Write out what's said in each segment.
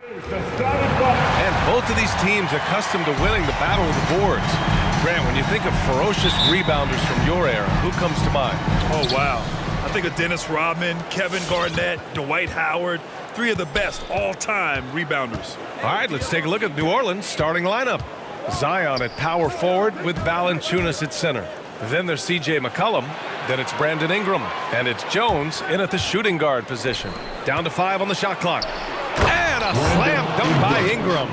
And both of these teams accustomed to winning the battle of the boards. Grant, when you think of ferocious rebounders from your era, who comes to mind? Oh, wow. I think of Dennis Rodman, Kevin Garnett, Dwight Howard, three of the best all-time rebounders. All right, let's take a look at New Orleans' starting lineup. Zion at power forward with Valanciunas at center. Then there's C.J. McCollum. Then it's Brandon Ingram. And it's Jones in at the shooting guard position. Down to 5 on the shot clock. And a slam dunk by Ingram.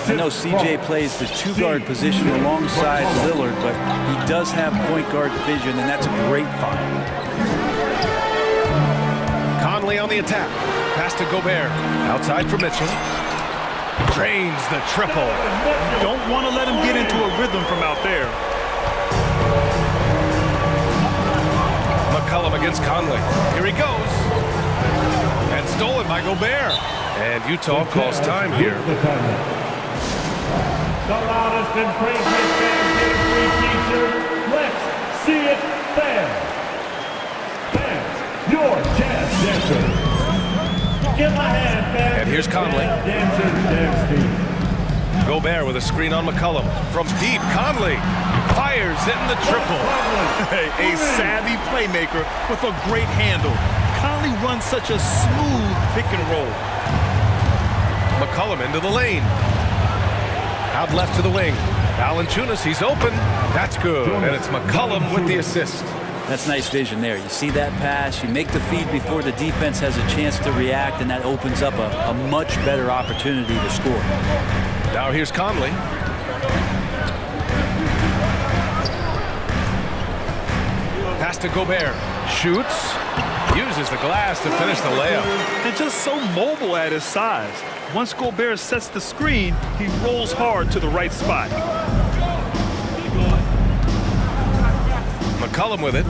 I know C.J. plays the two-guard position alongside Lillard, but he does have point guard vision, and that's a great find. Conley on the attack. Pass to Gobert. Outside for Mitchell. Drains the triple. Don't want to let him get into a rhythm from out there. McCollum against Conley. Here he goes. And stolen by Gobert. And Utah calls time here. The loudest and craziest fans get a free t-shirt. Let's see it fans. Fans, your jazz dancer. Give my hand, fans. And here's Conley. Gobert with a screen on McCollum. From deep, Conley fires in the triple. Hey, a savvy playmaker with a great handle. Conley runs such a smooth pick and roll. McCollum into the lane. Out left to the wing. Valanciunas, he's open. That's good. And it's McCollum with the assist. That's nice vision there. You see that pass, you make the feed before the defense has a chance to react, and that opens up a much better opportunity to score. Now here's Conley. Pass to Gobert. Shoots. Uses the glass to finish the layup. And just so mobile at his size. Once Gobert sets the screen, he rolls hard to the right spot. McCollum with it.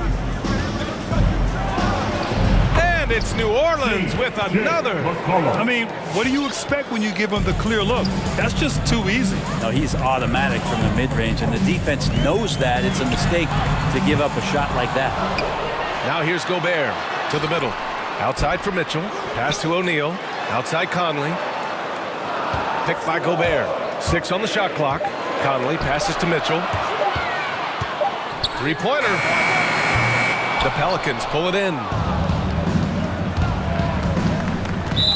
And it's New Orleans with another. I mean, what do you expect when you give him the clear look? That's just too easy. No, he's automatic from the mid-range, and the defense knows that it's a mistake to give up a shot like that. Now here's Gobert to the middle. Outside for Mitchell. Pass to O'Neal. Outside Conley. Picked by Gobert. 6 on the shot clock. Conley passes to Mitchell. Three-pointer. The Pelicans pull it in.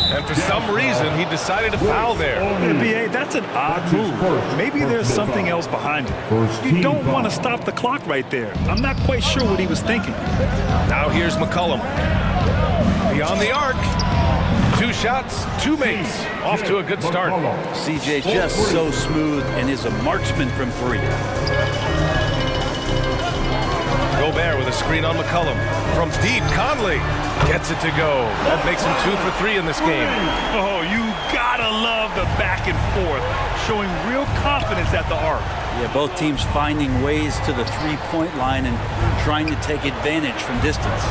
And for some reason, he decided to foul there. B.A., that's an odd move. Maybe there's something else behind it. You don't want to stop the clock right there. I'm not quite sure what he was thinking. Now here's McCollum. Beyond the arc. 2 shots, 2 makes. Off to a good start. CJ just so smooth and is a marksman from 3. Gobert with a screen on McCollum. From deep, Conley gets it to go. That makes him 2 for 3 in this game. Oh, you gotta love the back and forth, showing real confidence at the arc. Yeah, both teams finding ways to the three-point line and trying to take advantage from distance.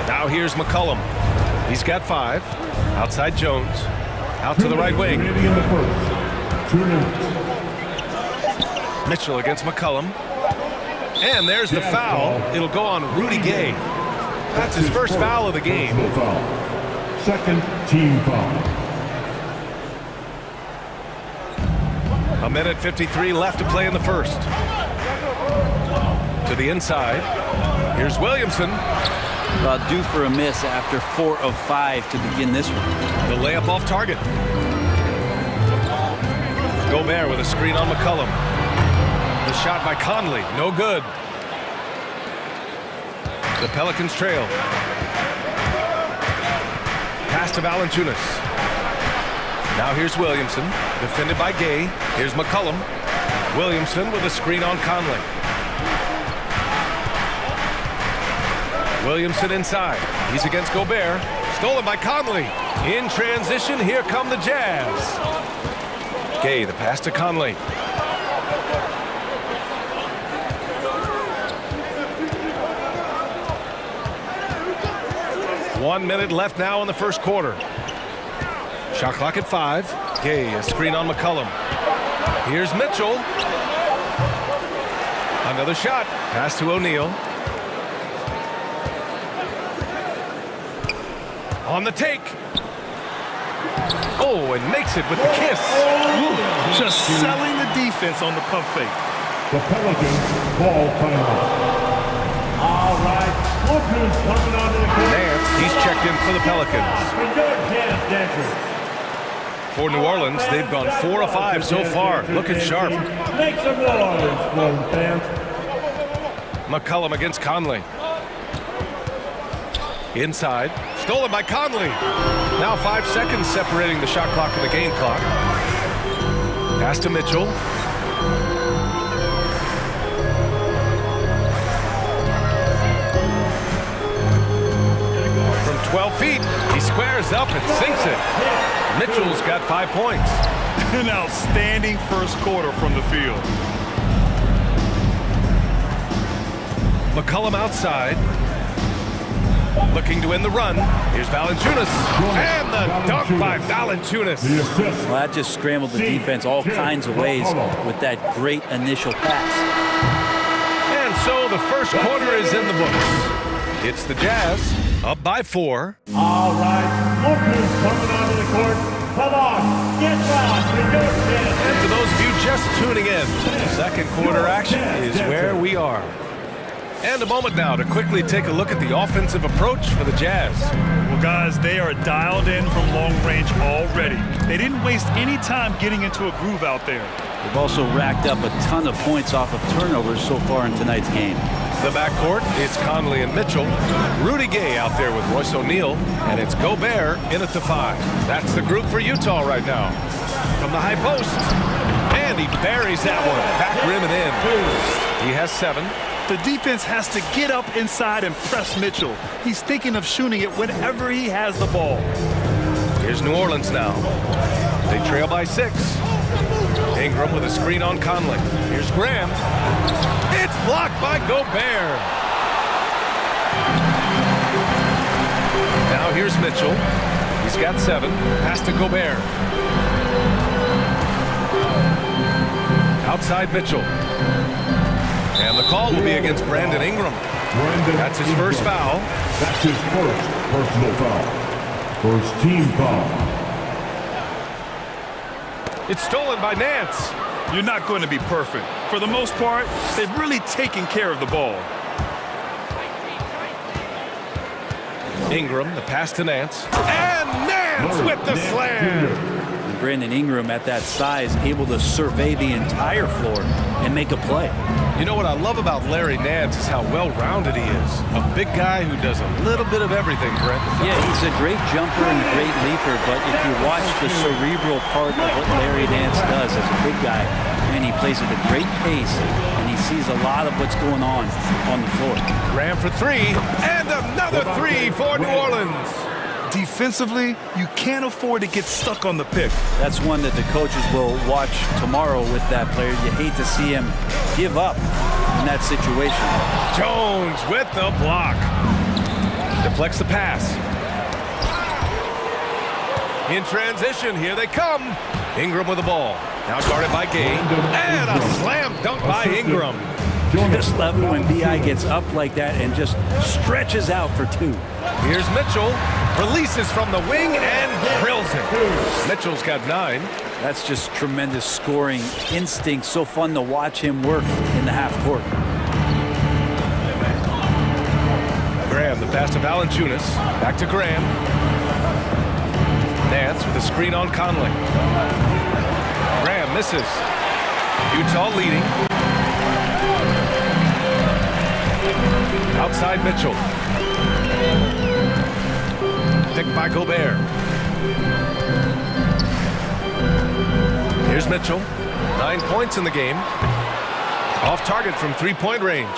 Now here's McCollum. He's got 5. Outside Jones. Out to the right wing. Mitchell against McCollum. And there's the foul. It'll go on Rudy Gay. That's his first foul of the game. Second team foul. A minute 53 left to play in the first. To the inside. Here's Williamson. Well, due for a miss after 4 of 5 to begin this one. The layup off target. Gobert with a screen on McCollum. The shot by Conley, no good. The Pelicans trail. Pass to Valanciunas. Now here's Williamson, defended by Gay. Here's McCollum. Williamson with a screen on Conley. Williamson inside. He's against Gobert. Stolen by Conley. In transition, here come the Jazz. Gay, the pass to Conley. One minute left now in the first quarter. Shot clock at 5. Gay, a screen on McCollum. Here's Mitchell. Another shot. Pass to O'Neal. On the take. Oh, and makes it with the kiss. Ooh, just selling the defense on the pump fake. The Pelicans ball timeout. All right, look who's coming onto the court. Nance, he's checked in for the Pelicans. For your jazz dancers. For New Orleans, they've gone 4 of 5 so far, looking sharp. Make some noise, Florida fans. McCollum against Conley. Inside, stolen by Conley. Now 5 seconds separating the shot clock and the game clock. Pass to Mitchell. From 12 feet, he squares up and sinks it. Mitchell's got 5 points. An outstanding first quarter from the field. McCollum outside. Looking to end the run. Here's Valanciunas. And the dunk by Valanciunas. Well, that just scrambled the defense all kinds of ways with that great initial pass. And so the first quarter is in the books. It's the Jazz, up by 4. All right, look who's coming onto the court. Come on, get loud for your jazz. And for those of you just tuning in, second quarter action is where we are. And a moment now to quickly take a look at the offensive approach for the Jazz. Well, guys, they are dialed in from long range already. They didn't waste any time getting into a groove out there. They've also racked up a ton of points off of turnovers so far in tonight's game. The backcourt, it's Conley and Mitchell. Rudy Gay out there with Royce O'Neal. And it's Gobert in at the 5. That's the group for Utah right now. From the high post. And he buries that one. Back rim and in. He has 7. The defense has to get up inside and press Mitchell. He's thinking of shooting it whenever he has the ball. Here's New Orleans now. They trail by 6. Ingram with a screen on Conley. Here's Graham. It's blocked by Gobert. Now here's Mitchell. He's got 7. Pass to Gobert. Outside Mitchell. And the call will be against Brandon Ingram. That's his first foul. That's his first personal foul. First team foul. It's stolen by Nance. You're not going to be perfect. For the most part, they've really taken care of the ball. Ingram, the pass to Nance. And Nance with the slam. Brandon Ingram at that size able to survey the entire floor and make a play. You know what I love about Larry Nance is how well-rounded he is. A big guy who does a little bit of everything, Brent. Yeah, he's a great jumper and a great leaper, but if you watch the cerebral part of what Larry Nance does as a big guy, and he plays at a great pace, and he sees a lot of what's going on the floor. Graham for 3, and another 3 for New Orleans. Defensively, you can't afford to get stuck on the pick. That's one that the coaches will watch tomorrow with that player. You hate to see him give up in that situation. Jones with the block. Deflects the pass. In transition, here they come. Ingram with the ball. Now guarded by Gay. And a slam dunk by Ingram. Just love it when B.I. gets up like that and just stretches out for 2. Here's Mitchell. Releases from the wing and drills it. Mitchell's got 9. That's just tremendous scoring instinct. So fun to watch him work in the half court. Graham, the pass to Valanciunas. Back to Graham. Nance with a screen on Conley. Graham misses. Utah leading. Outside Mitchell. Picked by Gobert. Here's Mitchell. 9 points in the game. Off target from 3-point range.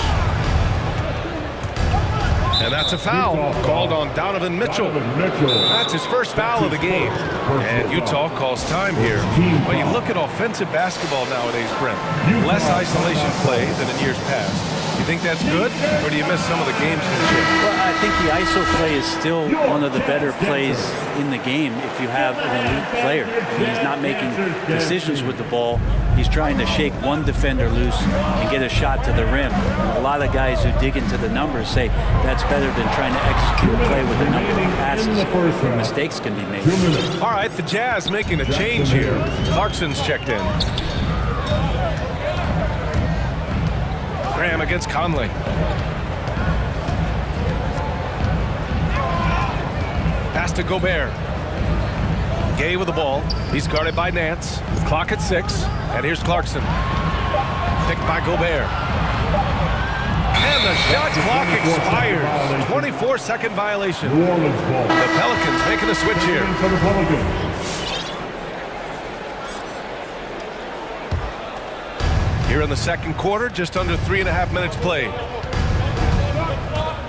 And that's a foul called on Donovan Mitchell. That's his first foul of the game. And Utah calls time here. When you look at offensive basketball nowadays, Brent, less isolation play than in years past. You think that's good, or do you miss some of the gamesmanship? Well, I think the ISO play is still one of the better plays in the game if you have an elite player. He's not making decisions with the ball. He's trying to shake one defender loose and get a shot to the rim. And a lot of guys who dig into the numbers say that's better than trying to execute a play with a number of passes where mistakes can be made. All right, the Jazz making a change here. Clarkson's checked in. Graham against Conley. Pass to Gobert. Gay with the ball. He's guarded by Nance. Clock at 6. And here's Clarkson. Picked by Gobert. And the shot clock expires. 24-second violation. The Pelicans making a switch here. Here in the second quarter, just under 3.5 minutes played.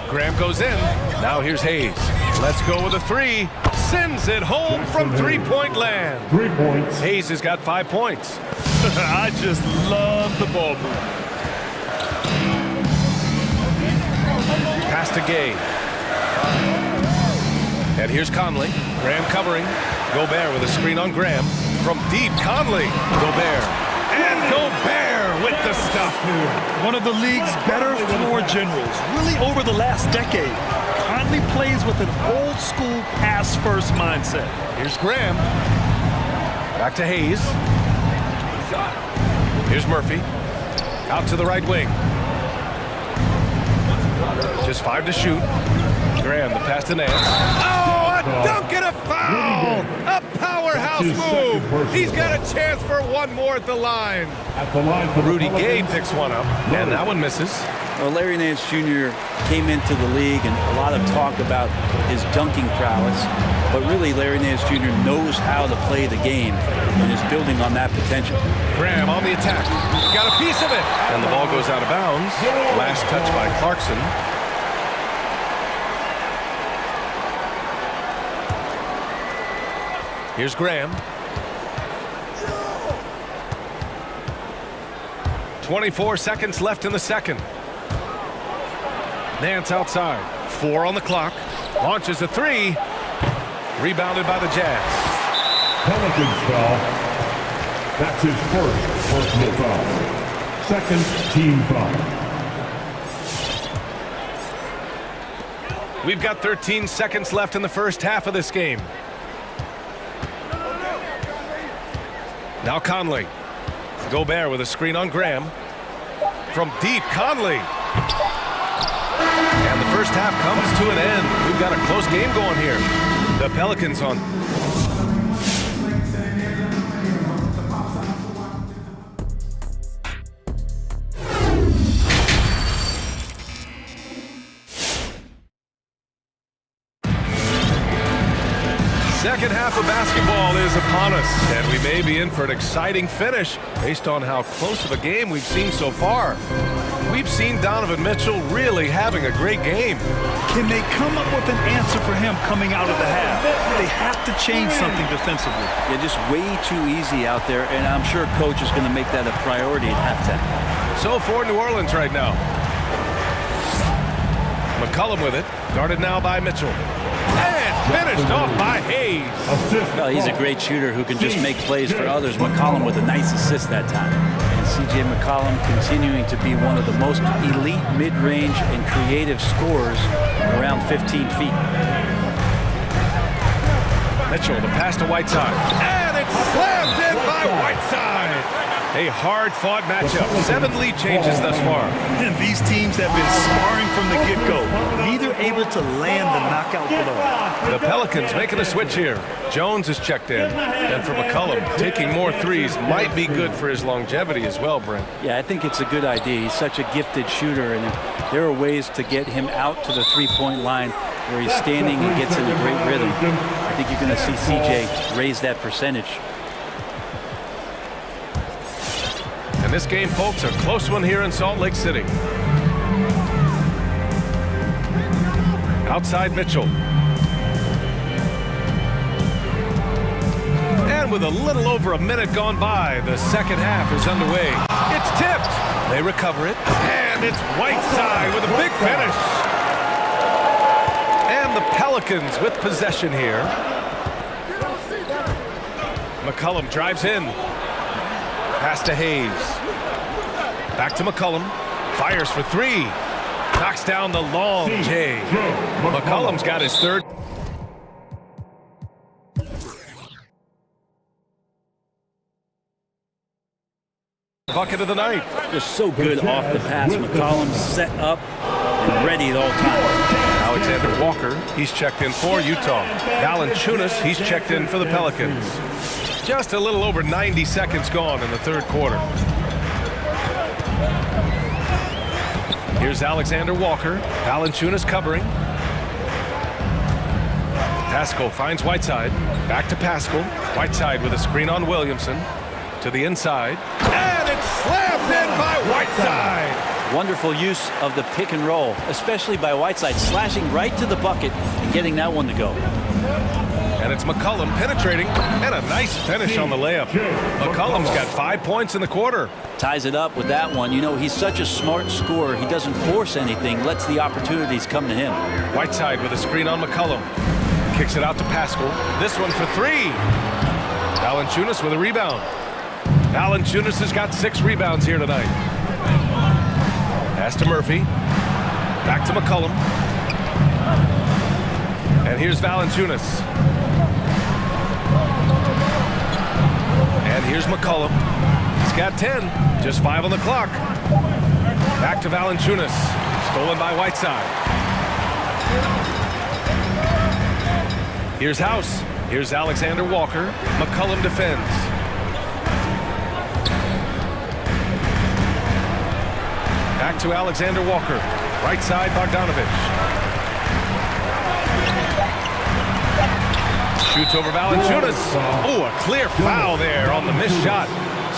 Graham goes in. Now here's Hayes. Let's go with a three. Sends it home from three-point land. 3 points. Hayes has got 5 points. I just love the ball move. Pass to Gay. And here's Conley. Graham covering. Gobert with a screen on Graham. From deep, Conley. Gobert. And Gobert with the stuff. One of the league's better floor generals, really over the last decade. Conley plays with an old-school pass-first mindset. Here's Graham. Back to Hayes. Here's Murphy. Out to the right wing. Just 5 to shoot. Graham, the pass to Nance. Oh, a dunk and a foul! A powerhouse move! He's got a chance for one more at the line. Rudy Gay picks one up, and that one misses. Well, Larry Nance Jr. came into the league and a lot of talk about his dunking prowess, but really Larry Nance Jr. knows how to play the game and is building on that potential. Graham on the attack. Got a piece of it. And the ball goes out of bounds. Last touch by Clarkson. Here's Graham. 24 seconds left in the second. Nance outside. 4 on the clock. Launches a three. Rebounded by the Jazz. Pelicans foul. That's his first personal foul. Second team foul. We've got 13 seconds left in the first half of this game. Now Conley. Gobert with a screen on Graham. From deep, Conley. And the first half comes to an end. We've got a close game going here. The Pelicans on. Second half of basketball is upon us, and we may be in for an exciting finish based on how close of a game we've seen so far. We've seen Donovan Mitchell really having a great game. Can they come up with an answer for him coming out of the half? They have to change something defensively. Yeah, just way too easy out there, and I'm sure coach is going to make that a priority at halftime. So for New Orleans right now. McCollum with it, guarded now by Mitchell. And finished off by Hayes. Well, he's a great shooter who can just make plays for others. McCollum with a nice assist that time. And C.J. McCollum continuing to be one of the most elite mid-range and creative scorers around 15 feet. Mitchell, the pass to Whiteside. And it's slammed in by Whiteside. A hard-fought matchup. 7 lead changes thus far. And these teams have been sparring from the get-go, neither able to land the knockout blow. The Pelicans making a switch here. Jones is checked in. And for McCollum, taking more threes might be good for his longevity as well, Brent. Yeah, I think it's a good idea. He's such a gifted shooter, and there are ways to get him out to the three-point line where he's standing and gets in a great rhythm. I think you're going to see CJ raise that percentage. And this game, folks, a close one here in Salt Lake City. Outside Mitchell. And And with a little over a minute gone by, the second half is underway. It's tipped. They recover it. And it's Whiteside with a big finish. And the Pelicans with possession here. McCollum drives in. Pass to Hayes. Back to McCollum. Fires for three. Knocks down the long J. McCollum's got his third. Bucket of the night. Just so good off the pass. McCollum set up and ready at all times. Alexander Walker, he's checked in for Utah. Valanciunas, he's checked in for the Pelicans. Just a little over 90 seconds gone in the third quarter. Here's Alexander Walker. Valanciunas covering. Pascal finds Whiteside. Back to Pascal. Whiteside with a screen on Williamson. To the inside. And it's slammed in by Whiteside. Wonderful use of the pick and roll, especially by Whiteside, slashing right to the bucket and getting that one to go. And it's McCollum penetrating, and a nice finish on the layup. McCollum's got 5 points in the quarter. Ties it up with that one. You know, he's such a smart scorer. He doesn't force anything, lets the opportunities come to him. Whiteside with a screen on McCollum. Kicks it out to Pascal. This one for three. Valanciunas with a rebound. Valanciunas has got 6 rebounds here tonight. Pass to Murphy. Back to McCollum. And here's Valanciunas. And here's McCollum. He's got 10. Just 5 on the clock. Back to Valanciunas. Stolen by Whiteside. Here's House. Here's Alexander Walker. McCollum defends. Back to Alexander Walker. Right side, Bogdanovich. Shoots over Valanciunas. Oh, a clear foul there on the missed shot.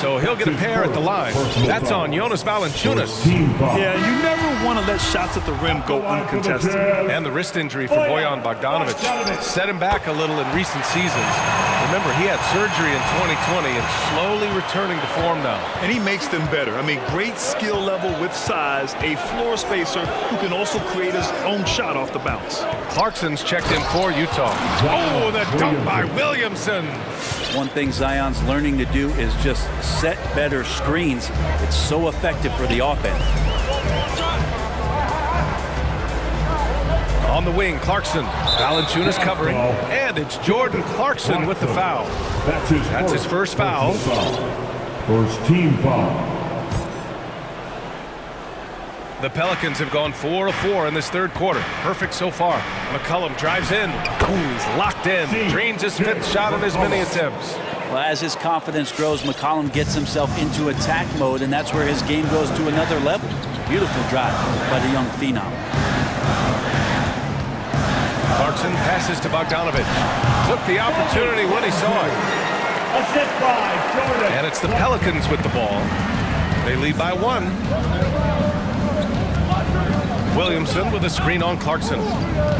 So he'll get a pair at the line. That's on Jonas Valanciunas. Yeah, you never want to let shots at the rim go uncontested. And the wrist injury for Bojan Bogdanovich set him back a little in recent seasons. Remember, he had surgery in 2020 and slowly returning to form now. And he makes them better. I mean, great skill level with size, a floor spacer who can also create his own shot off the bounce. Clarkson's checked in for Utah. Oh, the dunk by Williamson. One thing Zion's learning to do is just set better screens. It's so effective for the offense. On the wing, Clarkson. Valanciunas covering. And it's Jordan Clarkson with the foul. That's his first foul. First team foul. The Pelicans have gone 4 of 4 in this third quarter. Perfect so far. McCollum drives in. Ooh, he's locked in. Drains his 5th shot in his many attempts. Well, as his confidence grows, McCollum gets himself into attack mode, and that's where his game goes to another level. Beautiful drive by the young phenom. Clarkson passes to Bogdanovich. Took the opportunity when he saw it. Assist by Jordan. And it's the Pelicans with the ball. They lead by 1. Williamson with a screen on Clarkson.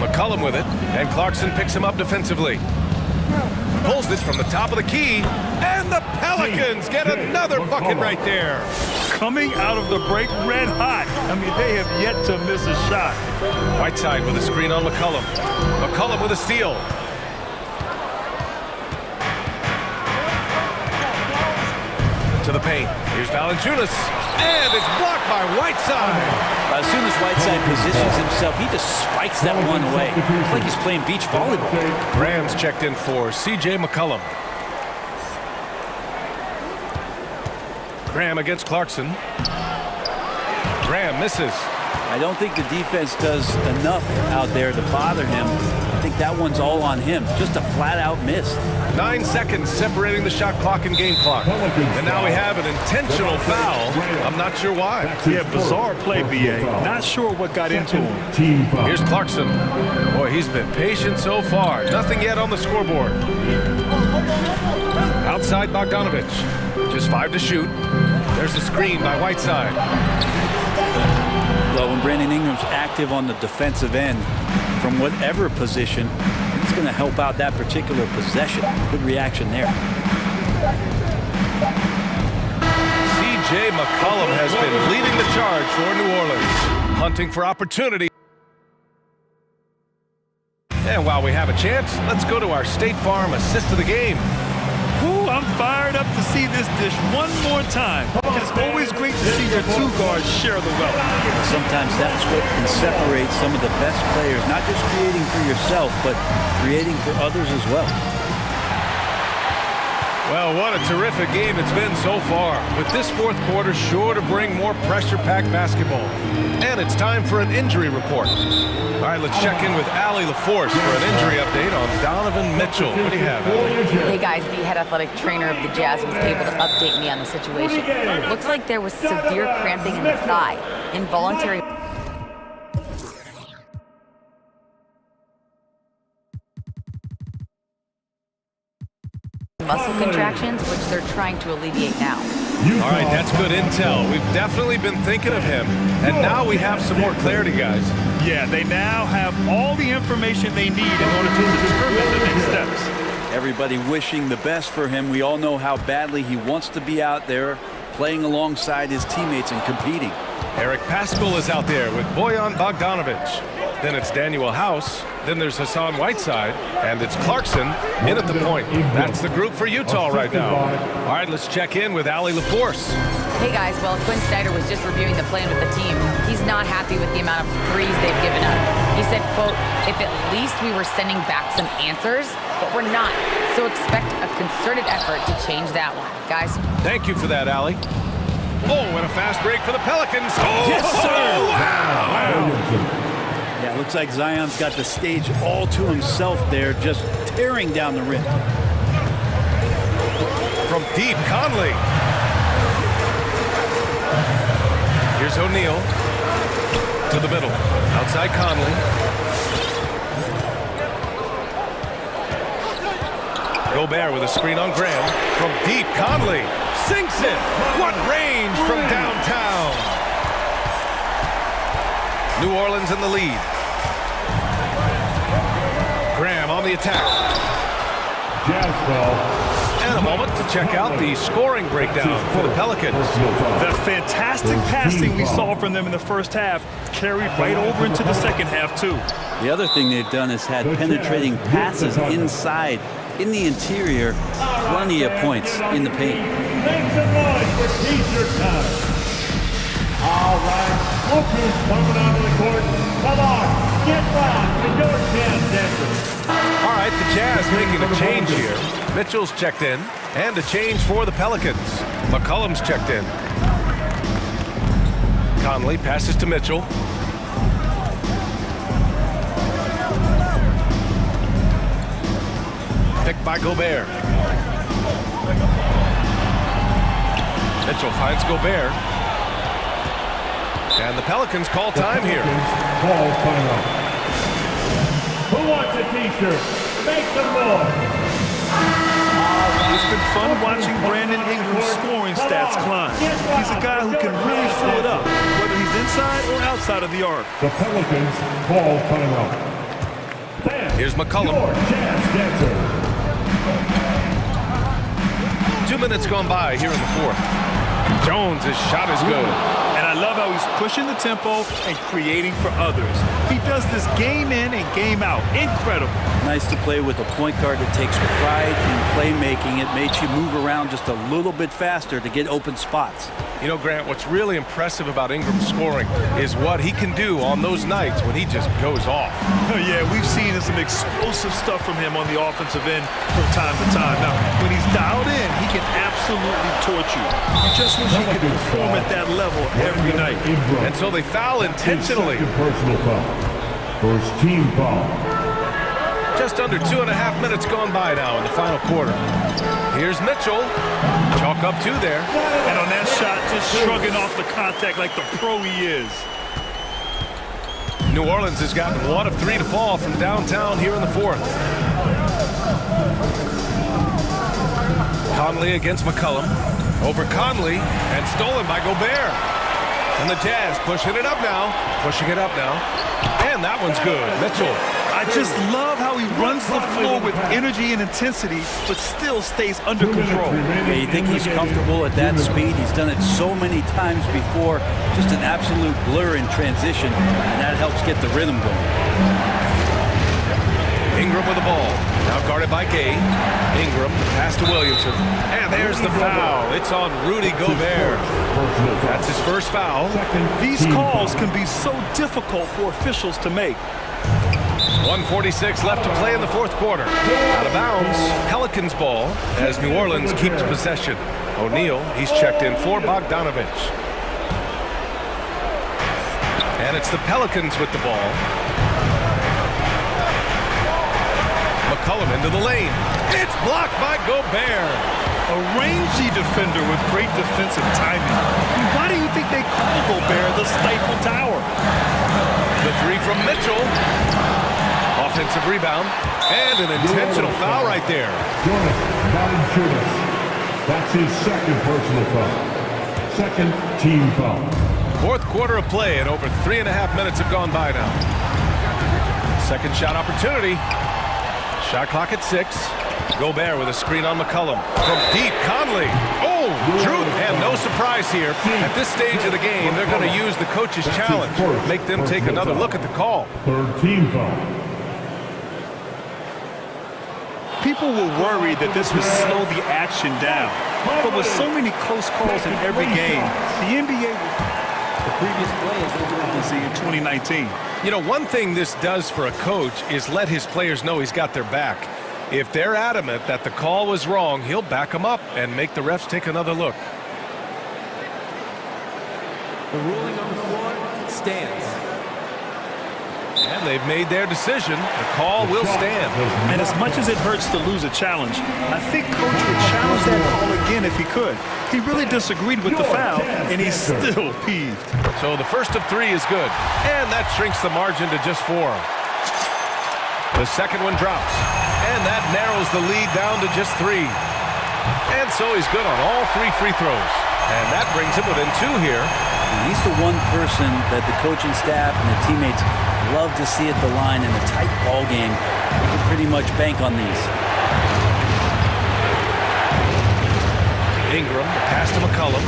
McCollum with it, and Clarkson picks him up defensively. Pulls it from the top of the key, and the Pelicans get another bucket right there. Coming out of the break red hot. I mean, they have yet to miss a shot. Whiteside with a screen on McCollum. McCollum with a steal. To the paint. Here's Valanciunas, and it's blocked by Whiteside. As soon as Whiteside positions himself, he just spikes that one away. It's like he's playing beach volleyball. Graham's checked in for C.J. McCollum. Graham against Clarkson. Graham misses. I don't think the defense does enough out there to bother him. I think that one's all on him. Just a flat-out miss. 9 seconds separating the shot clock and game clock. And now we have an intentional foul. I'm not sure why. Yeah, bizarre play, B.A. Not sure what got into him. Here's Clarkson. Boy, he's been patient so far. Nothing yet on the scoreboard. Outside Bogdanovich. Just 5 to shoot. There's the screen by Whiteside. Well, when Brandon Ingram's active on the defensive end, from whatever position, it's going to help out that particular possession. Good reaction there. C.J. McCollum has been leading the charge for New Orleans, hunting for opportunity. And while we have a chance, let's go to our State Farm assist of the game. Ooh, I'm fired up to see this dish one more time. It's always great to see your two guards share the wealth. Sometimes that's what can separate some of the best players, not just creating for yourself, but creating for others as well. Well, what a terrific game it's been so far, with this fourth quarter sure to bring more pressure-packed basketball. And it's time for an injury report. All right, let's check in with Allie LaForce for an injury update on Donovan Mitchell. What do you have, Allie? Hey guys, the head athletic trainer of the Jazz was able to update me on the situation. Looks like there was severe cramping in the thigh, involuntary muscle contractions, which they're trying to alleviate now. All right, that's good intel. We've definitely been thinking of him, and now we have some more clarity, guys. Yeah, they now have all the information they need in order to determine the next steps. Everybody wishing the best for him. We all know how badly he wants to be out there playing alongside his teammates and competing. Eric Paschal is out there with Bojan Bogdanovic. Then it's Daniel House. Then there's Hassan Whiteside. And it's Clarkson in at the point. That's the group for Utah right now. All right, let's check in with Allie LaForce. Hey guys, well, Quinn Snyder was just reviewing the plan with the team. He's not happy with the amount of threes they've given up. He said, quote, if at least we were sending back some answers, but we're not. So expect a concerted effort to change that one. Guys? Thank you for that, Allie. Oh, and a fast break for the Pelicans. Oh, yes, sir! Wow! Yeah, looks like Zion's got the stage all to himself there, just tearing down the rim. From deep, Conley. Here's O'Neal to the middle. Outside Conley. Gobert with a screen on Graham. From deep, Conley sinks it. What range from downtown. New Orleans in the lead. Graham on the attack. Jazz ball. And a moment to check out the scoring breakdown for the Pelicans. The fantastic passing we saw from them in the first half carried right over into the second half, too. The other thing they've done is had penetrating passes inside, in the interior, plenty of points in the paint. Make some noise for T-shirt time. All right, look who's coming onto the court. Come on, get back to your chance, Denver. All right, the Jazz making a change here. Mitchell's checked in, and a change for the Pelicans. McCollum's checked in. Conley passes to Mitchell. Picked by Gobert. Mitchell finds Gobert. And the Pelicans call time here. Ball timeout. Who wants a T-shirt? Make some noise. It's been fun watching Brandon Ingram's scoring stats climb. He's a guy who can really fill it up, whether he's inside or outside of the arc. The Pelicans call timeout. Here's McCollum. Your chance, Denver. 2 minutes gone by here in the fourth. Jones' shot is good. And I love how he's pushing the tempo and creating for others. He does this game in and game out. Incredible. Nice to play with a point guard that takes pride in playmaking. It makes you move around just a little bit faster to get open spots. You know, Grant, what's really impressive about Ingram's scoring is what he can do on those nights when he just goes off. Yeah, we've seen some explosive stuff from him on the offensive end from time to time. Now, when he's dialed in, he can absolutely torch you. You just wish he could perform at that level every night. And so they foul intentionally. Personal foul. First team foul. Just under 2.5 minutes gone by now in the final quarter. Here's Mitchell. Chalk up 2 there. And on that shot, just shrugging off the contact like the pro he is. New Orleans has gotten 1 of 3 to fall from downtown here in the fourth. Conley against McCollum. Over Conley and stolen by Gobert. And the Jazz pushing it up now. Pushing it up now. And that one's good. Mitchell I just love how he runs the floor with energy and intensity, but still stays under control. Yeah, you think he's comfortable at that speed? He's done it so many times before. Just an absolute blur in transition, and that helps get the rhythm going. Ingram with the ball. Now guarded by Gay. Ingram, pass to Williamson. And there's the foul. It's on Rudy Gobert. That's his first foul. These calls can be so difficult for officials to make. 1:46 left to play in the fourth quarter. Out of bounds, Pelicans ball as New Orleans keeps possession. O'Neal, he's checked in for Bogdanovich. And it's the Pelicans with the ball. McCollum into the lane. It's blocked by Gobert. A rangy defender with great defensive timing. Why do you think they call Gobert the Stifle Tower? The three from Mitchell. Offensive rebound. And an intentional foul right there. That's his second personal foul. Second team foul. Fourth quarter of play and over 3.5 minutes have gone by now. Second shot opportunity. Shot clock at 6. Gobert with a screen on McCollum. From deep, Conley. Oh, Drew, and no surprise here. At this stage of the game, they're going to use the coach's challenge. Make them take another look at the call. Third team foul. People were worried that this would slow the action down. But with so many close calls in every game, the NBA was the previous play as they did in 2019. You know, one thing this does for a coach is let his players know he's got their back. If they're adamant that the call was wrong, he'll back them up and make the refs take another look. The ruling on the floor stands. And they've made their decision. The call will stand. And as much as it hurts to lose a challenge, I think Coach would challenge that call again if he could. He really disagreed with the foul, and he's still peeved. So the first of 3 is good. And that shrinks the margin to just 4. The second one drops. And that narrows the lead down to just 3. And so he's good on all 3 free throws. And that brings him within 2 here. And he's the one person that the coaching staff and the teammates love to see at the line in a tight ball game. You can pretty much bank on these. Ingram, the pass to McCollum.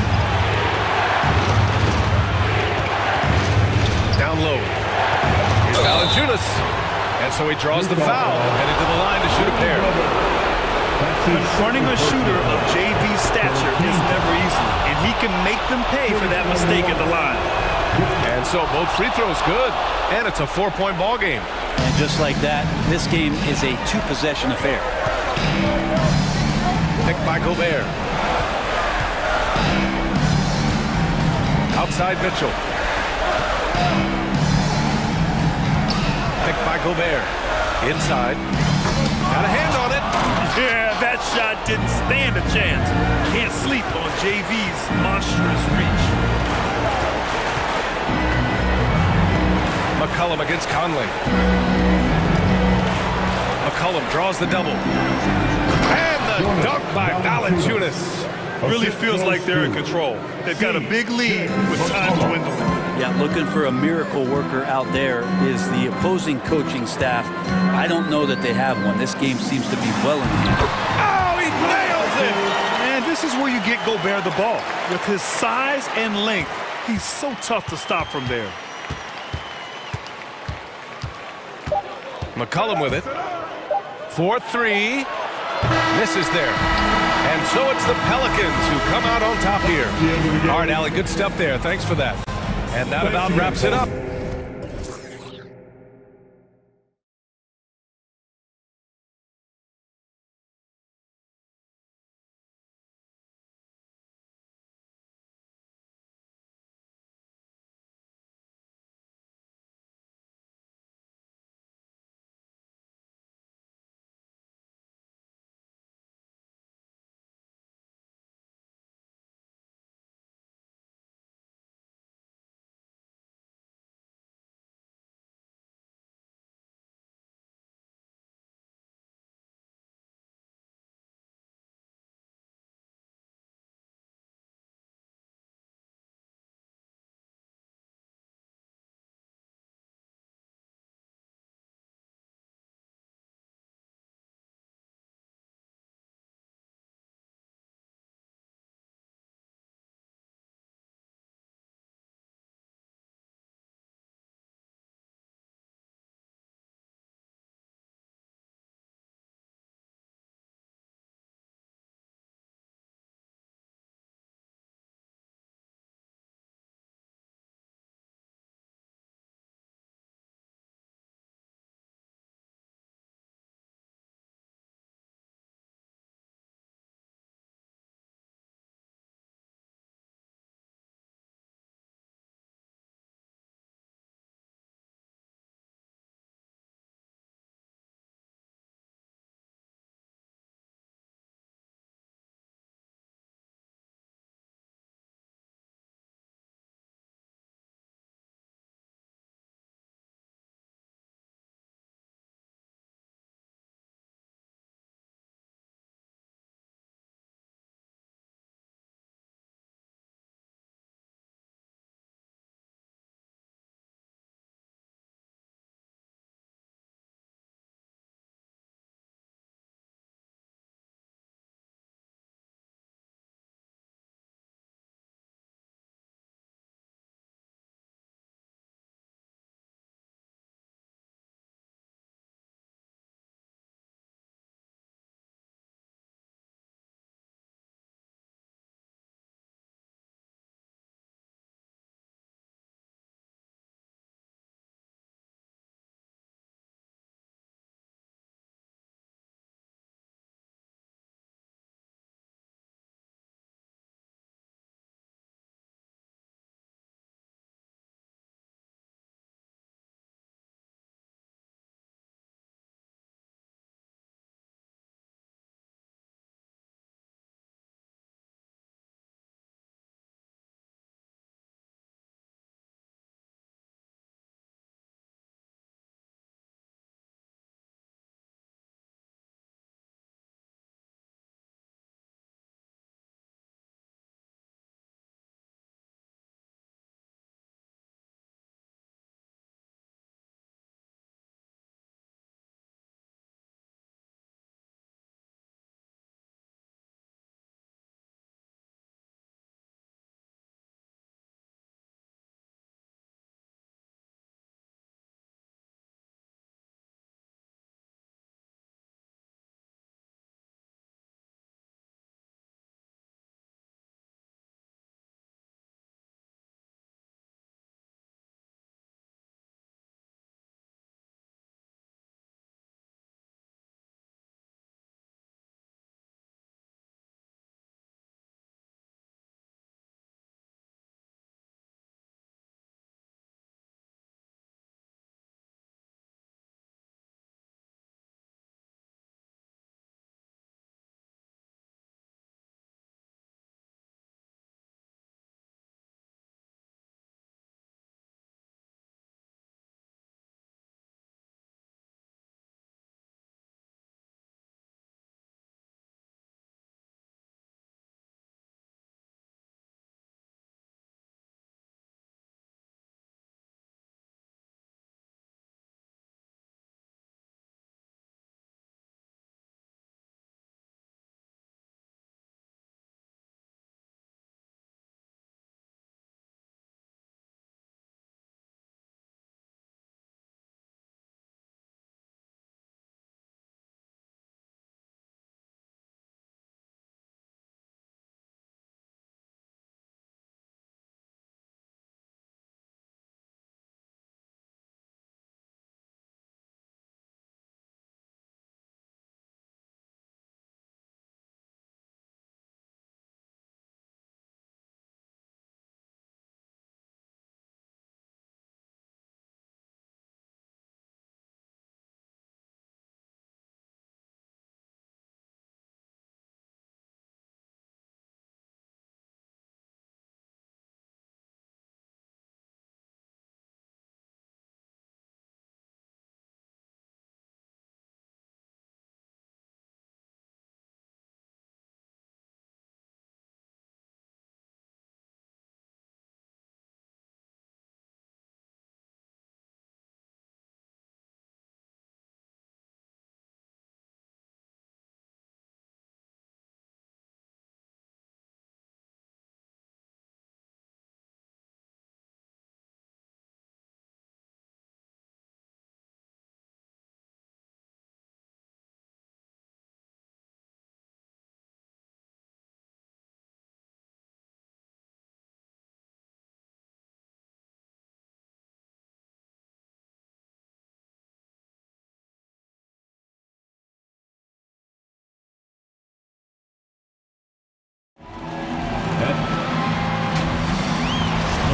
Down low. Here's Valanciunas. And so he draws the foul, headed to the line to shoot a pair. Confronting a shooter of JV's stature is never easy, and he can make them pay for that mistake at the line. And so both free throws good, and it's a 4-point ball game. And just like that, this game is a 2-possession affair. Picked by Gobert. Outside Mitchell. Picked by Gobert. Inside. Got a hand on it. Yeah, that shot didn't stand a chance. Can't sleep on JV's monstrous reach. McCollum against Conley. McCollum draws the double. And the dunk by Valanciunas. Really feels like they're in control. They've got a big lead with time dwindling. Yeah, looking for a miracle worker out there is the opposing coaching staff. I don't know that they have one. This game seems to be well in hand. Oh, he nails it! And this is where you get Gobert the ball. With his size and length, he's so tough to stop from there. McCollum with it. 4-3. Misses there. And so it's the Pelicans who come out on top here. All right, Allie, good stuff there. Thanks for that. And that about wraps it up.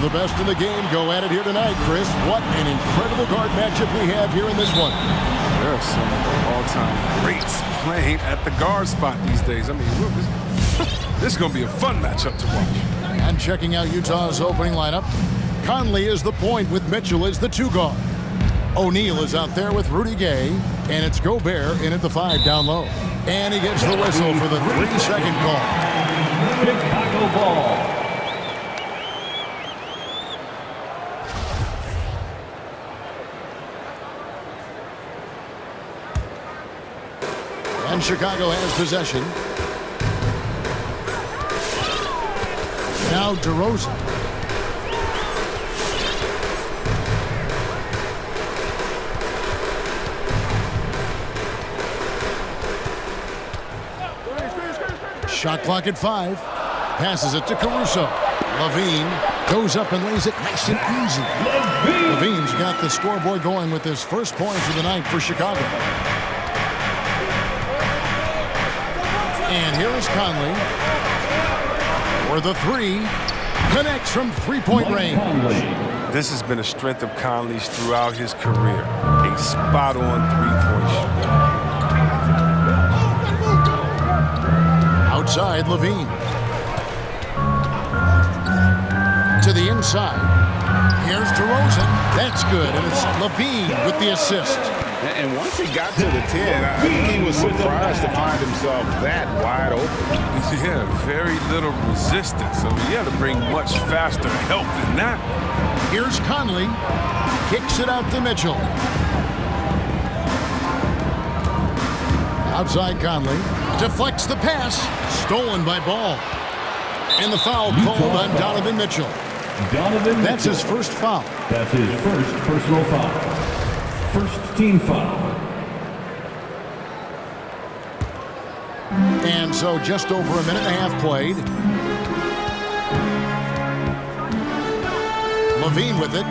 the best in the game go at it here tonight, Chris. What an incredible guard matchup we have here in this one. There are some all-time greats playing at the guard spot these days. I mean, look, this is going to be a fun matchup to watch. And checking out Utah's opening lineup, Conley is the point with Mitchell as the 2 guard. O'Neal is out there with Rudy Gay, and it's Gobert in at the 5 down low. And he gets the whistle for the 3-second call. Chicago ball. And Chicago has possession. Now DeRozan. Shot clock at 5. Passes it to Caruso. Levine goes up and lays it nice and easy. Levine's got the scoreboard going with his first points of the night for Chicago. And here is Conley. For the 3. Connects from 3-point range. This has been a strength of Conley's throughout his career. A spot-on three-point shot. Outside, Levine. To the inside. Here's DeRozan. That's good, and it's Levine with the assist. And once he got to the 10, I think he was surprised to find himself that wide open. Yeah, very little resistance. So he had to bring much faster help than that. Here's Conley. Kicks it out to Mitchell. Outside Conley. Deflects the pass. Stolen by Ball. And the foul called on Donovan Mitchell. That's his first foul. That's his first personal foul. First team foul. And so just over a minute and a half played. Levine with it.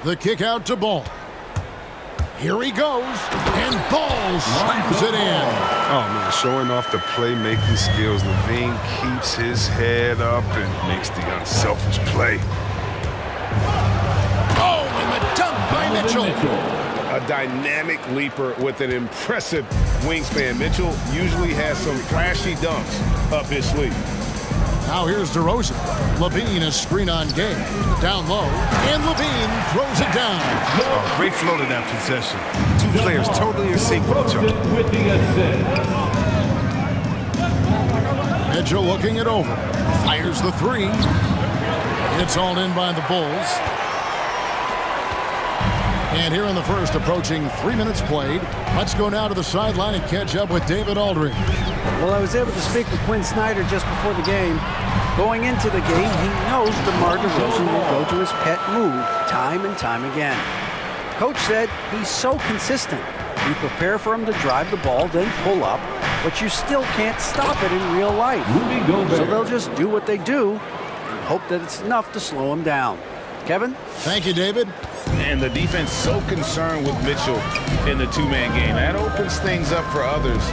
The kick out to Ball. Here he goes, and Ball slams it in. Oh, man, showing off the playmaking skills. Levine keeps his head up and makes the unselfish play. Oh, and the dunk by Mitchell. A dynamic leaper with an impressive wingspan. Mitchell usually has some flashy dunks up his sleeve. Now here's DeRozan. Levine a screen on Gay. Down low, and Levine throws it down. Oh, great flow to that possession. Two players totally in sync with each other. With the assist. Mitchell looking it over. Fires the 3. It's all in by the Bulls. And here in the first, approaching 3 minutes played. Let's go now to the sideline and catch up with David Aldridge. Well, I was able to speak with Quinn Snyder just before the game. Going into the game, he knows DeMar DeRozan will go to his pet move time and time again. Coach said he's so consistent. You prepare for him to drive the ball, then pull up, but you still can't stop it in real life. So they'll just do what they do and hope that it's enough to slow him down. Kevin? Thank you, David. And the defense so concerned with Mitchell in the two-man game. That opens things up for others.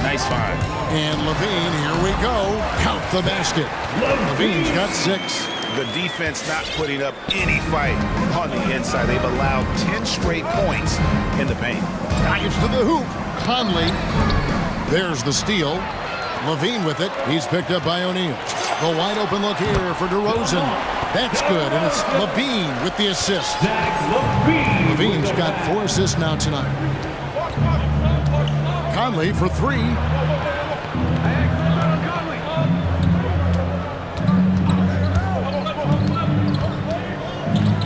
Nice find. And Levine, here we go. Count the basket. Levine's got 6. The defense not putting up any fight on the inside. They've allowed 10 straight points in the paint. Dives to the hoop. Conley. There's the steal. Levine with it. He's picked up by O'Neal. The wide open look here for DeRozan. That's good, and it's Levine with the assist. Levine's got 4 assists now tonight. Conley for 3.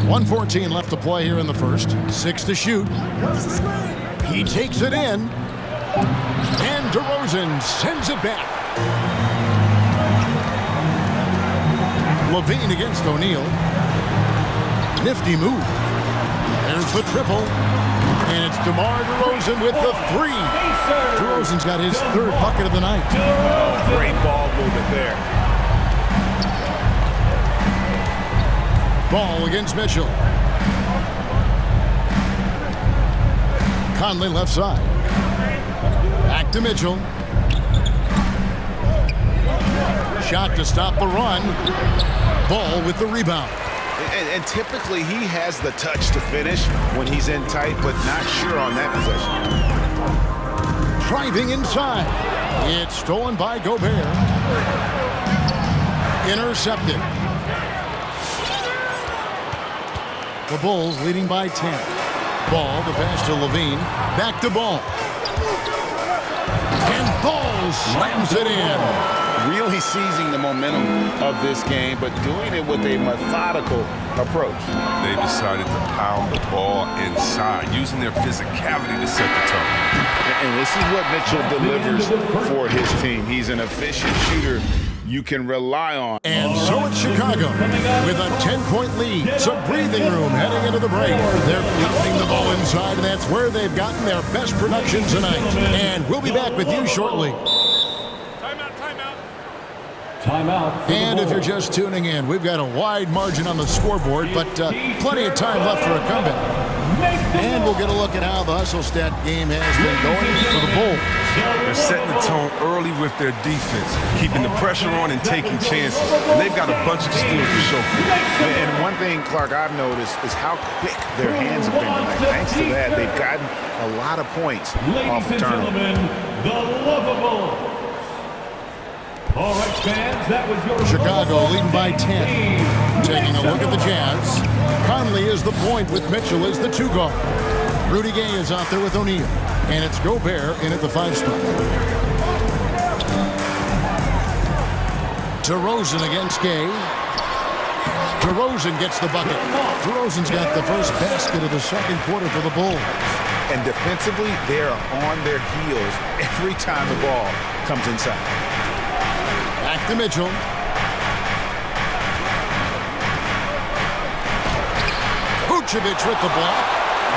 1:14 left to play here in the first. 6 to shoot. He takes it in. And DeRozan sends it back. Levine against O'Neal. Nifty move. There's the triple. And it's DeMar DeRozan with the 3. DeRozan's got his 3rd bucket of the night. Oh, great ball movement there. Ball against Mitchell. Conley left side. Back to Mitchell. Shot to stop the run. Ball with the rebound. And typically he has the touch to finish when he's in tight, but not sure on that possession. Driving inside. It's stolen by Gobert. Intercepted. The Bulls leading by 10. Ball, the pass to Levine. Back to Ball. And Ball slams it in. Really seizing the momentum of this game, but doing it with a methodical approach. They decided to pound the ball inside, using their physicality to set the tone. And this is what Mitchell delivers for his team. He's an efficient shooter you can rely on. And so it's Chicago with a 10-point lead. It's a breathing room heading into the break. They're pounding the ball inside, and that's where they've gotten their best production tonight. And we'll be back with you shortly. And if you're just tuning in, we've got a wide margin on the scoreboard, but plenty of time left for a comeback. And we'll get a look at how the hustle stat game has been going for the Bulls. They're setting the tone early with their defense, keeping the pressure on and taking chances. And they've got a bunch of steals to show for it. And one thing, Clark, I've noticed is how quick their hands have been tonight. Thanks to that, they've gotten a lot of points off of turnover. The lovable. All right, fans, that was your Chicago leading by 10. Taking a look at the Jazz. Conley is the point with Mitchell as the 2 guard. Rudy Gay is out there with O'Neal. And it's Gobert in at the 5 spot. DeRozan against Gay. DeRozan gets the bucket. DeRozan's got the first basket of the second quarter for the Bulls. And defensively, they are on their heels every time the ball comes inside. Back to Mitchell. Vucevic with the block.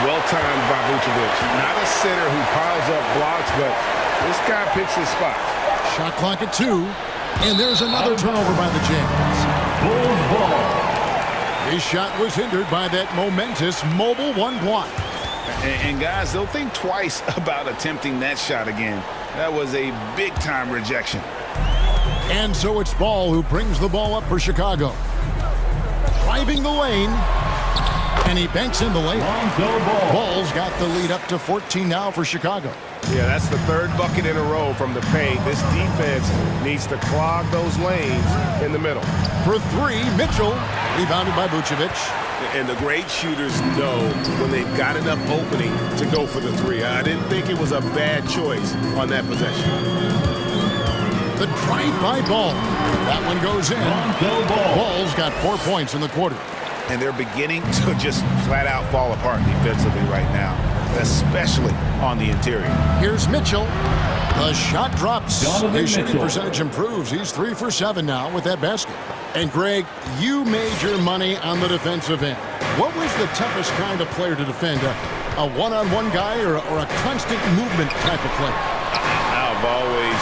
Well-timed by Vucevic. Not a sitter who piles up blocks, but this guy picks his spots. Shot clock at 2. And there's another turnover by the Jazz. Bulls ball. His shot was hindered by that momentous mobile 1 block. And guys, they'll think twice about attempting that shot again. That was a big-time rejection. And so it's Ball who brings the ball up for Chicago. Driving the lane. And he banks in the lane. Ball's got the lead up to 14 now for Chicago. Yeah, that's the 3rd bucket in a row from the paint. This defense needs to clog those lanes in the middle. For 3, Mitchell. Rebounded by Vucevic. And the great shooters know when they've got enough opening to go for the 3. I didn't think it was a bad choice on that possession. The drive by Ball. That one goes in. Ball's got 4 points in the quarter. And they're beginning to just flat out fall apart defensively right now, especially on the interior. Here's Mitchell. The shot drops. His shooting percentage improves. He's 3 for 7 now with that basket. And Greg, you made your money on the defensive end. What was the toughest kind of player to defend? A one-on-one guy or a constant movement type of player? I've always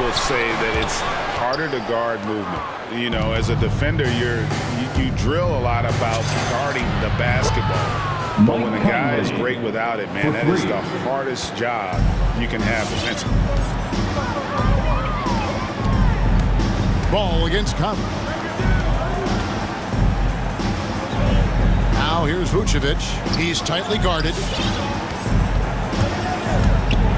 will say that it's harder to guard movement. You know, as a defender, you drill a lot about guarding the basketball. But when a guy is great without it, man, that is the hardest job you can have defensively. Ball against Conley. Now here's Vucevic. He's tightly guarded.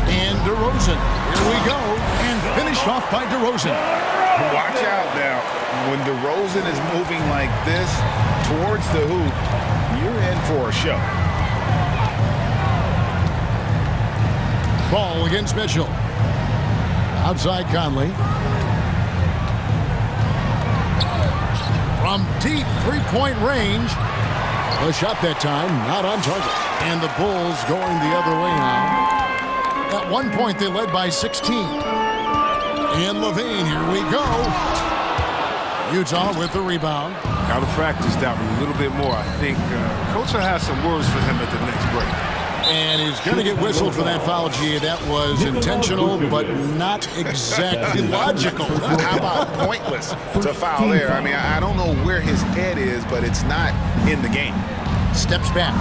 And DeRozan. Here we go. And finished off by DeRozan. Watch out now. When DeRozan is moving like this towards the hoop, you're in for a show. Ball against Mitchell. Outside Conley. From deep 3-point range. The shot that time not on target. And the Bulls going the other way now. At one point they led by 16. And Levine, here we go. Utah with the rebound. Got to practice that one a little bit more. I think Coach will have some words for him at the next break. And he's going to get whistled for that foul, G. That was intentional, but not exactly logical. How about pointless to foul there? I mean, I don't know where his head is, but it's not in the game. Steps back.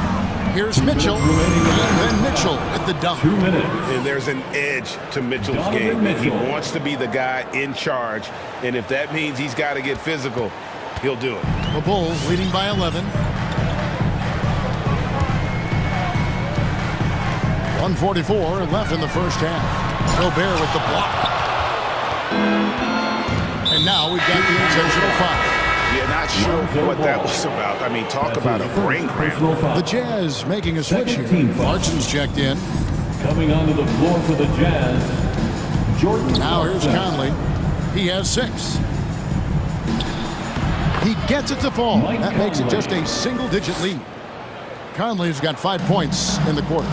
Here's Mitchell. And then Mitchell at the dunk. 2 minutes. And there's an edge to Mitchell's game. He wants to be the guy in charge. And if that means he's got to get physical, he'll do it. The Bulls leading by 11. 1:44 left in the first half. Gobert with the block. And now we've got the intentional foul. Yeah, not sure what that was about. I mean, talk about a brain cramp. The Jazz making a switch here. Martin's checked in. Coming onto the floor for the Jazz, Jordan. Now here's Conley. He has 6. He gets it to fall. That makes it just a single-digit lead. Conley's got 5 points in the quarter.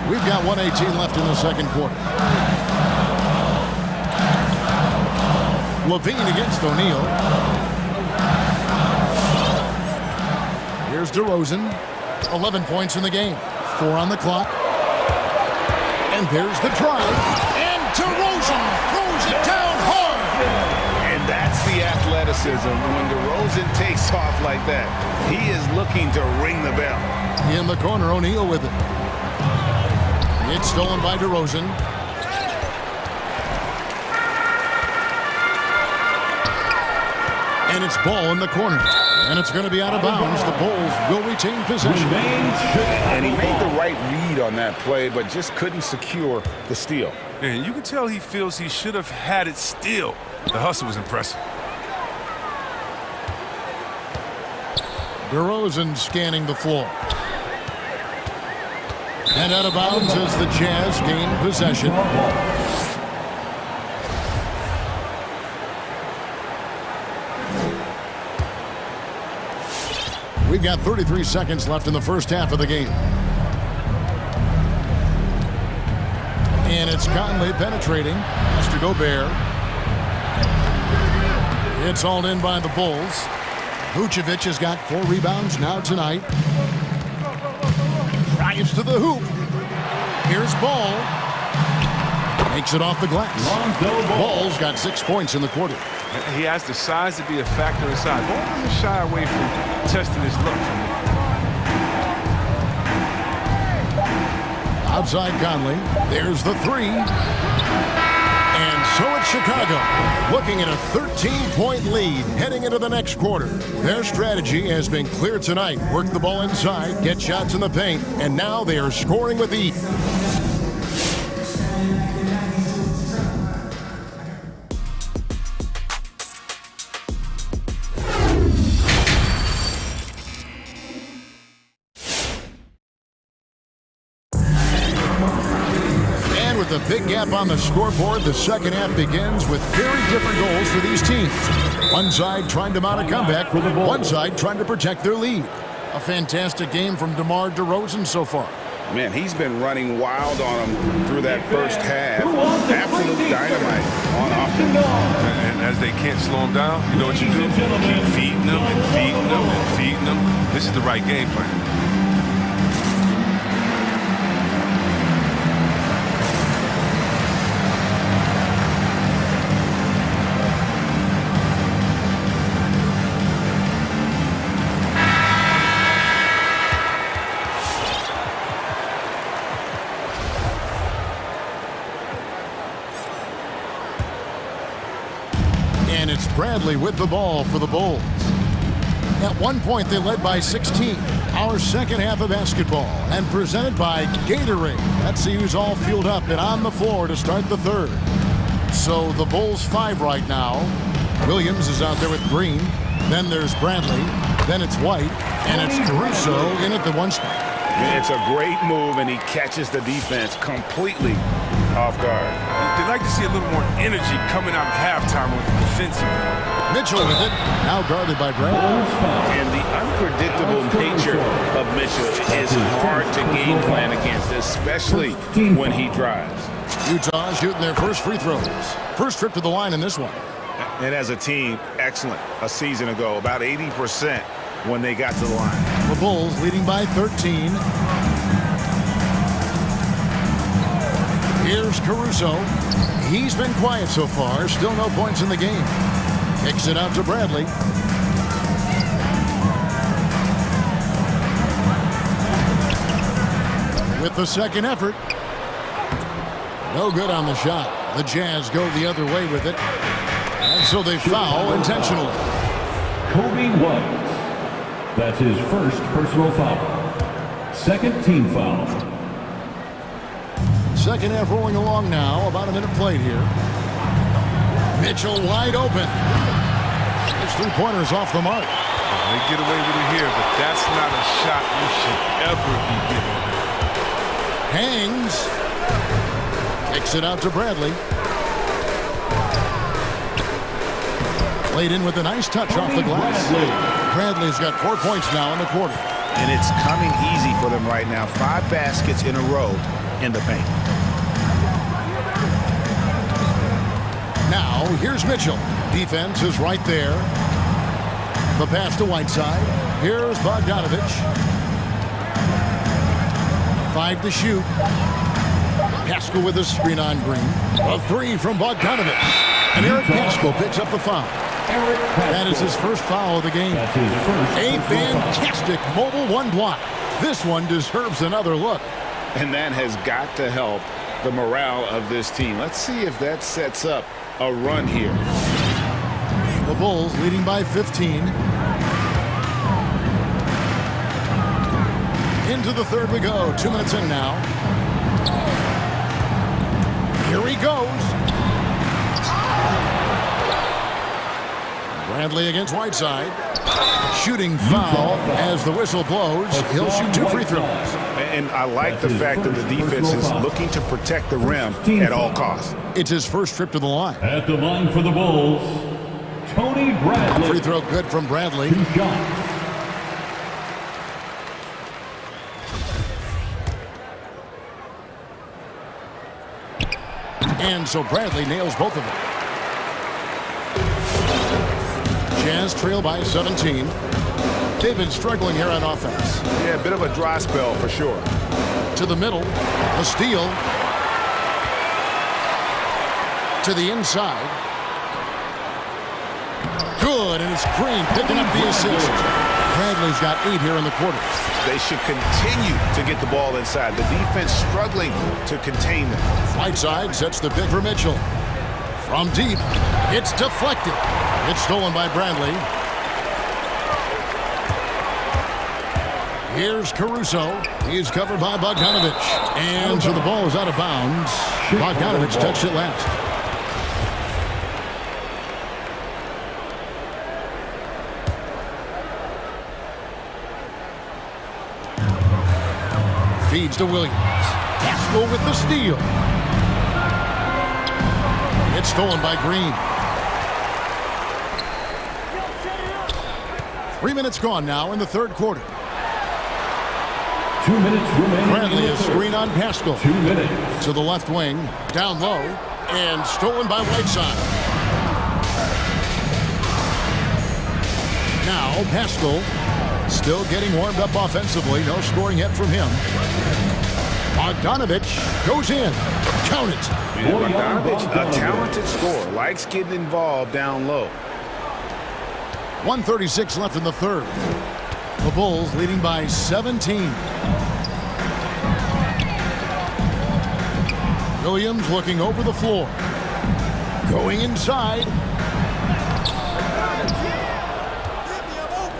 We've got 1:18 left in the second quarter. Levine against O'Neal. Here's DeRozan. 11 points in the game. 4 on the clock. And there's the drive. And DeRozan throws it down hard. And that's the athleticism. When DeRozan takes off like that, he is looking to ring the bell. In the corner, O'Neal with it. It's stolen by DeRozan. And it's ball in the corner. And it's going to be out of bounds. The Bulls will retain possession. And he made the right read on that play, but just couldn't secure the steal. And you can tell he feels he should have had it still. The hustle was impressive. DeRozan scanning the floor. And out of bounds as the Jazz gain possession. We've got 33 seconds left in the first half of the game. And it's Conley penetrating. Has to Gobert. It's hauled in by the Bulls. Vucevic has got 4 rebounds now tonight. Drives to the hoop. Here's Ball. Makes it off the glass. Ball's got 6 points in the quarter. He has the size to be a factor inside. Ball doesn't shy away from testing his luck from it. Outside Conley. There's the 3. And so it's Chicago, looking at a 13-point lead heading into the next quarter. Their strategy has been clear tonight. Work the ball inside, get shots in the paint, and now they are scoring with ease. A big gap on the scoreboard. The second half begins with very different goals for these teams. One side trying to mount a comeback, one side trying to protect their lead. A fantastic game from DeMar DeRozan so far. Man, he's been running wild on them through that first half. Absolute dynamite on offense. And as they can't slow him down, you know what you do? Keep feeding them and feeding them and feeding them. This is the right game plan. And it's Bradley with the ball for the Bulls. At one point, they led by 16. Our second half of basketball, and presented by Gatorade. Let's see who's all fueled up and on the floor to start the third. So the Bulls 5 right now. Williams is out there with Green. Then there's Bradley. Then it's White. And it's Caruso in at the 1 spot. It's a great move, and he catches the defense completely off guard. They'd like to see a little more energy coming out of halftime with the defensive. Mitchell with it, now guarded by Bradley. And the unpredictable nature of Mitchell is hard to game plan against, especially when he drives. Utah shooting their first free throws. First trip to the line in this one. And as a team, excellent a season ago, about 80% when they got to the line. The Bulls leading by 13. Here's Caruso. He's been quiet so far. Still no points in the game. Kicks it out to Bradley. With the second effort. No good on the shot. The Jazz go the other way with it. And so they foul intentionally. Kobe White. That's his first personal foul. Second team foul. Second half rolling along now. About a minute played here. Mitchell wide open. His three-pointer's off the mark. They get away with it here, but that's not a shot you should ever be giving. Hangs. Kicks it out to Bradley. Played in with a nice touch off the glass. Bradley's got 4 points now in the quarter. And it's coming easy for them right now. 5 baskets in a row in the paint. Now, here's Mitchell. Defense is right there. The pass to Whiteside. Here's Bogdanovich. 5 to shoot. Pascal with a screen on Green. A 3 from Bogdanovich. And Eric Pascal picks up the foul. That is his first foul of the game. A fantastic mobile one block. This one deserves another look. And that has got to help the morale of this team. Let's see if that sets up a run here. The Bulls leading by 15. Into the third we go. 2 minutes in now. Here he goes. Bradley against Whiteside. Shooting foul as the whistle blows. He'll shoot 2 free throws. And I like the fact that the defense is looking to protect the rim at all costs. It's his first trip to the line. At the line for the Bulls, Tony Bradley. Free throw good from Bradley. 2 shots. And so Bradley nails both of them. Jazz trail by 17. They've been struggling here on offense. Yeah, a bit of a dry spell for sure. To the middle. A steal. To the inside. Good, and it's Green picking up the assist. Bradley's got 8 here in the quarter. They should continue to get the ball inside. The defense struggling to contain them. Whiteside sets the pick for Mitchell. From deep, it's deflected. It's stolen by Bradley. Here's Caruso. He's covered by Bogdanovich. And so the ball is out of bounds. Bogdanovich touched it last. Feeds to Williams. Pascal with the steal. It's stolen by Green. 3 minutes gone now in the third quarter. 2 minutes remaining. Bradley a screen on Pascal. 2 minutes. To the left wing. Down low. And stolen by Whiteside. Now Pascal still getting warmed up offensively. No scoring yet from him. Bogdanovich goes in. Count it. Yeah, Bogdanovich, a talented scorer, likes getting involved down low. 1:36 left in the third. The Bulls leading by 17. Williams looking over the floor. Going inside.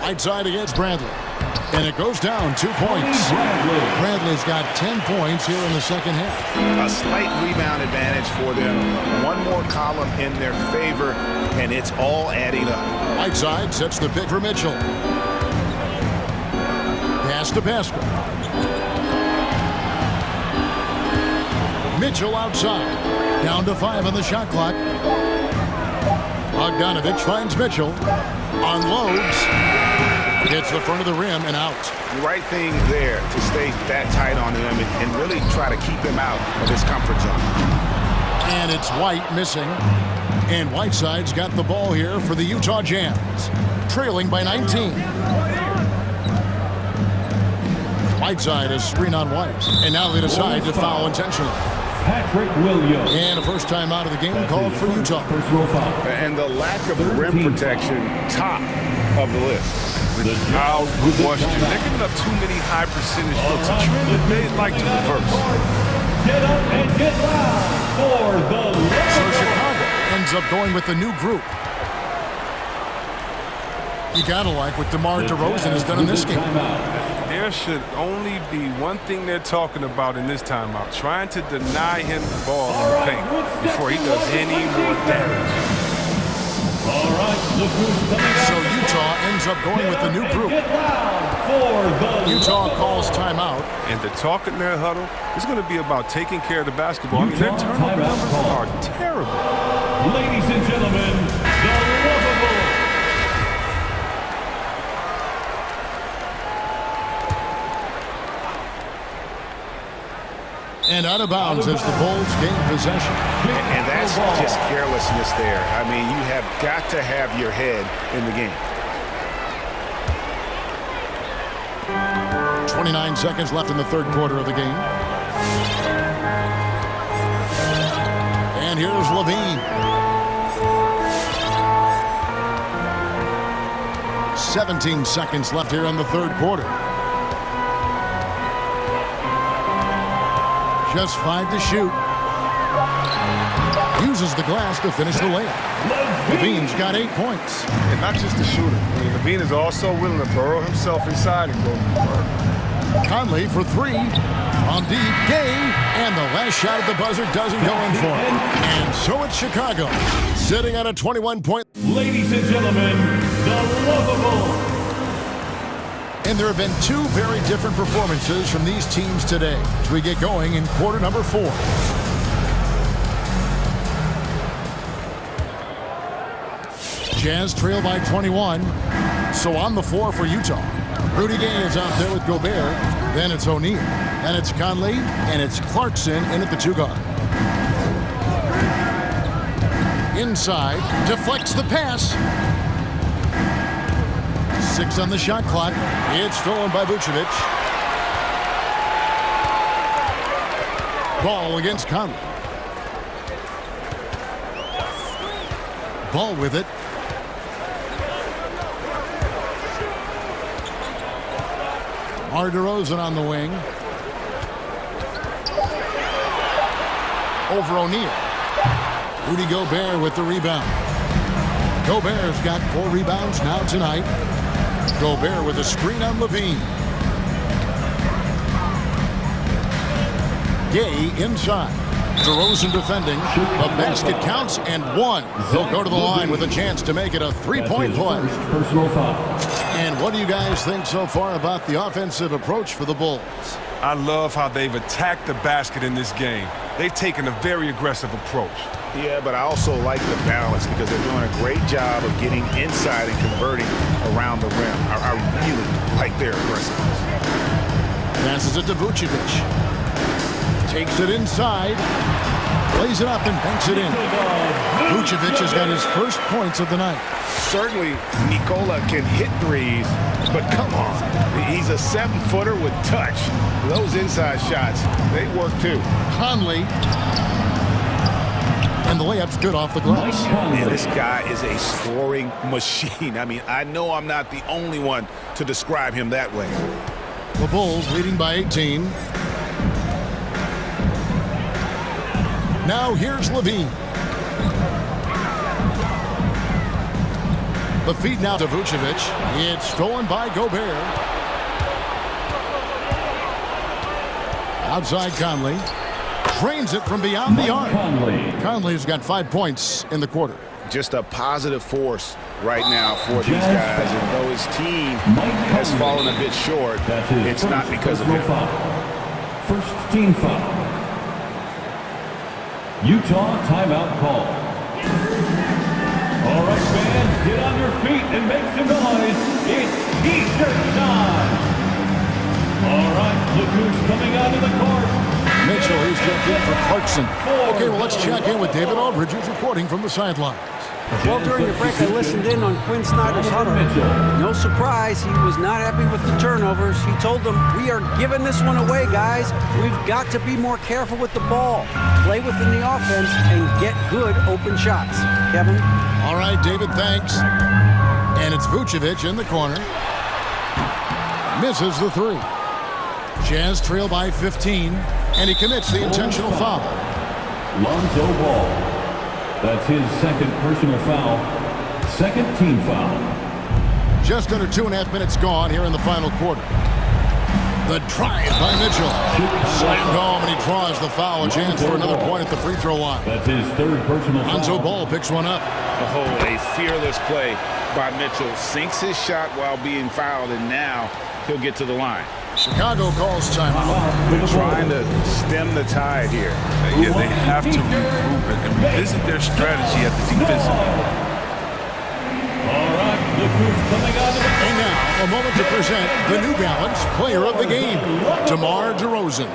Whiteside against Bradley. And it goes down 2 points. Bradley's got 10 points here in the second half. A slight rebound advantage for them. One more column in their favor, and it's all adding up. Whiteside sets the pick for Mitchell. Pass to Pascal. Mitchell outside. Down to 5 on the shot clock. Bogdanovich finds Mitchell. Unloads. Hits the front of the rim and out. The right thing there to stay that tight on him and really try to keep him out of his comfort zone. And it's White missing. And Whiteside's got the ball here for the Utah Jazz. Trailing by 19. Whiteside is screen on White. And now they decide to foul intentionally. And a first time out of the game called for Utah. And the lack of rim protection, top of the list. Without question. They're giving up too many high percentage looks. A trend that they'd like to reverse. Get up and get loud for the So Chicago ends up going with the new group. You gotta like what DeMar DeRozan has done in this game. There should only be one thing they're talking about in this timeout, trying to deny him the ball in the paint before he does any more damage. All right, look who's coming out. So Utah ends up going with the new group. Get loud for the Utah calls timeout. And the talk in their huddle is going to be about taking care of the basketball. I mean, their turnover numbers are terrible. Ladies and gentlemen, the lovable. And out of bounds as the Bulls gain possession. And that's just carelessness there. I mean, you have got to have your head in the game. 29 seconds left in the third quarter of the game. And here's Levine. 17 seconds left here in the third quarter. Just 5 to shoot. Uses the glass to finish the layup. Levine's got 8 points. And not just the shooter. I mean, Levine is also willing to burrow himself inside and go. Conley for 3. From deep, Gay. And the last shot at the buzzer doesn't go in for him. And so it's Chicago, sitting on a 21-point. Ladies and gentlemen, the lovable. And there have been 2 very different performances from these teams today as we get going in quarter number 4. Jazz trail by 21. So on the floor for Utah. Rudy Gay is out there with Gobert. Then it's O'Neal. Then it's Conley. And it's Clarkson in at the 2 guard. Inside. Deflects the pass. 6 on the shot clock. It's stolen by Vucevic. Ball against Conley. Ball with it. DeMar DeRozan on the wing. Over O'Neal. Rudy Gobert with the rebound. Gobert's got 4 rebounds now tonight. Gobert with a screen on Levine. Gay inside. DeRozan defending. The basket counts and 1. He'll go to the line with a chance to make it a 3-point play. Personal foul. And what do you guys think so far about the offensive approach for the Bulls? I love how they've attacked the basket in this game. They've taken a very aggressive approach. Yeah, but I also like the balance because they're doing a great job of getting inside and converting around the rim. I really like their aggressiveness. Passes it to Vucevic. Takes it inside. Plays it up and banks it in. Vucevic has got his first points of the night. Certainly, Nikola can hit threes, but come on. He's a 7-footer with touch. Those inside shots, they work too. Conley. And the layup's good off the glass. Man, this guy is a scoring machine. I mean, I know I'm not the only one to describe him that way. The Bulls leading by 18. Now here's Levine. The feed now to Vucevic. It's stolen by Gobert. Outside Conley. Drains it from beyond the arc. Conley's got 5 points in the quarter. Just a positive force right now for these guys. And though his team has fallen a bit short, it's not because of him. First team foul. Utah timeout call. All right, fans, get on your feet and make some noise. It's T-shirt time. All right, look who's coming out of the court. Mitchell, he's checked in for Clarkson. Okay, well, let's check in with David Aldridge, who's reporting from the sidelines. Well, during the break, I listened in on Quinn Snyder's huddle. No surprise, he was not happy with the turnovers. He told them, we are giving this one away, guys. We've got to be more careful with the ball, play within the offense, and get good open shots. Kevin? All right, David, thanks. And it's Vucevic in the corner. Misses the three. Jazz trail by 15, and he commits the intentional foul. Lonzo Ball. That's his second personal foul. Second team foul. Just under 2.5 minutes gone here in the final quarter. The drive by Mitchell. Slammed home, and he draws the foul. A chance for another point at the free throw line. That's his third personal foul. Lonzo Ball picks one up. Oh, a fearless play by Mitchell. Sinks his shot while being fouled, and now he'll get to the line. Chicago calls timeout. They're trying to stem the tide here. Yeah, they have to regroup and revisit their strategy at the defensive end. All right, look who's coming out of the And now, a moment to present the New Balance Player of the Game, DeMar DeRozan.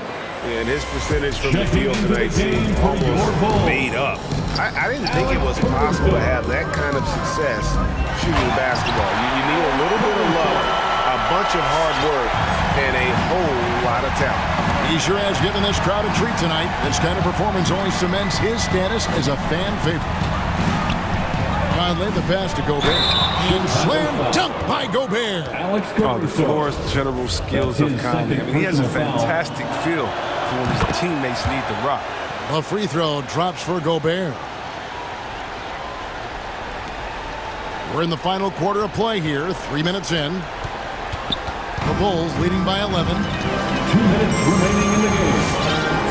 And his percentage from the field tonight seems almost made up. I didn't think it was possible to have that kind of success shooting basketball. You need a little bit of luck, a bunch of hard work, and a whole lot of talent. He sure has given this crowd a treat tonight. This kind of performance only cements his status as a fan favorite. Conley, the pass to Gobert. And slam dunk by Gobert. The floor's general skills of Conley. I mean, he has a fantastic feel for when his teammates need the rock. A free throw drops for Gobert. We're in the final quarter of play here, 3 minutes in. The Bulls leading by 11. 2 minutes remaining in the game.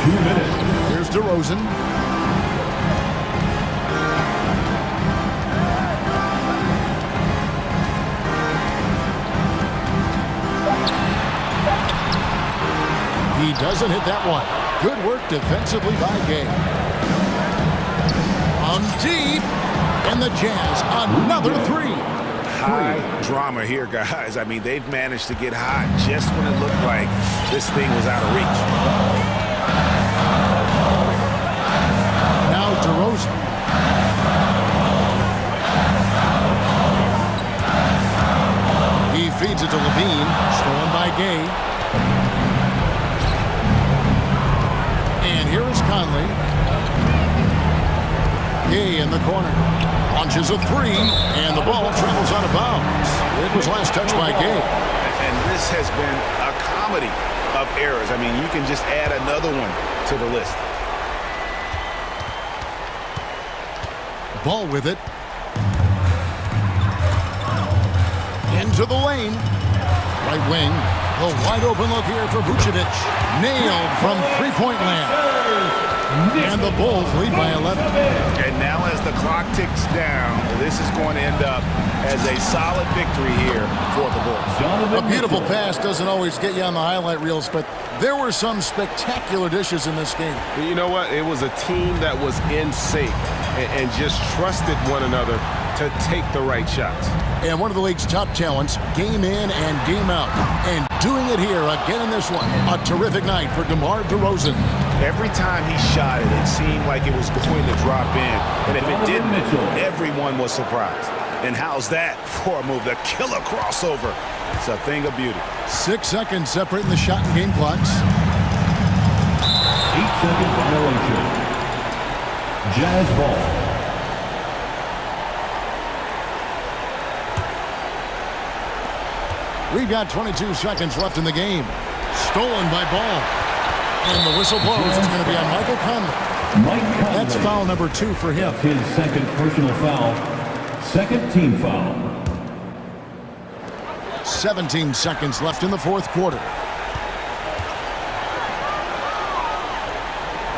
2 minutes. Here's DeRozan. He doesn't hit that one. Good work defensively by Gay. On deep, and the Jazz another three. High drama here, guys. I mean, they've managed to get hot just when it looked like this thing was out of reach. Now DeRozan. He feeds it to Levine, stolen by Gay. And here is Conley. Gay in the corner. Launches a three, and the ball travels out of bounds. It was last touched by Gay. And this has been a comedy of errors. I mean, you can just add another one to the list. Ball with it. Into the lane. Right wing. A wide open look here for Vucevic. Nailed from three-point land. And the Bulls lead by 11. And now as the clock ticks down, this is going to end up as a solid victory here for the Bulls. A beautiful pass doesn't always get you on the highlight reels, but there were some spectacular dishes in this game. You know what? It was a team that was in sync and just trusted one another to take the right shots. And one of the league's top talents, game in and game out. And doing it here again in this one. A terrific night for DeMar DeRozan. Every time he shot it, it seemed like it was going to drop in. And if it didn't, everyone was surprised. And how's that for a move? The killer crossover. It's a thing of beauty. 6 seconds separating the shot and game clocks. 8-second violation. Jazz ball. We've got 22 seconds left in the game. Stolen by Ball. And the whistle blows. It's going to be on Michael Conley. That's foul number 2 for him. His second personal foul. Second team foul. 17 seconds left in the fourth quarter.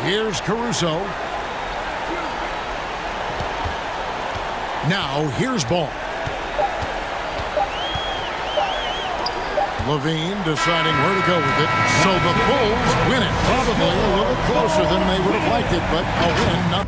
Here's Caruso. Now, here's Ball. Levine deciding where to go with it. So the Bulls win it. Probably a little closer than they would have liked it, but a win not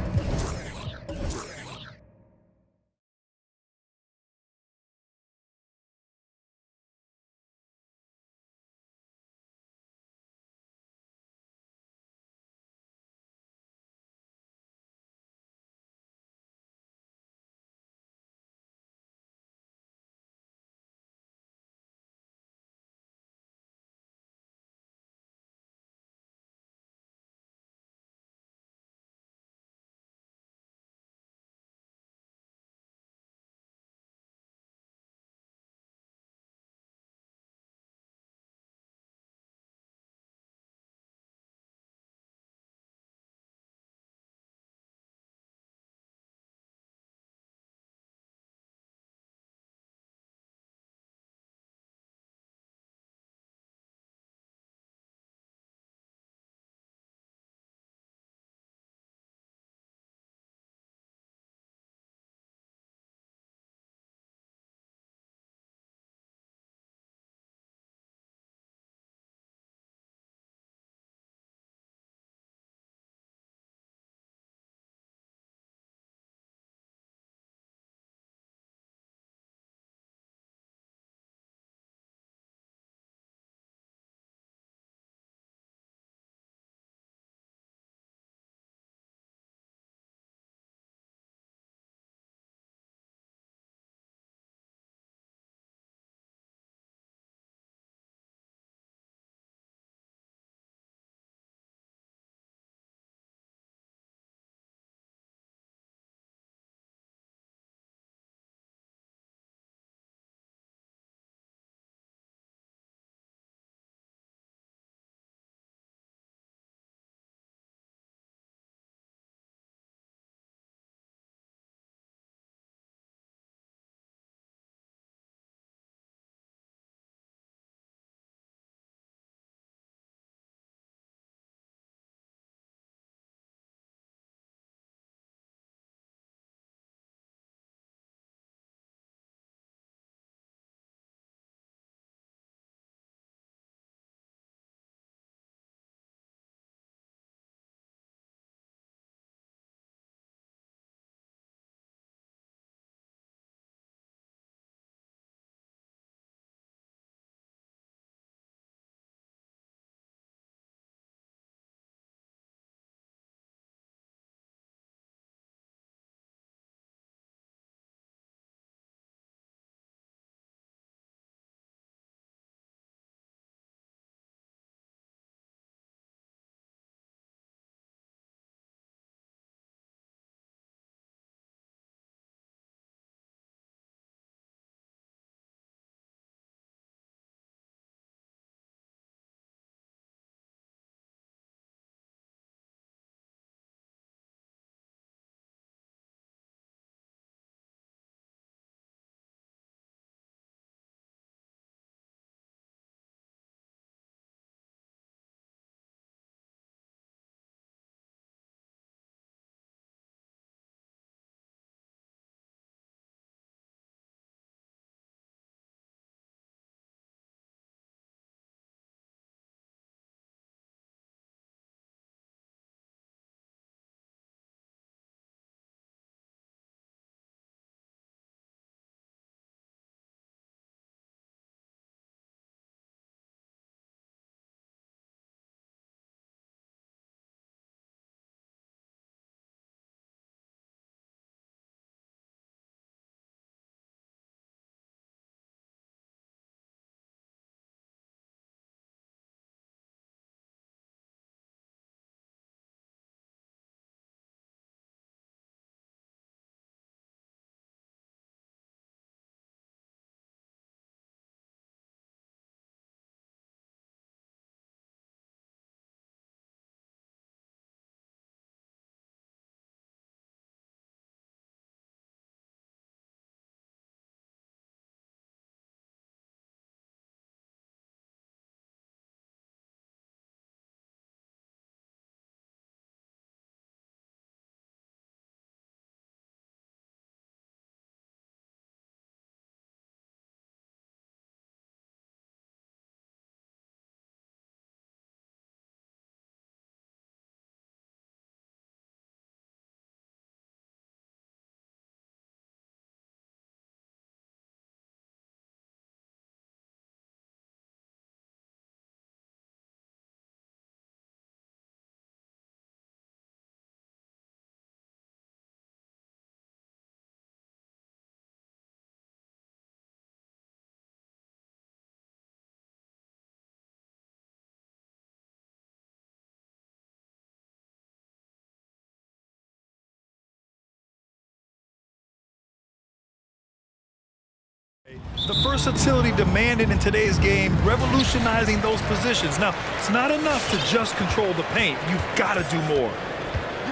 The versatility demanded in today's game, revolutionizing those positions. Now, it's not enough to just control the paint. You've got to do more.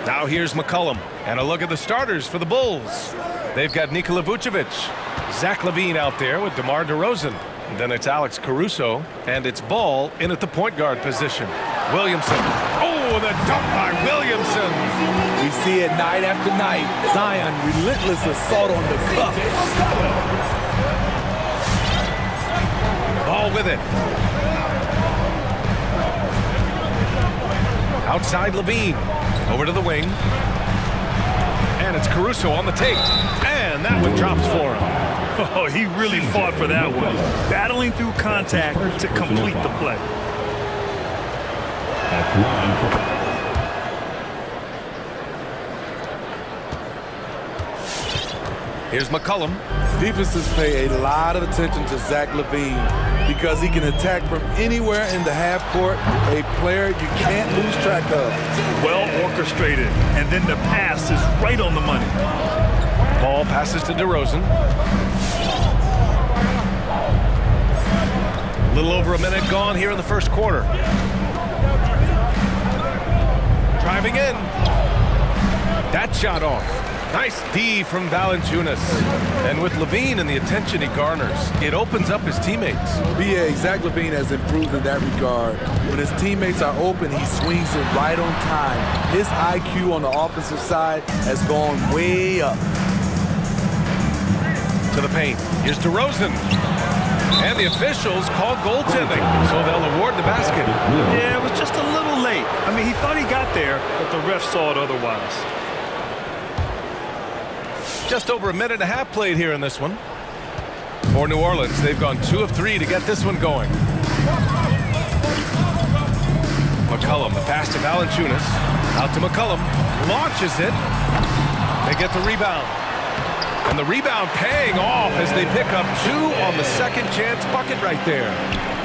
Now here's McCollum. And a look at the starters for the Bulls. They've got Nikola Vucevic, Zach LaVine out there with DeMar DeRozan. Then it's Alex Caruso, and it's Ball in at the point guard position. Williamson. Oh, the dunk by Williamson. We see it night after night. Zion, relentless assault on the cup. Ball with it. Outside LaVine. Over to the wing. And it's Caruso on the take. And that one drops for him. Oh, he really fought for that one. Battling through contact to complete the play. Here's McCollum. Defenses pay a lot of attention to Zach LaVine because he can attack from anywhere in the half court, a player you can't lose track of. Well orchestrated, and then the pass is right on the money. Ball passes to DeRozan. A little over a minute gone here in the first quarter. Driving in. That shot off. Nice D from Valanciunas. And with LaVine and the attention he garners, it opens up his teammates. BA, Zach LaVine has improved in that regard. When his teammates are open, he swings it right on time. His IQ on the offensive side has gone way up. To the paint. Here's DeRozan. And the officials called goaltending, so they'll award the basket. Yeah, it was just a little late. I mean, he thought he got there, but the ref saw it otherwise. Just over a minute and a half played here in this one. For New Orleans, they've gone 2 of 3 to get this one going. McCollum, the pass to Valanciunas. Out to McCollum. Launches it. They get the rebound. And the rebound paying off as they pick up 2 on the second chance bucket right there.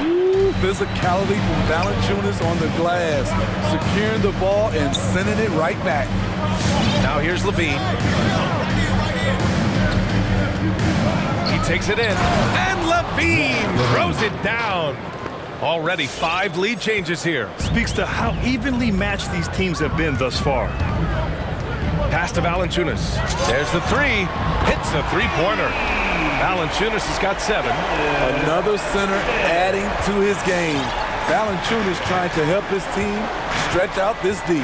Ooh, physicality from Valanciunas on the glass, securing the ball and sending it right back. Now here's LaVine. He takes it in, and LaVine throws it down. Already 5 lead changes here. Speaks to how evenly matched these teams have been thus far. Pass to Valanciunas. There's the 3. Hits the three-pointer. Valanciunas has got 7. Another center adding to his game. Valanciunas trying to help his team stretch out this D.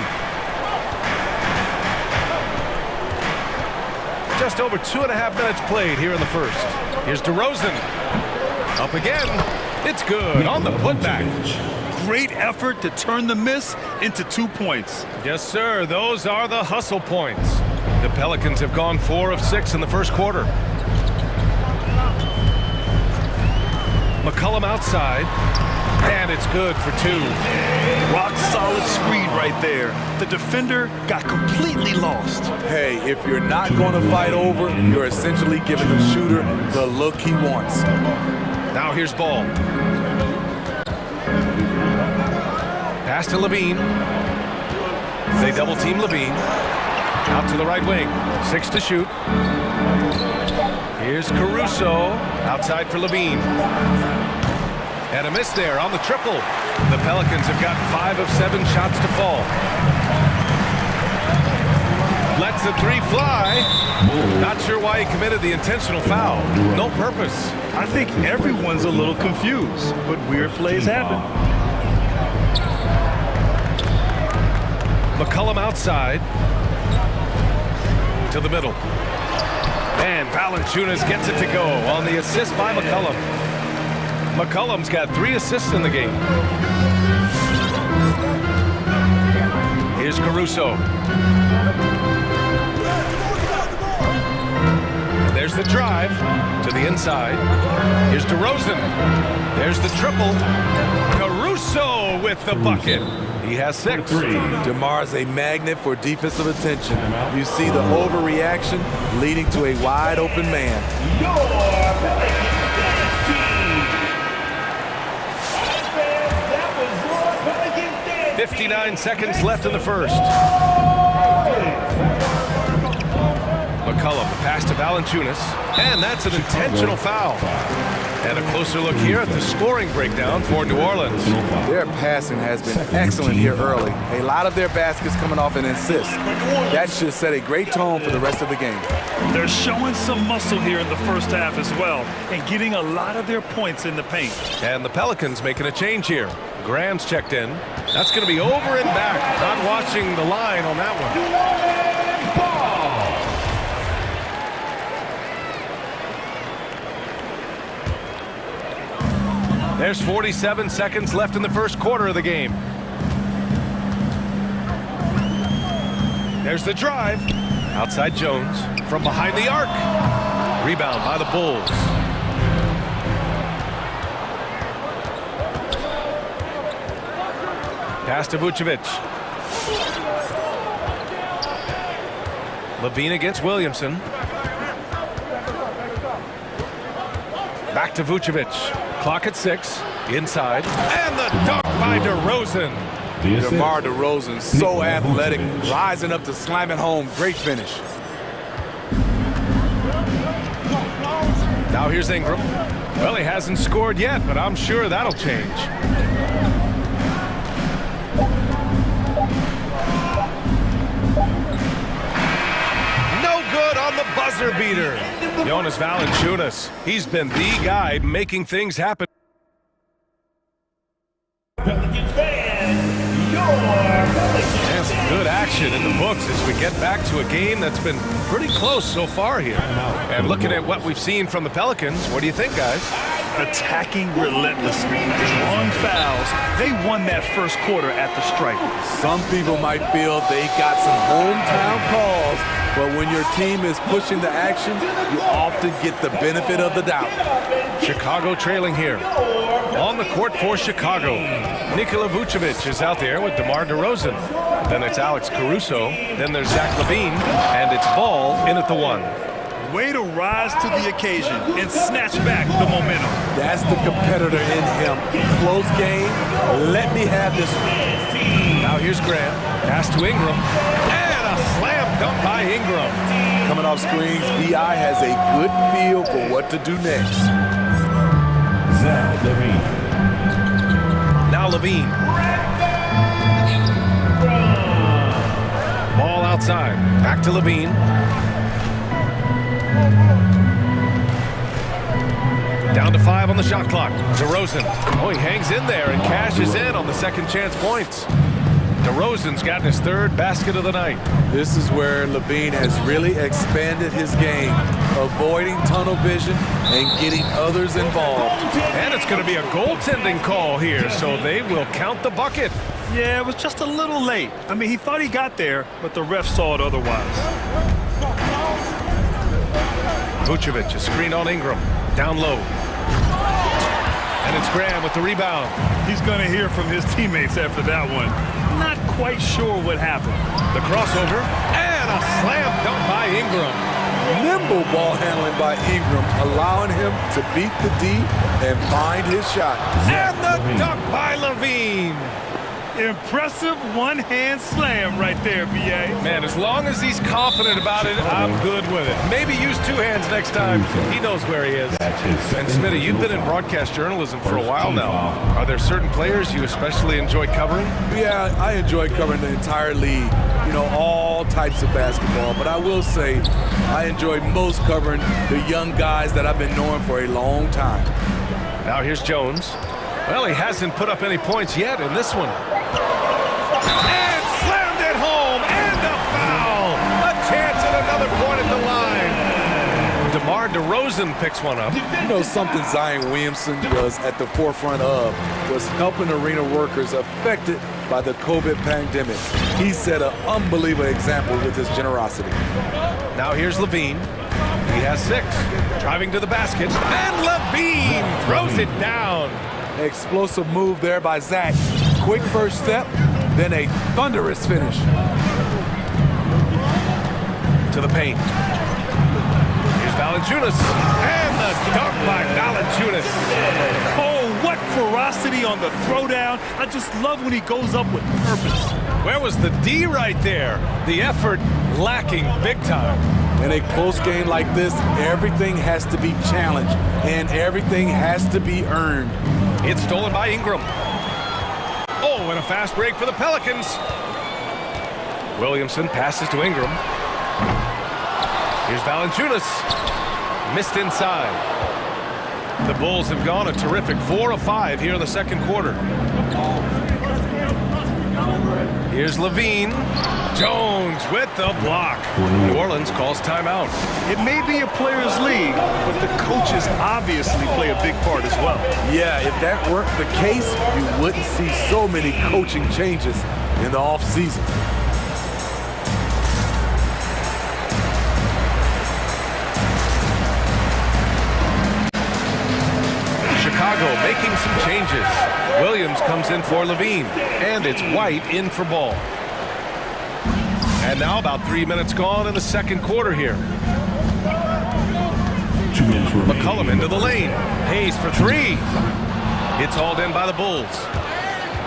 Just over 2.5 minutes played here in the first. Here's DeRozan. Up again. It's good on the putback. Great effort to turn the miss into 2 points. Yes, sir. Those are the hustle points. The Pelicans have gone 4 of 6 in the first quarter. McCollum outside. And it's good for 2. Rock solid screen right there. The defender got completely lost. Hey, if you're not going to fight over, you're essentially giving the shooter the look he wants. Now here's Ball. Pass to LaVine. They double team LaVine. Out to the right wing. 6 to shoot. Here's Caruso. Outside for LaVine. And a miss there on the triple. The Pelicans have gotten 5 of 7 shots to fall. Lets the 3 fly. Not sure why he committed the intentional foul. No purpose. I think everyone's a little confused, but weird plays happen. McCollum outside. To the middle. And Valanciunas gets it to go on the assist by McCollum. McCollum's got 3 assists in the game. Here's Caruso. There's the drive to the inside. Here's DeRozan. There's the triple. Caruso with the bucket. He has 6. DeMar's a magnet for defensive attention. You see the overreaction leading to a wide open man. 59 seconds left in the first. McCollum, the pass to Valanciunas, and that's an intentional foul. And a closer look here at the scoring breakdown for New Orleans. Their passing has been excellent here early. A lot of their baskets coming off an assist. That should set a great tone for the rest of the game. They're showing some muscle here in the first half as well and getting a lot of their points in the paint. And the Pelicans making a change here. Graham's checked in. That's going to be over and back. Not watching the line on that one. There's 47 seconds left in the first quarter of the game. There's the drive. Outside Jones from behind the arc. Rebound by the Bulls. Pass to Vucevic. Levine against Williamson. Back to Vucevic. Clock at 6. Inside. And the dunk by DeRozan. DeMar DeRozan, so athletic, rising up to slam it home. Great finish. Now here's Ingram. Well, he hasn't scored yet, but I'm sure that'll change. No good on the buzzer beater. Jonas Valanciunas, he's been the guy making things happen. And some good action in the books as we get back to a game that's been pretty close so far here. And looking at what we've seen from the Pelicans, what do you think, guys? Attacking relentlessly, drawing fouls. They won that first quarter at the stripe. Some people might feel they got some hometown calls, but when your team is pushing the action, you often get the benefit of the doubt. Chicago trailing here. On the court for Chicago. Nikola Vucevic is out there with DeMar DeRozan. Then it's Alex Caruso. Then there's Zach LaVine. And it's Ball in at the 1. Way to rise to the occasion and snatch back the momentum. That's the competitor in him. Close game. Let me have this one. Now here's Graham. Pass to Ingram. And a slam dunk by Ingram. Coming off screens, B.I. has a good feel for what to do next. Zach LaVine. Now LaVine. Ball outside. Back to LaVine. Down to 5 on the shot clock. DeRozan. Oh, he hangs in there and cashes in on the second chance points. DeRozan's gotten his third basket of the night. This is where LaVine has really expanded his game, avoiding tunnel vision and getting others involved. And it's going to be a goaltending call here, so they will count the bucket. Yeah, it was just a little late. I mean, he thought he got there, but the ref saw it otherwise. Vucevic, a screen on Ingram. Down low. And it's Graham with the rebound. He's going to hear from his teammates after that one. Not quite sure what happened. The crossover and a slam dunk by Ingram. Nimble ball handling by Ingram, allowing him to beat the D and find his shot. And the dunk by LaVine. Impressive one-hand slam right there, B.A. Man, as long as he's confident about it, I'm good with it. Maybe use 2 hands next time. He knows where he is. And Smitty, you've been in broadcast journalism for a while now. Are there certain players you especially enjoy covering? Yeah, I enjoy covering the entire league. You know, all types of basketball. But I will say I enjoy most covering the young guys that I've been knowing for a long time. Now here's Jones. Well, he hasn't put up any points yet in this one. And slammed it home, and a foul. A chance at another point at the line. DeMar DeRozan picks one up. You know, something Zion Williamson was at the forefront of was helping arena workers affected by the COVID pandemic. He set an unbelievable example with his generosity. Now here's LaVine. He has 6. Driving to the basket, and LaVine throws it down. Explosive move there by Zach. Quick first step, then a thunderous finish. To the paint. Here's Valanciunas. And the dunk by Valanciunas. Oh, what ferocity on the throwdown. I just love when he goes up with purpose. Where was the D right there? The effort lacking big time. In a close game like this, everything has to be challenged and everything has to be earned. It's stolen by Ingram. Oh, and a fast break for the Pelicans. Williamson passes to Ingram. Here's Valanciunas. Missed inside. The Bulls have gone a terrific 4 of 5 here in the second quarter. Here's Levine. Jones with the block. New Orleans calls timeout. It may be a players' league, but the coaches obviously play a big part as well. Yeah, if that weren't the case, you wouldn't see so many coaching changes in the offseason. Chicago making some changes. Williams comes in for Levine, and it's White in for Ball. And now about 3 minutes gone in the second quarter here. McCollum into the lane. Hayes for three. It's hauled in by the Bulls.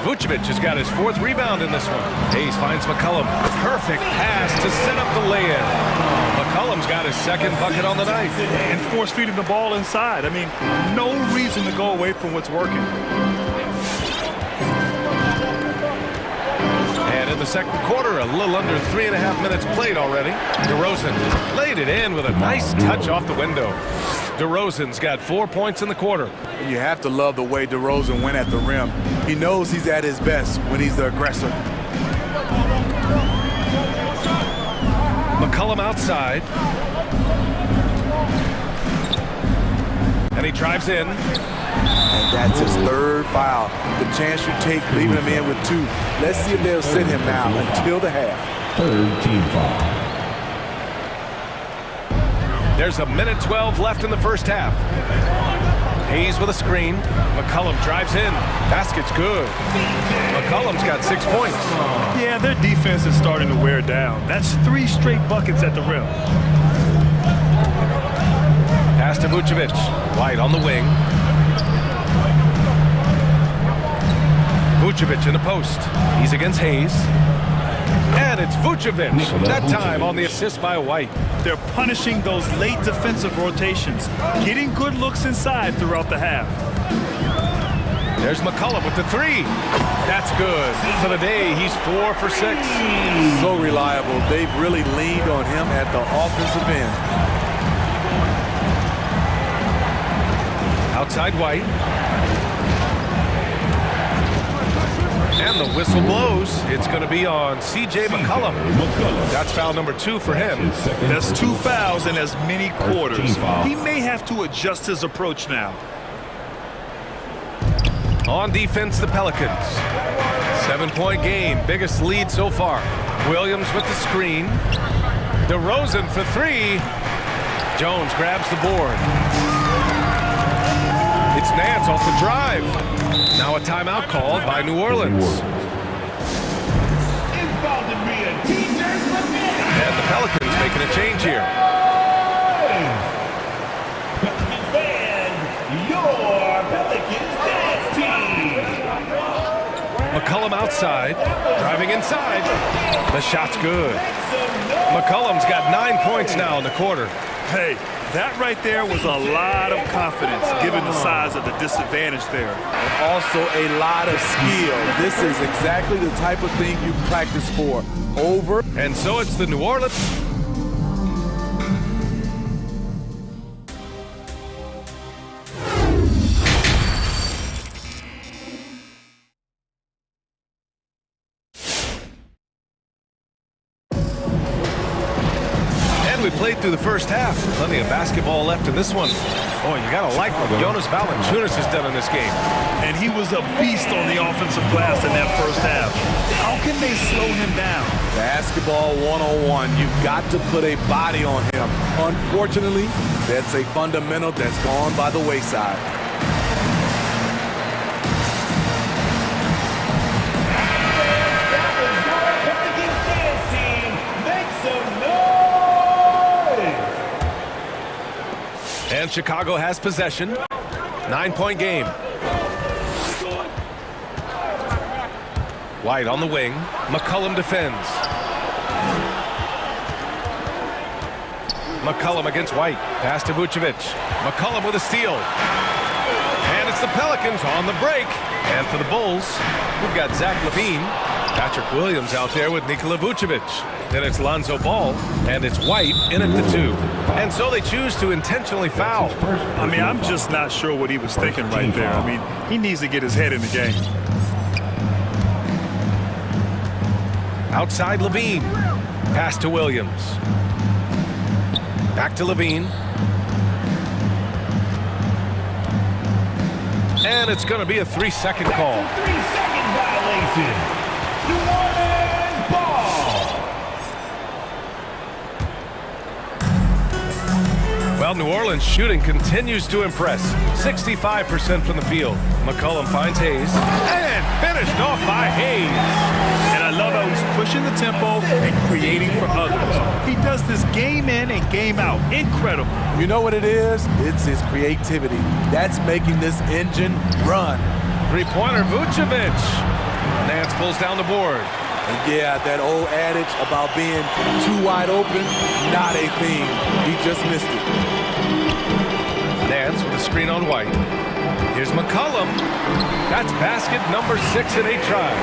Vucevic has got his 4th rebound in this one. Hayes finds McCollum. Perfect pass to set up the lay-in. McCollum's got his 2nd bucket on the night. And force feeding the ball inside. I mean, no reason to go away from what's working. And in the second quarter, a little under 3.5 minutes played already. DeRozan laid it in with a nice touch off the window. DeRozan's got 4 points in the quarter. You have to love the way DeRozan went at the rim. He knows he's at his best when he's the aggressor. McCollum outside. And he drives in. And that's his 3rd foul. The chance you take leaving him in with 2. Let's see if they'll sit him now until the half. 3rd team foul. There's a minute 12 left in the first half. Hayes with a screen. McCollum drives in. Basket's good. McCollum's got 6 points. Yeah, their defense is starting to wear down. That's 3 straight buckets at the rim. Pass to Vucevic. White on the wing. Vucevic in the post. He's against Hayes. And it's Vucevic. That time on the assist by White. They're punishing those late defensive rotations, getting good looks inside throughout the half. There's McCollum with the 3. That's good. For the day, he's 4 for 6. So reliable. They've really leaned on him at the offensive end. Outside White. And the whistle blows. It's going to be on C.J. McCollum. That's foul number 2 for him. That's 2 fouls in as many quarters. He may have to adjust his approach now. On defense, the Pelicans. 7-point game. Biggest lead so far. Williams with the screen. DeRozan for 3. Jones grabs the board. It's Nance off the drive. Now a timeout called by New Orleans. And the Pelicans making a change here. Your Pelicans dance team. McCollum outside, driving inside. The shot's good. McCollum's got 9 points now in the quarter. Hey, that right there was a lot of confidence given the size of the disadvantage there. And also a lot of skill. This is exactly the type of thing you practice for. Over. And so it's the New Orleans. We played through the first half. Plenty of basketball left in this one. Boy, you gotta like what Jonas Valanciunas has done in this game. And he was a beast on the offensive glass in that first half. How can they slow him down? Basketball 101. You've got to put a body on him. Unfortunately, that's a fundamental that's gone by the wayside. And Chicago has possession. 9-point game. White on the wing. McCollum defends. McCollum against White. Pass to Vucevic. McCollum with a steal. And it's the Pelicans on the break. And for the Bulls, we've got Zach LaVine. Patrick Williams out there with Nikola Vucevic. Then it's Lonzo Ball, and it's White in at the 2. And so they choose to intentionally foul. I mean, I'm just not sure what he was thinking right there. I mean, he needs to get his head in the game. Outside LaVine. Pass to Williams. Back to LaVine. And it's going to be a 3-second call. 3-second violation. New Orleans ball. Well, New Orleans shooting continues to impress. 65% from the field. McCollum finds Hayes. And finished off by Hayes. And I love how he's pushing the tempo and creating for others. He does this game in and game out. Incredible. You know what it is? It's his creativity. That's making this engine run. Three-pointer, Vucevic. Nance pulls down the board. And yeah, that old adage about being too wide open, not a thing. He just missed it. Nance with a screen on White. Here's McCollum. That's basket number 6 in 8 tries.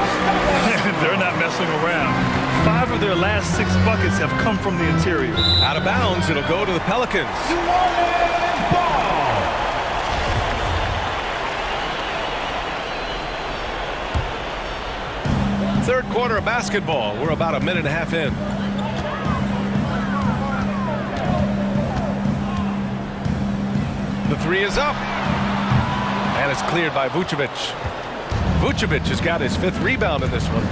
They're not messing around. 5 of their last 6 buckets have come from the interior. Out of bounds, it'll go to the Pelicans. New Orleans ball. Third quarter of basketball. We're about a minute and a half in. The 3 is up. And it's cleared by Vucevic. Vucevic has got his 5th rebound in this one.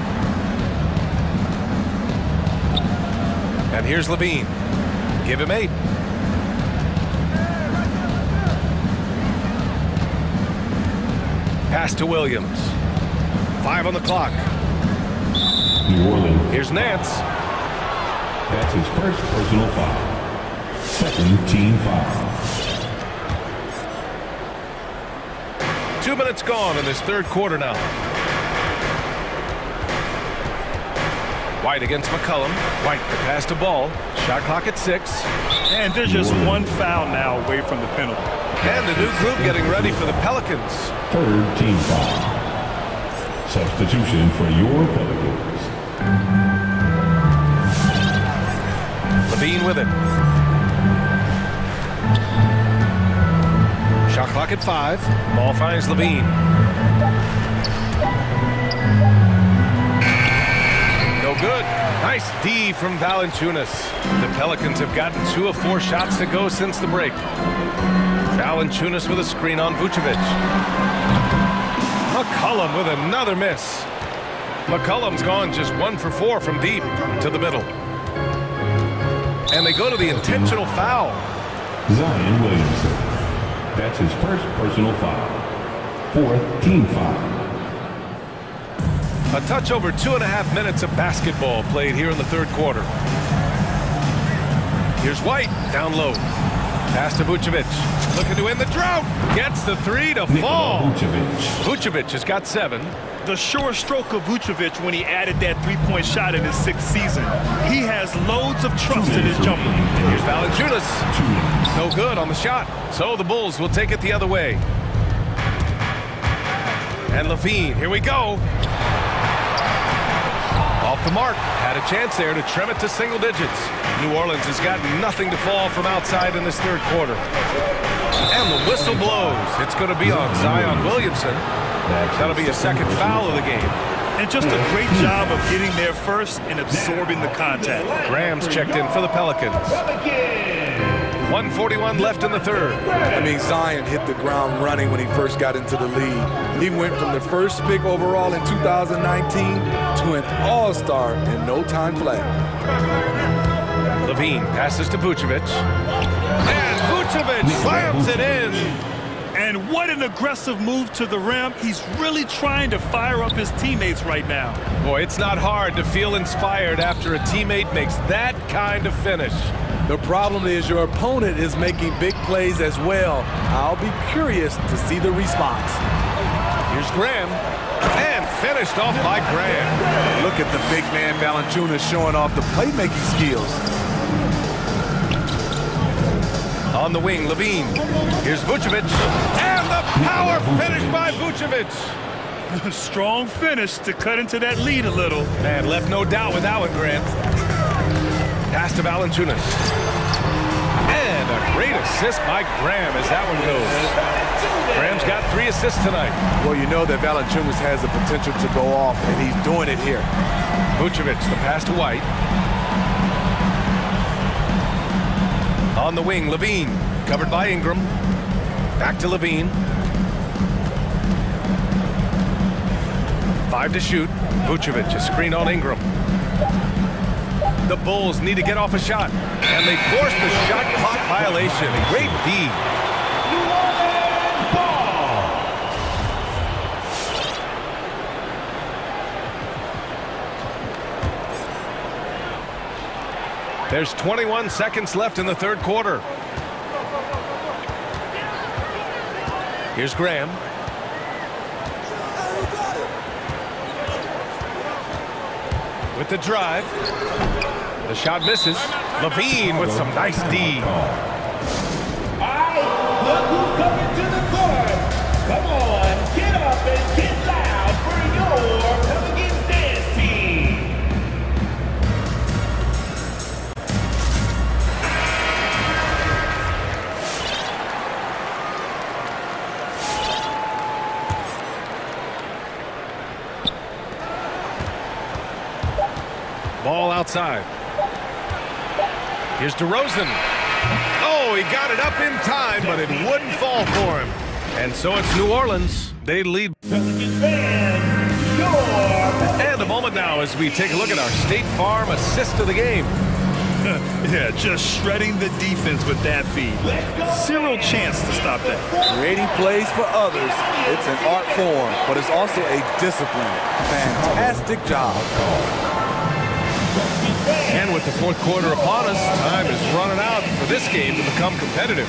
And here's LaVine. Give him 8. Pass to Williams. 5 on the clock. New Orleans. Here's Nance. That's his first personal foul. Second team foul. 2 minutes gone in this third quarter now. White against McCollum. White the pass to Ball. Shot clock at 6. And they're just one foul now away from the penalty. And the new group getting ready for the Pelicans. Third team foul. Substitution for your Pelicans. LaVine with it. Shot clock at 5. Ball finds LaVine. No good. Nice D from Valanciunas. The Pelicans have gotten 2 of 4 shots to go since the break. Valanciunas with a screen on Vucevic. McCollum with another miss. McCollum's gone just 1 for 4 from deep to the middle. And they go to the intentional foul. Zion Williamson. That's his first personal foul. 4th team foul. A touch over 2.5 minutes of basketball played here in the third quarter. Here's White down low. Pass to Vucevic. Looking to win the drought. Gets the 3 to fall. Vucevic has got 7. The sure stroke of Vucevic when he added that 3-point shot in his 6th season. He has loads of trust in his jumper. Here's Valanciunas. No good on the shot. So the Bulls will take it the other way. And LaVine, here we go. Off the mark. Had a chance there to trim it to single digits. New Orleans has got nothing to fall from outside in this third quarter. And the whistle blows. It's going to be on Zion Williamson. That'll be a 2nd foul of the game. And just a great job of getting there first and absorbing the contact. Graham's checked in for the Pelicans. 1:41 left in the third. I mean, Zion hit the ground running when he first got into the league. He went from the first pick overall in 2019 to an all-star in no time flat. LaVine passes to Vucevic. And Vucevic slams it in. And what an aggressive move to the rim. He's really trying to fire up his teammates right now. Boy, it's not hard to feel inspired after a teammate makes that kind of finish. The problem is your opponent is making big plays as well. I'll be curious to see the response. Here's Graham. And finished off by Graham. Look at the big man Valanciunas showing off the playmaking skills. On the wing, Levine. Here's Vucevic. And the power finish by Vucevic. Strong finish to cut into that lead a little. Man, left no doubt with that one, Graham. Pass to Valanciunas. And a great assist by Graham as that one goes. Graham's got 3 assists tonight. Well, you know that Valanciunas has the potential to go off, and he's doing it here. Vucevic, the pass to White. On the wing, Levine. Covered by Ingram. Back to Levine. 5 to shoot. Vucevic, a screen on Ingram. The Bulls need to get off a shot, and they force the shot clock violation. Great D. There's 21 seconds left in the third quarter. Here's Graham. With the drive. The shot misses. Levine with some nice D. All right, look who's coming to the court. Come on, get up and get loud for your Pelicans dance team. Ball outside. Here's DeRozan. Oh, he got it up in time, but it wouldn't fall for him. And so it's New Orleans. They lead. Pelicans fans, And a moment now as we take a look at our State Farm assist of the game. Yeah, just shredding the defense with that feed. Zero chance to stop that. Creating plays for others, it's an art form, but it's also a discipline. Fantastic job. And with the fourth quarter upon us, time is running out for this game to become competitive.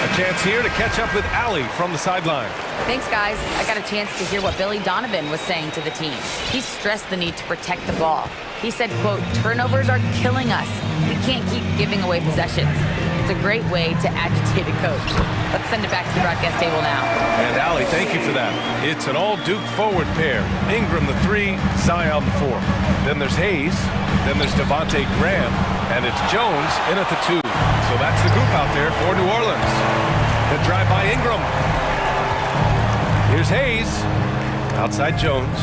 A chance here to catch up with Allie from the sideline. Thanks, guys. I got a chance to hear what Billy Donovan was saying to the team. He stressed the need to protect the ball. He said, quote, "Turnovers are killing us. We can't keep giving away possessions." It's a great way to agitate a coach. Let's send it back to the broadcast table now. And Allie, thank you for that. It's an all-Duke forward pair. Ingram the 3, Zion the 4. Then there's Hayes. Then there's Devontae Graham. And it's Jones in at the 2. So that's the group out there for New Orleans. The drive by Ingram. Here's Hayes. Outside Jones.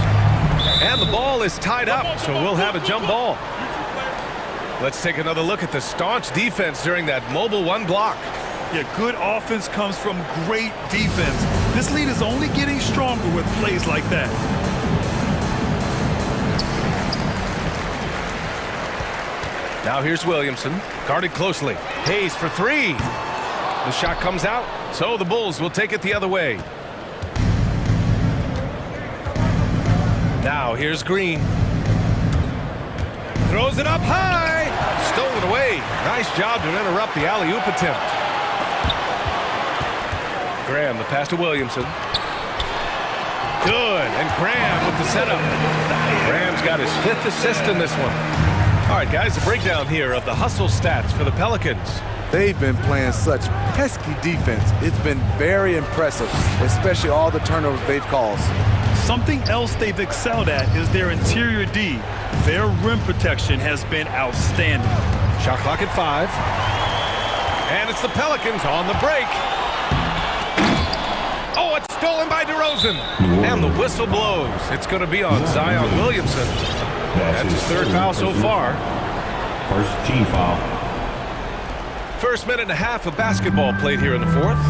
And the ball is tied up, so we'll have a jump ball. Let's take another look at the staunch defense during that mobile 1 block. Yeah, good offense comes from great defense. This lead is only getting stronger with plays like that. Now here's Williamson, guarded closely. Hayes for 3. The shot comes out, so the Bulls will take it the other way. Now here's Green. Throws it up high. Stolen away. Nice job to interrupt the alley-oop attempt. Graham, the pass to Williamson. Good, and Graham with the setup. Graham's got his 5th assist in this one. All right, guys, a breakdown here of the hustle stats for the Pelicans. They've been playing such pesky defense. It's been very impressive, especially all the turnovers they've caused. Something else they've excelled at is their interior D. Their rim protection has been outstanding. Shot clock at 5. And it's the Pelicans on the break. Oh, it's stolen by DeRozan. And the whistle blows. It's going to be on Zion Williamson. That's his 3rd foul so far. First team foul. First minute and a half of basketball played here in the 4th.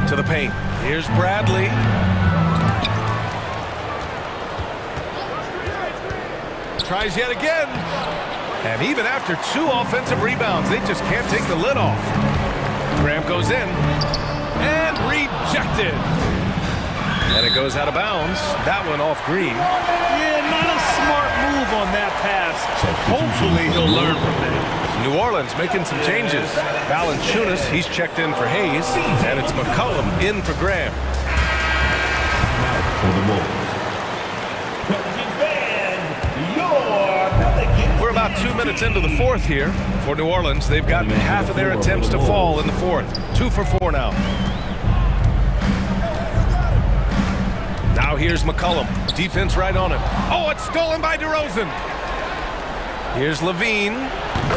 To the paint. Here's Bradley. Tries yet again. And even after 2 offensive rebounds, they just can't take the lid off. Graham goes in. And rejected. And it goes out of bounds. That one off Green. Yeah, not a smart move on that pass. Hopefully he'll learn from that. New Orleans making some changes. Valanciunas, he's checked in for Hayes. And it's McCollum in for Graham. For the Bulls. 2 minutes into the fourth here for New Orleans. They've gotten half of their attempts to fall in the fourth. 2 for 4 now. Now here's McCollum. Defense right on him. Oh, it's stolen by DeRozan. Here's Levine.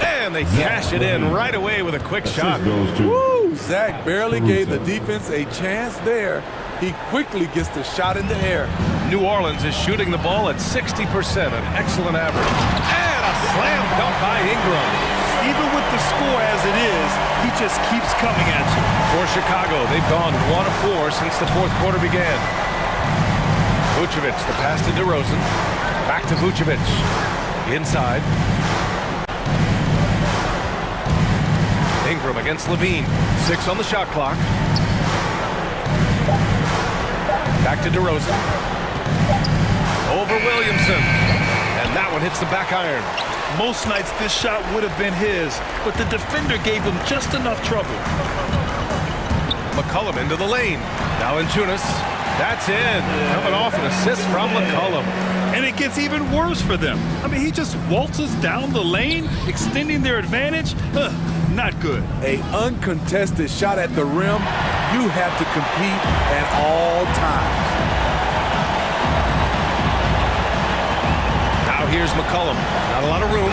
And they cash it in right away with a quick shot. Woo! Zach barely gave the defense a chance there. He quickly gets the shot in the air. New Orleans is shooting the ball at 60%, an excellent average. And a slam dunk by Ingram. Even with the score as it is, he just keeps coming at you. For Chicago, they've gone 1 of 4 since the fourth quarter began. Vucevic, the pass to DeRozan. Back to Vucevic. Inside. Ingram against Levine. 6 on the shot clock. Back to DeRozan. Over Williamson. And that one hits the back iron. Most nights this shot would have been his, but the defender gave him just enough trouble. McCollum into the lane. Valanciunas. That's in. Coming off an assist from McCollum. And it gets even worse for them. I mean, he just waltzes down the lane, extending their advantage. Not good. A uncontested shot at the rim. You have to compete at all times. Now here's McCollum. Not a lot of room.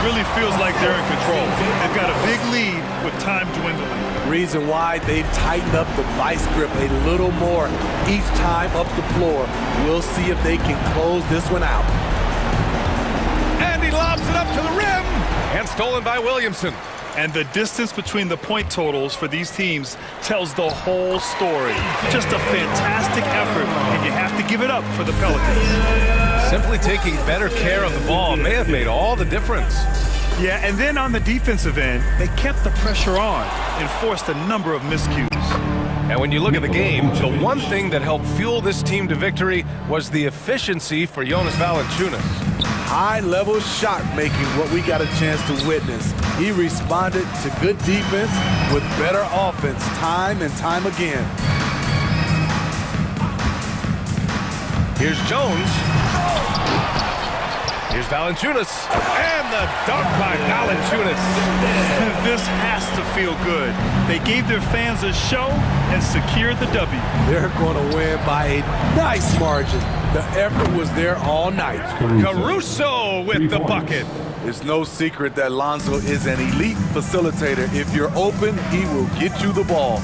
Really feels like they're in control. They've got a big lead with time dwindling. Reason why they've tightened up the vice grip a little more each time up the floor. We'll see if they can close this one out. And he lobs it up to the rim. And stolen by Williamson. And the distance between the point totals for these teams tells the whole story. Just a fantastic effort, and you have to give it up for the Pelicans. Simply taking better care of the ball may have made all the difference. Yeah, and then on the defensive end, they kept the pressure on and forced a number of miscues. And when you look at the game, the one thing that helped fuel this team to victory was the efficiency for Jonas Valanciunas. High-level shot making, what we got a chance to witness. He responded to good defense with better offense time and time again. Here's Jones. Here's Valanciunas. And the dunk by Valanciunas. This has to feel good. They gave their fans a show and secured the W. They're going to win by a nice margin. The effort was there all night. Caruso with the bucket. It's no secret that Lonzo is an elite facilitator. If you're open, he will get you the ball.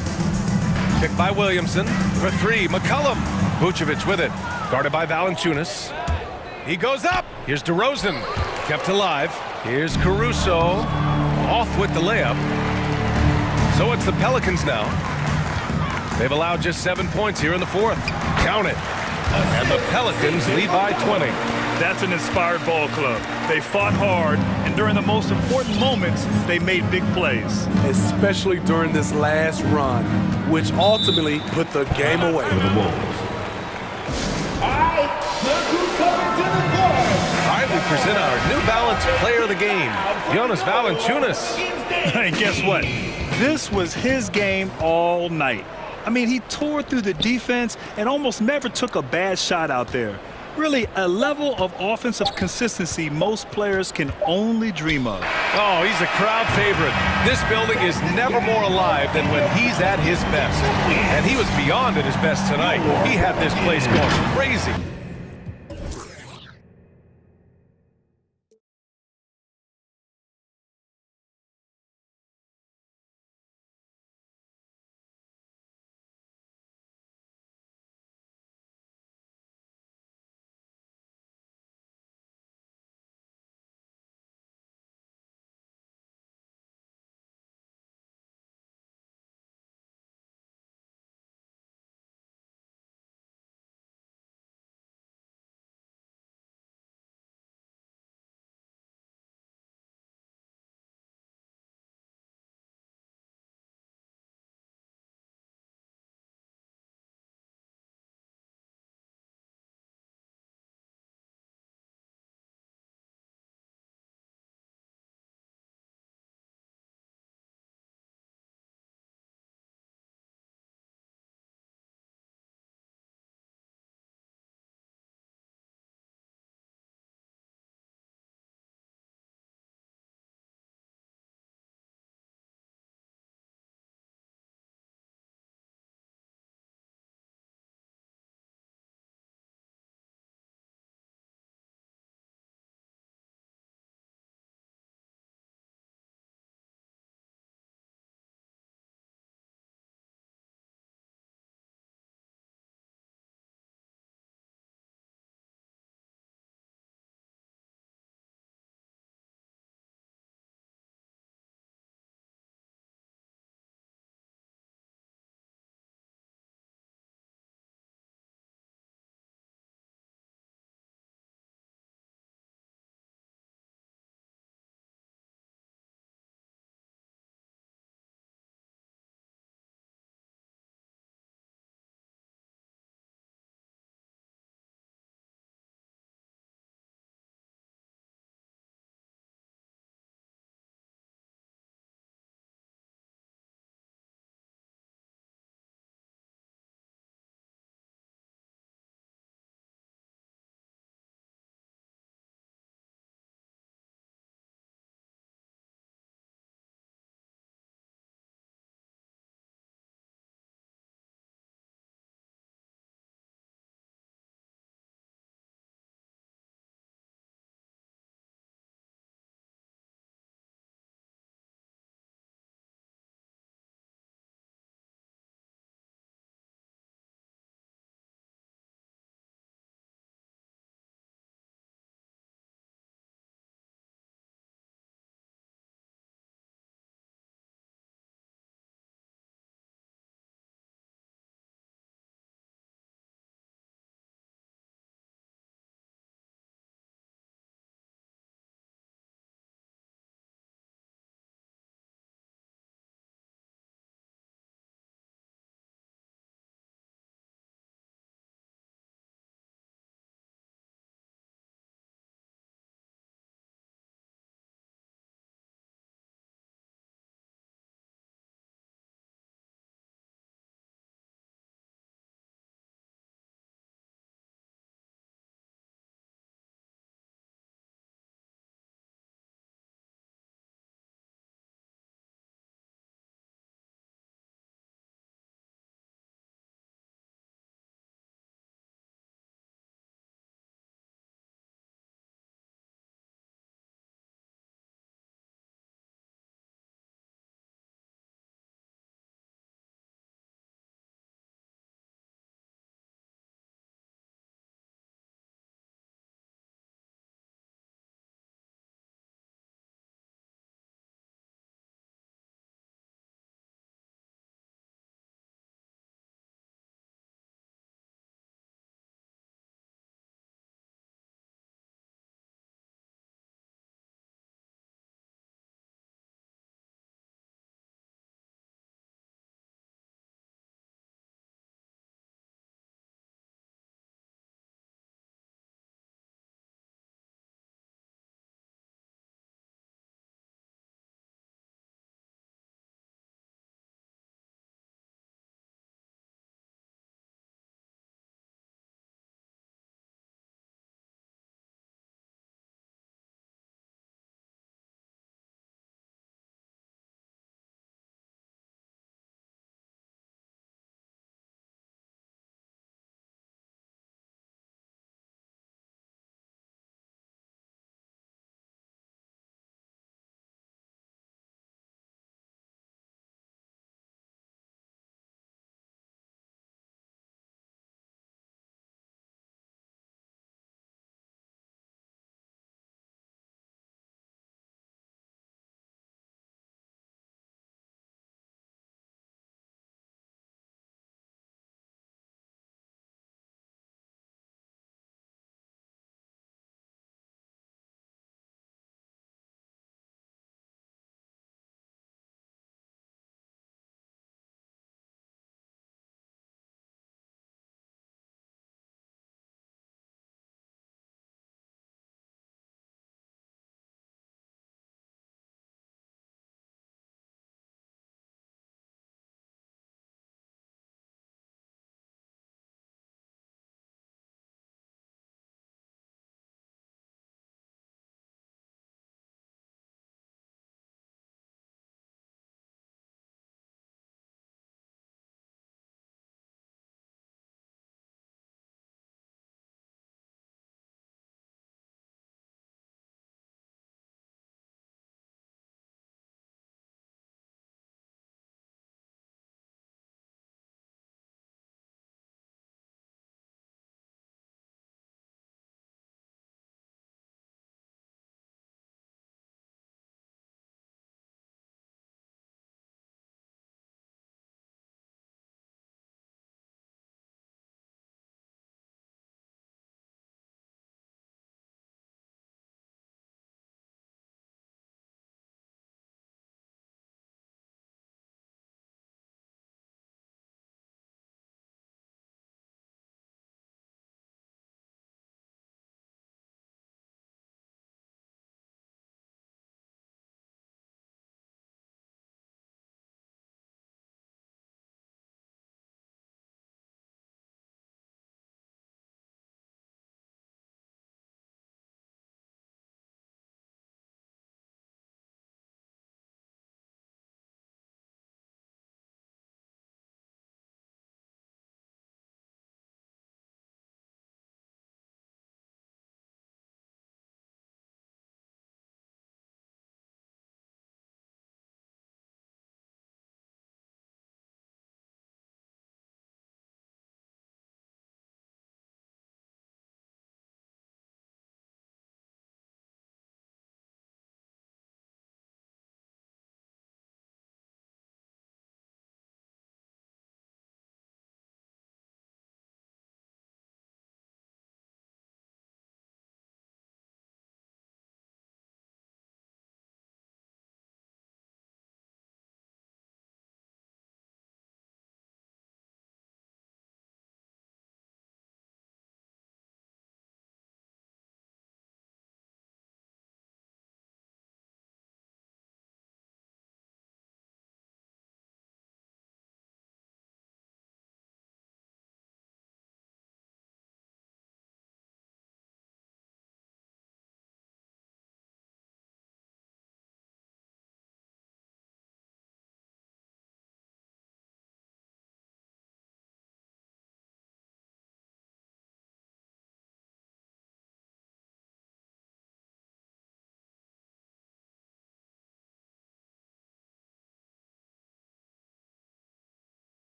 Picked by Williamson for 3. McCollum. Vucevic with it. Guarded by Valanciunas. He goes up. Here's DeRozan. Kept alive. Here's Caruso. Off with the layup. So it's the Pelicans now. They've allowed just 7 points here in the fourth. Count it. And the Pelicans lead by 20. That's an inspired ball club. They fought hard, and during the most important moments, they made big plays. Especially during this last run, which ultimately put the game away. All right, we present our New Balance player of the game, Jonas Valanciunas. And guess what? This was his game all night. I mean, he tore through the defense and almost never took a bad shot out there. Really, a level of offensive consistency most players can only dream of. Oh, he's a crowd favorite. This building is never more alive than when he's at his best. And he was beyond at his best tonight. He had this place going crazy.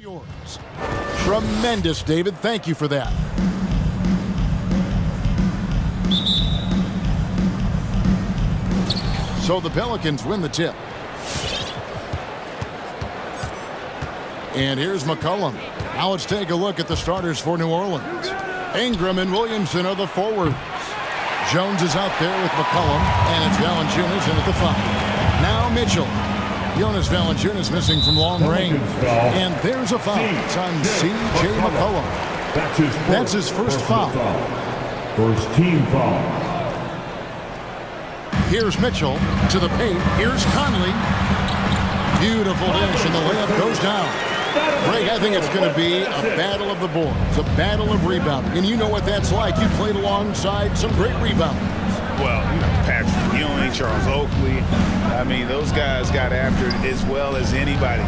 Yours. Tremendous, David. Thank you for that. So the Pelicans win the tip. And here's McCollum. Now let's take a look at the starters for New Orleans. Ingram and Williamson are the forwards. Jones is out there with McCollum, and it's Valanciunas in at the 5. Now Mitchell. Jonas Valanciunas missing from long range. And there's a foul. It's on C.J. McCollum. That's his first foul. First team foul. Here's Mitchell to the paint. Here's Conley. Beautiful dish, and the layup goes down. Greg, I think it's going to be a battle of the boards, a battle of rebounding. And you know what that's like. You played alongside some great rebounders. Well, you know, Patrick Ewing, Charles Oakley. I mean, those guys got after it as well as anybody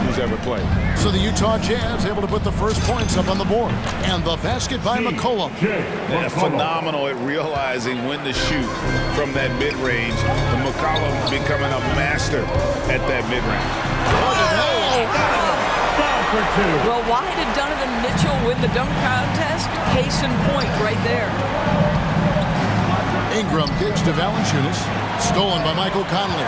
who's ever played. So the Utah Jazz able to put the first points up on the board. And the basket by McCollum. And phenomenal at realizing when to shoot from that mid-range. And McCollum becoming a master at that mid-range. Well, why did Donovan Mitchell win the dunk contest? Case in point right there. Ingram gives to Valanciunas. Stolen by Michael Conley.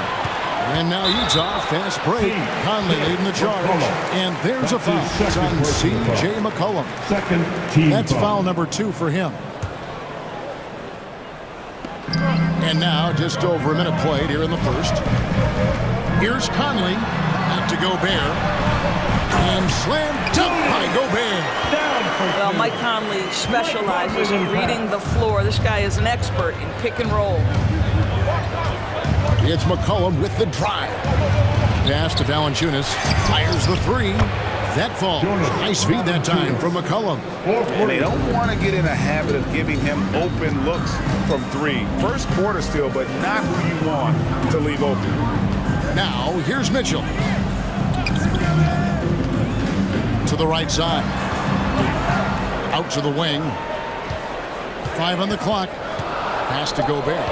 And now Utah, fast break. Conley leading the charge. And there's a foul. It's on C.J. McCollum. Second team That's foul number 2 for him. And now just over a minute played here in the first. Here's Conley. Out to Gobert. And slam dunk by Gobert. Well, Mike Conley specializes in reading the floor. This guy is an expert in pick and roll. It's McCollum with the drive. Pass to Valanciunas. Fires the 3. That falls. Nice feed that time from McCollum. And they don't want to get in a habit of giving him open looks from 3. First quarter still, but not who you want to leave open. Now, here's Mitchell. To the right side. Out to the wing. 5 on the clock. Pass to Gobert.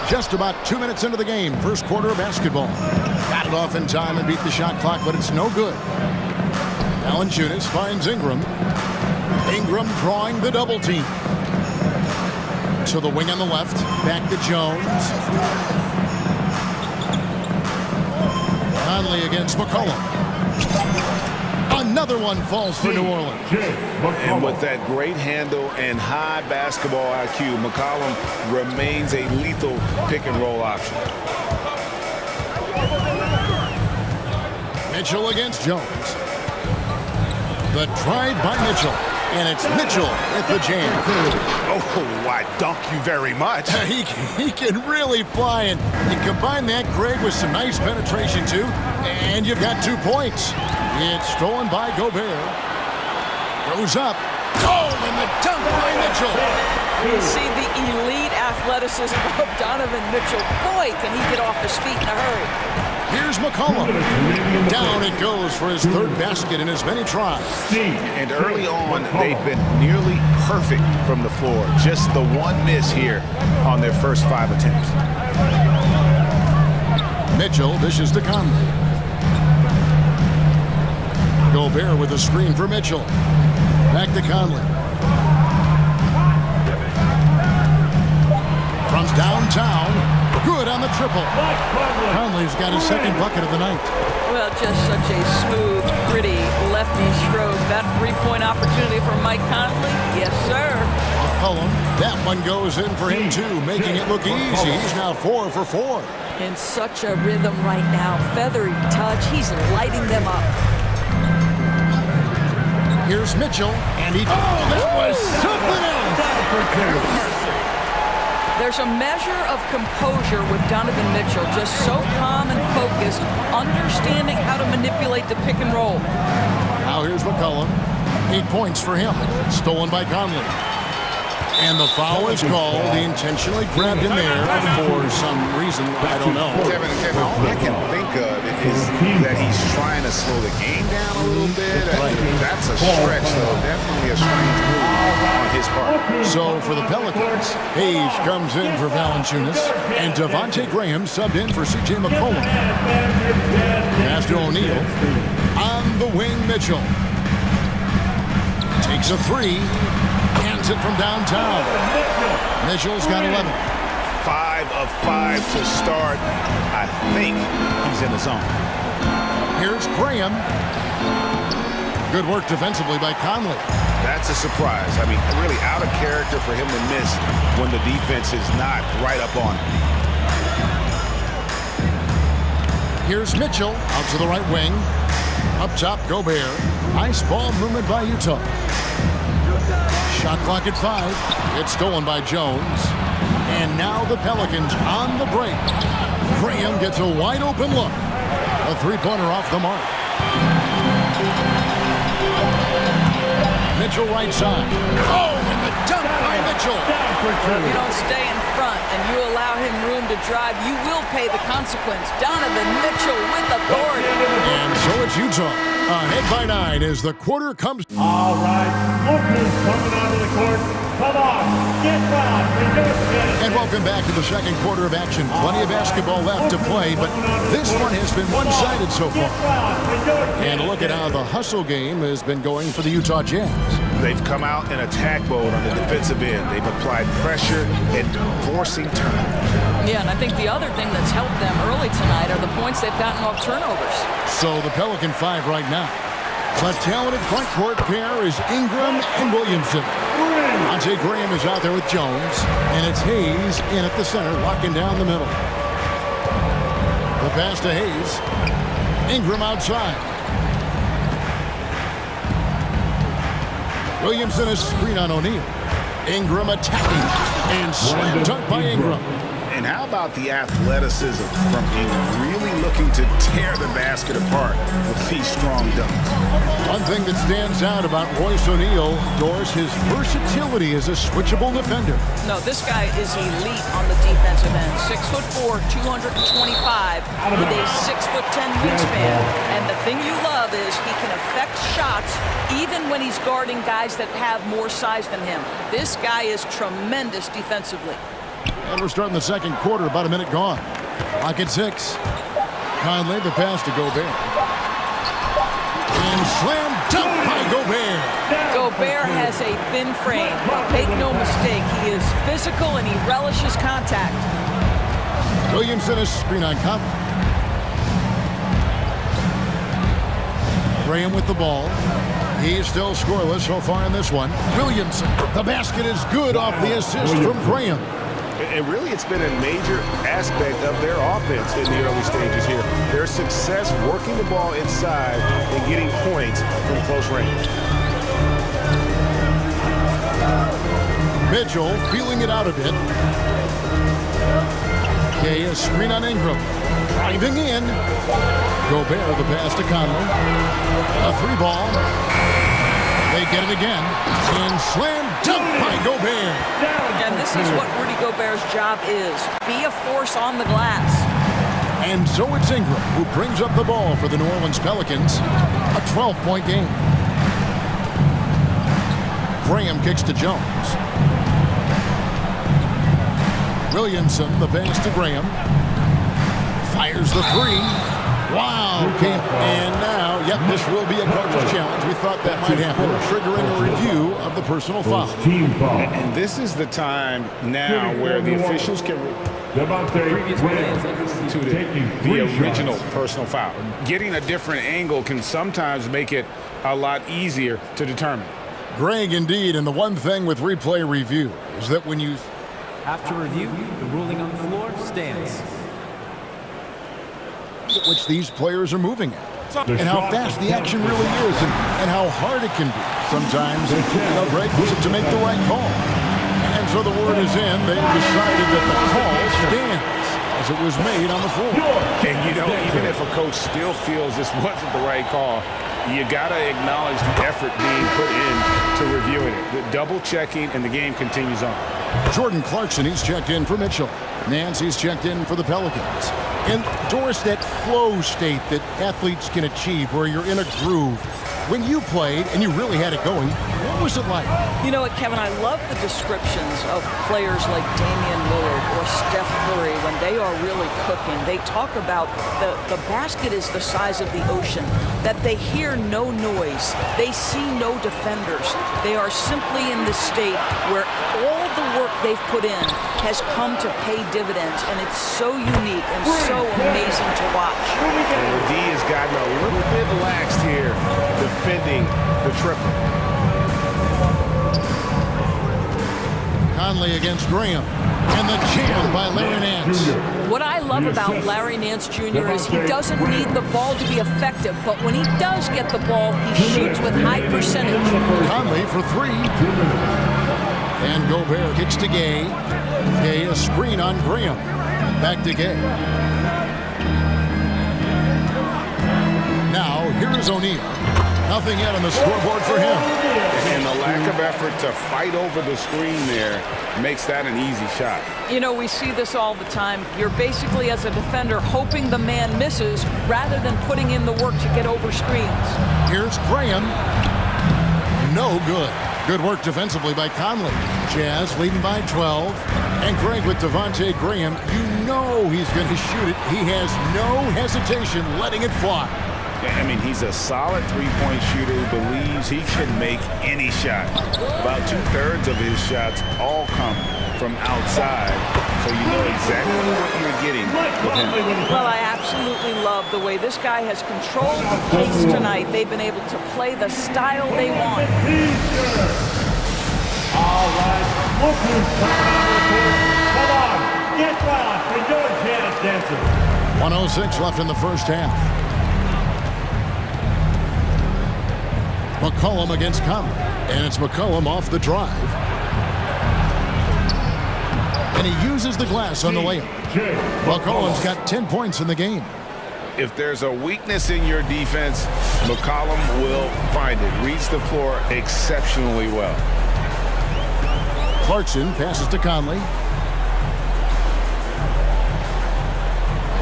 Just about 2 minutes into the game. First quarter of basketball. Got it off in time and beat the shot clock, but it's no good. Valanciunas finds Ingram. Ingram drawing the double team. To the wing on the left. Back to Jones. Conley against McCollum. Another one falls for New Orleans. And with that great handle and high basketball IQ, McCollum remains a lethal pick and roll option. Mitchell against Jones. The drive by Mitchell. And it's Mitchell at the jam. Oh, I dunk you very much. He can really fly, and you combine that, Greg, with some nice penetration, too, and you've got 2 points. It's stolen by Gobert. Goes up. Oh, and the dunk by Mitchell. You see the elite athleticism of Donovan Mitchell. Boy, can he get off his feet in a hurry. Here's McCollum. Down it goes for his 3rd basket in as many tries. And early on, they've been nearly perfect from the floor. Just the one miss here on their first 5 attempts. Mitchell dishes to Conley. Gobert with a screen for Mitchell. Back to Conley. From downtown. Good on the triple. Conley's got his 2nd bucket of the night. Well, just such a smooth, pretty lefty stroke. That 3-point opportunity for Mike Conley? Yes, sir. McCollum, that one goes in for him, too, making it look easy. He's now 4 for 4. In such a rhythm right now. Feathery touch. He's lighting them up. Here's Mitchell, and he... Oh, that was something else! There's a measure of composure with Donovan Mitchell, just so calm and focused, understanding how to manipulate the pick and roll. Now here's McCollum. 8 points for him. Stolen by Conley. And the foul is called. He intentionally grabbed in there for some reason. I don't know. Kevin, all I can think of is that he's trying to slow the game down a little bit. That's a stretch, though. Definitely a strange move on his part. So for the Pelicans, Hayes comes in for Valanciunas, and Devontae Graham subbed in for CJ McCollum. Pass to O'Neal. On the wing, Mitchell. Takes a three. Hands it from downtown. Mitchell's got 11. 5 of 5 to start. I think he's in the zone. Here's Graham. Good work defensively by Conley. That's a surprise. I mean, really out of character for him to miss when the defense is not right up on him. Here's Mitchell out to the right wing. Up top, Gobert. Nice ball movement by Utah. Shot clock at 5. It's stolen by Jones. And now the Pelicans on the break. Graham gets a wide open look. A three-pointer off the mark. Mitchell right side. Oh, and the dunk by Mitchell. If you don't stay in front and you allow him room to drive, you will pay the consequence. Donovan Mitchell with authority. And so it's Utah. Ahead by 9 as the quarter comes. All right, Lucas coming onto the court. Come on, get right. And welcome back to the second quarter of action. Plenty of basketball left to play, but this one has been one-sided so far. And look at how the hustle game has been going for the Utah Jazz. They've come out in attack mode on the defensive end. They've applied pressure and forcing turnovers. Yeah, and I think the other thing that's helped them early tonight are the points they've gotten off turnovers. So the Pelican 5 right now. The talented front court pair is Ingram and Williamson. Devontae Graham is out there with Jones, and it's Hayes in at the center, locking down the middle. The pass to Hayes. Ingram outside. Williamson is screen on O'Neal. Ingram attacking, and slam dunk by Ingram. And how about the athleticism from Ingram, really looking to tear the basket apart with these strong dunks. One thing that stands out about Royce O'Neal, Doris, his versatility as a switchable defender. No, this guy is elite on the defensive end. 6'4", 225, with a 6'10" wingspan. And the thing you love is he can affect shots even when he's guarding guys that have more size than him. This guy is tremendous defensively. And we're starting the second quarter, about a minute gone. Clock at 6. Conley, the pass to Gobert. And slam dunk by Gobert. Gobert has a thin frame. Make no mistake, he is physical and he relishes contact. Williamson is screen on Conley. Graham with the ball. He's still scoreless so far in this one. Williamson, the basket is good off the assist from Graham. And really, it's been a major aspect of their offense in the early stages here. Their success working the ball inside and getting points from close range. Mitchell feeling it out a bit. Kay is screen on Ingram. Driving in. Gobert, the pass to Conley. A three ball. They get it again. And slam dunk by Gobert. And this is what Rudy Gobert's job is. Be a force on the glass. And so it's Ingram who brings up the ball for the New Orleans Pelicans. A 12-point game. Graham kicks to Jones. Williamson, the pass to Graham. Fires the three. Wow. And now, yep, this will be a coach's challenge. We thought that might happen, triggering a review of the personal foul. And this is the time now where the officials can to the original personal foul. Getting a different angle can sometimes make it a lot easier to determine. Greg, indeed, and the one thing with replay review is that when you... After review, the ruling on the floor stands. Which these players are moving at, and how fast the action really is, and how hard it can be. Sometimes, Greg was to make the right call. And so the word is in. They decided that the call stands as it was made on the floor. And even if a coach still feels this wasn't the right call, you got to acknowledge the effort being put in to reviewing it. The double checking, and the game continues on. Jordan Clarkson, he's checked in for Mitchell. Nancy's checked in for the Pelicans. Endorse that flow state that athletes can achieve where you're in a groove. When you played and you really had it going, what was it like? You know what, Kevin, I love the descriptions of players like Damian Lillard or Steph Curry when they are really cooking. They talk about the basket is the size of the ocean, that they hear no noise, they see no defenders. They are simply in this state where all the work they've put in has come to pay dividends, and it's so unique and so amazing to watch. And D has gotten a little bit laxed here defending the triple. Conley against Graham. And the jam by Larry Nance. What I love about Larry Nance Jr. is he doesn't need the ball to be effective, but when he does get the ball, he shoots with high percentage. Conley for three. And Gobert kicks to Gay. Gay, a screen on Graham. Back to Gay. Now, here's O'Neal. Nothing yet on the scoreboard for him. And the lack of effort to fight over the screen there makes that an easy shot. You know, we see this all the time. You're basically, as a defender, hoping the man misses rather than putting in the work to get over screens. Here's Graham. No good. Good work defensively by Conley. Jazz leading by 12. And Greg with Devontae Graham, you know he's going to shoot it. He has no hesitation letting it fly. I mean, he's a solid three-point shooter who believes he can make any shot. About 2/3 of his shots all come from outside, so you know exactly what you're getting with him. Well, I absolutely love the way this guy has controlled the pace tonight. They've been able to play the style they want. All right, look who's come on, get loud for your jazz dancers. 1:06 left in the first half. McCollum against Conley, and it's McCollum off the drive. And he uses the glass on the layup. McCollum's got 10 points in the game. If there's a weakness in your defense, McCollum will find it. Reads the floor exceptionally well. Clarkson passes to Conley.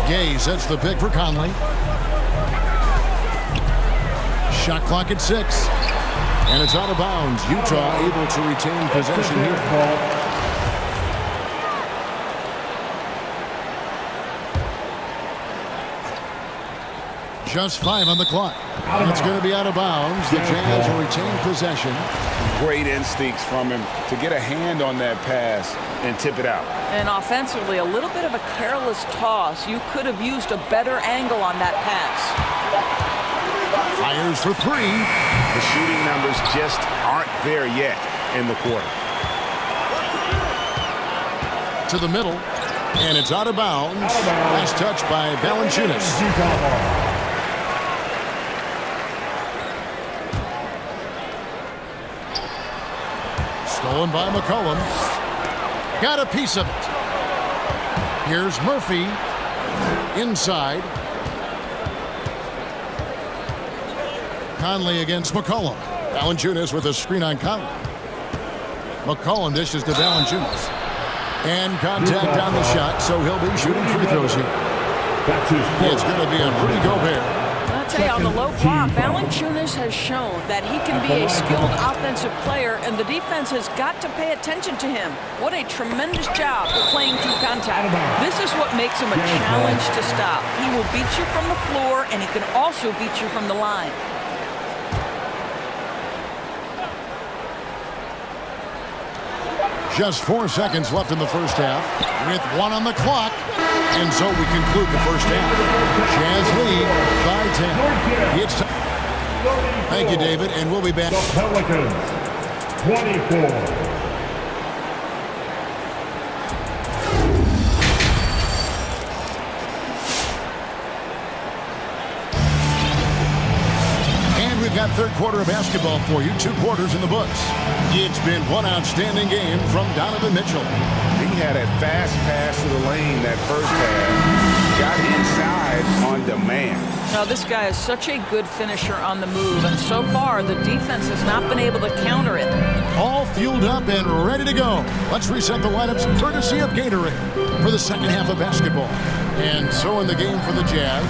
Gay sets the pick for Conley. Shot clock at 6. And it's out of bounds. Utah able to retain possession here. Just 5 on the clock. And it's going to be out of bounds. The Jazz will retain possession. Great instincts from him to get a hand on that pass and tip it out. And offensively, a little bit of a careless toss. You could have used a better angle on that pass. Fires for 3. The shooting numbers just aren't there yet in the quarter. To the middle, and it's out of bounds. Last touch by Valanciunas. Stolen by McCollum. Got a piece of it. Here's Murphy. Inside. Conley against McCollum. Valanciunas with a screen on Conley. McCollum dishes to Valanciunas. And contact on the shot, so he'll be shooting free throws here. It's going to be a Rudy Gobert. I'll tell you, on the low block, Valanciunas has shown that he can be a skilled offensive player, and the defense has got to pay attention to him. What a tremendous job playing through contact. This is what makes him a challenge to stop. He will beat you from the floor, and he can also beat you from the line. Just 4 seconds left in the first half with 1 on the clock. And so we conclude the first half. Jazz lead by 10. It's time. Thank you, David, and we'll be back. The Pelicans, 24. We've got third quarter of basketball for you. 2 quarters in the books. It's been one outstanding game from Donovan Mitchell. He had a fast pass to the lane that first half. Got inside on demand. Now, this guy is such a good finisher on the move, and so far, the defense has not been able to counter it. All fueled up and ready to go. Let's reset the lineups courtesy of Gatorade for the second half of basketball. And so in the game for the Jazz,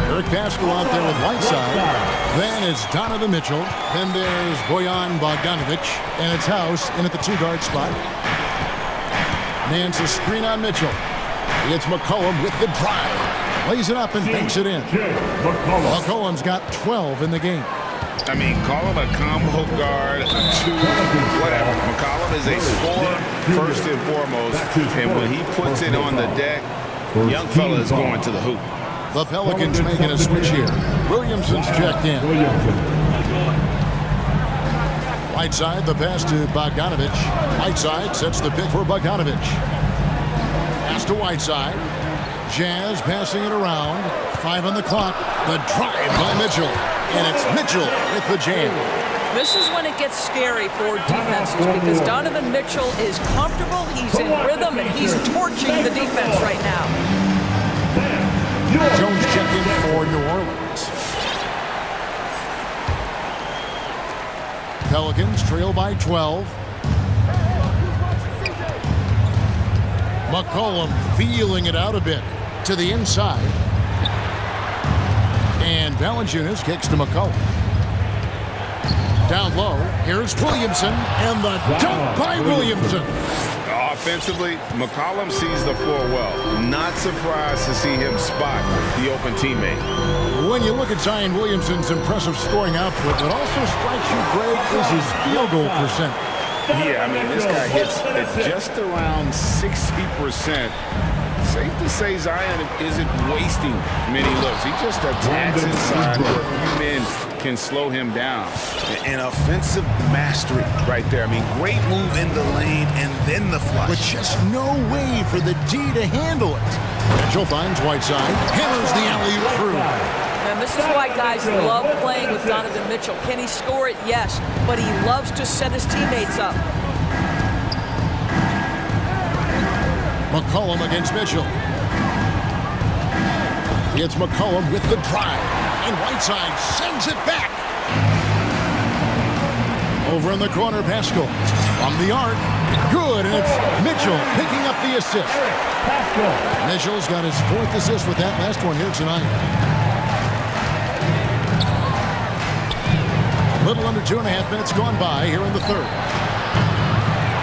Eric Pascal out there with Whiteside. Then it's Donovan Mitchell. Then there's Bojan Bogdanovic. And it's House in at the two-guard spot. Nance a screen on Mitchell. It's McCollum with the drive. Lays it up and banks it in. McCollum's got 12 in the game. I mean, call him a combo guard, a two, whatever. McCollum is a scorer first and foremost, and when he puts it on the deck, young fella is going to the hoop. The Pelicans making a switch here. Williamson's checked in. Whiteside, the pass to Bogdanovic. Whiteside sets the pick for Bogdanovic. Pass to Whiteside. Jazz passing it around. 5 on the clock. The drive by Mitchell. And it's Mitchell with the jam. This is when it gets scary for defenses because Donovan Mitchell is comfortable, he's in rhythm, and he's torching the defense right now. Jones checked in for New Orleans. Pelicans trail by 12. McCollum feeling it out a bit to the inside. And Valanciunas kicks to McCollum. Down low, here's Williamson, and the dunk by Williamson. Offensively, McCollum sees the floor well. Not surprised to see him spot the open teammate. When you look at Zion Williamson's impressive scoring output, what also strikes you, Greg, is his field goal percent. Yeah, I mean, this guy hits at just around 60%. Safe to say Zion isn't wasting many looks. He just attacks inside where a few men can slow him down. An offensive mastery right there. I mean, great move in the lane and then the flush. But just no way for the D to handle it. Mitchell finds Whiteside, hammers the alley-oop through. And this is why guys love playing with Donovan Mitchell. Can he score it? Yes. But he loves to set his teammates up. McCollum against Mitchell. It's McCollum with the drive. And Whiteside sends it back. Over in the corner, Pascal. From the arc. Good, and it's Mitchell picking up the assist. Mitchell's got his 4th assist with that last one here tonight. A little under 2.5 minutes gone by here in the 3rd.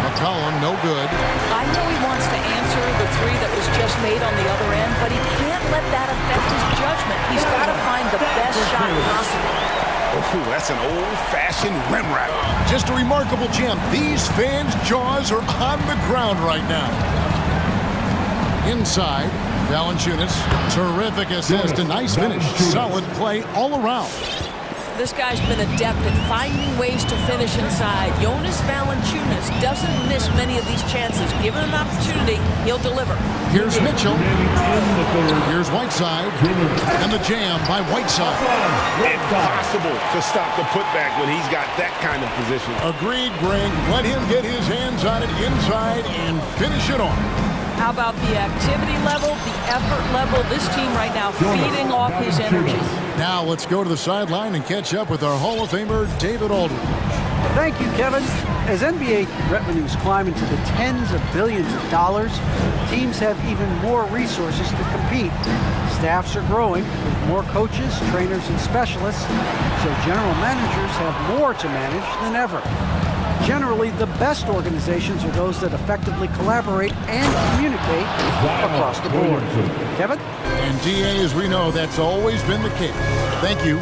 McCollum, no good. I know he wants to answer the three that was just made on the other end, but he can't let that affect his judgment. He's got to find the best shot possible. Oh, that's an old-fashioned rim wrap. Just a remarkable jam. These fans' jaws are on the ground right now. Inside, Valanciunas. Terrific assist, a nice finish. Solid play all around. This guy's been adept at finding ways to finish inside. Jonas Valanciunas doesn't miss many of these chances. Given an opportunity, he'll deliver. Here's Mitchell. Here's Whiteside. And the jam by Whiteside. Impossible to stop the putback when he's got that kind of position. Agreed, Greg. Let him get his hands on it inside and finish it off. How about the activity level, the effort level? This team right now feeding off his energy. Now let's go to the sideline and catch up with our Hall of Famer, David Aldridge. Thank you, Kevin. As NBA revenues climb into the tens of billions of dollars, teams have even more resources to compete. Staffs are growing with more coaches, trainers, and specialists, so general managers have more to manage than ever. Generally, the best organizations are those that effectively collaborate and communicate across the board. Kevin? And DA, as we know, that's always been the case. Thank you.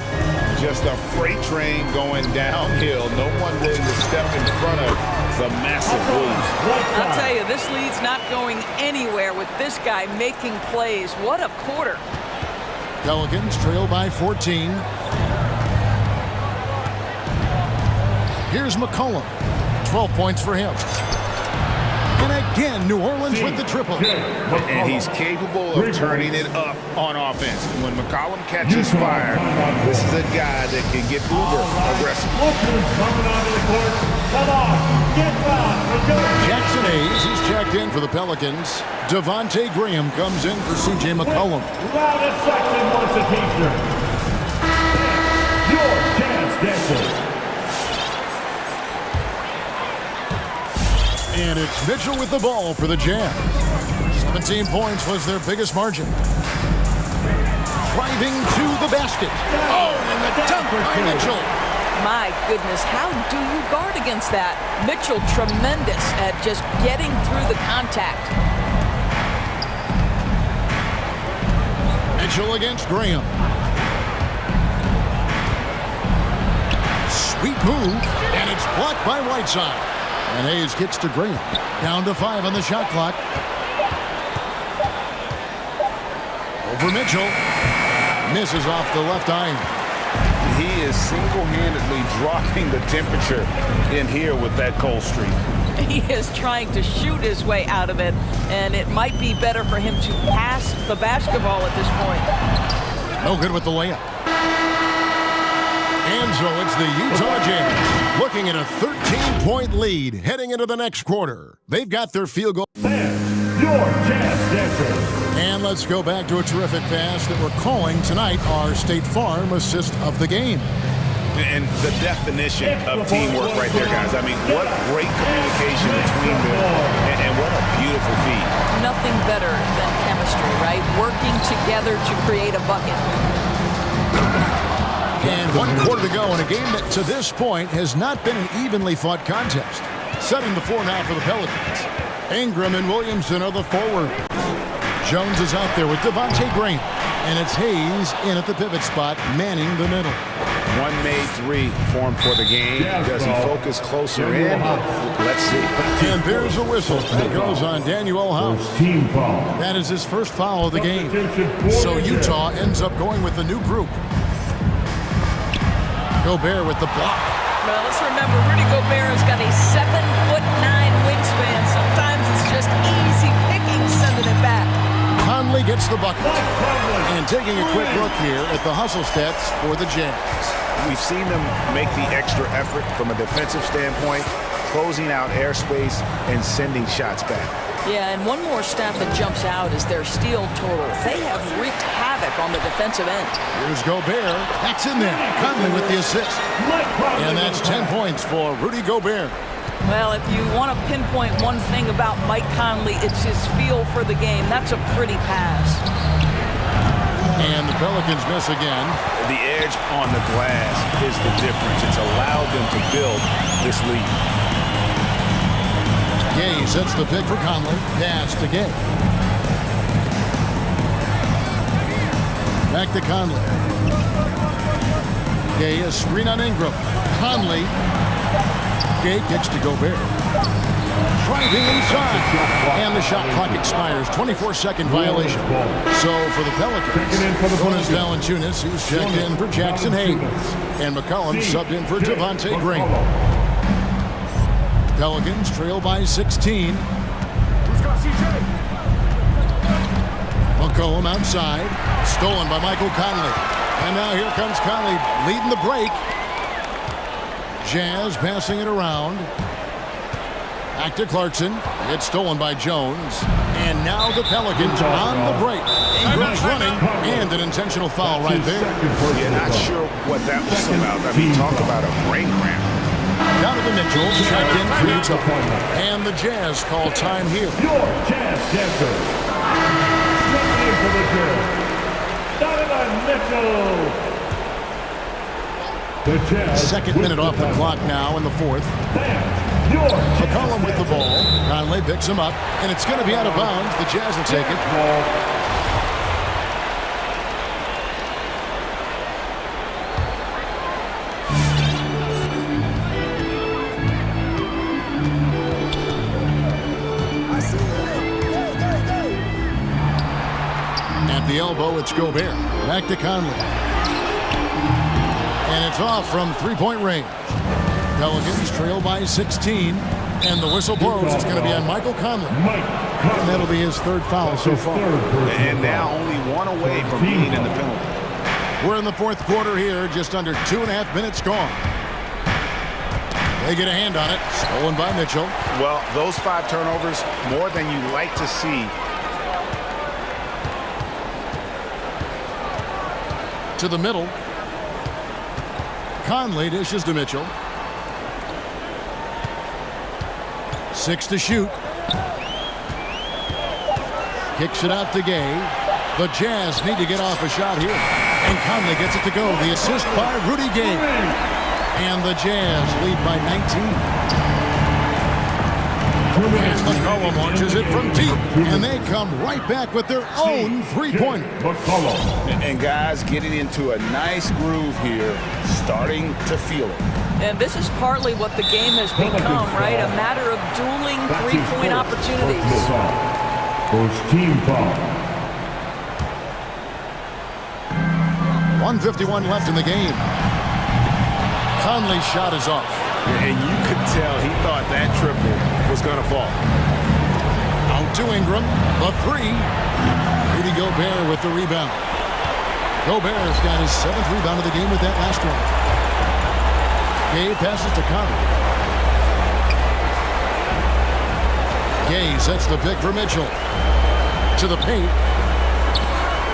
Just a freight train going downhill. No one willing to step in front of the massive Wolves. I'll tell you, this lead's not going anywhere with this guy making plays. What a quarter. Pelicans trail by 14. Here's McCollum. 12 points for him. And again, New Orleans with the triple. And he's capable of turning it up on offense. When McCollum catches fire, this is a guy that can get uber aggressive. Jackson Hayes, he's checked in for the Pelicans. Devontae Graham comes in for C.J. McCollum. Loudest section wants a t-shirt. it's Mitchell with the ball for the Jazz. 17 points was their biggest margin. Driving to the basket. Oh, and the dunk by Mitchell. My goodness, how do you guard against that? Mitchell tremendous at just getting through the contact. Mitchell against Graham. Sweet move, and it's blocked by Whiteside. And Hayes kicks to Graham. Down to 5 on the shot clock. Over Mitchell. Misses off the left iron. He is single-handedly dropping the temperature in here with that cold streak. He is trying to shoot his way out of it, and it might be better for him to pass the basketball at this point. No good with the layup. And so it's the Utah Jazz looking at a 13-point lead heading into the next quarter. They've got their field goal. And your Jazz dancers. And let's go back to a terrific pass that we're calling tonight our State Farm assist of the game. And the definition of teamwork right there, guys. I mean, what great communication between them, and what a beautiful feat. Nothing better than chemistry, right? Working together to create a bucket. And 1 quarter to go in a game that, to this point, has not been an evenly fought contest. Setting the floor now for the Pelicans. Ingram and Williamson are the forward. Jones is out there with Devontae Graham. And it's Hayes in at the pivot spot, manning the middle. One made 3 formed for the game. Does he focus closer in? Let's see. And there's a whistle that goes on Daniel House. Team foul. That is his first foul of the game. So Utah ends up going with the new group. Gobert with the block. Well, let's remember, Rudy Gobert has got a 7'9" wingspan. Sometimes it's just easy picking, sending it back. Conley gets the bucket. And taking a quick look here at the hustle stats for the Jazz. We've seen them make the extra effort from a defensive standpoint, closing out airspace and sending shots back. Yeah, and one more stat that jumps out is their steal total. They have wreaked havoc on the defensive end. Here's Gobert. That's in there. Conley with the assist. And that's 10 points for Rudy Gobert. Well, if you want to pinpoint one thing about Mike Conley, it's his feel for the game. That's a pretty pass. And the Pelicans miss again. The edge on the glass is the difference. It's allowed them to build this lead. Gay sets the pick for Conley. Pass to Gay. Back to Conley. Gay, a screen on Ingram. Conley. Gay kicks to Gobert. Driving inside. And the shot clock expires. 24-second violation. So for the Pelicans, Jonas Valanciunas, who's checked in for Jackson Hayes. And McCollum subbed in for Devontae Graham. Pelicans trail by 16. McCollum outside. Stolen by Michael Conley. And now here comes Conley leading the break. Jazz passing it around. Back to Clarkson. It's stolen by Jones. And now the Pelicans on the break. Ingram's running and an intentional foul right there. Yeah, not sure what that was about. I mean, talk about a brain cramp. Donovan Mitchell checked in for Utah. And the Jazz call time here. Your Jazz dancer. Checking in for the Jazz. Donovan Mitchell. The Jazz. Second minute off the clock now in the fourth. McCollum with the ball. Conley picks him up, and it's going to be out of bounds. The Jazz will take it. At the elbow, it's Gobert. Back to Conley. And it's off from three-point range. Pelicans trail by 16. And the whistle blows. It's going to be on Michael Conley. And that'll be his third foul so far. And now only one away from being in the penalty. We're in the fourth quarter here. Just under 2.5 minutes gone. They get a hand on it. Stolen by Mitchell. Well, those 5 turnovers, more than you like to see. To the middle. Conley dishes to Mitchell. 6 to shoot. Kicks it out to Gay. The Jazz need to get off a shot here. And Conley gets it to go. The assist by Rudy Gay. And the Jazz lead by 19. And McCollum launches it from deep. And they come right back with their own three-pointer. And guys getting into a nice groove here, starting to feel it. And this is partly what the game has become, right? A matter of dueling three-point opportunities. First team foul. 1:51 left in the game. Conley's shot is off. And you could tell he thought that triple was going to fall. Out to Ingram. The three. Rudy Gobert with the rebound. Gobert's got his 7th rebound of the game with that last one. Gay passes to Conley. Gay sets the pick for Mitchell. To the paint.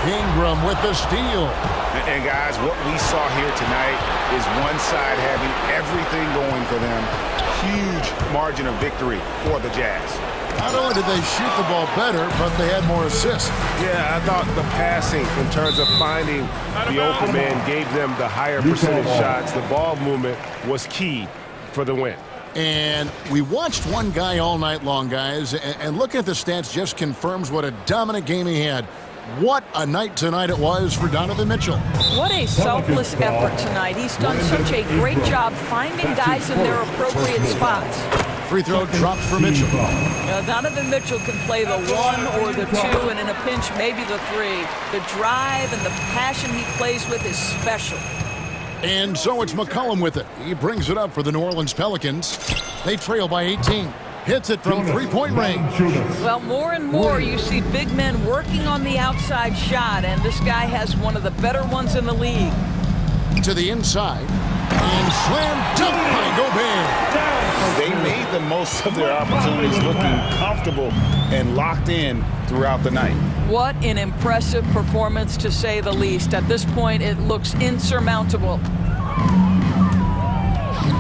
Ingram with the steal. And guys, what we saw here tonight is one side having everything going for them. Huge margin of victory for the Jazz. Not only did they shoot the ball better, but they had more assists. Yeah, I thought the passing in terms of finding the open man gave them the higher percentage shots. The ball movement was key for the win. And we watched one guy all night long, guys, and looking at the stats just confirms what a dominant game he had. What a night tonight it was for Donovan Mitchell. What a selfless effort tonight. He's done such a great job finding guys in their appropriate spots. Free throw drops for Mitchell. Donovan Mitchell can play the 1 or the 2, and in a pinch, maybe the 3. The drive and the passion he plays with is special. And so it's McCollum with it. He brings it up for the New Orleans Pelicans. They trail by 18. Hits it from three-point range. Well, more and more you see big men working on the outside shot, and this guy has one of the better ones in the league. To the inside. And slam dunk by Gobert. They made the most of their opportunities, looking comfortable and locked in throughout the night. What an impressive performance, to say the least. At this point, it looks insurmountable.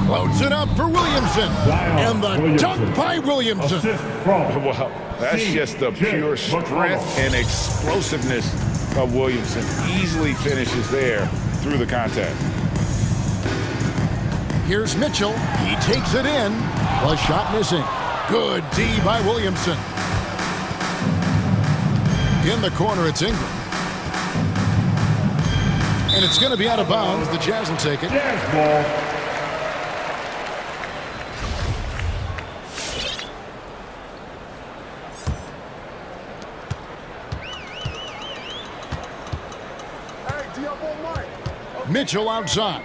Loads it up for Williamson. And the dunk by Williamson. Well, that's just the pure strength and explosiveness of Williamson. Easily finishes there through the contact. Here's Mitchell. He takes it in. The shot missing. Good D by Williamson. In the corner, it's Ingram. And it's going to be out of bounds. The Jazz will take it. Jazz ball. Mitchell outside.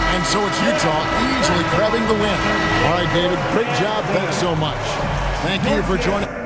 And so it's Utah easily grabbing the win. All right, David, great job. Thanks so much. Thank you for joining.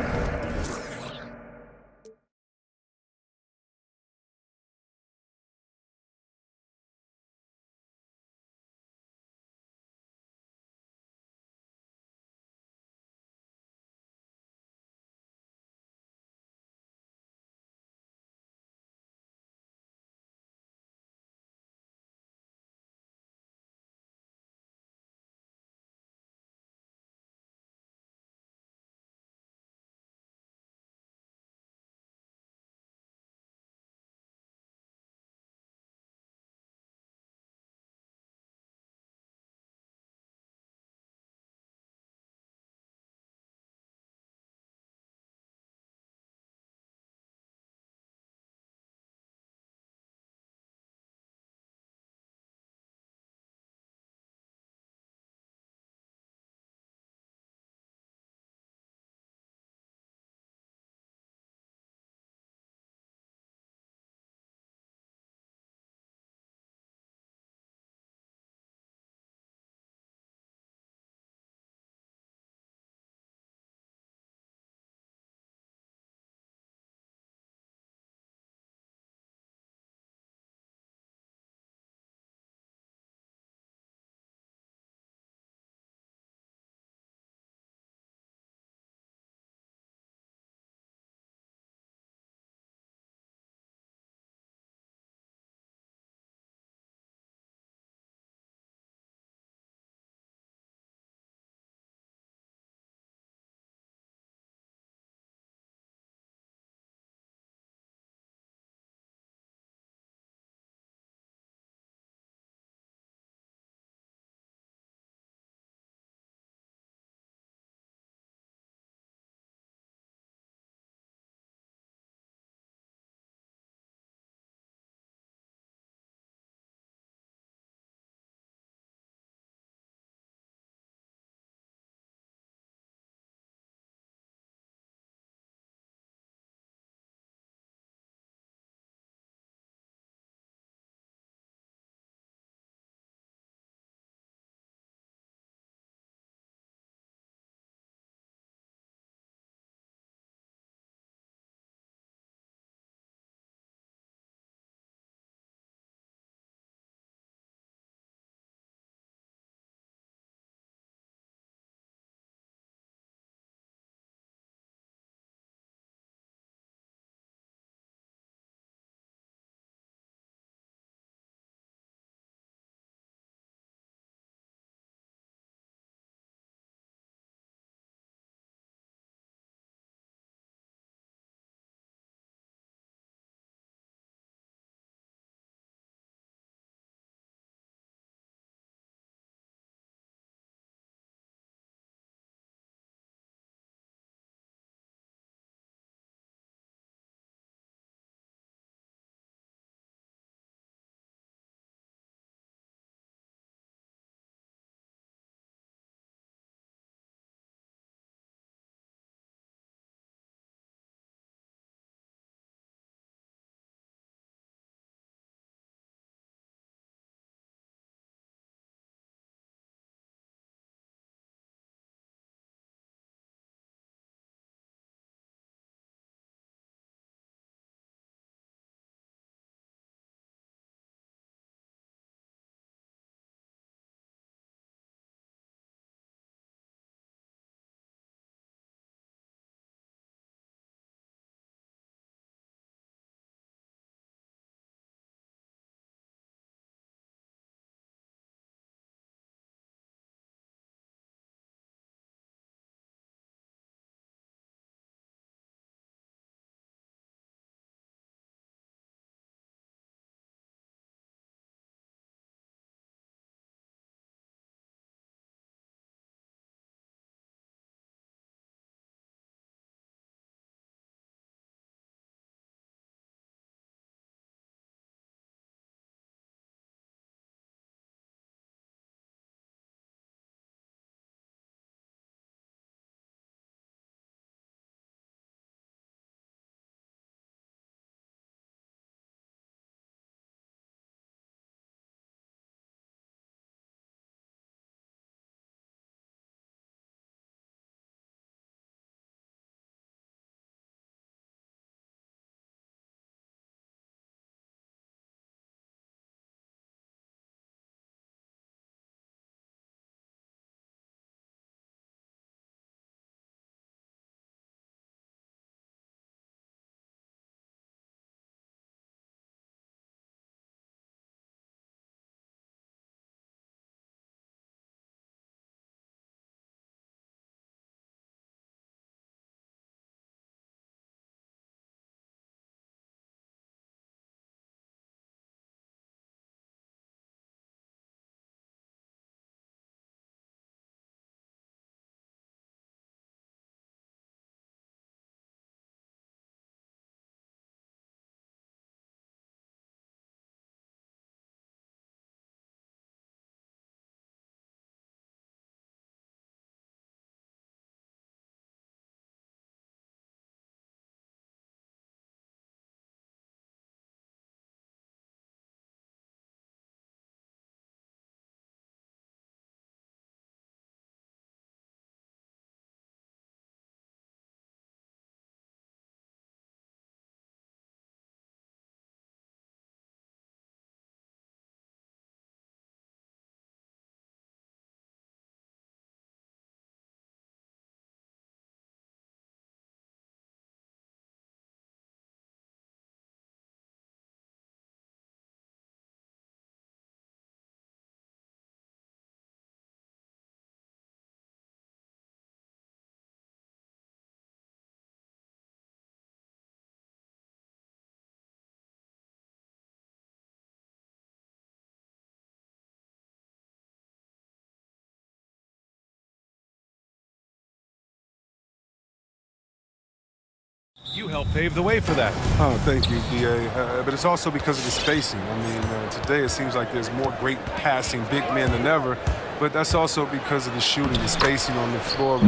You helped pave the way for that. Oh, thank you, D.A. But it's also because of the spacing. I mean, today it seems like there's more great passing big men than ever, but that's also because of the shooting, the spacing on the floor, the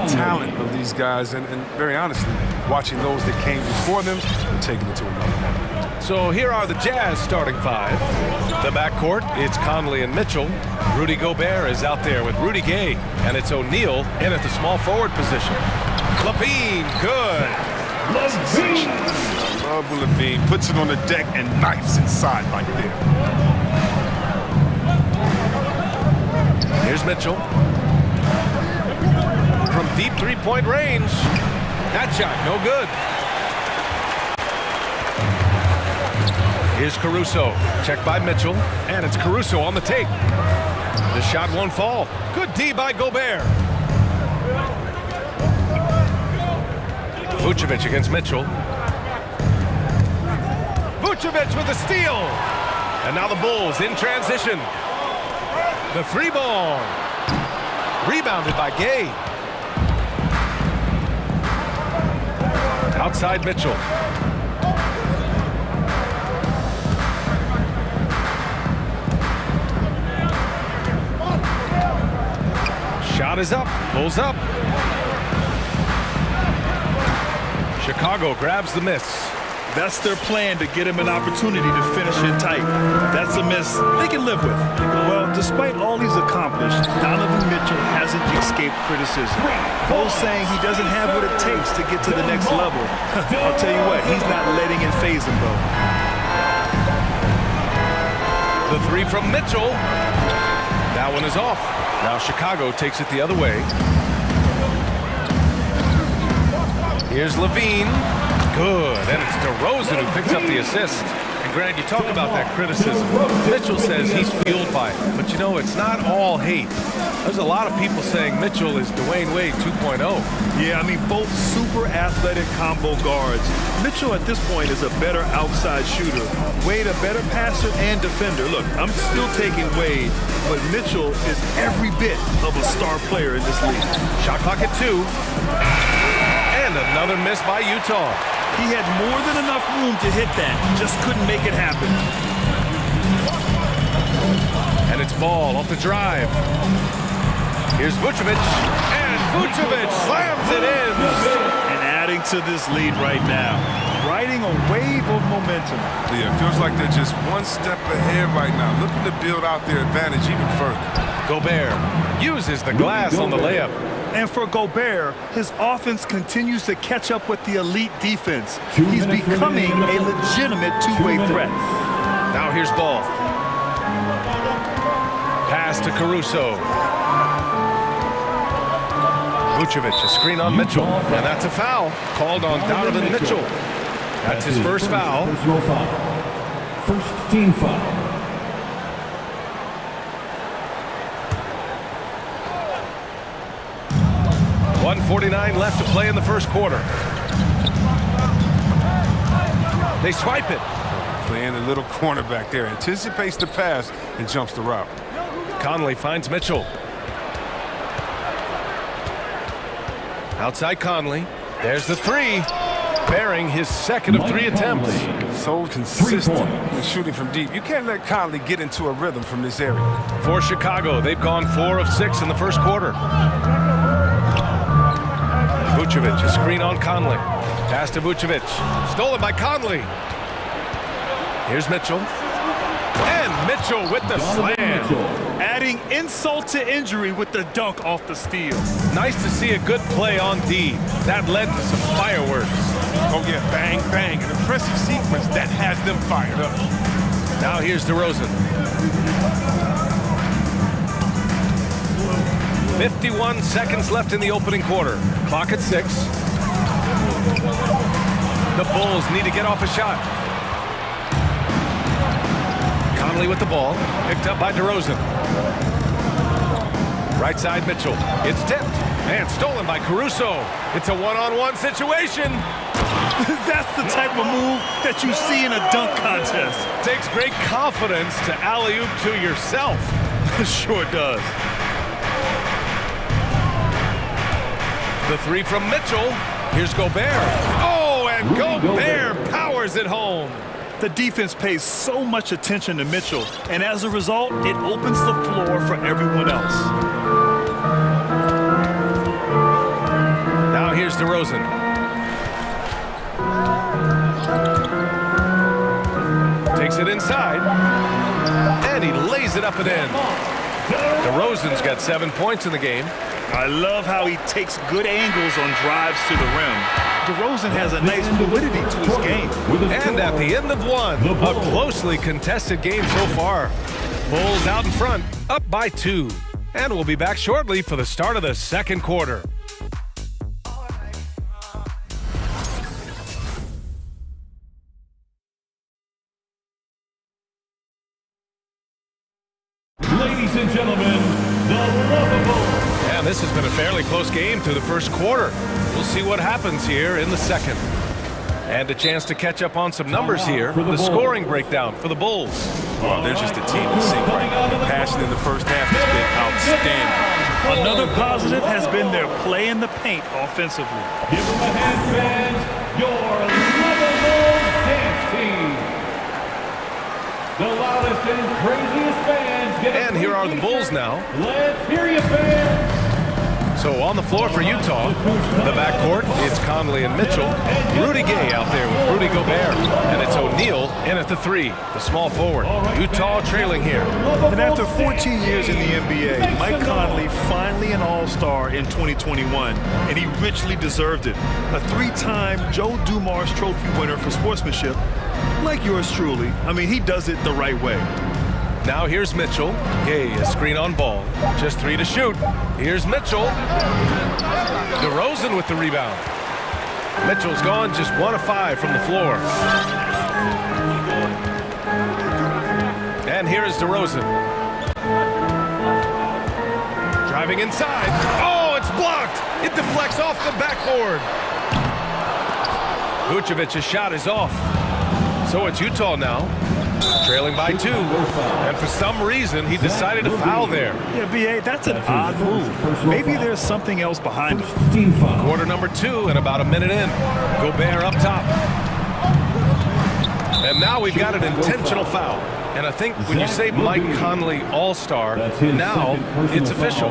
talent of these guys, and very honestly, watching those that came before them and taking it to another level. So here are the Jazz starting five. The backcourt, it's Conley and Mitchell. Rudy Gobert is out there with Rudy Gay, and it's O'Neal in at the small forward position. Levine, good. Love Levine puts it on the deck and knifes inside right there. Here's Mitchell. From deep three-point range. That shot, no good. Here's Caruso. Checked by Mitchell. And it's Caruso on the take. The shot won't fall. Good D by Gobert. Vucevic against Mitchell. Vucevic with a steal. And now the Bulls in transition. The three ball. Rebounded by Gay. Outside Mitchell. Shot is up. Pulls up. Chicago grabs the miss. That's their plan, to get him an opportunity to finish it tight. That's a miss they can live with. Well, despite all he's accomplished, Donovan Mitchell hasn't escaped criticism. Those saying he doesn't have what it takes to get to the next level. I'll tell you what, he's not letting it faze him, though. The three from Mitchell. That one is off. Now Chicago takes it the other way. Here's Levine. Good. And it's DeRozan who picks up the assist. And Grant, you talk about that criticism. Mitchell says he's fueled by it. But you know, it's not all hate. There's a lot of people saying Mitchell is Dwayne Wade 2.0. Yeah, I mean, both super athletic combo guards. Mitchell at this point is a better outside shooter. Wade a better passer and defender. Look, I'm still taking Wade, but Mitchell is every bit of a star player in this league. Shot clock at 2. And another miss by Utah. He had more than enough room to hit that. Just couldn't make it happen. And it's Ball off the drive. Here's Vucevic. And Vucevic slams it in. And adding to this lead right now. Riding a wave of momentum. Yeah, it feels like they're just one step ahead right now, looking to build out their advantage even further. Gobert uses the glass on the layup. And for Gobert, his offense continues to catch up with the elite defense. He's becoming a legitimate two-way threat. Now here's Ball. Pass to Caruso. Vucevic, a screen on Mitchell. And that's a foul called on Donovan Mitchell. That's his first foul. First team foul. .149 left to play in the first quarter. They swipe it. Playing a little cornerback there. Anticipates the pass and jumps the route. Conley finds Mitchell. Outside Conley. There's the three. Bearing his second of 3 attempts. So consistent in shooting from deep. You can't let Conley get into a rhythm from this area. For Chicago, they've gone 4 of 6 in the first quarter. Vucevic, a screen on Conley. Pass to Vucevic. Stolen by Conley. Here's Mitchell. And Mitchell with the slam. Adding insult to injury with the dunk off the steal. Nice to see a good play on D. That led to some fireworks. Oh yeah, bang, bang. An impressive sequence that has them fired up. Now here's DeRozan. 51 seconds left in the opening quarter. Clock at 6. The Bulls need to get off a shot. Conley with the ball. Picked up by DeRozan. Right side Mitchell. It's tipped. And stolen by Caruso. It's a one-on-one situation. That's the type of move that you see in a dunk contest. Takes great confidence to alley-oop to yourself. Sure does. The three from Mitchell. Here's Gobert. Oh, and and Gobert powers it home. The defense pays so much attention to Mitchell, and as a result, it opens the floor for everyone else. Now here's DeRozan. Takes it inside, and he lays it up and in. DeRozan's got 7 points in the game. I love how he takes good angles on drives to the rim. DeRozan has a nice fluidity to his game. And at the end of one, a closely contested game so far. Bulls out in front, up by 2. And we'll be back shortly for the start of the second quarter. Ladies and gentlemen, the lovable. And this has been a fairly close game through the first quarter. We'll see what happens here in the second. And a chance to catch up on some numbers here. The scoring breakdown for the Bulls. Well, they're just a team to sink right now. The passion in the first half has been outstanding. Another positive has been their play in the paint offensively. Give them a hand, fans. Your lovable dance team. The loudest and craziest fans get. And here are the Bulls now. Let's hear you, fans. So on the floor for Utah, the backcourt, it's Conley and Mitchell. Rudy Gay out there with Rudy Gobert. And it's O'Neal in at the 3, the small forward. Utah trailing here. And after 14 years in the NBA, Mike Conley finally an All-Star in 2021, and he richly deserved it. A 3-time Joe Dumars Trophy winner for sportsmanship, like yours truly. I mean, he does it the right way. Now here's Mitchell. Gay, a screen on ball. Just 3 to shoot. Here's Mitchell. DeRozan with the rebound. Mitchell's gone just 1 of 5 from the floor. And here is DeRozan. Driving inside. Oh, it's blocked. It deflects off the backboard. Vucevic's shot is off. So it's Utah now. Trailing by 2, and for some reason, he decided to foul there. Yeah, B.A., that's an odd move. Maybe there's something else behind it. Quarter number 2 and about a minute in. Gobert up top. And now we've got an intentional foul. And I think when you say Mike Conley All-Star, now it's official.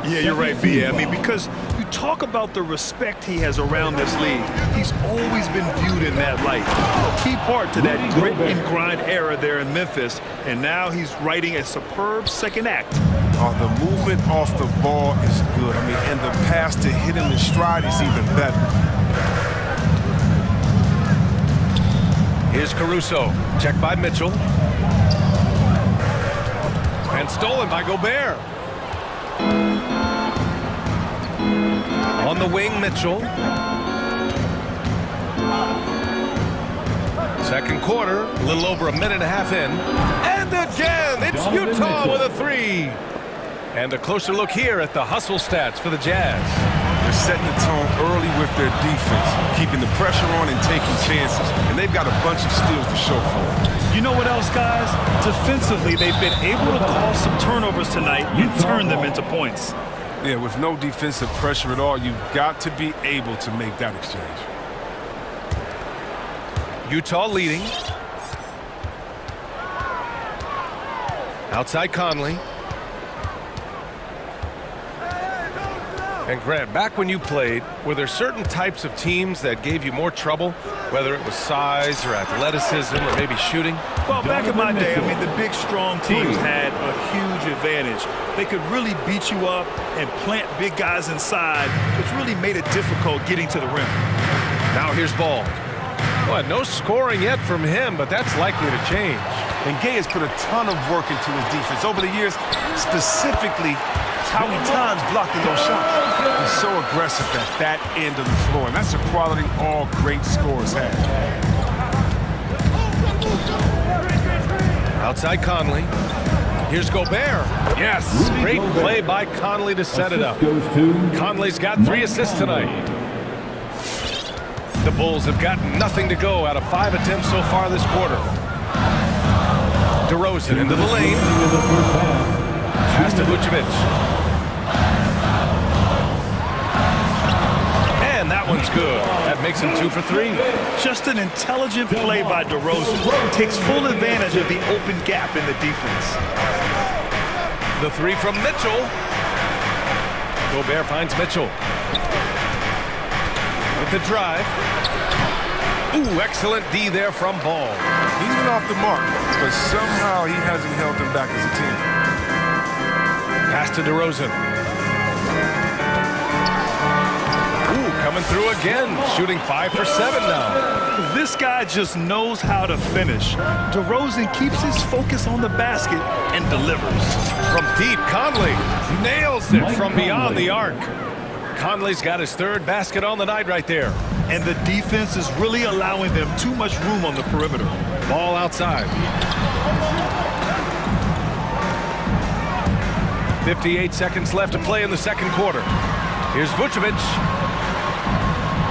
Yeah, you're right, B.A. I mean, because you talk about the respect he has around this league. He's always been viewed in that light. A key part to that grit and grind era there in Memphis. And now he's writing a superb second act. Oh, the movement off the ball is good. I mean, and the pass to hit him in stride is even better. Here's Caruso. Checked by Mitchell. And stolen by Gobert. On the wing, Mitchell. Second quarter, a little over a minute and a half in. And again, it's Utah with a 3. And a closer look here at the hustle stats for the Jazz. They're setting the tone early with their defense, keeping the pressure on and taking chances. And they've got a bunch of steals to show for it. You know what else, guys? Defensively, they've been able to cause some turnovers tonight and turn them into points. Yeah, with no defensive pressure at all, you've got to be able to make that exchange. Utah leading. Outside Conley. And Grant, back when you played, were there certain types of teams that gave you more trouble, whether it was size or athleticism or maybe shooting? Well, back in my day, I mean, the big, strong teams had a huge advantage. They could really beat you up and plant big guys inside, which really made it difficult getting to the rim. Now here's Ball. Well, no scoring yet from him, but that's likely to change. And Gay has put a ton of work into his defense over the years, specifically how many times blocking those shots. He's so aggressive at that end of the floor, and that's a quality all great scorers have. Outside Conley. Here's Gobert. Yes, great play by Conley to set it up. Conley's got 3 assists tonight. The Bulls have got nothing to go out of 5 attempts so far this quarter. DeRozan into the lane. Pass to Vucevic. And that one's good. That makes him 2 for 3. Just an intelligent play by DeRozan. Takes full advantage of the open gap in the defense. The 3 from Mitchell. Gobert finds Mitchell. With the drive. Ooh, excellent D there from Ball. He's been off the mark, but somehow he hasn't held them back as a team. Pass to DeRozan. Ooh, coming through again. Shooting 5 for 7 now. This guy just knows how to finish. DeRozan keeps his focus on the basket and delivers. From deep, Conley nails it from beyond the arc. Conley's got his 3rd basket on the night right there. And the defense is really allowing them too much room on the perimeter. Ball outside. 58 seconds left to play in the second quarter. Here's Vucevic.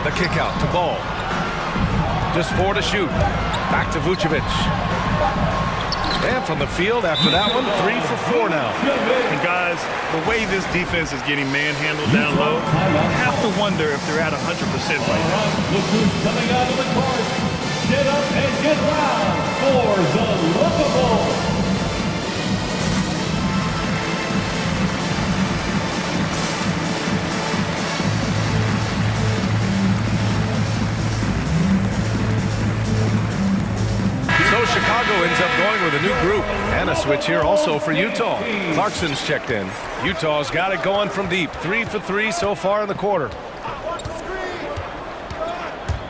The kick out to Ball. Just 4 to shoot. Back to Vucevic. And from the field after that one, 3 for 4 now. And guys, the way this defense is getting manhandled down low, you have to wonder if they're at 100% right now. Look who's coming out of the court. Get up and get loud for the Lookable. So Chicago ends up going with a new group. And a switch here also for Utah. Clarkson's checked in. Utah's got it going from deep. 3 for 3 so far in the quarter.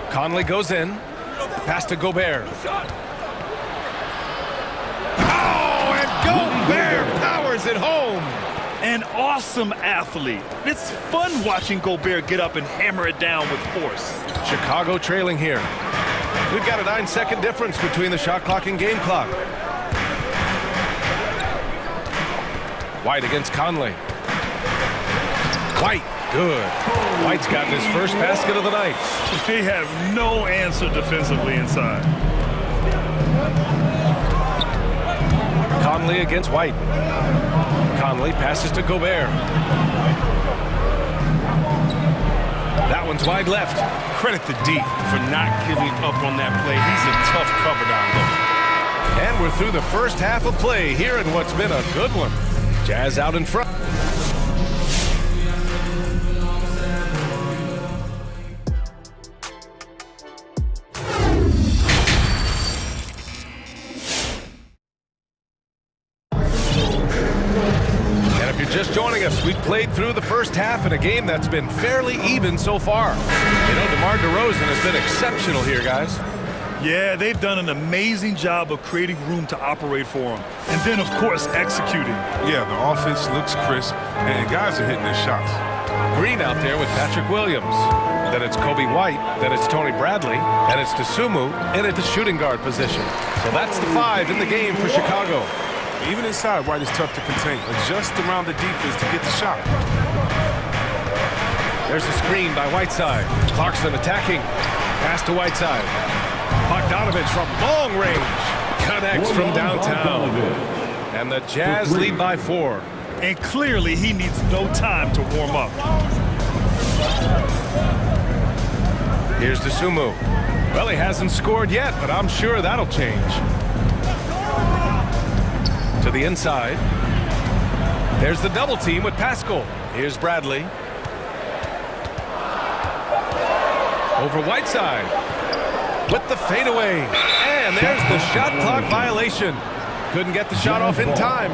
Conley goes in. Pass to Gobert. Oh, and Gobert powers it home. An awesome athlete. It's fun watching Gobert get up and hammer it down with force. Chicago trailing here. We've got a 9-second difference between the shot clock and game clock. White against Conley. White, good. White's gotten his first basket of the night. They have no answer defensively inside. Conley against White. Conley passes to Gobert. That one's wide left. Credit to D for not giving up on that play. He's a tough cover down low. And we're through the first half of play here in what's been a good one. Jazz out in front. Just joining us, we've played through the first half in a game that's been fairly even so far. You know, DeMar DeRozan has been exceptional here, guys. Yeah, they've done an amazing job of creating room to operate for him. And then, of course, executing. Yeah, the offense looks crisp, and guys are hitting their shots. Green out there with Patrick Williams. Then it's Kobe White, then it's Tony Bradley, and it's Dosunmu in at the shooting guard position. So that's the 5 in the game for Chicago. Even inside, White is tough to contain. Adjust around the defense to get the shot. There's a screen by Whiteside. Clarkson attacking. Pass to Whiteside. Bogdanovich from long range. Connects from downtown. And the Jazz lead by 4. And clearly he needs no time to warm up. Here's Dosunmu. Well, he hasn't scored yet, but I'm sure that'll change. To the inside. There's the double team with Pascal. Here's Bradley. Over Whiteside. With the fadeaway. And there's the shot clock violation. Couldn't get the shot off in time.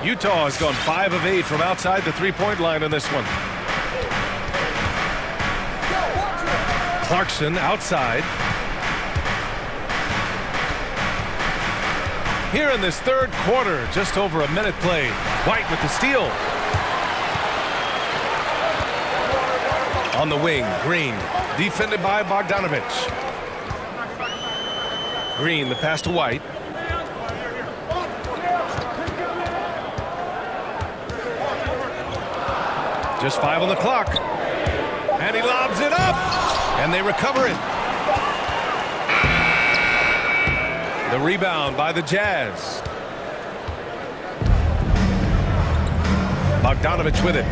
Utah has gone 5 of 8 from outside the three-point line in this one. Clarkson outside. Here in this third quarter, just over a minute played. White with the steal. On the wing, Green, defended by Bogdanovich. Green, the pass to White. Just 5 on the clock. And he lobs it up. And they recover it. The rebound by the Jazz. Bogdanovich with it.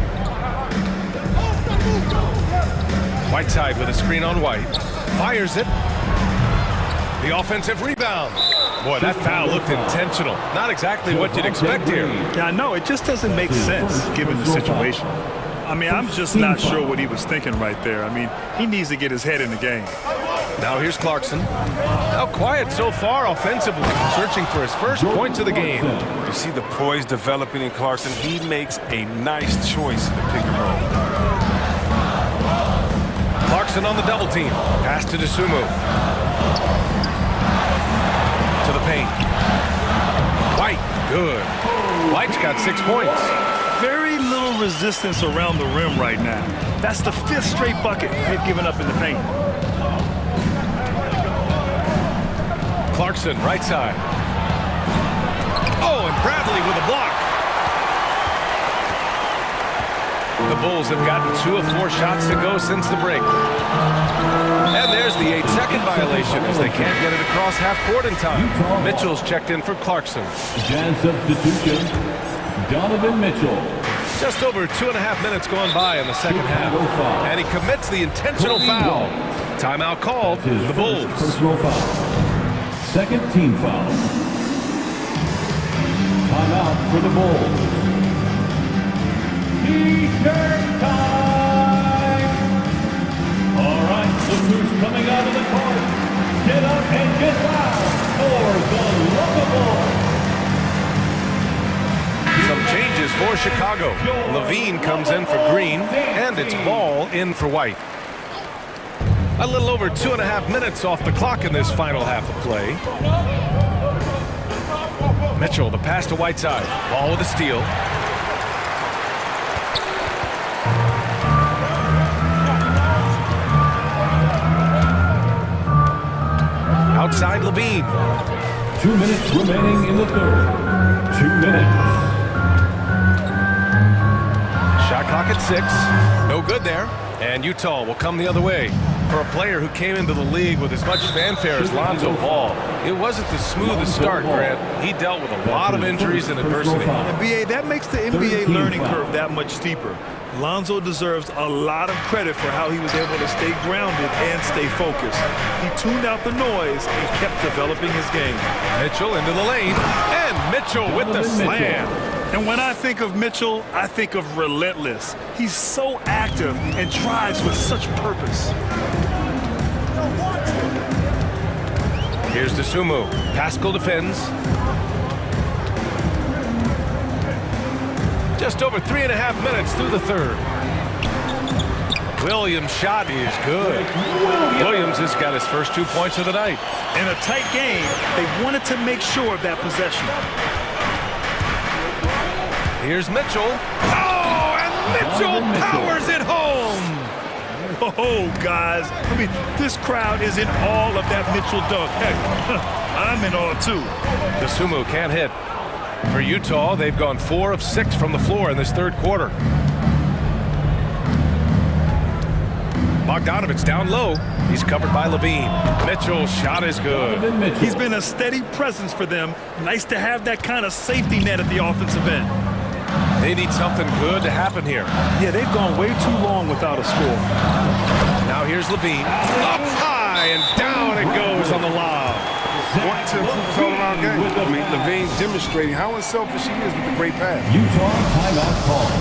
Whiteside with a screen on White. Fires it. The offensive rebound. Boy, that foul looked intentional. Not exactly what you'd expect here. Yeah, I know. It just doesn't make sense given the situation. I mean, I'm just not sure what he was thinking right there. I mean, he needs to get his head in the game. Now here's Clarkson. Now quiet so far offensively, searching for his first points of the game. You see the poise developing in Clarkson. He makes a nice choice in the pick and roll. Clarkson on the double team. Pass to Dosumu. To the paint. White, good. White's got 6 points. Very little resistance around the rim right now. That's the 5th straight bucket they've given up in the paint. Clarkson, right side. Oh, and Bradley with a block. The Bulls have gotten 2 of 4 shots to go since the break. And there's the 8-second violation as they can't get it across half court in time. Mitchell's checked in for Clarkson. Jazz substitution, Donovan Mitchell. Just over 2.5 minutes going by in the second half. And he commits the intentional foul. Timeout called, the Bulls. Personal foul. Second team foul. Timeout for the Bulls. T-shirt time! All right, look who's coming out of the court. Get up and get loud for the Lovable. Some changes for Chicago. Levine comes in for Green, and it's Ball in for White. A little over 2.5 minutes off the clock in this final half of play. Mitchell, the pass to Whiteside. Ball with a steal. Outside Levine. 2 minutes remaining in the third. 2 minutes. Shot clock at 6. No good there. And Utah will come the other way. For a player who came into the league with as much fanfare as Lonzo Ball, it wasn't the smoothest start, Grant. He dealt with a lot of injuries and adversity. And BA, that makes the NBA learning curve that much steeper. Lonzo deserves a lot of credit for how he was able to stay grounded and stay focused. He tuned out the noise and kept developing his game. Mitchell into the lane, and Mitchell with the slam. And when I think of Mitchell, I think of relentless. He's so active and drives with such purpose. Here's Dosumu. Pascal defends. Just over 3.5 minutes through the third. Williams' shot is good. Williams has got his first 2 points of the night. In a tight game, they wanted to make sure of that possession. Here's Mitchell. Oh, and Mitchell powers it home. Oh, guys. I mean, this crowd is in awe of that Mitchell dunk. Heck, I'm in awe, too. Dosumu can't hit. For Utah, they've gone 4 of 6 from the floor in this third quarter. Bogdanovich down low. He's covered by Levine. Mitchell's shot is good. He's been a steady presence for them. Nice to have that kind of safety net at the offensive end. They need something good to happen here. Yeah, they've gone way too long without a score. Now here's Levine. Up high and down it goes on the lob. Want to improve his all-around game. I mean, Levine demonstrating how unselfish he is with the great pass. Utah timeout call.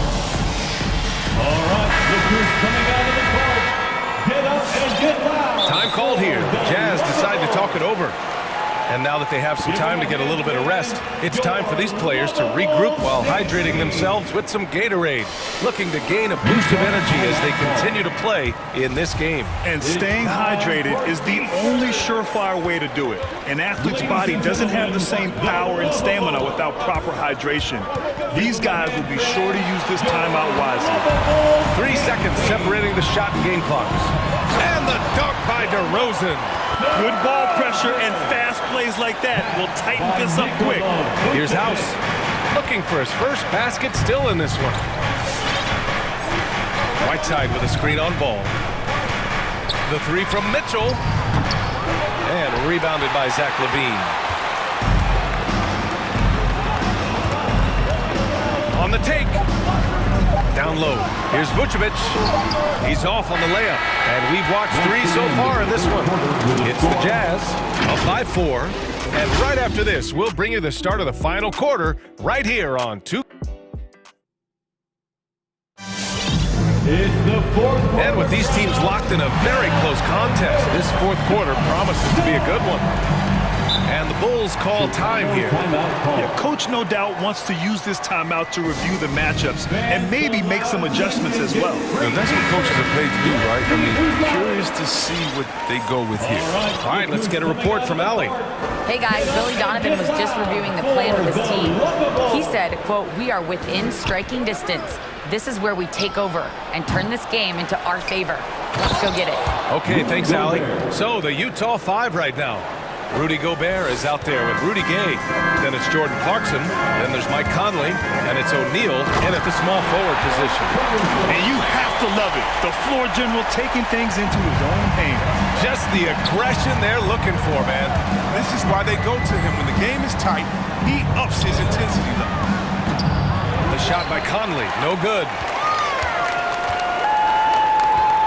All right, look who's coming out of the court. Get up and get loud. Time called here. The Jazz decide to talk it over. And now that they have some time to get a little bit of rest, it's time for these players to regroup while hydrating themselves with some Gatorade, looking to gain a boost of energy as they continue to play in this game. And staying hydrated is the only surefire way to do it. An athlete's body doesn't have the same power and stamina without proper hydration. These guys will be sure to use this timeout wisely. 3 seconds separating the shot and game clocks. And the dunk by DeRozan. Good ball pressure and fast plays like that will tighten this up quick. Here's House, looking for his first basket still in this one. Whiteside with a screen on Ball. The 3 from Mitchell. And rebounded by Zach Levine. On the take. Down low. Here's Vucevic. He's off on the layup. And we've watched 3 so far in this one. It's the Jazz up by 4. And right after this, we'll bring you the start of the final quarter right here on 2. And with these teams locked in a very close contest, this fourth quarter promises to be a good one. And the Bulls call time here. Yeah, Coach no doubt wants to use this timeout to review the matchups and maybe make some adjustments as well. And that's what coaches are paid to do, right? I mean, curious to see what they go with here. All right, let's get a report from Allie. Hey guys, Billy Donovan was just reviewing the plan with his team. He said, quote, "We are within striking distance. This is where we take over and turn this game into our favor. Let's go get it." Okay, thanks, Allie. So the Utah 5 right now. Rudy Gobert is out there with Rudy Gay. Then it's Jordan Clarkson. Then there's Mike Conley. And it's O'Neal in at the small forward position. And you have to love it. The floor general taking things into his own hands. Just the aggression they're looking for, man. This is why they go to him. When the game is tight, he ups his intensity level. The shot by Conley, no good.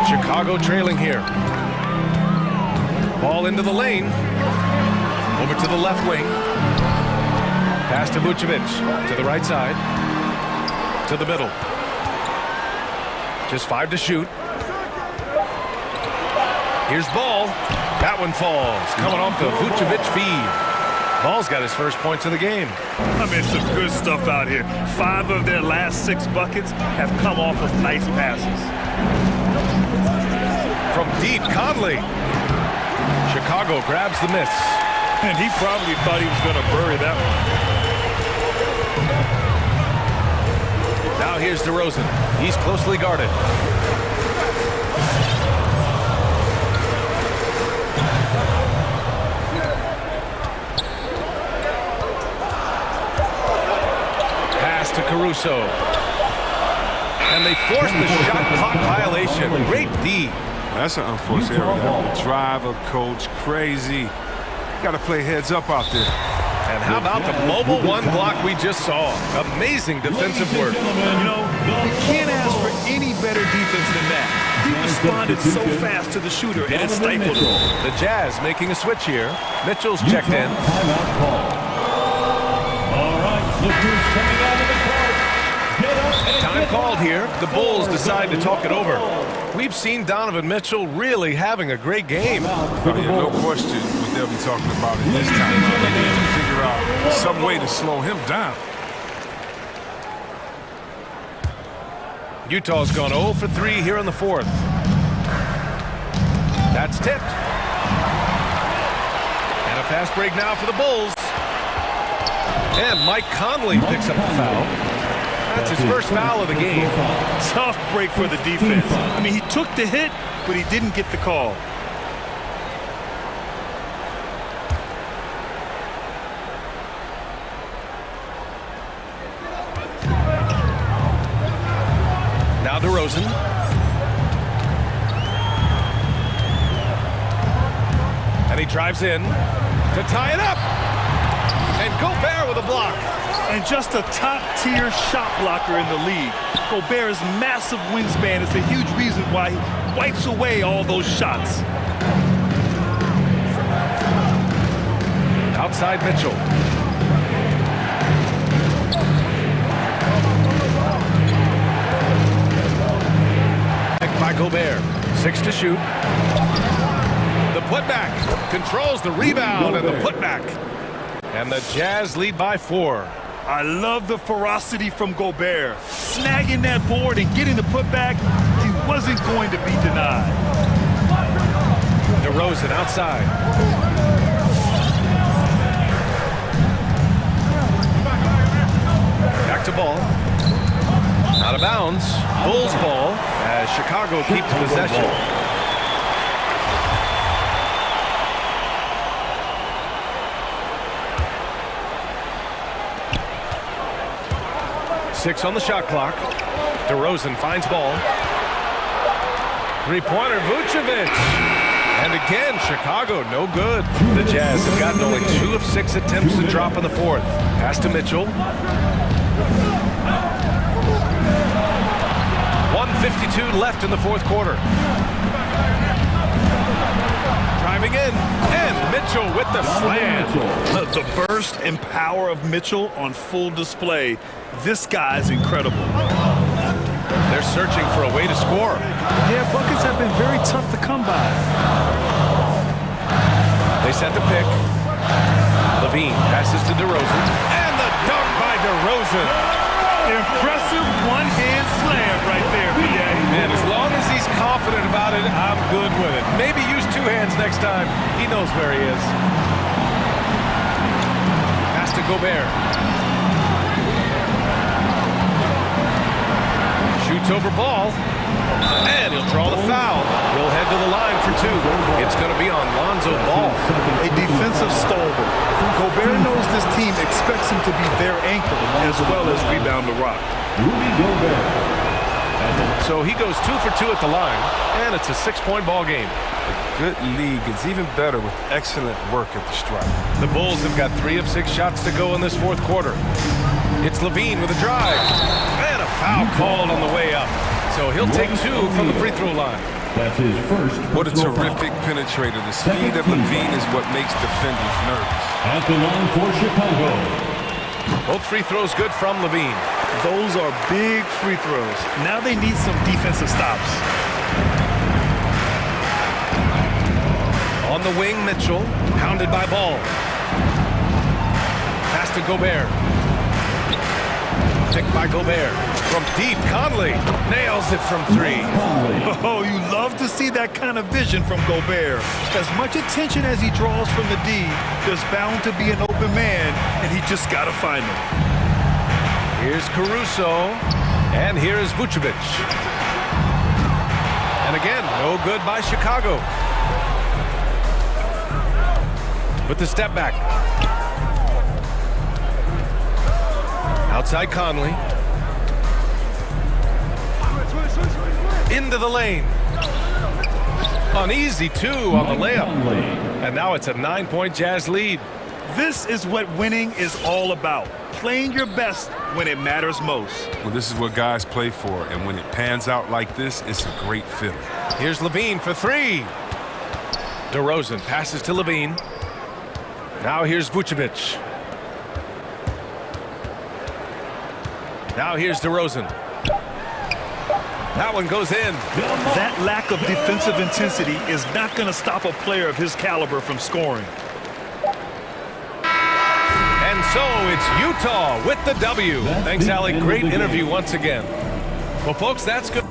Chicago trailing here. Ball into the lane. Over to the left wing. Pass to Vucevic. To the right side. To the middle. Just 5 to shoot. Here's Ball. That one falls. Coming off the Vucevic feed. Ball's got his first points of the game. I mean, some good stuff out here. 5 of their last 6 buckets have come off of nice passes. From deep, Conley. Chicago grabs the miss. And he probably thought he was going to bury that one. Now here's DeRozan. He's closely guarded. Pass to Caruso. And they force the shot clock violation. Great D. That's an unforced error. That will drive a coach crazy. Got to play heads up out there. And how about the mobile 1 block we just saw? Amazing defensive work. You know, you can't ask for any better defense than that. He responded so fast to the shooter, and it stifled him. The Jazz making a switch here. Mitchell's checked in. All right, look who's coming out of the court. Get up and Time called here. The Bulls decide to talk it over. We've seen Donovan Mitchell really having a great game. No question what they'll be talking about in this time. They need to figure out some way to slow him down. Utah's gone 0 for 3 here in the 4th. That's tipped. And a fast break now for the Bulls. And Mike Conley picks up the foul. That's his first foul of the game. Tough break for the defense. I mean, he took the hit, but he didn't get the call. Now DeRozan. And he drives in to tie it up. And Gobert with a block. And just a top-tier shot blocker in the league. Gobert's massive wingspan is a huge reason why he wipes away all those shots. Outside Mitchell. By Gobert. 6 to shoot. The putback. Controls the rebound and the putback. And the Jazz lead by 4. I love the ferocity from Gobert. Snagging that board and getting the putback, he wasn't going to be denied. DeRozan outside. Back to Ball. Out of bounds. Bulls ball as Chicago keeps possession. Six on the shot clock. DeRozan finds Ball. Three-pointer, Vucevic. And again, Chicago, no good. The Jazz have gotten only 2 of 6 attempts to drop in the 4th. Pass to Mitchell. 1:52 left in the fourth quarter. Driving in, and Mitchell with the slam. The burst and power of Mitchell on full display. This guy's incredible. They're searching for a way to score. Yeah, buckets have been very tough to come by. They set the pick. Levine passes to DeRozan, and the dunk by DeRozan. Impressive one-hand slam right there, B.A. Man, as long as he's confident about it, I'm good with it. Maybe use two hands next time. He knows where he is. Pass to Gobert. Shoots over ball, and he'll draw the foul. He'll head to the line for two. It's going to be on Lonzo Ball. A defensive stalwart. Gobert knows this team expects him to be their anchor as well as rebound the rock. So he goes 2 for 2 at the line, and it's a 6-point ball game. A good league is even better with excellent work at the stripe. The Bulls have got 3 of 6 shots to go in this fourth quarter. It's Levine with a drive, and a foul called on the way up. So he'll take 2 from the free throw line. That's his first. What a terrific penetrator. The speed of Levine is what makes defenders nervous. At the line for Chicago. Both free throws good from Levine. Those are big free throws. Now they need some defensive stops. On the wing, Mitchell, pounded by Ball. Pass to Gobert. Picked by Gobert. From deep, Conley nails it from 3. Oh, you love to see that kind of vision from Gobert. As much attention as he draws from the D, there's bound to be an open man, and he just got to find him. Here's Caruso, and here is Vucevic. And again, no good by Chicago. With the step back. Outside Conley. Into the lane. An easy 2 on the layup. And now it's a 9-point Jazz lead. This is what winning is all about. Playing your best when it matters most. Well, this is what guys play for, and when it pans out like this, it's a great feeling. Here's Levine for 3. DeRozan passes to Levine. Now here's Vucevic. Now here's DeRozan. That one goes in. That lack of defensive intensity is not going to stop a player of his caliber from scoring. And so it's Utah with the W. Thanks, Alec. Great interview once again. Well, folks, that's good.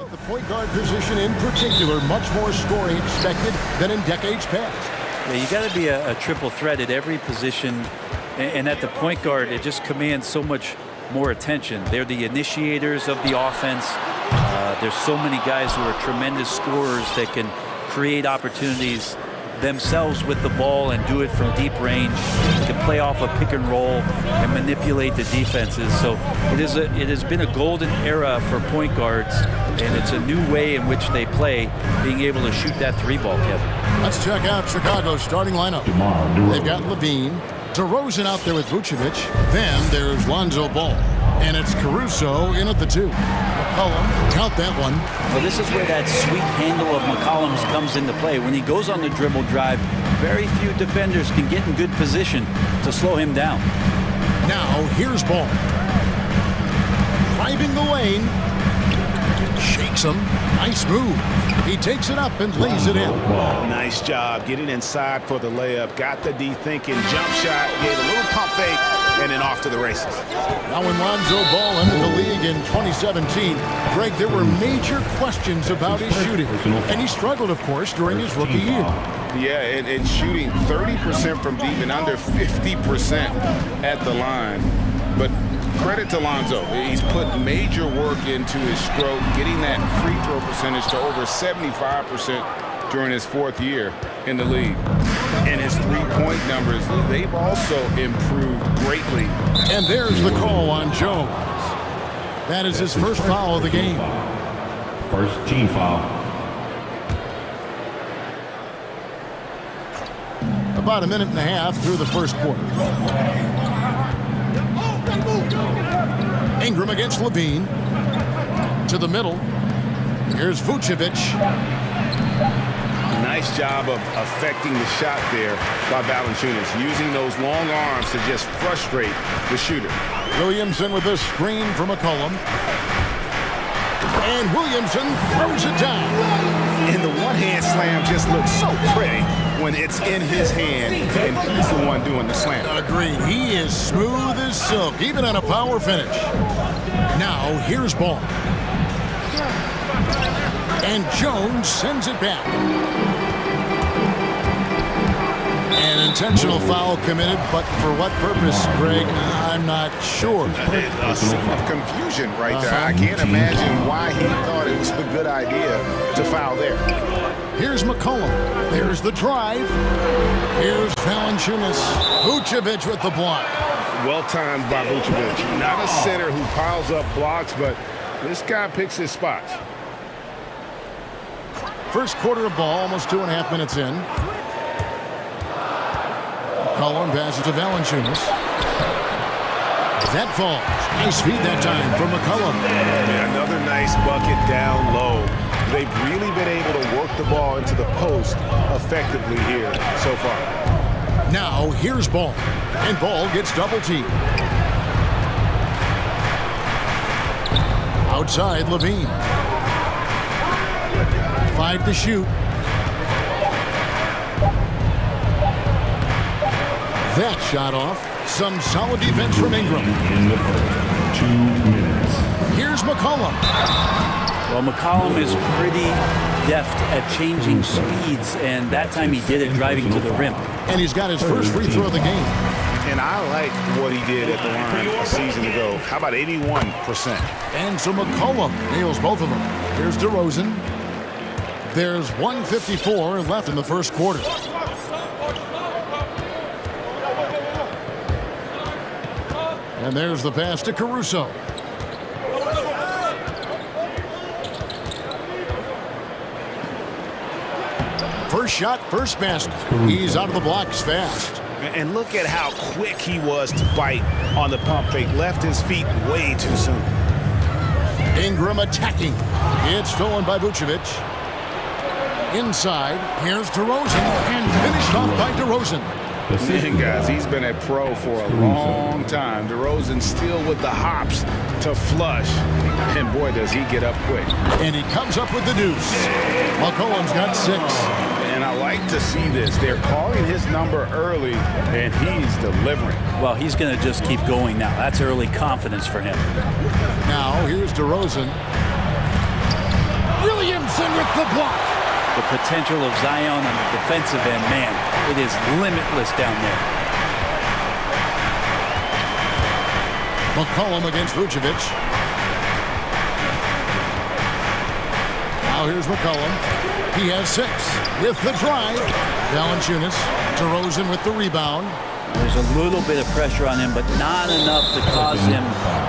The point guard position in particular, much more scoring expected than in decades past. Yeah, you got to be a triple threat at every position, and at the point guard, it just commands so much more attention. They're the initiators of the offense. There's so many guys who are tremendous scorers that can create opportunities themselves with the ball and do it from deep range. They can play off a pick and roll and manipulate the defenses. So it has been a golden era for point guards, and it's a new way in which they play, being able to shoot that three ball, Kevin. Let's check out Chicago's starting lineup. They've got Levine, DeRozan out there with Vucevic. Then there's Lonzo Ball, and it's Caruso in at the 2. McCollum, count that one. Well, this is where that sweet handle of McCollum's comes into play. When he goes on the dribble drive, very few defenders can get in good position to slow him down. Now, here's Ball. Driving the lane. Shakes him. Nice move. He takes it up and lays it in. Nice job getting inside for the layup. Got the D thinking, jump shot, gave a little pump fake, and then off to the races. Now when Lonzo Ball entered the league in 2017, Greg, there were major questions about his shooting. And he struggled, of course, during his rookie year. Yeah, and shooting 30% from deep and under 50% at the line. But credit to Lonzo. He's put major work into his stroke, getting that free throw percentage to over 75% during his 4th year in the league. And his three-point numbers, they've also improved greatly. And there's the call on Jones. That is his first foul of the game. First team foul. About a minute and a half through the first quarter. Ingram against Levine. To the middle. Here's Vucevic. Nice job of affecting the shot there by Valanciunas, using those long arms to just frustrate the shooter. Williamson with a screen from McCollum. And Williamson throws it down. And the one-hand slam just looks so pretty when it's in his hand and he's the one doing the slam. Agreed. He is smooth as silk, even on a power finish. Now, here's Ball. And Jones sends it back. An intentional foul committed, but for what purpose, Greg? I'm not sure. A scene of confusion right there. I can't imagine why he thought it was a good idea to foul there. Here's McCollum. There's the drive. Here's Valanciunas. Vucevic with the block. Well timed by Vucevic. Not a center who piles up blocks, but this guy picks his spots. First quarter of ball, almost 2.5 minutes in. McCollum passes to Valanciunas. That falls. Nice feed that time from McCollum. Yeah, another nice bucket down low. They've really been able to work the ball into the post effectively here so far. Now, here's Ball. And Ball gets double-teamed. Outside, Levine. 5 to shoot. That shot off. Some solid defense from Ingram. In the first 2 minutes. Here's McCollum. Well, McCollum is pretty deft at changing speeds, and that time he did it driving to the rim. And he's got his first free throw of the game. And I like what he did at the line a season ago. How about 81%? And so McCollum nails both of them. Here's DeRozan. There's 1:54 left in the first quarter. And there's the pass to Caruso. First shot, first basket. He's out of the blocks fast. And look at how quick he was to bite on the pump fake. Left his feet way too soon. Ingram attacking. It's stolen by Vucevic. Inside, here's DeRozan, and finished off by DeRozan. Man, guys, he's been a pro for a long time. DeRozan still with the hops to flush. And boy, does he get up quick. And he comes up with the deuce. McCollum's got 6. And I like to see this. They're calling his number early, and he's delivering. Well, he's going to just keep going now. That's early confidence for him. Now, here's DeRozan. Williamson with the block. The potential of Zion on the defensive end, man, it is limitless down there. McCollum against Vucevic. Now here's McCollum. He has 6 with the drive. Valanciunas. DeRozan with the rebound. There's a little bit of pressure on him, but not enough to cause him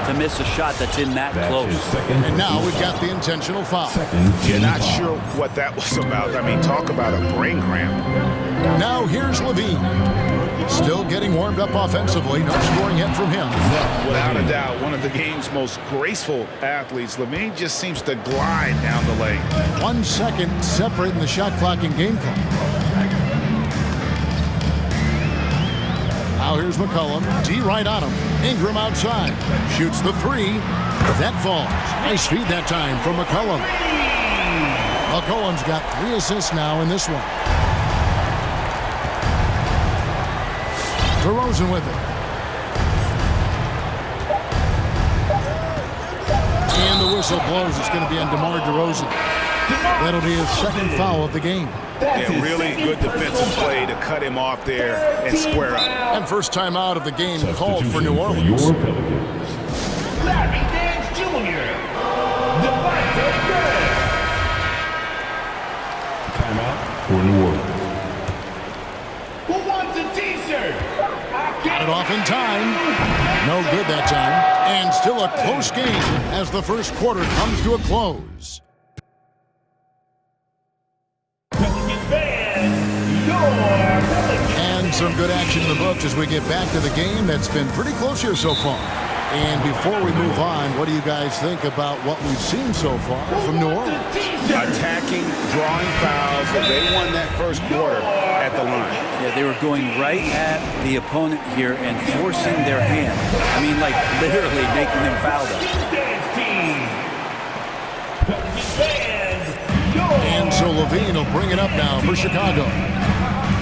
to miss a shot that's in that close. And now we've got the intentional foul. You're not sure what that was about. I mean, talk about a brain cramp. Now here's Levine. Still getting warmed up offensively. No scoring yet from him. Without a doubt, one of the game's most graceful athletes. Levine just seems to glide down the lane. 1 second separating the shot clock and game clock. Now here's McCollum. D right on him. Ingram outside. Shoots the 3. That falls. Nice feed that time from McCollum. McCollum's got 3 assists now in this one. DeRozan with it. And the whistle blows. It's going to be on DeMar DeRozan. That'll be his 2nd foul of the game. Yeah, really good defensive play to cut him off there and square up. And first time out of the game called for New Orleans. Larry Nance Jr. Timeout for New Orleans. Who wants a t-shirt? Got it off in time. No good that time. And still a close game as the first quarter comes to a close. And some good action in the books as we get back to the game that's been pretty close here so far. And before we move on, what do you guys think about what we've seen so far from New Orleans? Attacking, drawing fouls, and they won that first quarter at the line. Yeah, they were going right at the opponent here and forcing their hand. I mean, like literally making them foul them. And so Levine will bring it up now for Chicago.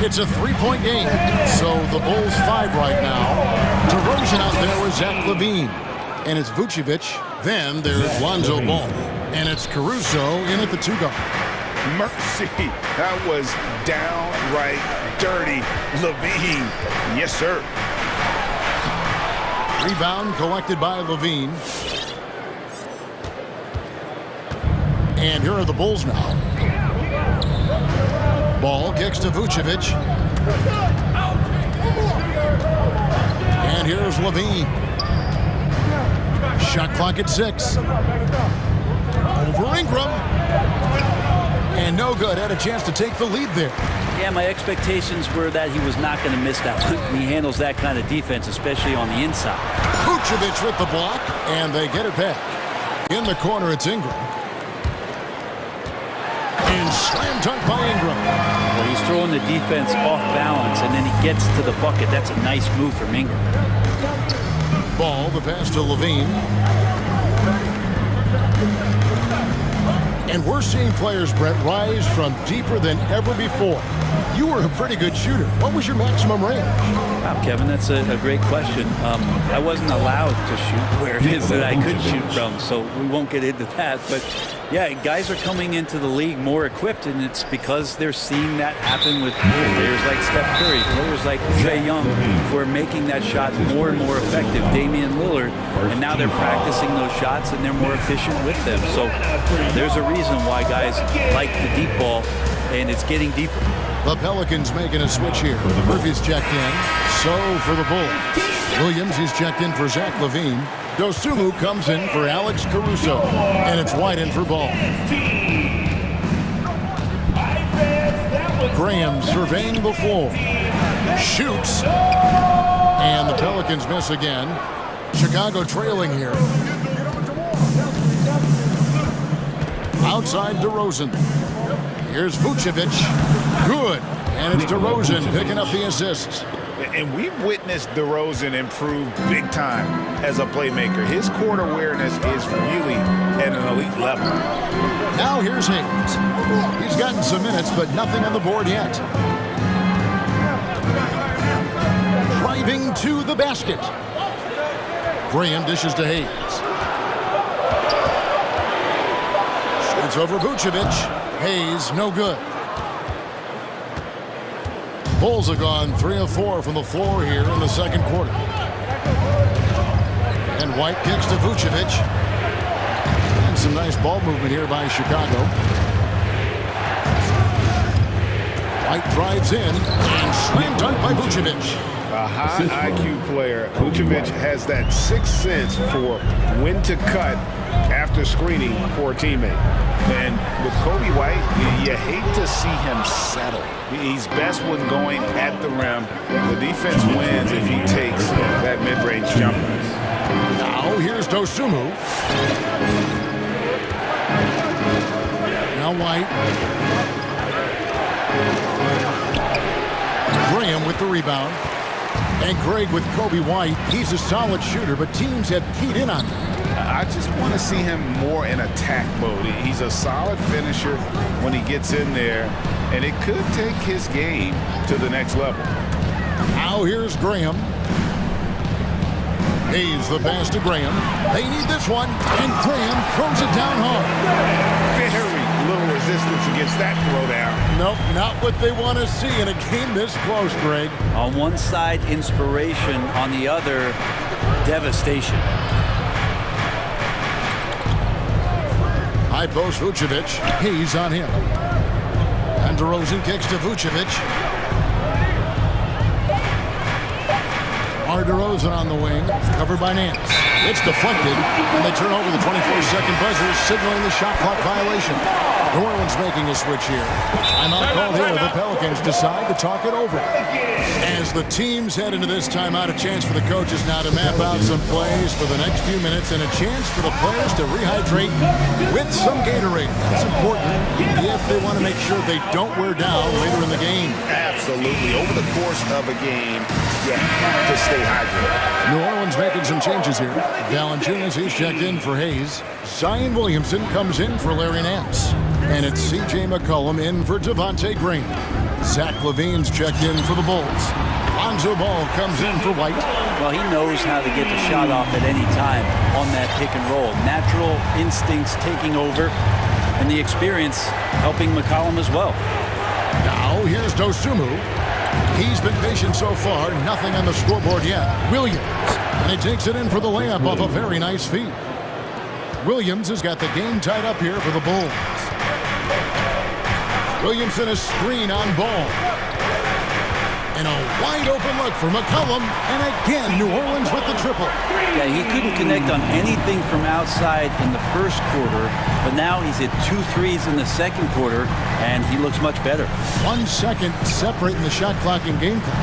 It's a 3-point game, so the Bulls 5 right now. DeRozan out there with Zach LaVine. And it's Vucevic. Then there's Lonzo Ball. And it's Caruso in at the 2-guard. Mercy, that was downright dirty. LaVine, yes sir. Rebound collected by LaVine. And here are the Bulls now. Ball kicks to Vucevic. And here's LaVine. Shot clock at 6. Over Ingram. And no good. Had a chance to take the lead there. Yeah, my expectations were that he was not going to miss that one. He handles that kind of defense, especially on the inside. Vucevic with the block. And they get it back. In the corner, it's Ingram. And slam dunk by Ingram. Well, he's throwing the defense off balance, and then he gets to the bucket. That's a nice move from Ingram. Ball, the pass to LaVine. And we're seeing players, Brett, rise from deeper than ever before. You were a pretty good shooter. What was your maximum range? Wow, Kevin, that's a great question. I wasn't allowed to shoot where it is that I could shoot from, so we won't get into that. But yeah, guys are coming into the league more equipped, and it's because they're seeing that happen with players like Steph Curry, players like Trae Young, who are making that shot more and more effective. Damian Lillard, and now they're practicing those shots, and they're more efficient with them. So there's a reason why guys like the deep ball, and it's getting deeper. The Pelicans making a switch here. Murphy's checked in. So for the Bulls. Williams, he's checked in for Zach LaVine. Dosunmu comes in for Alex Caruso. And it's White in for Ball. Graham surveying the floor. Shoots. And the Pelicans miss again. Chicago trailing here. Outside DeRozan. Here's Vucevic. Good. And it's DeRozan picking up the assists. And we've witnessed DeRozan improve big time as a playmaker. His court awareness is really at an elite level. Now here's Haynes. He's gotten some minutes, but nothing on the board yet. Driving to the basket. Graham dishes to Haynes. It's over Vucevic. Hayes, no good. Bulls have gone 3 of 4 from the floor here in the second quarter. And White kicks to Vucevic. And some nice ball movement here by Chicago. White drives in and slam dunk by Vucevic. A high IQ player. Vucevic has that sixth sense for when to cut after screening for a teammate. And with Kobe White, you hate to see him settle. He's best when going at the rim. The defense wins if he takes that mid-range jumper. Now here's Dosunmu. Now White. Graham with the rebound. And Greg with Kobe White. He's a solid shooter, but teams have keyed in on him. I just want to see him more in attack mode. He's a solid finisher when he gets in there, and it could take his game to the next level. Now here's Graham. Hayes the pass to Graham. They need this one, and Graham throws it down hard. Very little resistance against that throwdown. Nope, not what they want to see in a game this close, Greg. On one side, inspiration. On the other, devastation. High post Vucevic. Hayes on him. And DeRozan kicks to Vucevic. DeRozan on the wing, covered by Nance. It's deflected, and they turn over the 24-second buzzer, signaling the shot clock violation. New Orleans making a switch here. Timeout called here. The Pelicans decide to talk it over. As the teams head into this timeout, a chance for the coaches now to map out some plays for the next few minutes and a chance for the players to rehydrate with some Gatorade. That's important if they want to make sure they don't wear down later in the game. Absolutely. Over the course of a game, you have to stay hydrated. New Orleans making some changes here. Valanciunas, he's checked in for Hayes. Zion Williamson comes in for Larry Nance. And it's C.J. McCollum in for Devontae Green. Zach LaVine's checked in for the Bulls. Lonzo Ball comes in for White. Well, he knows how to get the shot off at any time on that pick and roll. Natural instincts taking over, and the experience helping McCollum as well. Now here's Dosunmu. He's been patient so far. Nothing on the scoreboard yet. Williams. And he takes it in for the layup off a very nice feed. Williams has got the game tied up here for the Bulls. Williamson a screen on Ball. And a wide open look for McCollum. And again, New Orleans with the triple. Yeah, he couldn't connect on anything from outside in the first quarter, but now he's hit 2 threes in the second quarter, and he looks much better. 1 second separating the shot clock and game clock.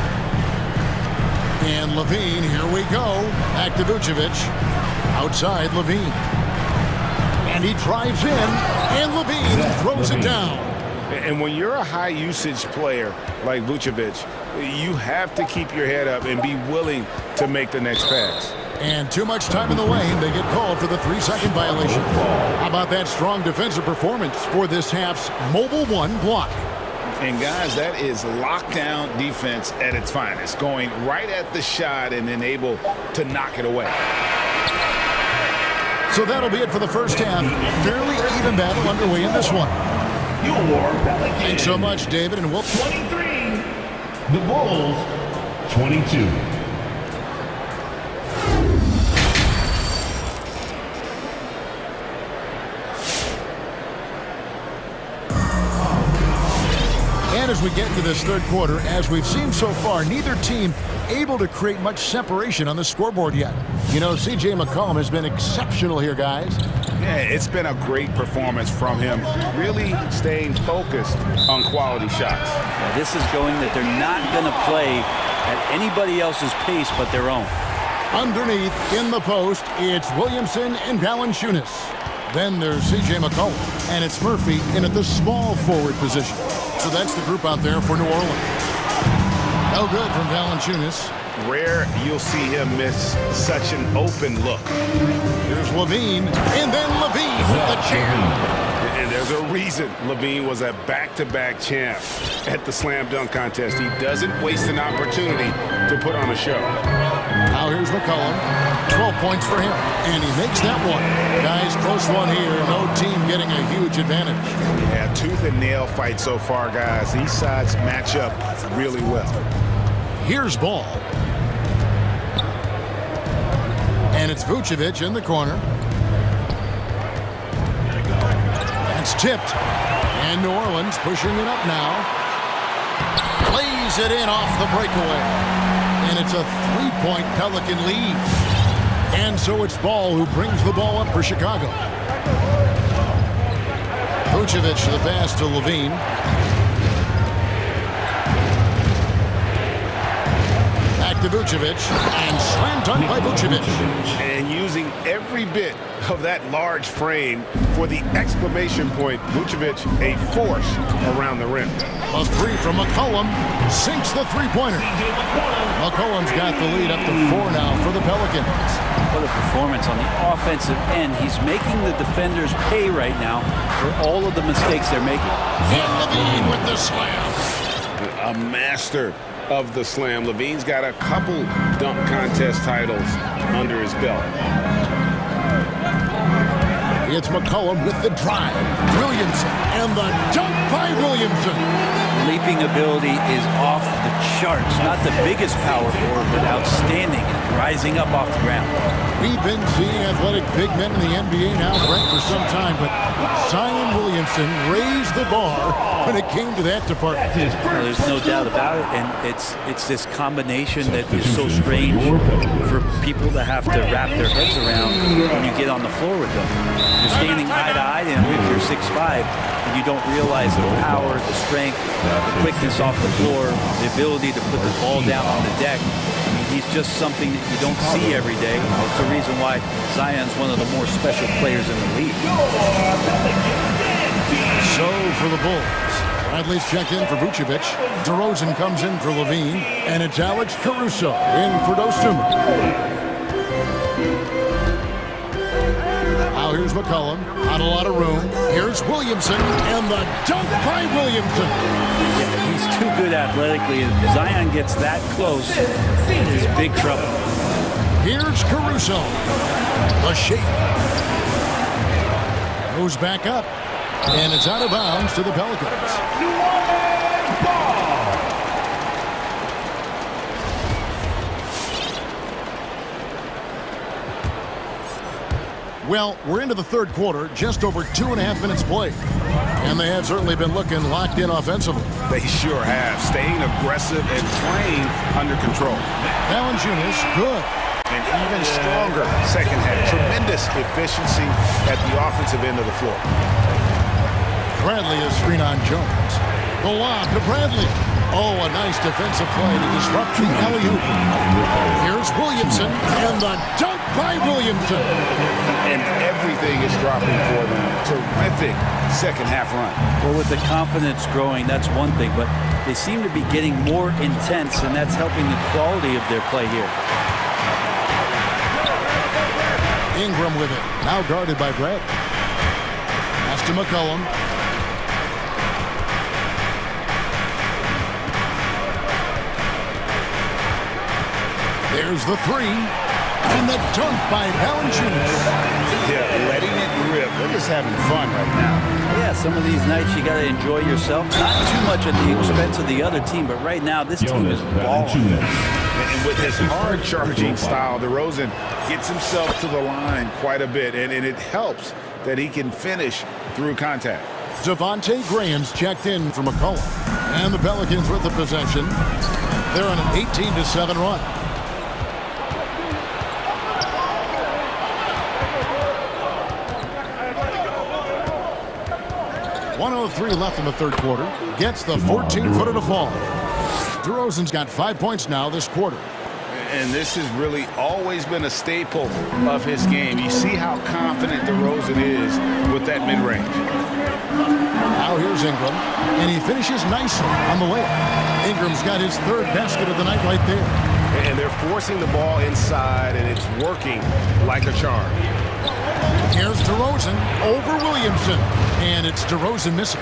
And LaVine, here we go. Back to Vucevic. Outside, LaVine. And he drives in, and LaVine throws it down. And when you're a high-usage player like Vucevic, you have to keep your head up and be willing to make the next pass. And too much time in the lane. They get called for the 3-second violation. How about that strong defensive performance for this half's Mobile 1 block? And, guys, that is lockdown defense at its finest, going right at the shot and then able to knock it away. So that'll be it for the first half. Fairly even battle underway in this one. Thanks so much, David, and we'll... 23, the Bulls, 22. And as we get into this third quarter, as we've seen so far, neither team able to create much separation on the scoreboard yet. You know, C.J. McCollum has been exceptional here, guys. Yeah, it's been a great performance from him, really staying focused on quality shots. Now, this is going that they're not going to play at anybody else's pace but their own. Underneath, in the post, it's Williamson and Valanciunas. Then there's C.J. McCollum, and it's Murphy in at the small forward position. So that's the group out there for New Orleans. No good from Valanciunas. Rare you'll see him miss such an open look. Here's LaVine, and then LaVine with the jam. And there's a reason LaVine was a back-to-back champ at the slam dunk contest. He doesn't waste an opportunity to put on a show. Now here's McCollum. 12 points for him. And he makes that one. Guys, close one here. No team getting a huge advantage. Yeah, tooth and nail fight so far, guys. These sides match up really well. Here's ball. And it's Vucevic in the corner. That's tipped. And New Orleans pushing it up now. Plays it in off the breakaway. And it's a 3-point Pelican lead. And so it's Ball who brings the ball up for Chicago. Vucevic the pass to Levine. Back to Vucevic. And slam dunk by Vucevic. And using every bit of that large frame for the exclamation point, Vucevic a force around the rim. A three from McCollum sinks the three-pointer. McCollum's got the lead up to 4 now for the Pelicans. What a performance on the offensive end. He's making the defenders pay right now for all of the mistakes they're making. And Levine with the slam. A master of the slam. Levine's got a couple dunk contest titles under his belt. It's McCollum with the drive. Williamson and the dunk by Williamson. Leaping ability is off the charts. Not the biggest power forward, but outstanding. Rising up off the ground. We've been seeing athletic big men in the NBA now, Brent, for some time, but Zion Williamson raised the bar when it came to that department. Well, there's no doubt about it, and it's this combination that is so strange for people to have to wrap their heads around when you get on the floor with them. You're standing eye to eye, and if you're 6'5", and you don't realize the power, the strength, the quickness off the floor, the ability to put the ball down on the deck. He's just something that you don't see every day. It's the reason why Zion's one of the more special players in the league. So for the Bulls, Bradley's checked in for Vucevic. DeRozan comes in for Levine, and it's Alex Caruso in for Dostuma. Now here's McCollum, not a lot of room. Here's Williamson, and the dunk by Williamson. Yeah, he's too good athletically. If Zion gets that close, he's big trouble. Here's Caruso. The shake. Goes back up, and it's out of bounds to the Pelicans. Well, we're into the third quarter, just over 2.5 minutes played. And they have certainly been looking locked in offensively. They sure have, staying aggressive and playing under control. Valanciunas, good. And even stronger second half. Tremendous efficiency at the offensive end of the floor. Bradley is screen on Jones. The lob to Bradley. Oh, a nice defensive play to disrupt the alley-oop. Here's Williamson, and the dunk by Williamson. And everything is dropping for them. Terrific second half run. Well, with the confidence growing, that's one thing, but they seem to be getting more intense, and that's helping the quality of their play here. Ingram with it, now guarded by Brad. Pass to McCollum. There's the three, and the dunk by Valanciunas. Yeah, letting it rip. They're just having fun right now. Yeah, some of these nights you got to enjoy yourself. Not too much at the expense of the other team, but right now this team is balling. And with his hard-charging style, DeRozan gets himself to the line quite a bit, and it helps that he can finish through contact. Devontae Graham's checked in for McCollum, and the Pelicans with the possession. They're on an 18-7 run. .103 left in the third quarter. Gets the 14-footer to fall. DeRozan's got 5 points now this quarter. And this has really always been a staple of his game. You see how confident DeRozan is with that mid-range. Now here's Ingram, and he finishes nicely on the layup. Ingram's got his third basket of the night right there. And they're forcing the ball inside, and it's working like a charm. Here's DeRozan over Williamson, and it's DeRozan missing.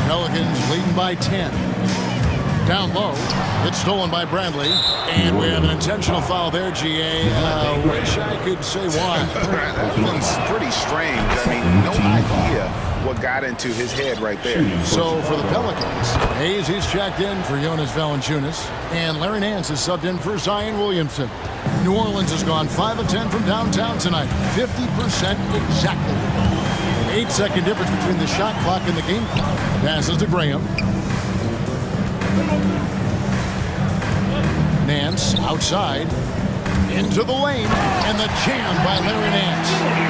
Pelicans leading by 10. Down low. It's stolen by Bradley. And we have an intentional foul there, GA. Wish I could say why. That one's pretty strange. I mean, no idea what got into his head right there. So for the Pelicans, Hayes, he's checked in for Jonas Valanciunas. And Larry Nance is subbed in for Zion Williamson. New Orleans has gone 5 of 10 from downtown tonight. 50% exactly. An 8-second difference between the shot clock and the game clock. Passes to Graham. Nance outside. Into the lane. And the jam by Larry Nance.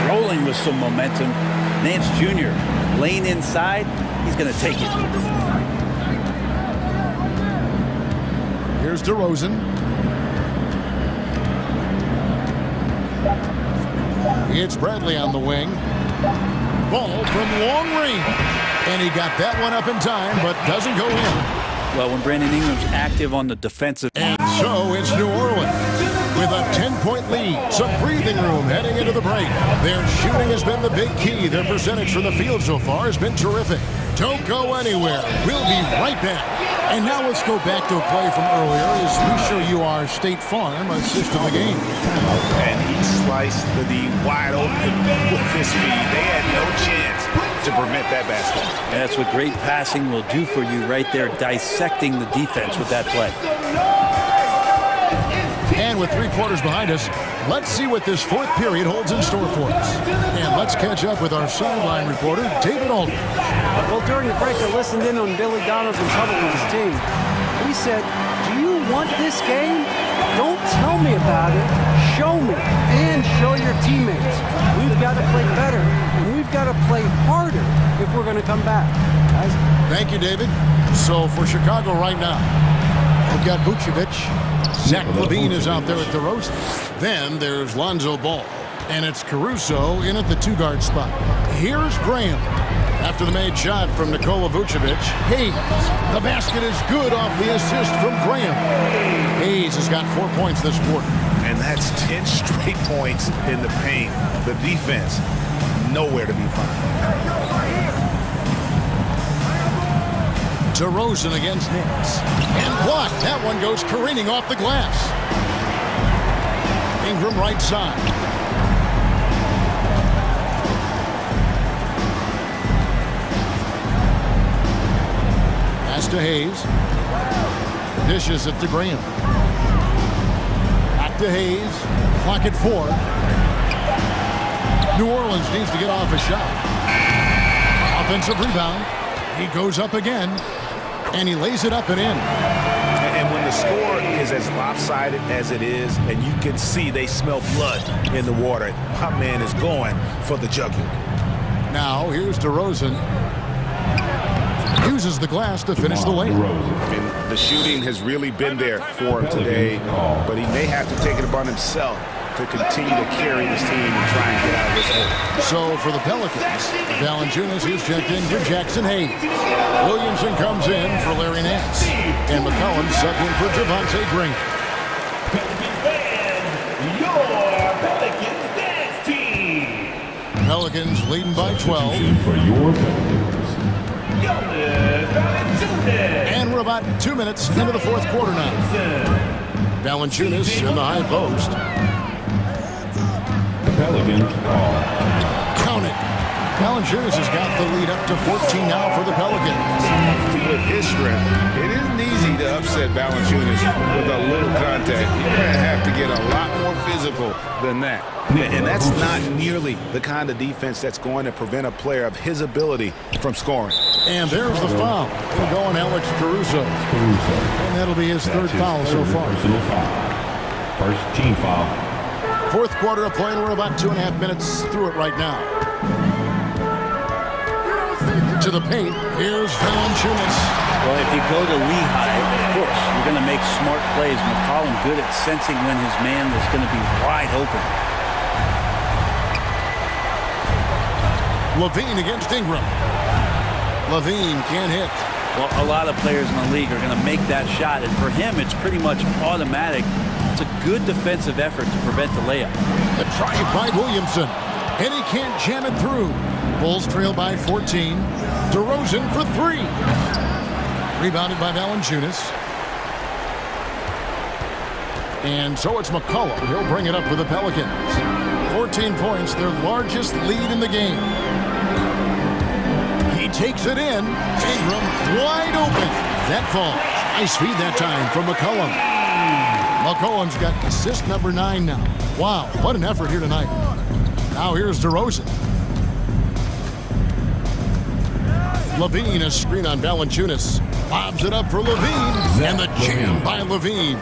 Rolling with some momentum. Nance Jr. lane inside. He's going to take it. Here's DeRozan. It's Bradley on the wing. Ball from long range. And he got that one up in time, but doesn't go in. Well, when Brandon Ingram's active on the defensive. And so it's New Orleans with a 10-point lead. Some breathing room heading into the break. Their shooting has been the big key. Their percentage from the field so far has been terrific. Don't go anywhere. We'll be right back. And now let's go back to a play from earlier as we show you our State Farm assist of the game. And he sliced the wide open with his feet. They had no chance to prevent that basket. And that's what great passing will do for you right there, dissecting the defense with that play. And with 3 quarters behind us, let's see what this fourth period holds in store for us. And let's catch up with our sideline reporter, David Aldridge. Well, during the break, I listened in on Billy Donovan's huddle with his team. He said, do you want this game? Don't tell me about it. Show me and show your teammates. We've got to play better, and we've got to play harder if we're going to come back. Guys. Thank you, David. So for Chicago right now, we've got Vucevic. Zach LaVine is out there at DeRozan. Then there's Lonzo Ball. And it's Caruso in at the 2-guard spot. Here's Graham. After the made shot from Nikola Vucevic, Hayes. The basket is good off the assist from Graham. Hayes has got 4 points this quarter. And that's 10 straight points in the paint. The defense, nowhere to be found. DeRozan against Nance. And blocked. That one goes careening off the glass. Ingram right side. Pass to Hayes. Dishes it to Graham. Back to Hayes. Clock at 4. New Orleans needs to get off a shot. Offensive rebound. He goes up again. And he lays it up and in. And when the score is as lopsided as it is, and you can see they smell blood in the water, my man is going for the jugular. Now, here's DeRozan. Uses the glass to finish the lane. And the shooting has really been there for him today, but he may have to take it upon himself to continue to carry this team and try and get out of this hole. So for the Pelicans, Valanciunas is checked in for Jackson Hayes. Williamson comes in for Larry Nance. And McCollum subbed in for Javonte Green. Your Pelicans dance team. Pelicans leading by 12. For your Pelicans, Jonas Valanciunas. And we're about 2 minutes into the fourth quarter now. Valanciunas in the high post. Pelicans count it. Valanciunas has got the lead up to 14 now for the Pelicans. With his strength, it isn't easy to upset Valanciunas with a little contact. You're going to have to get a lot more physical than that. And that's not nearly the kind of defense that's going to prevent a player of his ability from scoring. And there's the foul. It'll go on Alex Caruso. And that'll be his third foul so far. First team foul. Fourth quarter of play, and we're about 2.5 minutes through it right now. To the paint, here's Valanciunas. Well, if you go to Lehigh, of course, you're going to make smart plays. McCollum good at sensing when his man is going to be wide open. LaVine against Ingram. LaVine can't hit. Well, a lot of players in the league are going to make that shot, and for him, it's pretty much automatic. It's a good defensive effort to prevent the layup. The drive by Williamson, and he can't jam it through. Bulls trail by 14. DeRozan for 3. Rebounded by Valanciunas. And so it's McCollum. He'll bring it up for the Pelicans. 14 points, their largest lead in the game. He takes it in. Ingram wide open. That falls. Nice feed that time from McCollum. McCollum's got assist number 9 now. Wow, what an effort here tonight. Now here's DeRozan. Levine, a screen on Valanciunas. Bobs it up for Levine, and the jam by Levine.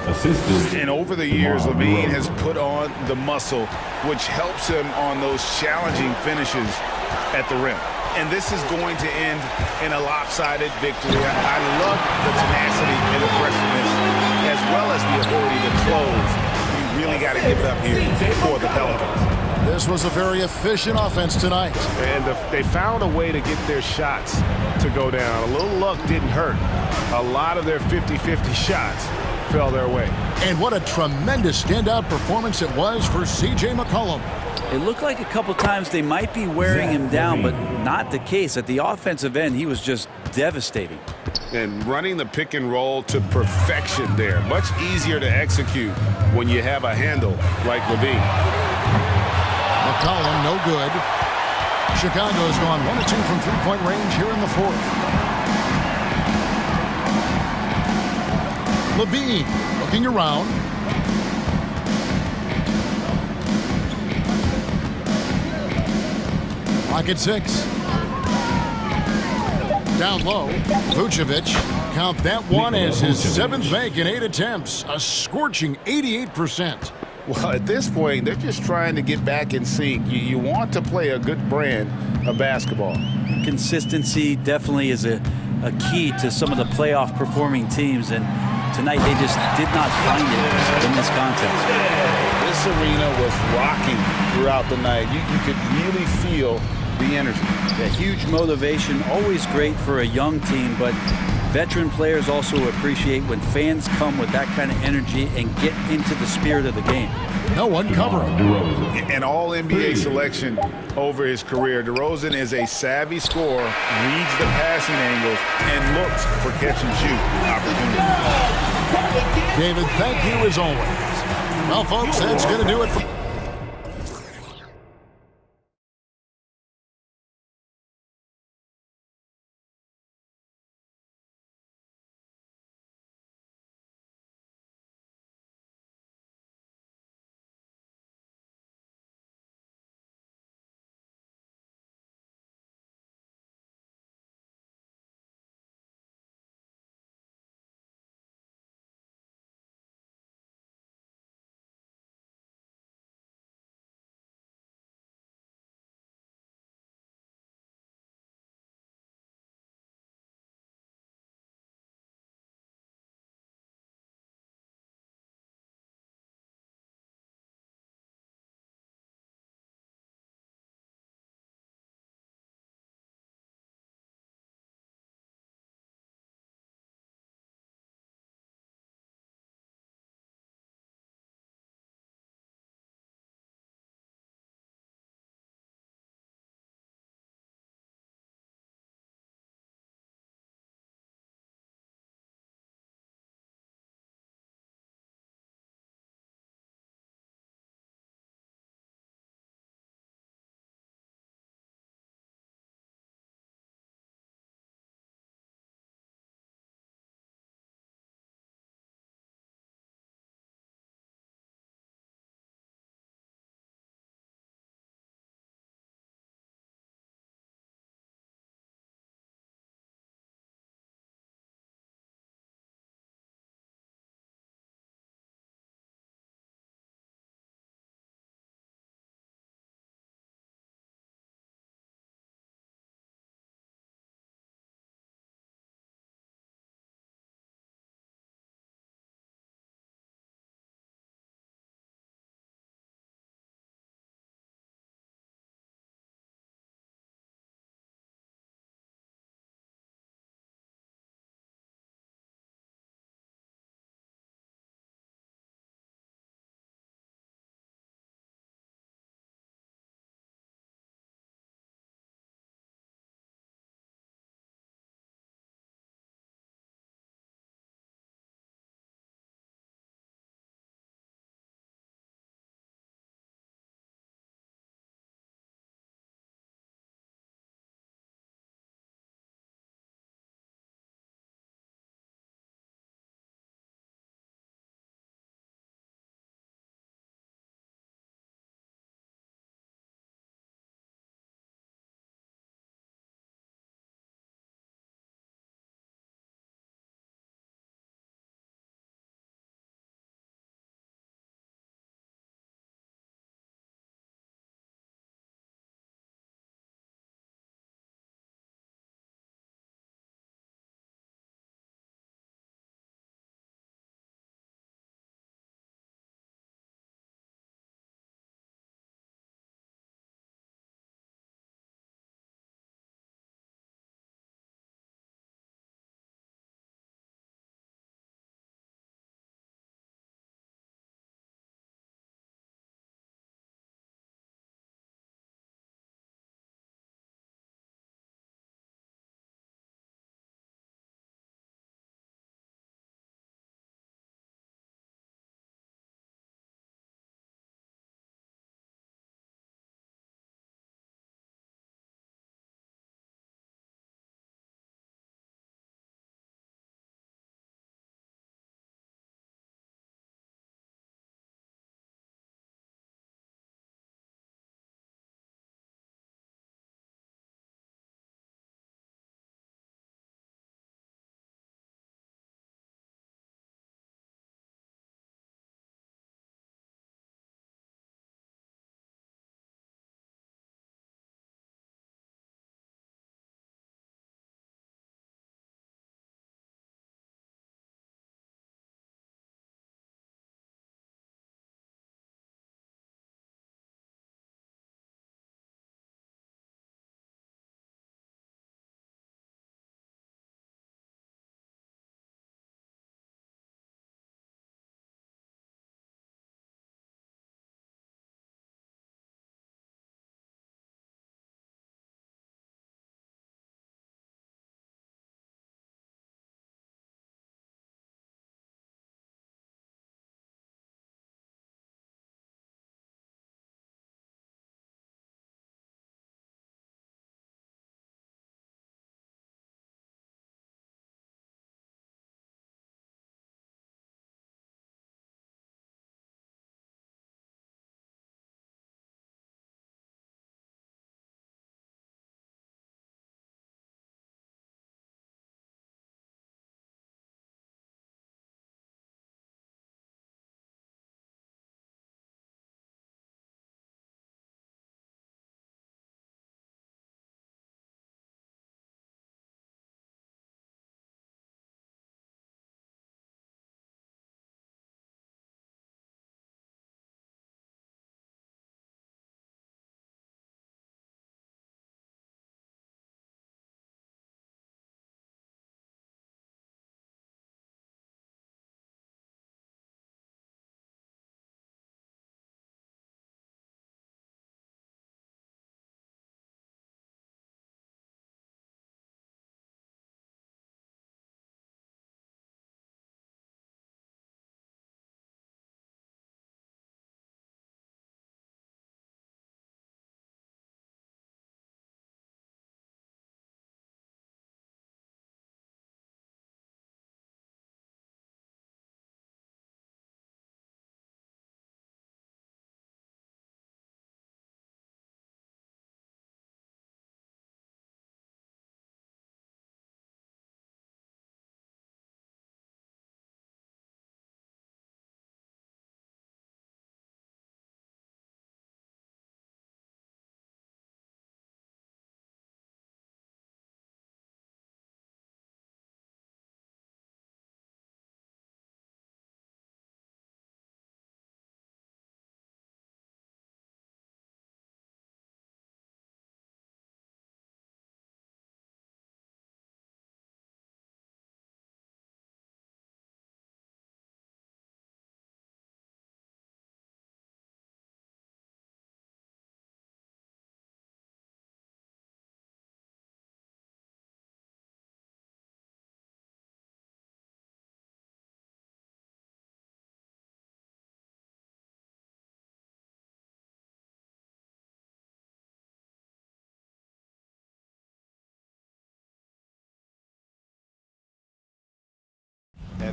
And over the years, Levine has put on the muscle, which helps him on those challenging finishes at the rim. And this is going to end in a lopsided victory. I love the tenacity and aggressiveness, as well as the ability to close. You really got to give it up here for the Pelicans. This was a very efficient offense tonight. And they found a way to get their shots to go down. A little luck didn't hurt. A lot of their 50-50 shots fell their way. And what a tremendous standout performance it was for C.J. McCollum. It looked like a couple times they might be wearing him down, but not the case. At the offensive end, he was just devastating. And running the pick and roll to perfection there. Much easier to execute when you have a handle like Levine. McCollum, no good. Chicago's gone 1 of 2 from three-point range here in the fourth. Levine looking around. Clock at 6. Down low, Vucevic. Count that one as his 7th make in 8 attempts. A scorching 88%. Well, at this point, they're just trying to get back in sync. You want to play a good brand of basketball. Consistency definitely is a key to some of the playoff performing teams, and tonight they just did not find it in this contest. This arena was rocking throughout the night. You could really feel the energy. Yeah, huge motivation, always great for a young team, but veteran players also appreciate when fans come with that kind of energy and get into the spirit of the game. No one covering. An all-NBA selection over his career. DeRozan is a savvy scorer, reads the passing angles, and looks for catch-and-shoot opportunities. David, thank you as always. Well, folks, that's going to do it for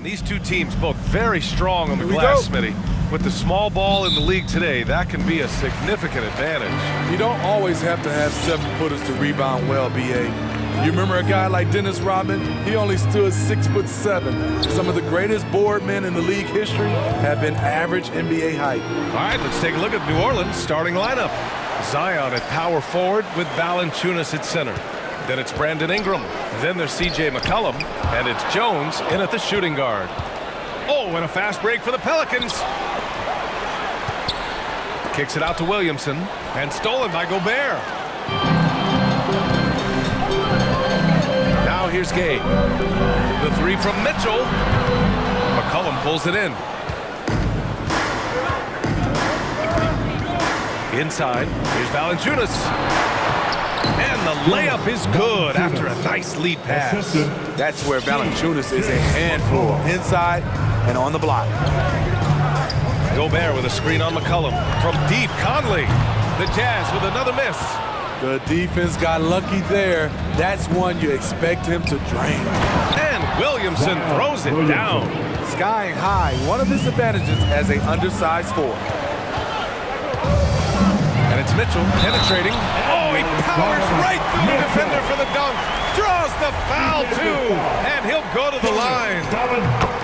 And these two teams both very strong on the glass, Smitty. With the small ball in the league today, that can be a significant advantage. You don't always have to have 7-footers to rebound well, B.A. You remember a guy like Dennis Rodman? He only stood 6'7". Some of the greatest board men in the league history have been average NBA height. All right, let's take a look at New Orleans' starting lineup. Zion at power forward with Valanciunas at center. Then it's Brandon Ingram. Then there's C.J. McCollum. And it's Jones in at the shooting guard. Oh, and a fast break for the Pelicans. Kicks it out to Williamson. And stolen by Gobert. Now here's Gay. The three from Mitchell. McCollum pulls it in. Inside, here's Valanciunas. And the layup is good after a nice lead pass. That's where Valanciunas is a handful. Inside and on the block. Gobert with a screen on McCollum. From deep, Conley. The Jazz with another miss. The defense got lucky there. That's one you expect him to drain. And Williamson throws it down. Skying high, one of his advantages as an undersized forward. And it's Mitchell penetrating. Oh, he powers right through the defender for the dunk. Draws the foul, too. And he'll go to the line.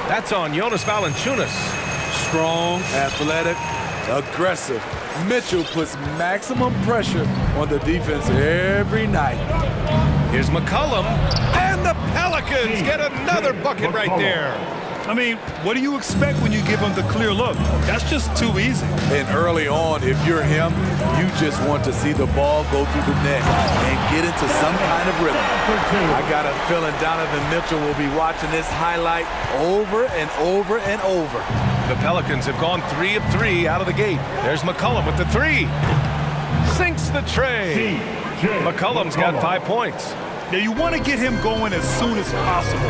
That's on Jonas Valanciunas. Strong, athletic, aggressive. Mitchell puts maximum pressure on the defense every night. Here's McCollum. And the Pelicans get another bucket right there. I mean, what do you expect when you give him the clear look? That's just too easy. And early on, if you're him, you just want to see the ball go through the net and get into some kind of rhythm. I got a feeling Donovan Mitchell will be watching this highlight over and over and over. The Pelicans have gone 3 of 3 out of the gate. There's McCollum with the three. Sinks the tray. McCollum's got 5 points. Now, you want to get him going as soon as possible.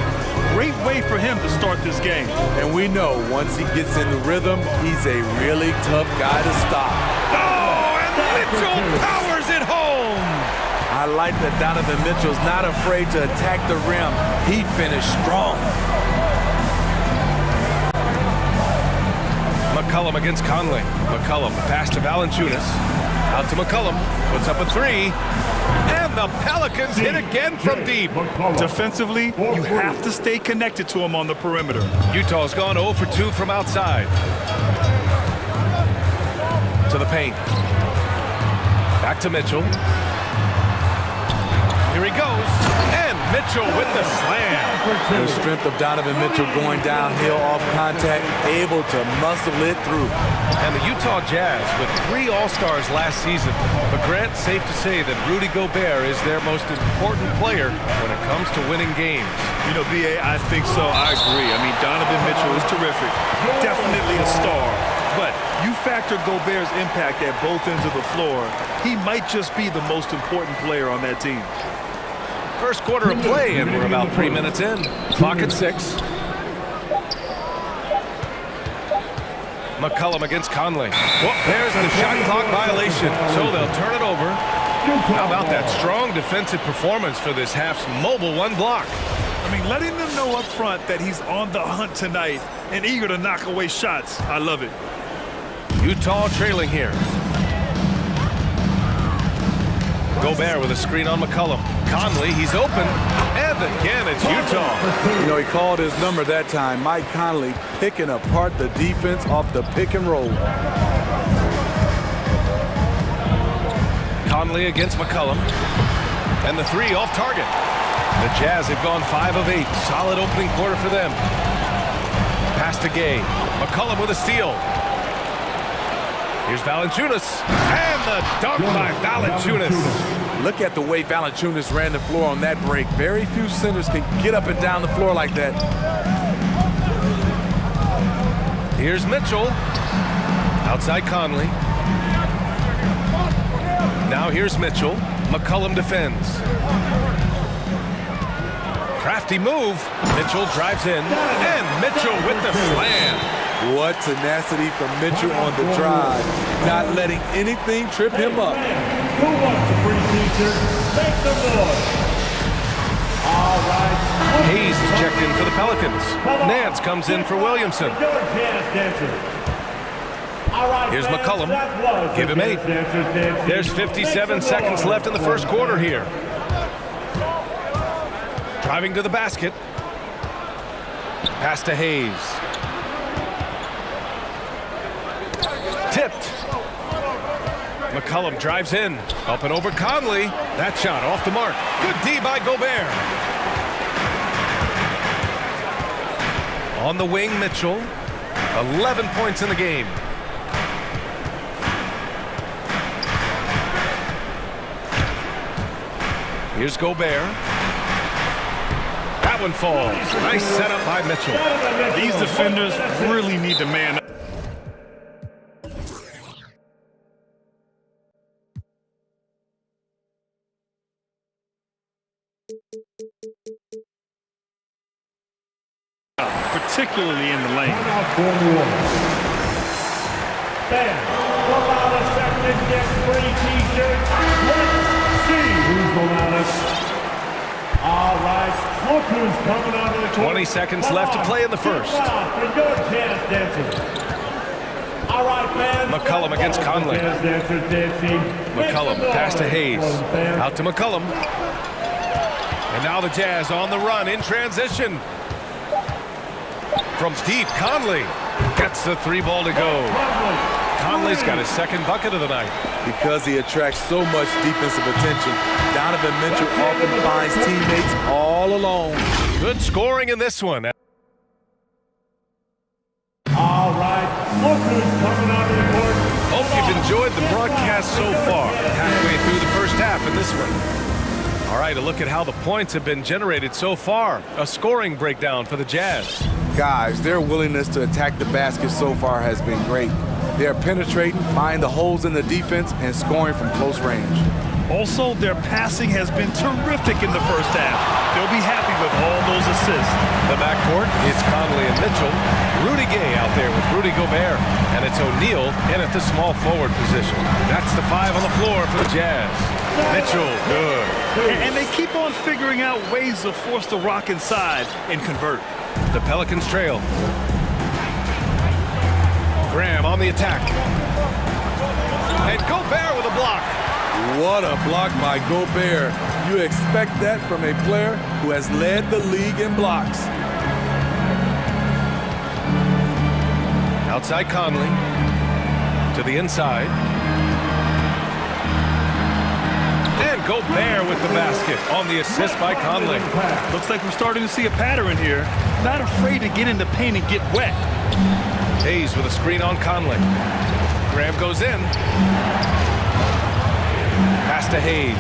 Great way for him to start this game. And we know once he gets in the rhythm, he's a really tough guy to stop. Oh, and Mitchell powers it home. I like that Donovan Mitchell's not afraid to attack the rim. He finished strong. McCollum against Conley. McCollum pass to Valanciunas. Out to McCollum. Puts up a three. And the Pelicans hit again from deep. Defensively, you have to stay connected to him on the perimeter. Utah's gone 0 for 2 from outside. To the paint. Back to Mitchell. Here he goes. And Mitchell with the slam. The strength of Donovan Mitchell going downhill off contact, able to muscle it through. And the Utah Jazz with 3 All-Stars last season. But Grant, safe to say that Rudy Gobert is their most important player when it comes to winning games. You know, B.A., I think so. I agree. I mean, Donovan Mitchell is terrific. Definitely a star. But you factor Gobert's impact at both ends of the floor, he might just be the most important player on that team. First quarter of play, and we're about 3 minutes in. Clock at 6. McCollum against Conley. Well, there's the shot clock violation, so they'll turn it over. How about that strong defensive performance for this half's mobile one block? I mean, letting them know up front that he's on the hunt tonight and eager to knock away shots. I love it. Utah trailing here. Gobert with a screen on McCollum. Conley, he's open. And again, it's Utah. You know, he called his number that time. Mike Conley picking apart the defense off the pick and roll. Conley against McCollum. And the three off target. The Jazz have gone 5 of 8. Solid opening quarter for them. Pass to Gay. McCollum with a steal. Here's Valanciunas. And the dunk by Valanciunas. Look at the way Valanciunas ran the floor on that break. Very few centers can get up and down the floor like that. Here's Mitchell. Outside Conley. Now here's Mitchell. McCollum defends. Crafty move. Mitchell drives in. And Mitchell with the slam. What tenacity from Mitchell on the drive. Not letting anything trip him up. Who wants a free teacher? Make some noise. All right. Hayes checked in for the Pelicans. Nance comes in for Williamson. Here's McCollum. Give him 8. There's 57 seconds left in the first quarter here. Driving to the basket. Pass to Hayes. Tipped. McCollum drives in. Up and over Conley. That shot off the mark. Good D by Gobert. On the wing, Mitchell. 11 points in the game. Here's Gobert. That one falls. Nice setup by Mitchell. These defenders really need to man up. Particularly in the lane. Fans, pull out a second and get free t-shirts. Let's see who's the loudest. All right, look who's coming onto the court. 20 seconds left to play in the first. For your jazz dancers. All right, fans. McCollum against Conley. Jazz dancers dancing. McCollum, pass to Hayes. Out to McCollum. And now the Jazz on the run in transition. From deep, Conley gets the 3 ball to go. Conley's got his second bucket of the night. Because he attracts so much defensive attention, Donovan Mitchell often finds teammates all alone. Good scoring in this one. All right, look who's coming onto the court. Hope you've enjoyed the broadcast so far. Halfway through the first half in this one. All right, a look at how the points have been generated so far. A scoring breakdown for the Jazz. Guys, their willingness to attack the basket so far has been great. They're penetrating, finding the holes in the defense, and scoring from close range. Also, their passing has been terrific in the first half. They'll be happy with all those assists. The backcourt, it's Conley and Mitchell. Rudy Gay out there with Rudy Gobert. And it's O'Neal in at the small forward position. That's the 5 on the floor for the Jazz. Mitchell, good. And they keep on figuring out ways to force the rock inside and convert. The Pelicans trail. Graham on the attack. And Gobert with a block. What a block by Gobert. You expect that from a player who has led the league in blocks. Outside Conley. To the inside. And Gobert with the basket on the assist by Conley. Looks like we're starting to see a pattern here. Not afraid to get in the paint and get wet. Hayes with a screen on Conley. Graham goes in. Pass to Hayes.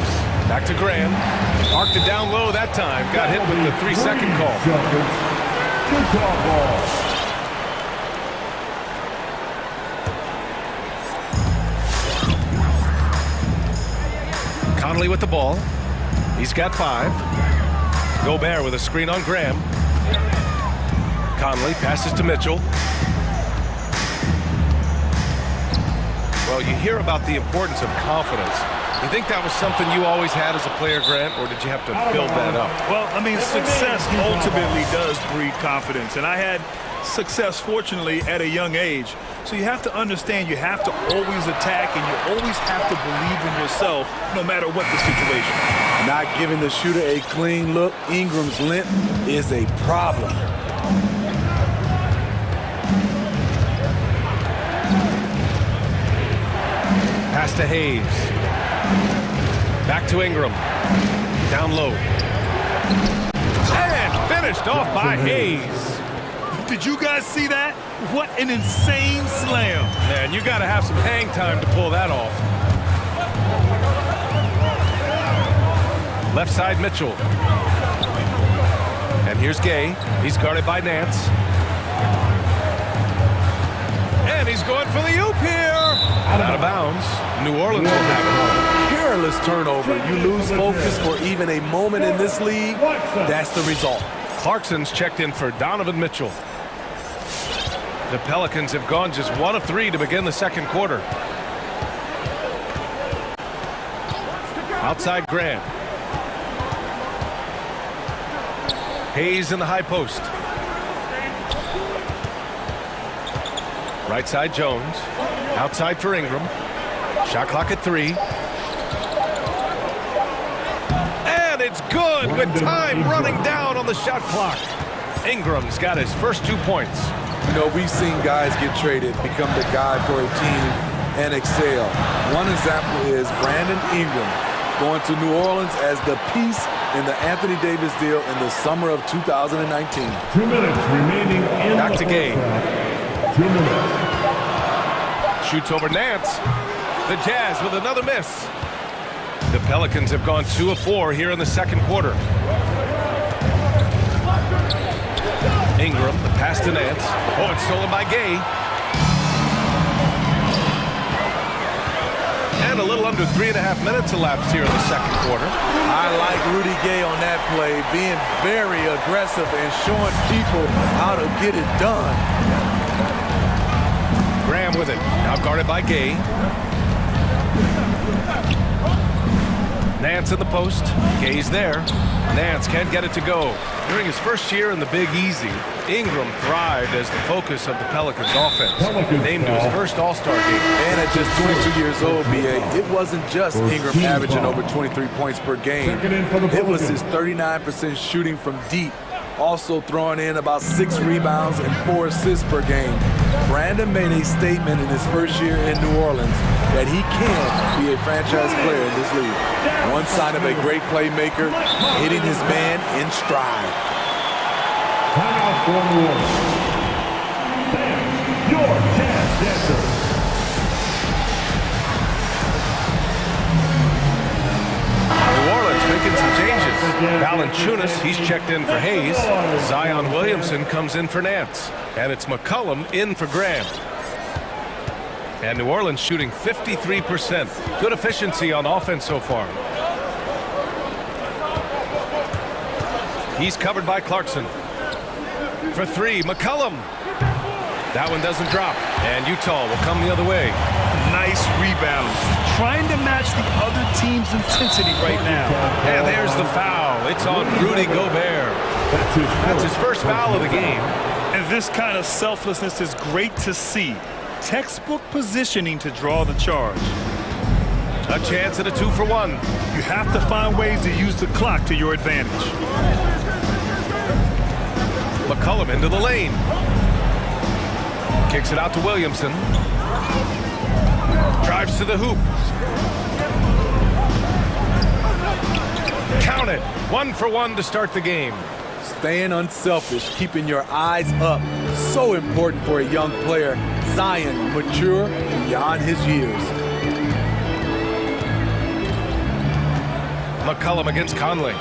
Back to Graham. Arced it down low that time. Got hit with the 3-second call. Good call ball. Conley with the ball. He's got 5. Gobert with a screen on Graham. Conley passes to Mitchell. Well, you hear about the importance of confidence. You think that was something you always had as a player, Grant, or did you have to build that up? Well, I mean, success ultimately does breed confidence. And I had success, fortunately, at a young age. So you have to understand you have to always attack and you always have to believe in yourself no matter what the situation. Not giving the shooter a clean look, Ingram's length is a problem. Pass to Hayes. Back to Ingram. Down low. And finished off by Hayes. Did you guys see that? What an insane slam. Man, you got to have some hang time to pull that off. Left side, Mitchell. And here's Gay. He's guarded by Nance. And he's going for the oop here. Out of bounds. New Orleans will have it. Careless turnover. You lose focus for even a moment in this league. That's the result. Clarkson's checked in for Donovan Mitchell. The Pelicans have gone just 1 of 3 to begin the second quarter. Outside Graham. Hayes in the high post. Right side Jones. Outside for Ingram. Shot clock at 3. And it's good with time running down on the shot clock. Ingram's got his first 2 points. You know, we've seen guys get traded, become the guy for a team, and excel. One example is Brandon Ingram going to New Orleans as the piece in the Anthony Davis deal in the summer of 2019. 2 minutes remaining in Back the to game. 2 minutes. Shoots over Nance. The Jazz with another miss. The Pelicans have gone 2 of 4 here in the second quarter. Ingram, the pass to Nance. Oh, it's stolen by Gay. And a little under 3.5 minutes elapsed here in the second quarter. I like Rudy Gay on that play, being very aggressive and showing people how to get it done. Graham with it. Now guarded by Gay. Nance in the post. Gay's there. Nance can't get it to go. During his first year in the Big Easy, Ingram thrived as the focus of the Pelicans offense. Named to his first All-Star game. And at just 22 years old, B.A., it wasn't just Ingram averaging over 23 points per game. It was his 39% shooting from deep, also throwing in about 6 rebounds and 4 assists per game. Brandon made a statement in his first year in New Orleans that he can be a franchise player in this league. One sign of a great playmaker, hitting his man in stride. Timeout for New Orleans. Fans, your Jazz dancer. New Orleans making some changes. Valanciunas, he's checked in for Hayes. Zion Williamson comes in for Nance. And it's McCollum in for Graham. And New Orleans shooting 53%. Good efficiency on offense so far. He's covered by Clarkson. For 3, McCollum. That one doesn't drop. And Utah will come the other way. Nice rebound. Trying to match the other team's intensity right now. And there's the foul. It's on Rudy Gobert. That's his first foul of the game. And this kind of selflessness is great to see. Textbook positioning to draw the charge. A chance at a 2-for-1. You have to find ways to use the clock to your advantage. McCollum into the lane. Kicks it out to Williamson. Drives to the hoop. Count it. 1-for-1 to start the game. Staying unselfish, keeping your eyes up. So important for a young player. Zion, mature beyond his years. McCollum against Conley.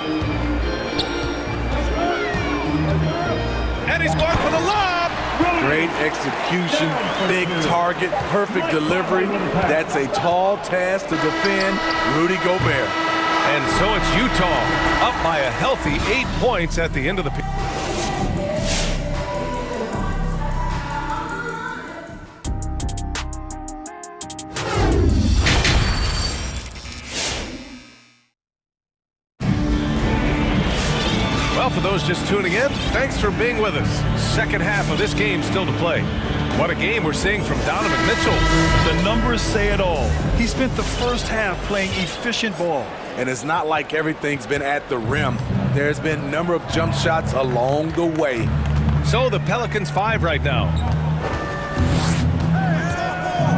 And he's going for the lob. Great execution, big target, perfect delivery. That's a tall task to defend Rudy Gobert. And so it's Utah up by a healthy 8 points at the end of the period. Well, for those just tuning in, thanks for being with us. Second half of this game still to play. What a game we're seeing from Donovan Mitchell. The numbers say it all. He spent the first half playing efficient ball. And it's not like everything's been at the rim. There's been a number of jump shots along the way. So the Pelicans 5 right now.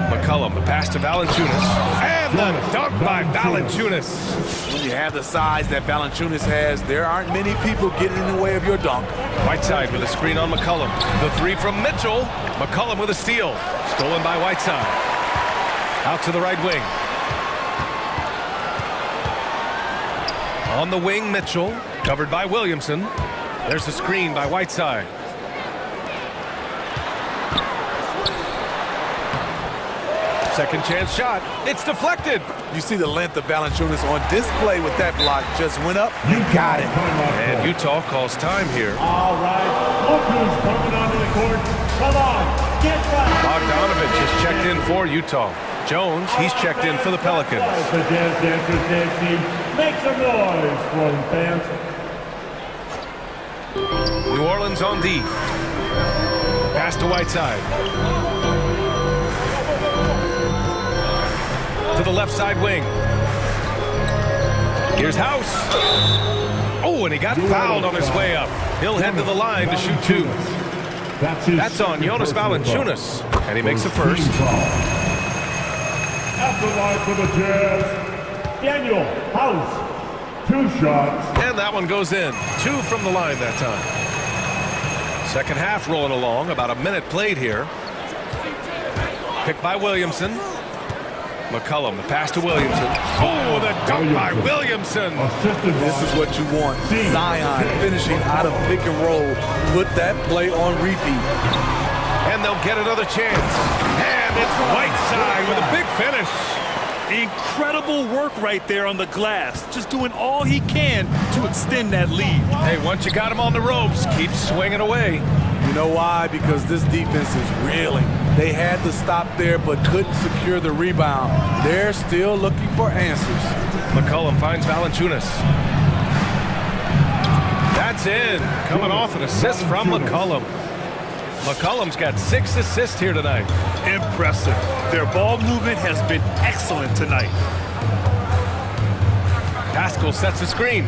McCollum, the pass to Valanciunas. And the dunk by Valanciunas. When you have the size that Valanciunas has, there aren't many people getting in the way of your dunk. Whiteside with a screen on McCollum. The 3 from Mitchell. McCollum with a steal. Stolen by Whiteside. Out to the right wing. On the wing, Mitchell. Covered by Williamson. There's a screen by Whiteside. Second chance shot. It's deflected. You see the length of Valanciunas on display with that block. Just went up and got it. And Utah calls time here. All right. Look who's coming onto the court. Come on. Get back. Bogdanovich has checked in for Utah. Jones, he's checked in for the Pelicans. The Jazz Dancers dance team. Make some noise for them, fans. New Orleans on D. Pass to Whiteside. To the left side wing. Here's House. Oh, and he got fouled on his way up. He'll head to the line to shoot two. That's on Jonas Valanciunas, and he makes the first. At the line for the Jazz, Daniel House. 2 shots. And that one goes in. 2 from the line that time. Second half rolling along. About a minute played here. Picked by Williamson. McCollum, the pass to Williamson. Oh, the dunk by Williamson. This is what you want. Zion finishing out of pick and roll. Put that play on repeat. And they'll get another chance. And it's Whiteside with a big finish. Incredible work right there on the glass. Just doing all he can to extend that lead. Hey, once you got him on the ropes, keep swinging away. You know why? Because this defense is reeling. They had to stop there but couldn't secure the rebound. They're still looking for answers. McCollum finds Valanciunas. That's in. Coming off an assist from McCollum. McCollum's got 6 assists here tonight. Impressive. Their ball movement has been excellent tonight. Pascal sets the screen.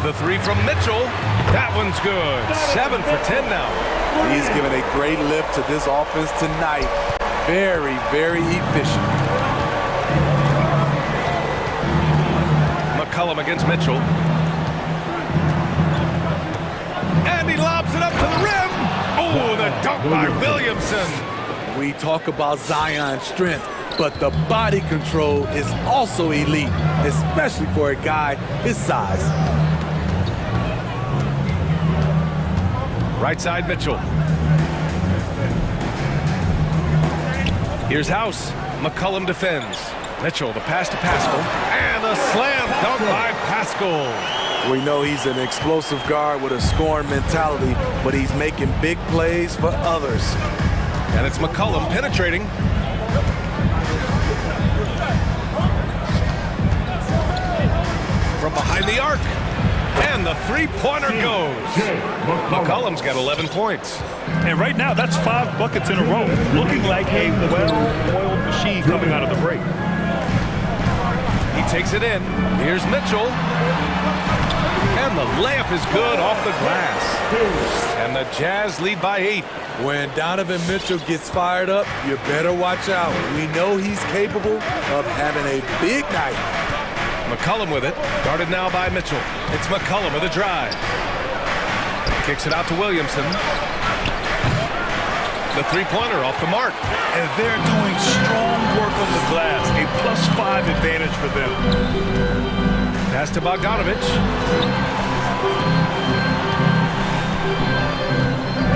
The 3 from Mitchell. That one's good. 7 for 10 now. He's given a great lift to this offense tonight. Very, very efficient. McCollum against Mitchell. And he lobs it up to the rim. Oh, the dunk by Williamson. We talk about Zion's strength, but the body control is also elite, especially for a guy his size. Right side Mitchell. Here's House. McCollum defends. Mitchell, the pass to Pascal. And a slam dunk by Pascal. We know he's an explosive guard with a scoring mentality, but he's making big plays for others. And it's McCollum penetrating. From behind the arc. And the 3-pointer goes. McCollum's got 11 points. And right now, that's 5 buckets in a row. Looking like a well-oiled machine coming out of the break. He takes it in. Here's Mitchell. And the layup is good off the glass. And the Jazz lead by 8. When Donovan Mitchell gets fired up, you better watch out. We know he's capable of having a big night. McCollum with it. Guarded now by Mitchell. It's McCollum with a drive. Kicks it out to Williamson. The 3-pointer off the mark. And they're doing strong work on the glass. A +5 advantage for them. Pass to Bogdanovich.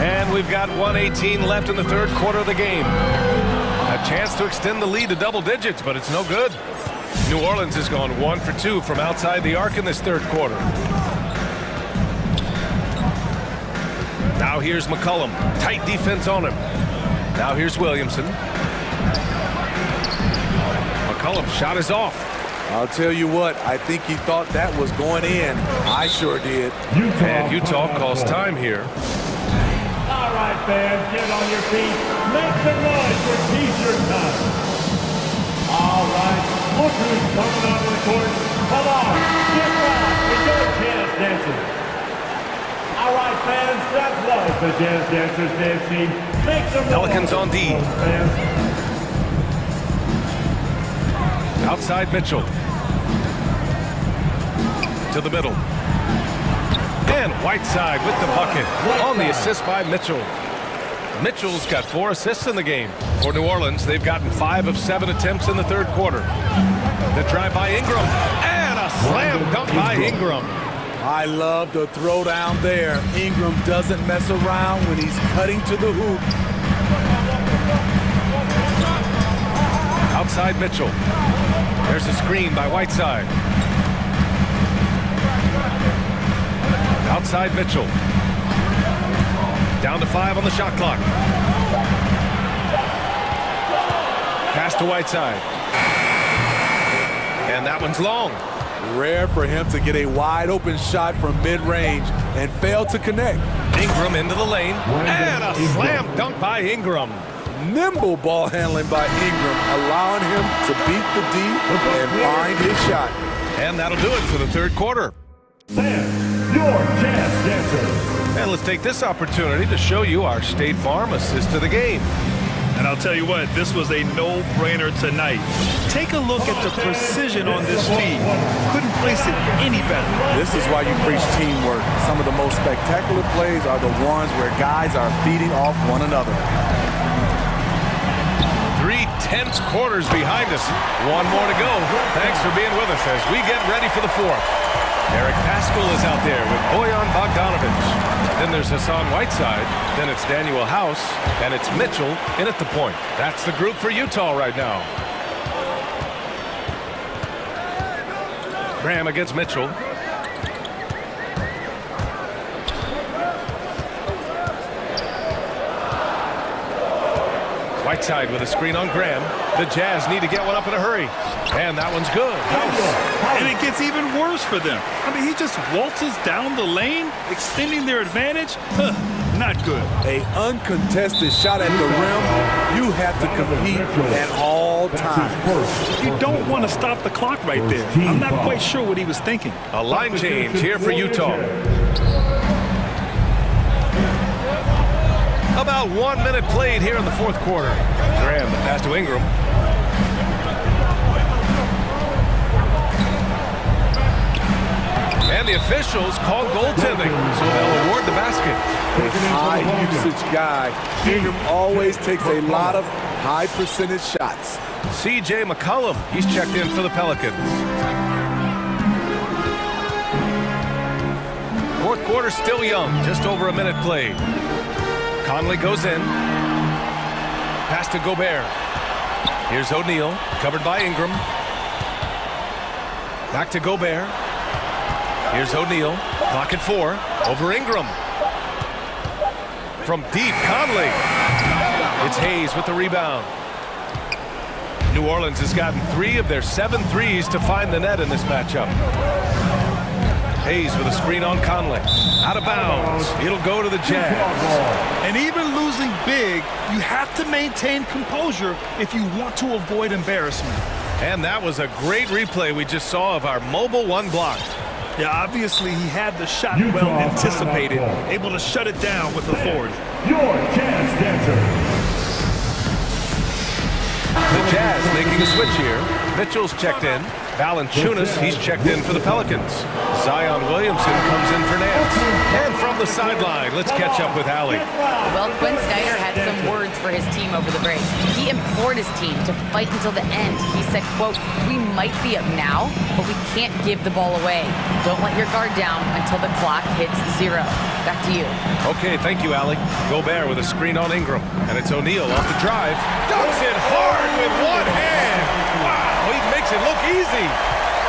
And we've got 1:18 left in the third quarter of the game. A chance to extend the lead to double digits, but it's no good. New Orleans has gone 1 for 2 from outside the arc in this third quarter. Now here's McCollum. Tight defense on him. Now here's Williamson. McCollum's shot is off. I'll tell you what, I think he thought that was going in. I sure did. And Utah calls time here. All right, fans, get on your feet. Make some noise for T-shirt time. All right, look who's coming onto the court. Come on, get back with your jazz dancers. All right, fans, that was the Jazz Dancers dance team. Make some Pelicans noise. on D. Outside Mitchell. To the middle. And Whiteside with the bucket on the assist by Mitchell. Mitchell's got 4 assists in the game. For New Orleans, they've gotten 5 of 7 attempts in the third quarter. The drive by Ingram. And a slam dunk by Ingram. I love the throwdown there. Ingram doesn't mess around when he's cutting to the hoop. Outside Mitchell. There's a screen by Whiteside. Outside Mitchell. Down to 5 on the shot clock. Pass to Whiteside. And that one's long. Rare for him to get a wide open shot from mid-range and fail to connect. Ingram into the lane, and a slam dunk by Ingram. Nimble ball handling by Ingram, allowing him to beat the D and find his shot. And that'll do it for the third quarter. And your chance dancer. And let's take this opportunity to show you our State Farm assist to the game. And I'll tell you what, this was a no-brainer tonight. Take a look at the precision on this feed. Couldn't place it any better. This is why you preach teamwork. Some of the most spectacular plays are the ones where guys are feeding off one another. 3 tense quarters behind us. One more to go. Thanks for being with us as we get ready for the fourth. Eric Pascal is out there with Bojan Bogdanovic. Then there's Hassan Whiteside. Then it's Daniel House. And it's Mitchell in at the point. That's the group for Utah right now. Graham against Mitchell. Whiteside with a screen on Graham. The Jazz need to get one up in a hurry. And that one's good. House. And it gets even worse for them. I mean, he just waltzes down the lane, extending their advantage. Not good. An uncontested shot at the rim, you have to compete at all times. You don't want to stop the clock right there. I'm not quite sure what he was thinking. A line change here for Utah. About 1 minute played here in the fourth quarter. Graham, the pass to Ingram. And the officials called goaltending, so they'll award the basket. A high-usage guy. Ingram always takes a lot of high-percentage shots. C.J. McCollum, he's checked in for the Pelicans. Fourth quarter still young, just over a minute played. Conley goes in. Pass to Gobert. Here's O'Neal, covered by Ingram. Back to Gobert. Here's O'Neal, clock at 4, over Ingram. From deep, Conley. It's Hayes with the rebound. New Orleans has gotten 3 of their 7 threes to find the net in this matchup. Hayes with a screen on Conley. Out of bounds. It'll go to the Jazz. And even losing big, you have to maintain composure if you want to avoid embarrassment. And that was a great replay we just saw of our mobile one block. Yeah, obviously he had the shot well anticipated, able to shut it down with authority. Your chance dancer. The Jazz making a switch here. Mitchell's checked in. Valanciunas, he's checked in for the Pelicans. Zion Williamson comes in for Nance. And from the sideline, let's catch up with Allie. Well, Quinn Snyder had some words for his team over the break. He implored his team to fight until the end. He said, quote, "We might be up now, but we can't give the ball away. Don't let your guard down until the clock hits 0. Back to you. Okay, thank you, Allie. Gobert with a screen on Ingram. And it's O'Neal off the drive. Dunks it hard with one hand. Wow, he makes it look easy.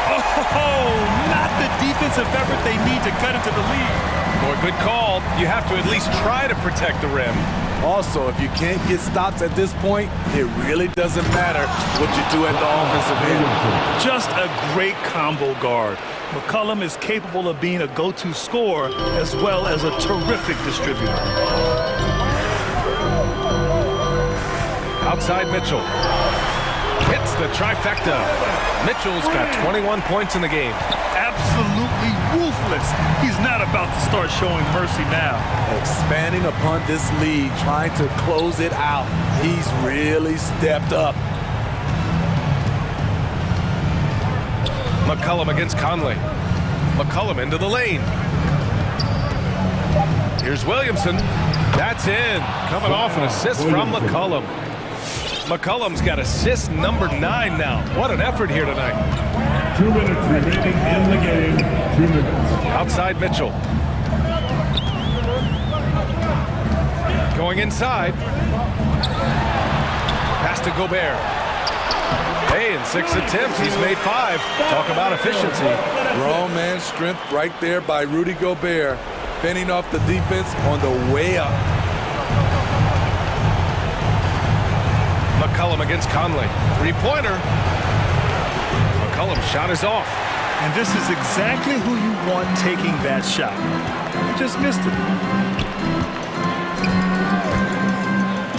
Oh, not the defensive effort they need to cut into the lead. Boy, good call. You have to at least try to protect the rim. Also, if you can't get stops at this point, it really doesn't matter what you do at the offensive end. Just a great combo guard. McCollum is capable of being a go-to scorer as well as a terrific distributor. Outside Mitchell. Hits the trifecta. Mitchell's got 21 points in the game. Absolutely ruthless. He's not about to start showing mercy now. Expanding upon this lead, trying to close it out. He's really stepped up. McCollum against Conley. McCollum into the lane. Here's Williamson. That's in. Coming off an assist from McCollum. McCollum's got assist number 9 now. What an effort here tonight. 2 minutes remaining in the game. 2 minutes. Outside Mitchell. Going inside. Pass to Gobert. Hey, in 6 attempts, he's made 5. Talk about efficiency. Grown man strength right there by Rudy Gobert. Fending off the defense on the way up. McCollum against Conley. 3-pointer. McCollum's shot is off. And this is exactly who you want taking that shot. You just missed it.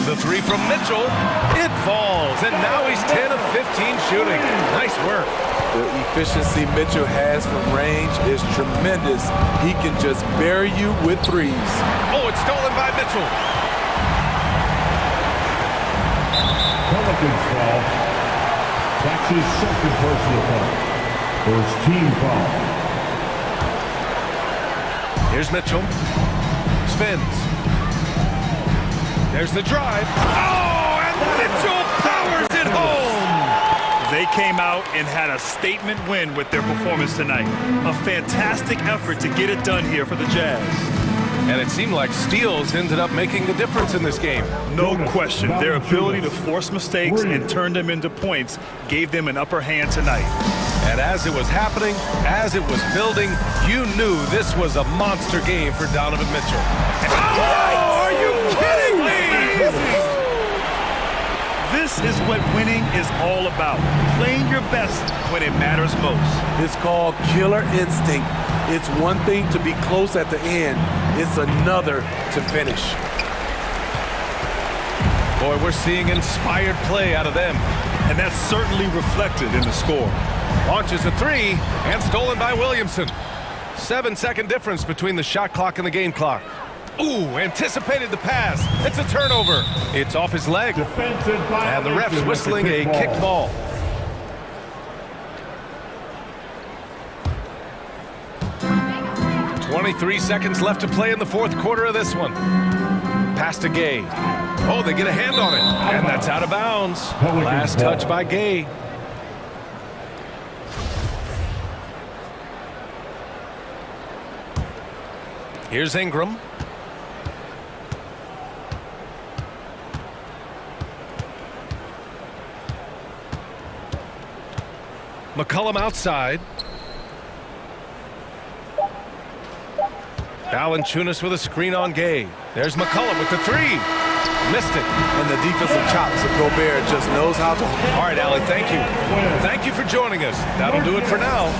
The three from Mitchell, it falls, and now he's 10 of 15 shooting. Nice work. The efficiency Mitchell has from range is tremendous. He can just bury you with threes. Oh, it's stolen by Mitchell. Pelicans foul. That's his second personal foul. First team foul. Here's Mitchell. Spins. There's the drive. Oh, and Mitchell powers it home. They came out and had a statement win with their performance tonight. A fantastic effort to get it done here for the Jazz. And it seemed like steals ended up making the difference in this game. No question. Their ability to force mistakes and turn them into points gave them an upper hand tonight. And as it was happening, as it was building, you knew this was a monster game for Donovan Mitchell. Oh, are you kidding me? This is what winning is all about. Playing your best when it matters most. It's called killer instinct. It's one thing to be close at the end. It's another to finish. Boy, we're seeing inspired play out of them. And that's certainly reflected in the score. Launches a three, and stolen by Williamson. 7-second difference between the shot clock and the game clock. Ooh, anticipated the pass. It's a turnover. It's off his leg. And the ref's whistling a kicked ball. "23 seconds left to play in the fourth quarter of this one. Pass to Gay. Oh, they get a hand on it. And that's out of bounds. Last touch by Gay. Here's Ingram. McCollum outside. Valanciunas with a screen on Gay. There's McCollum with the three. Missed it. And the defensive chops of Gobert just knows how to... All right, Allie, thank you. Thank you for joining us. That'll do it for now.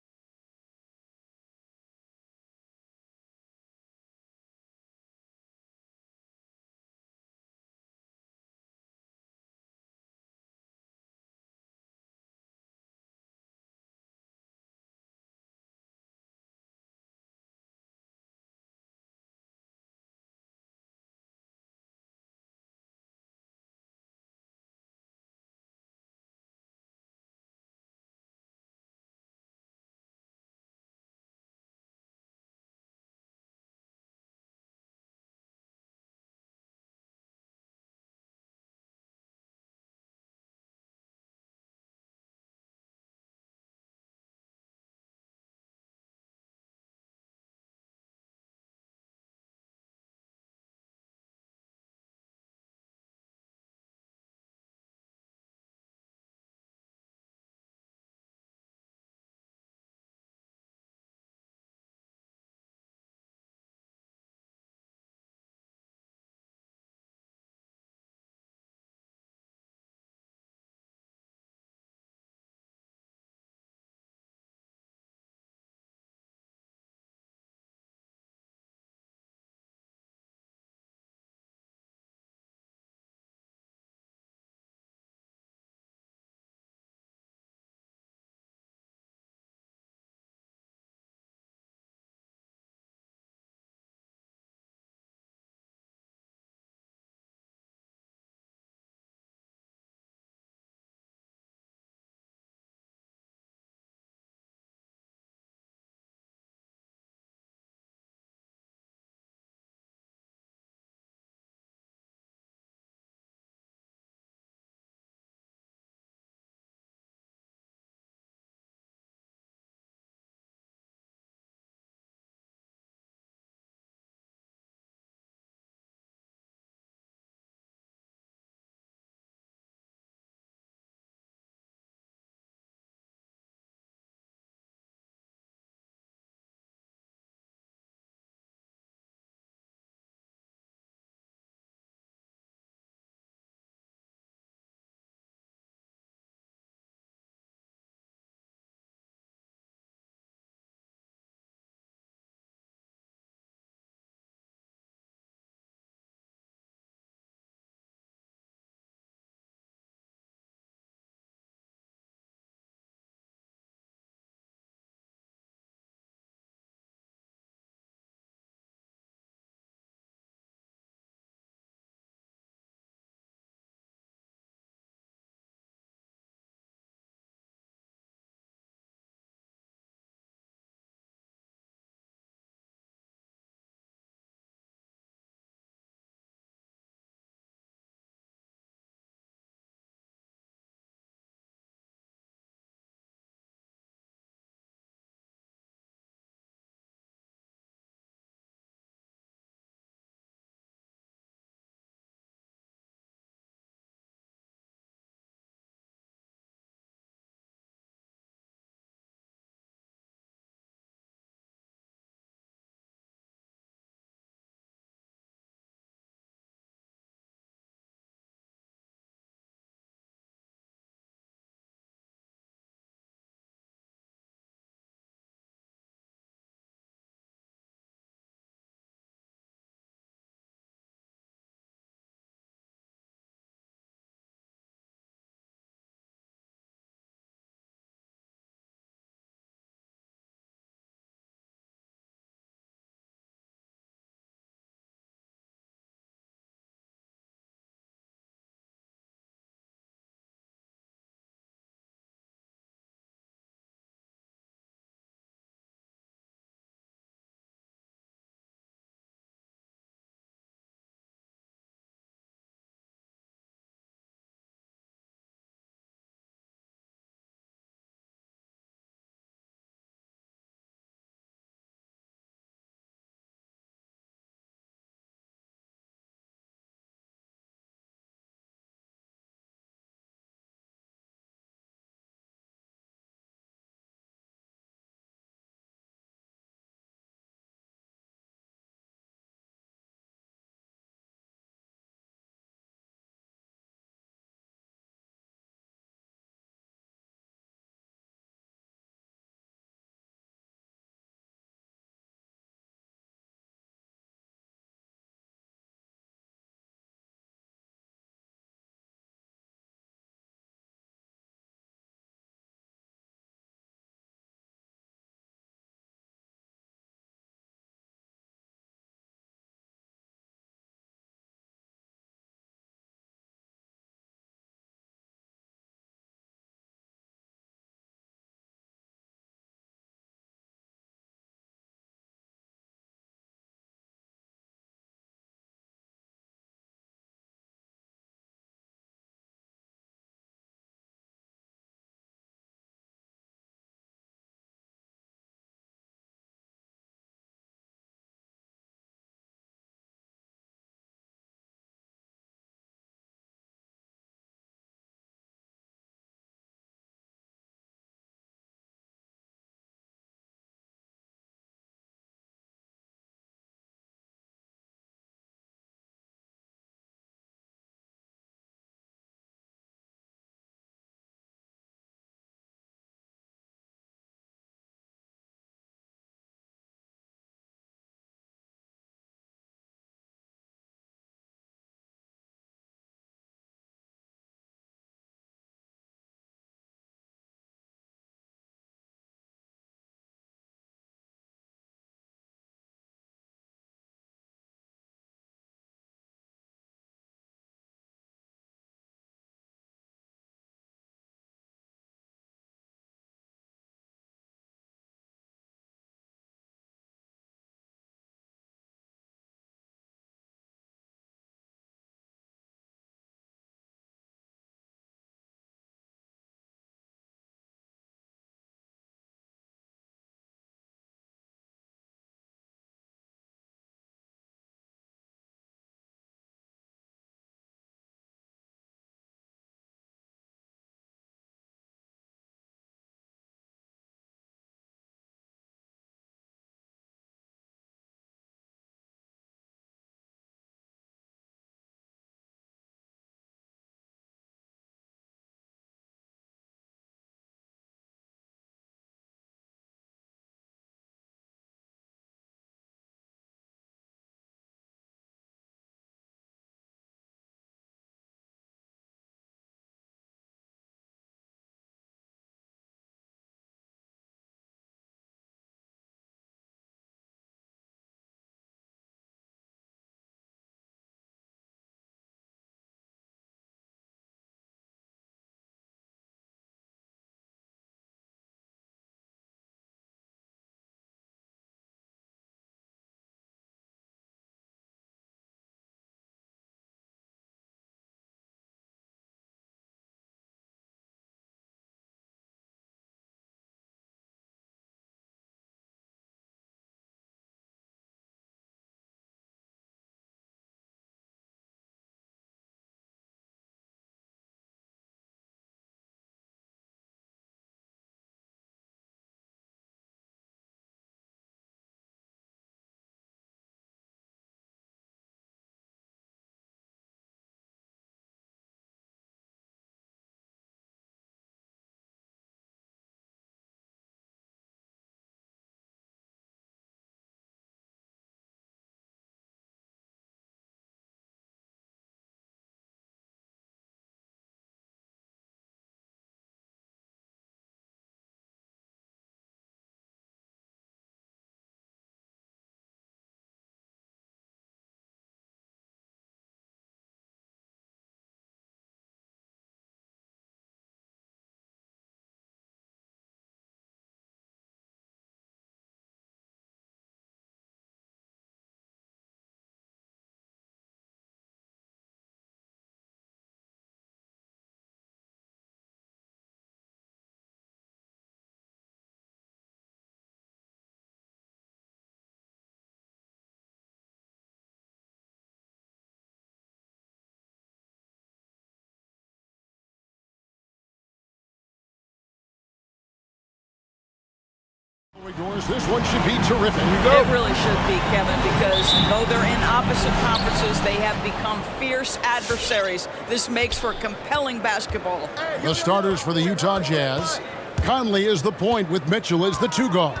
This one should be terrific. It really should be, Kevin, because though they're in opposite conferences, they have become fierce adversaries. This makes for compelling basketball. The starters for the Utah Jazz. Conley is the point with Mitchell as the two guard.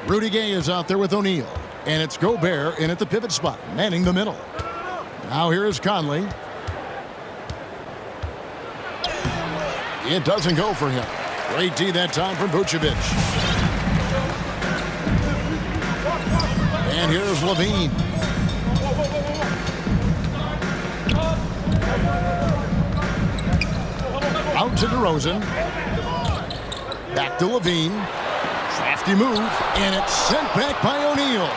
Rudy Gay is out there with O'Neal. And it's Gobert in at the pivot spot, manning the middle. Now here is Conley. It doesn't go for him. Great D that time from Vucevic. And here's Levine. Out to DeRozan. Back to Levine. Crafty move. And it's sent back by O'Neal.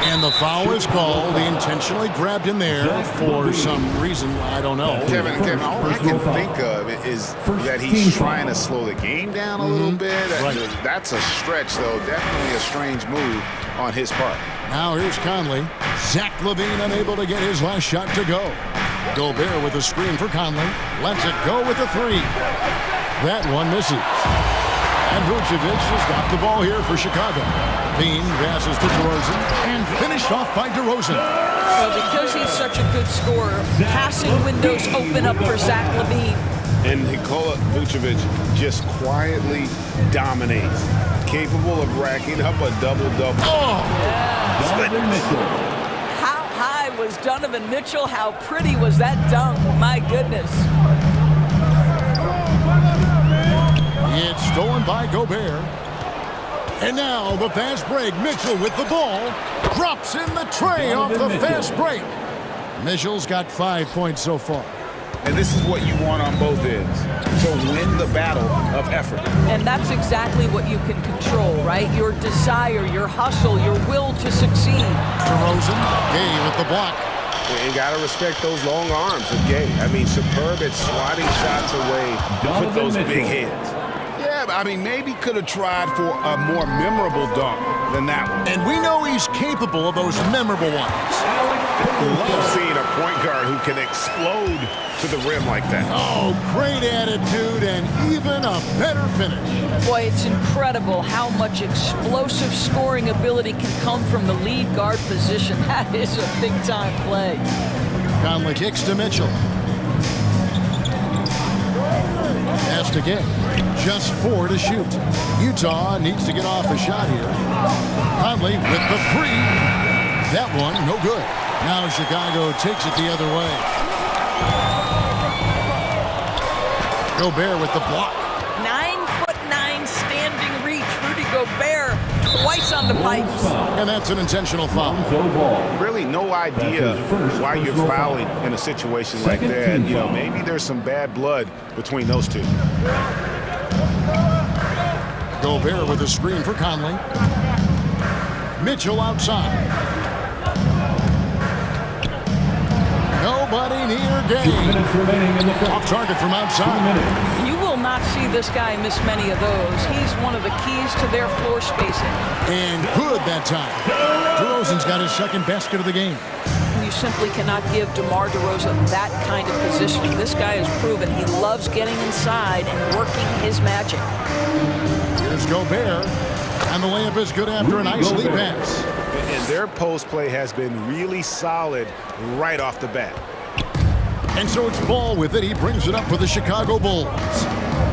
And the foul is called. He intentionally grabbed him there for some reason. I don't know. Kevin, all I can think of is that he's trying to slow the game down a little bit. That's a stretch, though. Definitely a strange move on his part. Now here's Conley. Zach LaVine unable to get his last shot to go. Gobert with a screen for Conley. Lets it go with the three. That one misses. And Vucevic has got the ball here for Chicago. Bean passes to DeRozan and finished off by DeRozan. Well, because he's such a good scorer, passing windows open up for Zach LaVine. And Nikola Vucevic just quietly dominates, capable of racking up a double-double. Oh! How high was Donovan Mitchell? How pretty was that dunk? My goodness. It's stolen by Gobert. And now the fast break. Mitchell with the ball. Drops in the tray off the fast break. Mitchell's got 5 points so far. And this is what you want on both ends. To win the battle of effort. And that's exactly what you can control, right? Your desire, your hustle, your will to succeed. DeRozan, Gay with the block. You got to respect those long arms of Gay. I mean, superb at swatting shots away with those big hands. Yeah, I mean, maybe could have tried for a more memorable dunk than that one. And we know he's capable of those memorable ones. Love seeing a point guard who can explode to the rim like that. Oh, great attitude and even a better finish. Boy, it's incredible how much explosive scoring ability can come from the lead guard position. That is a big-time play. Conley kicks to Mitchell. Pass to Gay. Just 4 to shoot. Utah needs to get off a shot here. Conley with the three. That one, no good. Now Chicago takes it the other way. Gobert with the block. 9'9" standing reach. Rudy Gobert twice on the pipes. And that's an intentional foul. Really no idea why you're fouling in a situation like that. You know, maybe there's some bad blood between those two. Gobert with a screen for Conley. Mitchell outside. Nobody near Gay. Off target from outside. You will not see this guy miss many of those. He's one of the keys to their floor spacing. And good that time. DeRozan's got his second basket of the game. You simply cannot give DeMar DeRozan that kind of positioning. This guy has proven he loves getting inside and working his magic. Here's Gobert. And the layup is good after a nice lead pass. And their post play has been really solid right off the bat. And so it's Ball with it. He brings it up for the Chicago Bulls.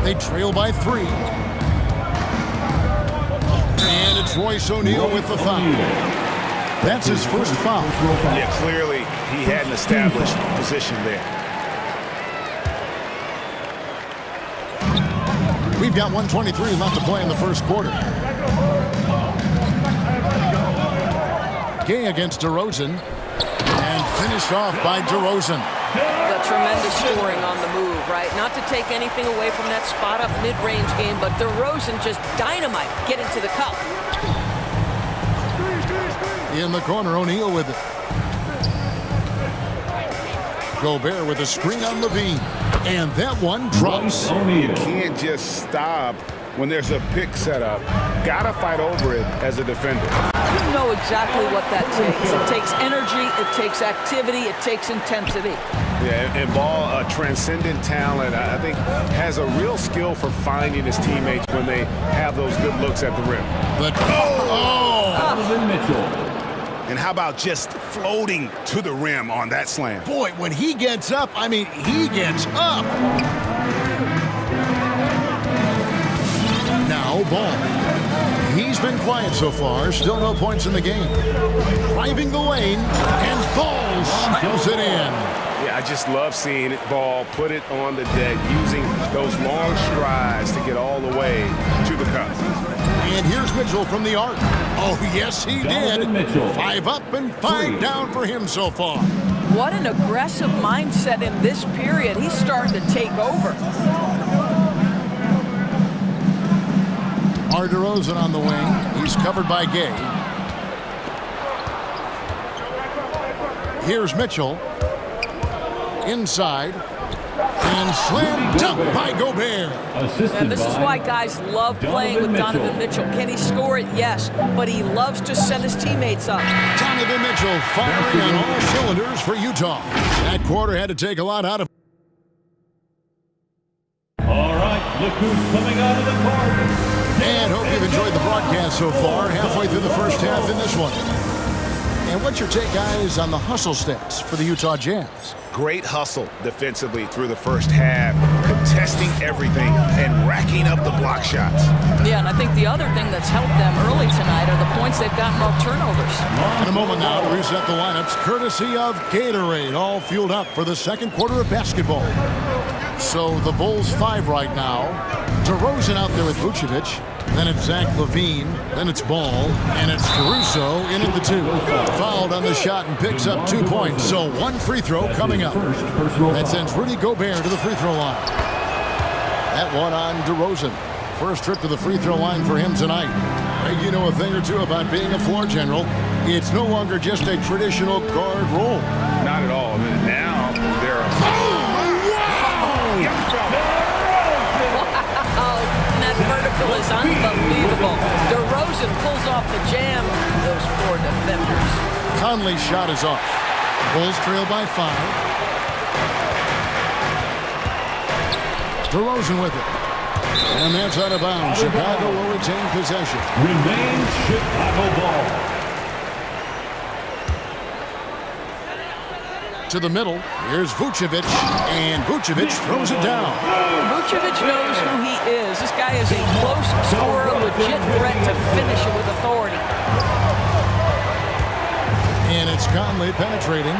They trail by 3. And it's Royce O'Neal with the foul. That's his first foul. Yeah, clearly he had an established position there. We've got 1:23 left to play in the first quarter. Gay against DeRozan. And finished off by DeRozan. The tremendous scoring on the move, right? Not to take anything away from that spot-up mid-range game, but DeRozan just dynamite get into the cup. In the corner, O'Neal with it. Gobert with a screen on Levine. And that one drops. You can't just stop when there's a pick set up. Gotta fight over it as a defender. You know exactly what that takes. It takes energy, it takes activity, it takes intensity. Yeah, and Ball, a transcendent talent, I think has a real skill for finding his teammates when they have those good looks at the rim. Donovan Mitchell. And how about just floating to the rim on that slam? Boy, when he gets up, I mean, he gets up. Now, Ball. He's been quiet so far. Still no points in the game. Driving the lane, and Ball slams it in. Yeah, I just love seeing it. Ball put it on the deck, using those long strides to get all the way to the cup. And here's Mitchell from the arc. Oh, yes, he did. Mitchell. 5 up and 5 down for him so far. What an aggressive mindset in this period. He's starting to take over. DeRozan on the wing. He's covered by Gay. Here's Mitchell. Inside. And slam dunk by Gobert. And this is why guys love playing with Donovan Mitchell. Can he score it? Yes. But he loves to set his teammates up. Donovan Mitchell firing on all cylinders for Utah. That quarter had to take a lot out of. All right, look who's coming out of the corner. And hope you've enjoyed the broadcast so far, halfway through the first half in this one. And what's your take, guys, on the hustle stats for the Utah Jazz? Great hustle defensively through the first half, contesting everything and racking up the block shots. Yeah, and I think the other thing that's helped them early tonight are the points they've gotten off turnovers. In a moment now to reset the lineups, courtesy of Gatorade, all fueled up for the second quarter of basketball. So the Bulls 5 right now. DeRozan out there with Vucevic. Then it's Zach LaVine. Then it's Ball. And it's Caruso in at the 2. Fouled on the shot and picks up 2 points. So 1 free throw coming up. That sends Rudy Gobert to the free throw line. That one on DeRozan. First trip to the free throw line for him tonight. You know a thing or two about being a floor general. It's no longer just a traditional guard role. Not at all. Now there are... Vertical is unbelievable. DeRozan pulls off the jam. Those poor defenders. Conley's shot is off. Bulls trail by 5. DeRozan with it. And that's out of bounds. Chicago will retain possession. Remains Chicago ball. To the middle. Here's Vucevic. And Vucevic throws it down. Vucevic knows who he is. This guy is a close scorer, legit threat to finish it with authority. And it's Conley penetrating,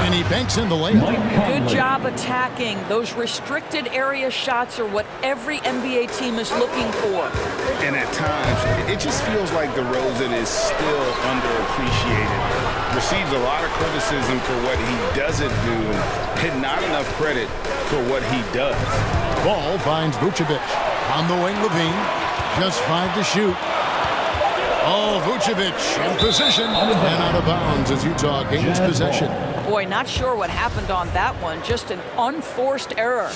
and he banks in the layup. Good job attacking. Those restricted area shots are what every NBA team is looking for. And at times, it just feels like DeRozan is still underappreciated. Receives a lot of criticism for what he doesn't do, and not enough credit for what he does. Ball finds Vucevic. On the wing, LaVine. Just 5 to shoot. Oh, Vucevic in position and out of bounds as Utah gains possession. Boy, not sure what happened on that one. Just an unforced error.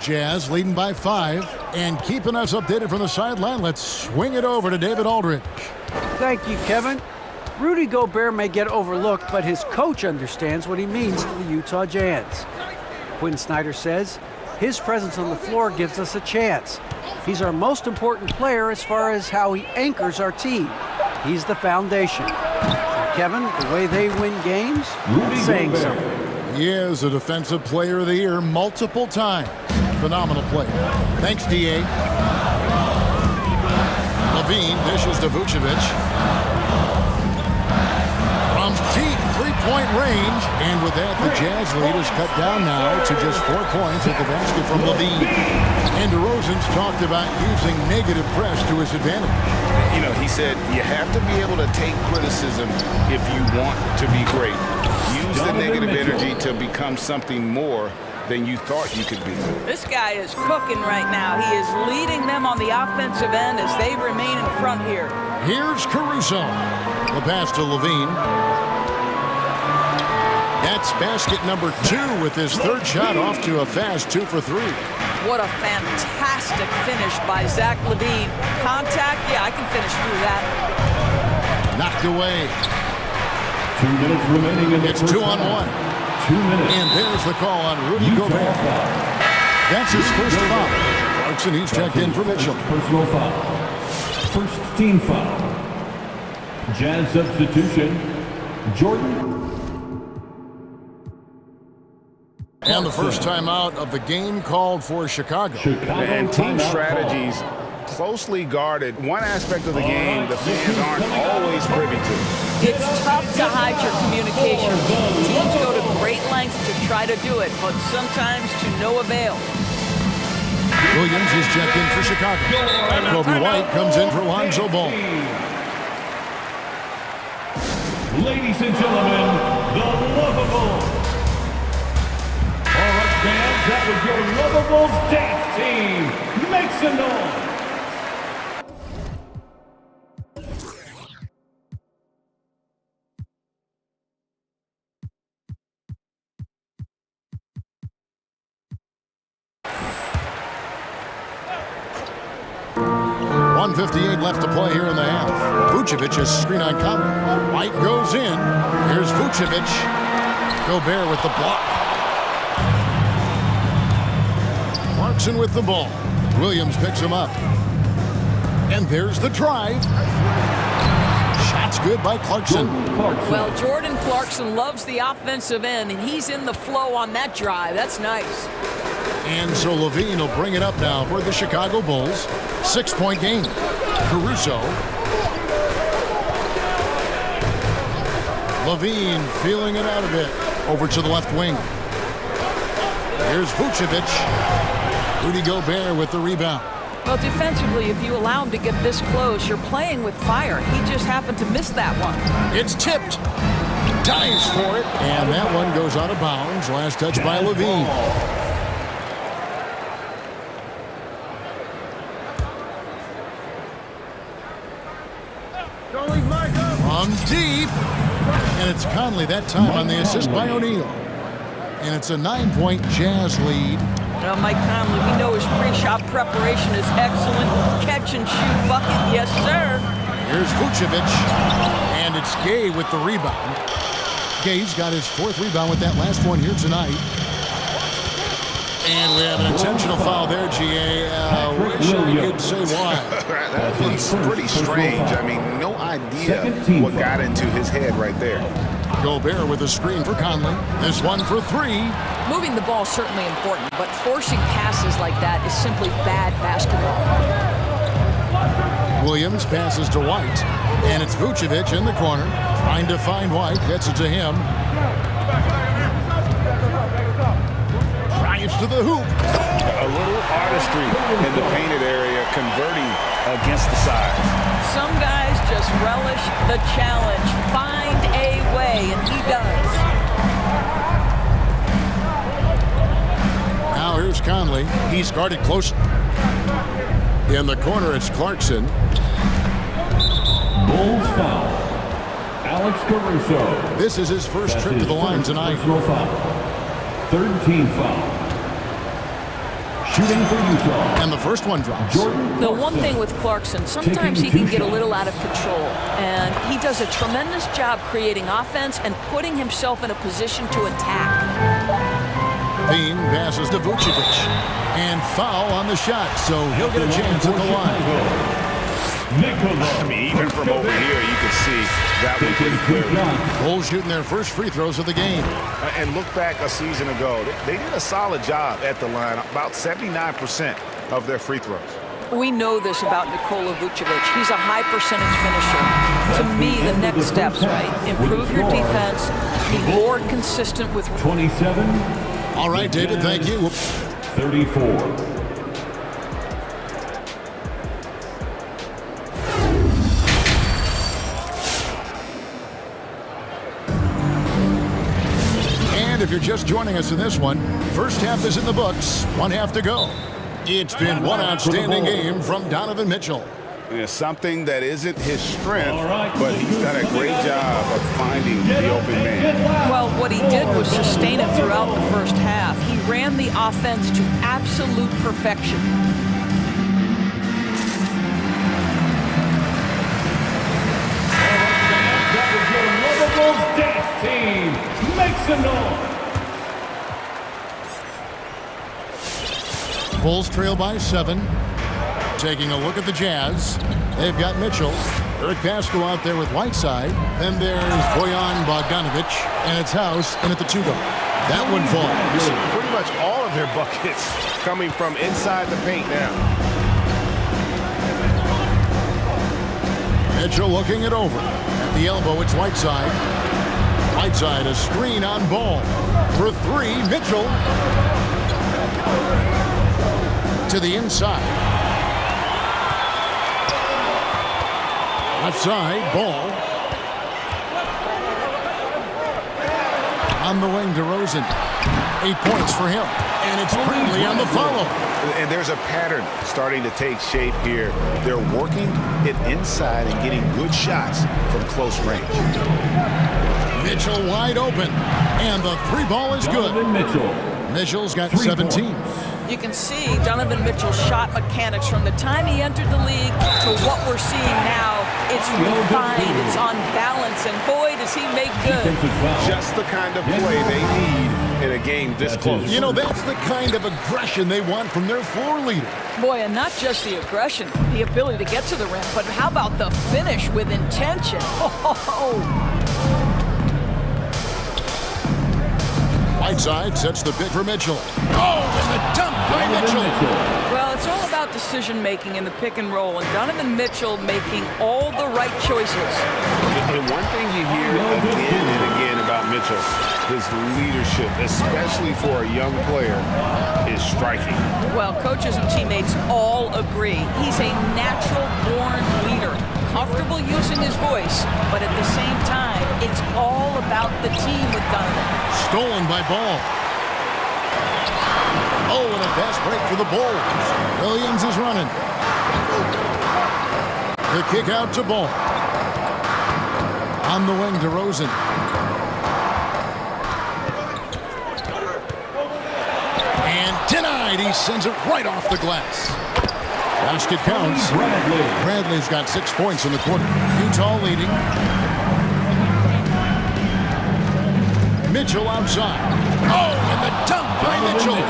Jazz leading by 5 and keeping us updated from the sideline. Let's swing it over to David Aldridge. Thank you, Kevin. Rudy Gobert may get overlooked, but his coach understands what he means to the Utah Jazz. Quinn Snyder says, his presence on the floor gives us a chance. He's our most important player as far as how he anchors our team. He's the foundation. And Kevin, the way they win games, that's saying something. He is a Defensive Player of the Year multiple times. Phenomenal player. Thanks, D.A. LaVine dishes to Vucevic. From deep three-point range. And with that, the Jazz lead is cut down now to just 4 points at the basket from LaVine. And DeRozan's talked about using negative press to his advantage. You know, he said you have to be able to take criticism if you want to be great. Use the negative energy to become something more than you thought you could be. This guy is cooking right now. He is leading them on the offensive end as they remain in front here. Here's Caruso. The pass to LaVine. That's basket number 2 with his third shot off to a fast 2 for 3. What a fantastic finish by Zach LaVine. Contact, yeah, I can finish through that. Knocked away. 2 minutes remaining in the It's first 2 on half. 1. And there's the call on Rudy Gobert. That's his first foul. Clarkson, he's checked in for Mitchell. Personal foul. First team foul. Jazz substitution, Jordan. And the first time out of the game called for Chicago. And team strategies closely guarded. One aspect of the game the fans aren't always privy to. It's tough to hide your communication. Teams go to great lengths to try to do it, but sometimes to no avail. Williams is checked in for Chicago. Kobe White comes in for Lonzo Ball. Ladies and gentlemen, the Lovables. All right, fans, that was your Lovables dance team. Make some noise. .158 left to play here in the half. Vucevic is screen on Conley. White goes in. Here's Vucevic. Gobert with the block. Clarkson with the ball. Williams picks him up. And there's the drive. Shot's good by Clarkson. Well, Jordan Clarkson loves the offensive end, and he's in the flow on that drive. That's nice. And so Levine will bring it up now for the Chicago Bulls. 6-point game. Caruso. Levine feeling it out a bit. Over to the left wing. Here's Vucevic. Rudy Gobert with the rebound. Well, defensively, if you allow him to get this close, you're playing with fire. He just happened to miss that one. It's tipped. Dives for it. And that one goes out of bounds. Last touch by Levine. From deep. And it's Conley that time on the assist by O'Neal. And it's a 9-point Jazz lead. Well, Mike Conley, we know his pre-shot preparation is excellent. Catch and shoot bucket, yes, sir. Here's Vucevic. And it's Gay with the rebound. Gay's got his 4th rebound with that last one here tonight. And we have an intentional foul there, G.A. Wish I could say why. That's pretty strange. I mean, no idea what got into his head right there. Gobert with a screen for Conley. This one for 3. Moving the ball is certainly important, but forcing passes like that is simply bad basketball. Williams passes to White. And it's Vucevic in the corner. Trying to find White. Gets it to him. Drives to the hoop. A little artistry in the painted area, converting against the size. Some guys just relish the challenge. Find a way, and he does. Now here's Conley. He's guarded close. In the corner, it's Clarkson. Bulls foul. Alex Caruso. This is his first trip to the line tonight. Personal foul. 3rd team foul. Shooting for Utah. And the first one drops. The one thing with Clarkson, sometimes he can get a little out of control. And he does a tremendous job creating offense and putting himself in a position to attack. Bean passes to Vucevic. And foul on the shot, so he'll get a chance at the line. I mean, even from over here, you can see that one pretty clearly. Bulls shooting their first free throws of the game. And look back a season ago, they did a solid job at the line, about 79% of their free throws. We know this about Nikola Vucevic. He's a high percentage finisher. To me, the next steps, right? Improve your defense, be more consistent with 27. All right, David, thank you. 34. If you're just joining us in this one, first half is in the books, 1 half to go. It's been one outstanding game from Donovan Mitchell. It's something that isn't his strength, but he's done a great job of finding the open man. Well, what he did was sustain it throughout the first half. He ran the offense to absolute perfection. That was your Lovables dance team. Make some noise. Bulls trail by 7. Taking a look at the Jazz. They've got Mitchell. Eric Pasco out there with Whiteside. Then there's Bojan Bogdanovic, and it's House in at the 2 guard. That one falls. Pretty much all of their buckets coming from inside the paint now. Mitchell looking it over. At the elbow, it's Whiteside. Whiteside, a screen on Ball. For 3, Mitchell. To the inside. Left side, Ball. On the wing, DeRozan. 8 points for him. And it's Bradley on the follow. And there's a pattern starting to take shape here. They're working it inside and getting good shots from close range. Mitchell wide open. And the 3 ball is good. Mitchell's got 17. You can see Donovan Mitchell's shot mechanics from the time he entered the league to what we're seeing now. It's refined, it's on balance, and boy, does he make good. Just the kind of play they need in a game this close. You know, that's the kind of aggression they want from their floor leader. Boy, and not just the aggression, the ability to get to the rim, but how about the finish with intention? Whiteside sets the pick for Mitchell. Oh, and the dunk by Mitchell. Well, it's all about decision-making in the pick and roll, and Donovan Mitchell making all the right choices. And one thing you hear again and again about Mitchell, his leadership, especially for a young player, is striking. Well, coaches and teammates all agree. He's a natural-born leader, comfortable using his voice, but at the same time, it's all about the team with Donovan. Stolen by Ball. Oh, and a fast break for the Bulls. Williams is running. The kick out to Ball. On the wing, DeRozan. And denied. He sends it right off the glass. Basket counts. Bradley's got 6 points in the quarter. Utah leading. Mitchell outside. Oh, and the dunk by Mitchell.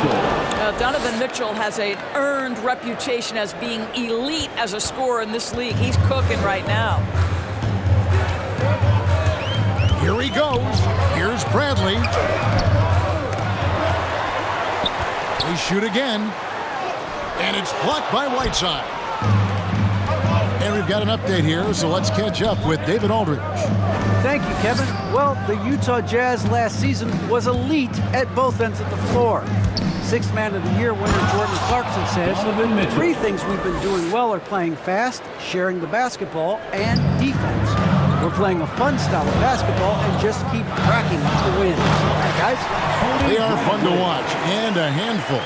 Donovan Mitchell has an earned reputation as being elite as a scorer in this league. He's cooking right now. Here he goes. Here's Bradley. They shoot again. And it's blocked by Whiteside. And we've got an update here, so let's catch up with David Aldridge. Thank you, Kevin. Well, the Utah Jazz last season was elite at both ends of the floor. Sixth Man of the Year winner Jordan Clarkson says, 3 things we've been doing well are playing fast, sharing the basketball, and defense. We're playing a fun style of basketball and just keep racking up the wins. All right, guys? They are fun to watch and a handful.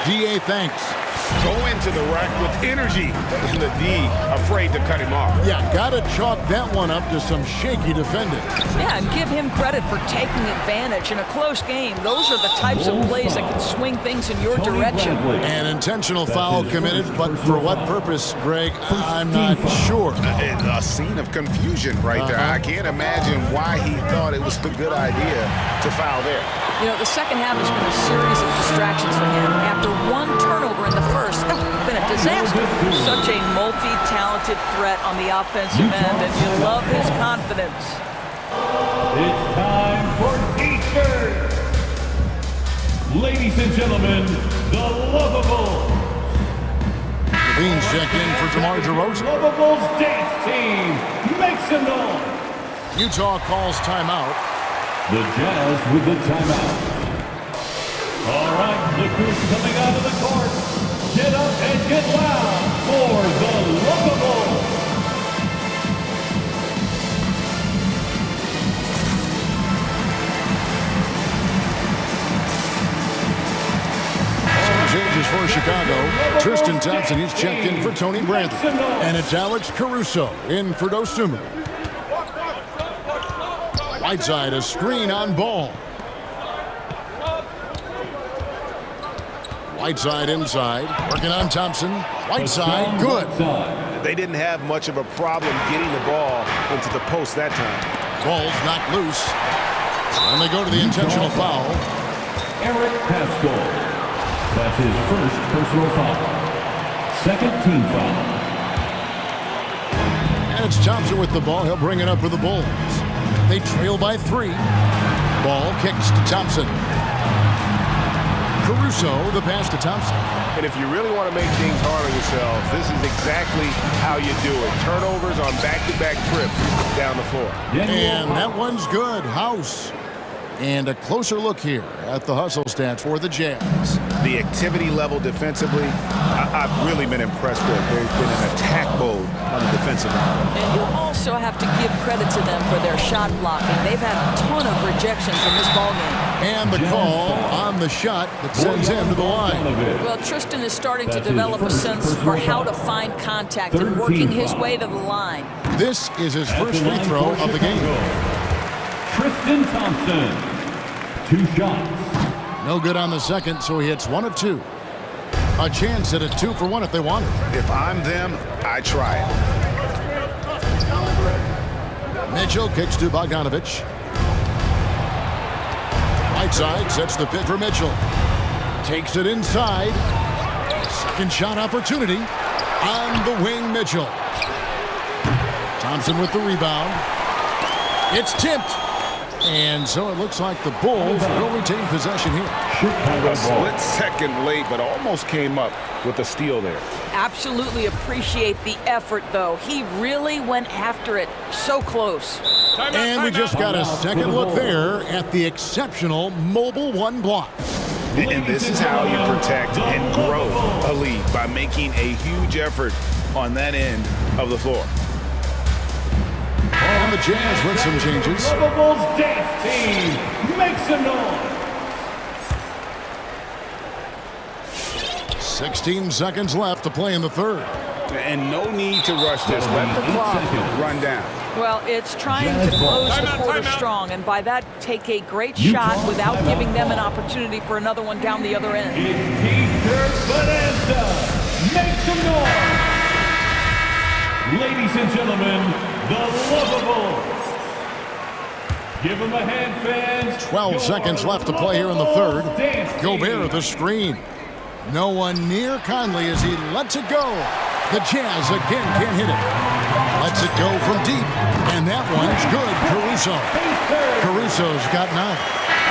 DA, thanks. Go into the rack with energy, and the D afraid to cut him off. Yeah, gotta chalk that one up to some shaky defending. Yeah, and give him credit for taking advantage in a close game. Those are the types of plays that can swing things in your direction. An intentional foul committed, but for what purpose, Greg? I'm not sure. A scene of confusion right there. I can't imagine why he thought it was a good idea to foul there. You know, the second half has been a series of distractions for him. After one turnover in the first, it's been a disaster. Such a multi-talented threat on the offensive end, and you love his confidence. It's time for T-shirts. Ladies and gentlemen, the Lovables. Beans check in for DeMar DeRozan. Lovables dance team, make some noise. Utah calls timeout. The Jazz with the timeout. All right, look who's coming out of the court. Get up and get loud for the Lovables. Some changes for Chicago. Tristan Thompson, he's checked in for Tony Bradley. And it's Alex Caruso in for Dosunmu. Whiteside, a screen on Ball. Whiteside inside, working on Thompson. Whiteside, good. They didn't have much of a problem getting the ball into the post that time. Ball's knocked loose. And they go to the intentional foul. Eric Pascal. That's his first personal foul. Second team foul. And it's Thompson with the ball. He'll bring it up for the Bulls. They trail by 3. Ball kicks to Thompson. Caruso, the pass to Thompson. And if you really want to make things hard on yourself, this is exactly how you do it. Turnovers on back-to-back trips down the floor. And that one's good. House. And a closer look here at the hustle stats for the Jazz. The activity level defensively, I've really been impressed with. There's been an attack mode on the defensive end. And you'll also have to give credit to them for their shot blocking. They've had a ton of rejections in this ballgame. And the call on the shot that sends him to the line. Well, Tristan is starting to develop a sense for how to find contact and working his way to the line. This is his first free throw of the game. Tristan Thompson, 2 shots. No good on the second, so he hits 1 of 2. A chance at a 2 for 1 if they want it. If I'm them, I try it. Mitchell kicks to Bogdanovich. Right side sets the pit for Mitchell. Takes it inside. Second shot opportunity. On the wing, Mitchell. Thompson with the rebound. It's tipped. And so it looks like the Bulls will retain possession here. A split second late, but almost came up with a steal there. Absolutely appreciate the effort, though. He really went after it. So close. And we just got a second look there at the exceptional mobile 1 block. And this is how you protect and grow a lead, by making a huge effort on that end of the floor. And the Jazz with some changes. The Bulls dance team, make some noise. 16 seconds left to play in the third. And no need to rush this. Let the clock run down. Well, it's trying to close the quarter strong, and by that, take a great shot without giving them an opportunity for another one down the other end. Make some noise. Ladies and gentlemen, the lovable. Give him a hand, fans. 12 seconds left to play here in the third. Gobert the screen. No one near Conley as he lets it go. The Jazz again can't hit it. Lets it go from deep. And that one's good. Caruso. Caruso's got 9.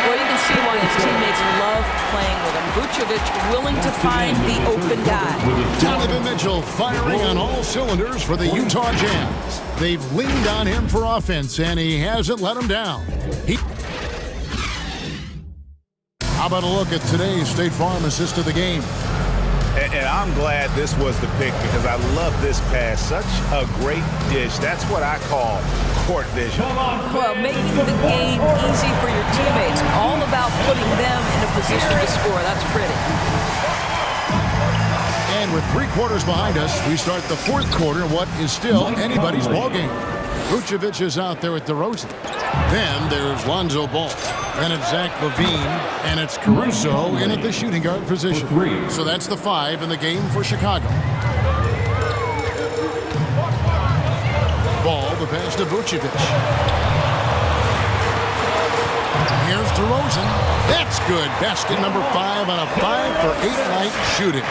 Well, you can see why his teammates love playing with him. Vucevic willing to find the open guy. Donovan Mitchell firing on all cylinders for the Utah Jazz. They've leaned on him for offense, and he hasn't let them down. How about a look at today's State Farm assist of the game? And I'm glad this was the pick, because I love this pass. Such a great dish. That's what I call court vision. Well, making the game easy for your teammates. All about putting them in a position to score. That's pretty. And with 3 quarters behind us, we start the 4th quarter in what is still anybody's ballgame. Vucevic is out there with DeRozan. Then there's Lonzo Ball. Then it's Zach LaVine, and it's Caruso in at the shooting guard position. So that's the 5 in the game for Chicago. Ball, the pass to Vucevic. Here's DeRozan. That's good. Basket number 5 on a 5 for 8 tonight shooting.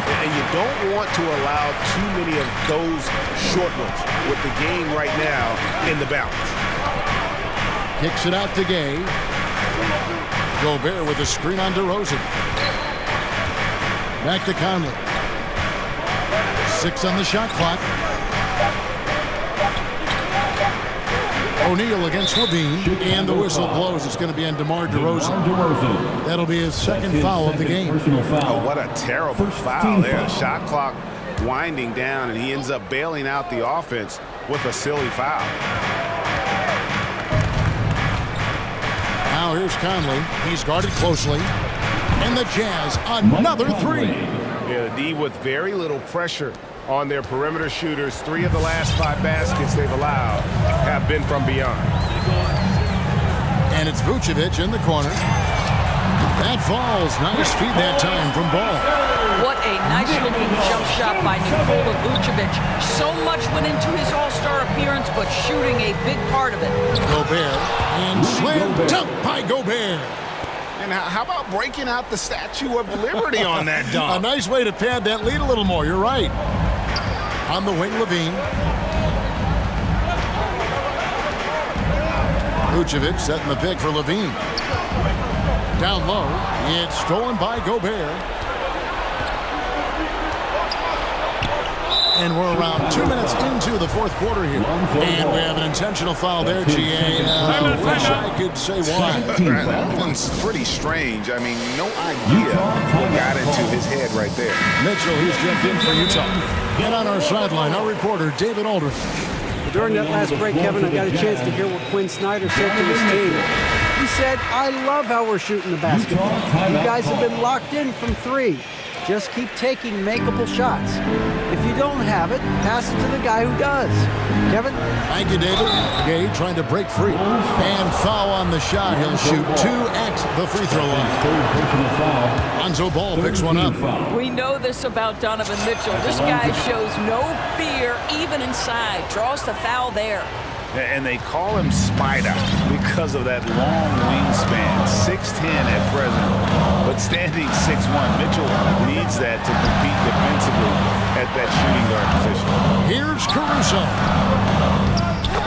And you don't want to allow too many of those short ones with the game right now in the balance. Kicks it out to Gay. Gobert with a screen on DeRozan. Back to Conley. 6 on the shot clock. O'Neal against LaVine, and the whistle blows. It's going to be on DeMar DeRozan. That'll be his second foul of the game. Oh, what a terrible foul there. The shot clock winding down, and he ends up bailing out the offense with a silly foul. Now here's Conley. He's guarded closely. And the Jazz, another 3. Yeah, the D with very little pressure on their perimeter shooters. 3 of the last 5 baskets they've allowed have been from beyond. And it's Vucevic in the corner. That falls. Nice feed that time from Ball. What a nice-looking jump shot by Nikola Vucevic. So much went into his all-star appearance, but shooting a big part of it. Gobert, and slam dunk by Gobert. And And how about breaking out the Statue of Liberty on that dunk? A nice way to pad that lead a little more. You're right. On the wing, Levine. Vucevic setting the pick for Levine. Down low. It's stolen by Gobert. And we're around 2 minutes into the fourth quarter here. And we have an intentional foul there, GA. Wish I could say why. That one's pretty strange. I mean, no idea what got into his head right there. Mitchell, he's jumped in for Utah. And on our sideline, our reporter, David Aldridge. During that last break, Kevin, I got a chance to hear what Quinn Snyder said to his team. He said, I love how we're shooting the basketball. You guys have been locked in from three. Just keep taking makeable shots. If you don't have it, pass it to the guy who does. Kevin? Thank you, David. Gay trying to break free. And foul on the shot. He'll shoot 2 at the free throw line. Lonzo Ball picks one up. We know this about Donovan Mitchell. This guy shows no fear even inside. Draws the foul there. And they call him Spider because of that long wingspan, 6'10" at present, but standing 6'1". Mitchell needs that to compete defensively at that shooting guard position. Here's Caruso.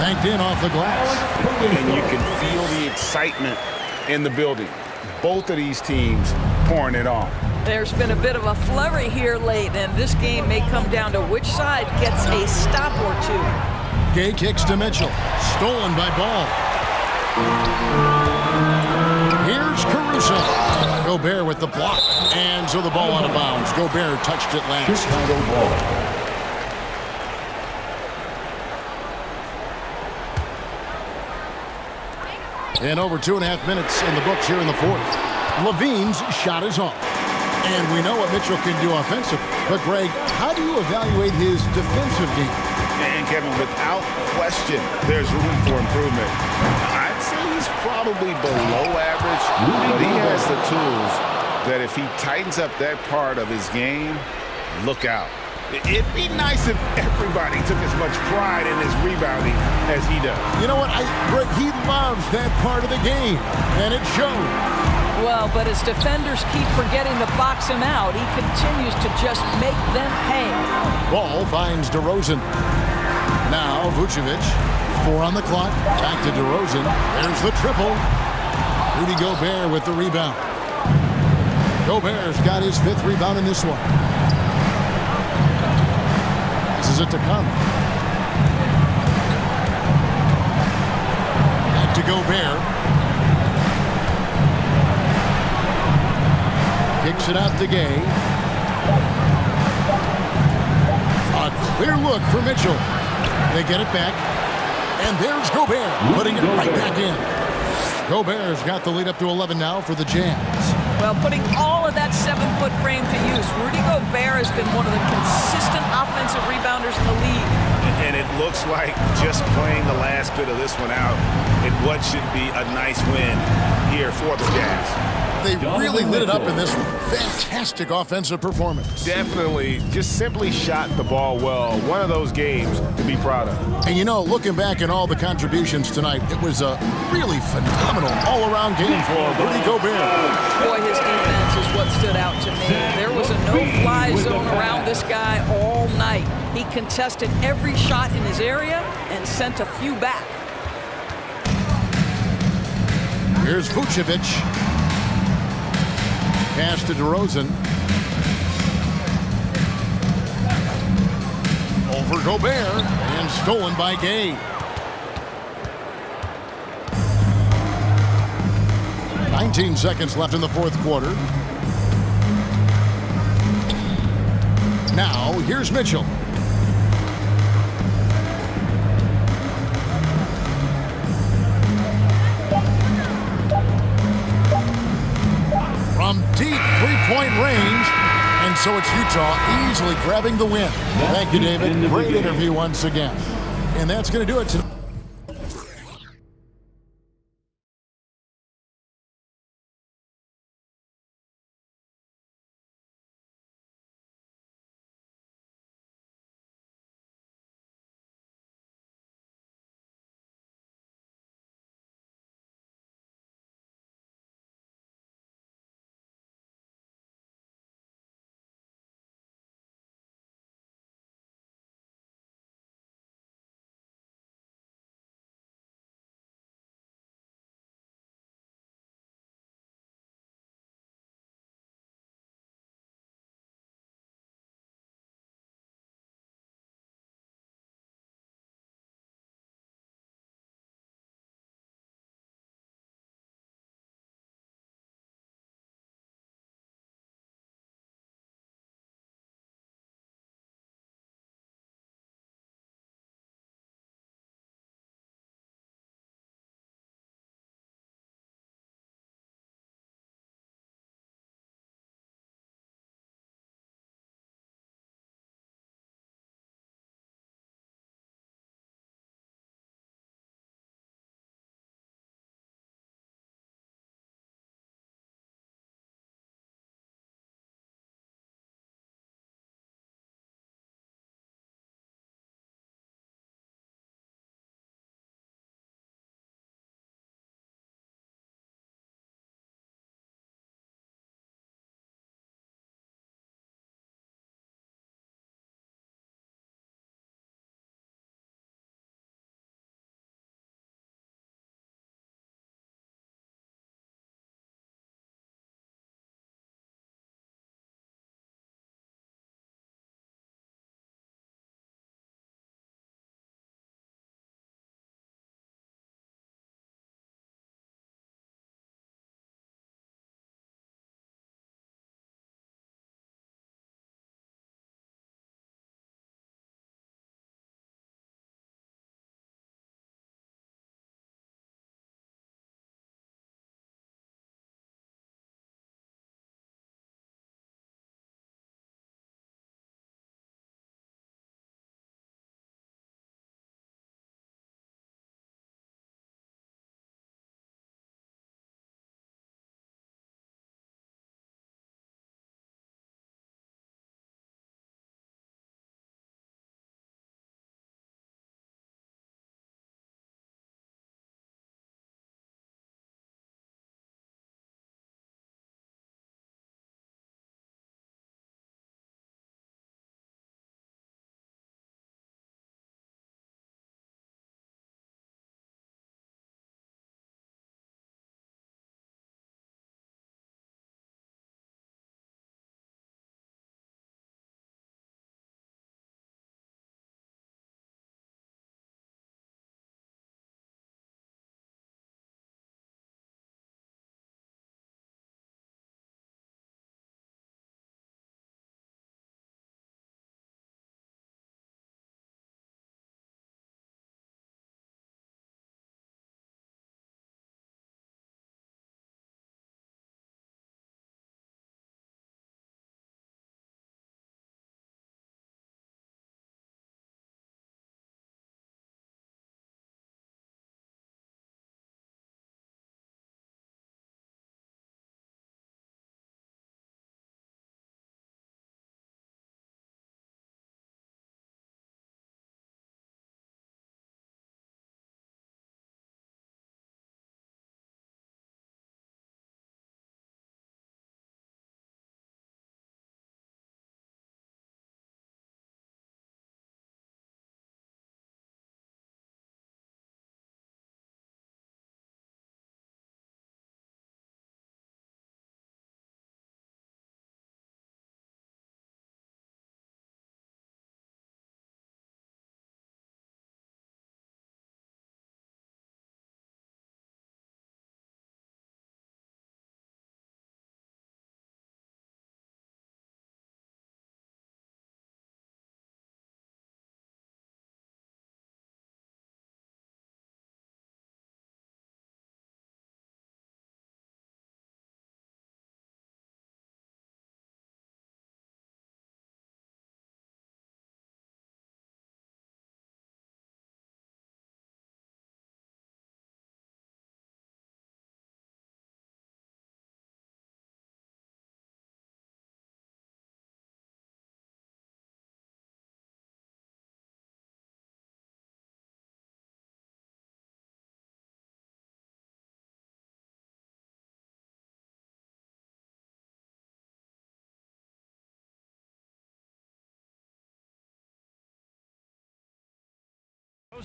Banked in off the glass. And you can feel the excitement in the building. Both of these teams pouring it on. There's been a bit of a flurry here late, and this game may come down to which side gets a stop or two. Gay kicks to Mitchell. Stolen by Ball. Here's Caruso. Gobert with the block. And so the ball out of bounds. Gobert touched it last. And over 2.5 minutes in the books here in the fourth. Levine's shot is off. And we know what Mitchell can do offensively. But, Greg, how do you evaluate his defensive game? And Kevin, without question, there's room for improvement. I'd say he's probably below average, but he has the tools that if he tightens up that part of his game, look out. It'd be nice if everybody took as much pride in his rebounding as he does. You know what? Greg, he loves that part of the game, and it shows. Well, but as defenders keep forgetting to box him out, he continues to just make them pay. Ball finds DeRozan. Now Vucevic, 4 on the clock. Back to DeRozan. There's the triple. Rudy Gobert with the rebound. Gobert's got his 5th rebound in this one. This is it to come. Back to Gobert. Kicks it out to Gay. A clear look for Mitchell. They get it back. And there's Gobert putting it right back in. Gobert's got the lead up to 11 now for the Jazz. Well, putting all of that 7-foot frame to use, Rudy Gobert has been one of the consistent offensive rebounders in the league. And it looks like just playing the last bit of this one out in what should be a nice win here for the Jazz. They really lit it up in this one. Fantastic offensive performance. Definitely just simply shot the ball well. One of those games to be proud of. And you know, looking back at all the contributions tonight, it was a really phenomenal all-around game for Rudy Gobert. Boy, his defense is what stood out to me. There was a no-fly zone around this guy all night. He contested every shot in his area and sent a few back. Here's Vucevic. Pass to DeRozan. Over Gobert and stolen by Gay. 19 seconds left in the fourth quarter. Now, here's Mitchell. From deep three-point range, and so it's Utah easily grabbing the win. Thank you, David. Great interview once again. And that's going to do it tonight.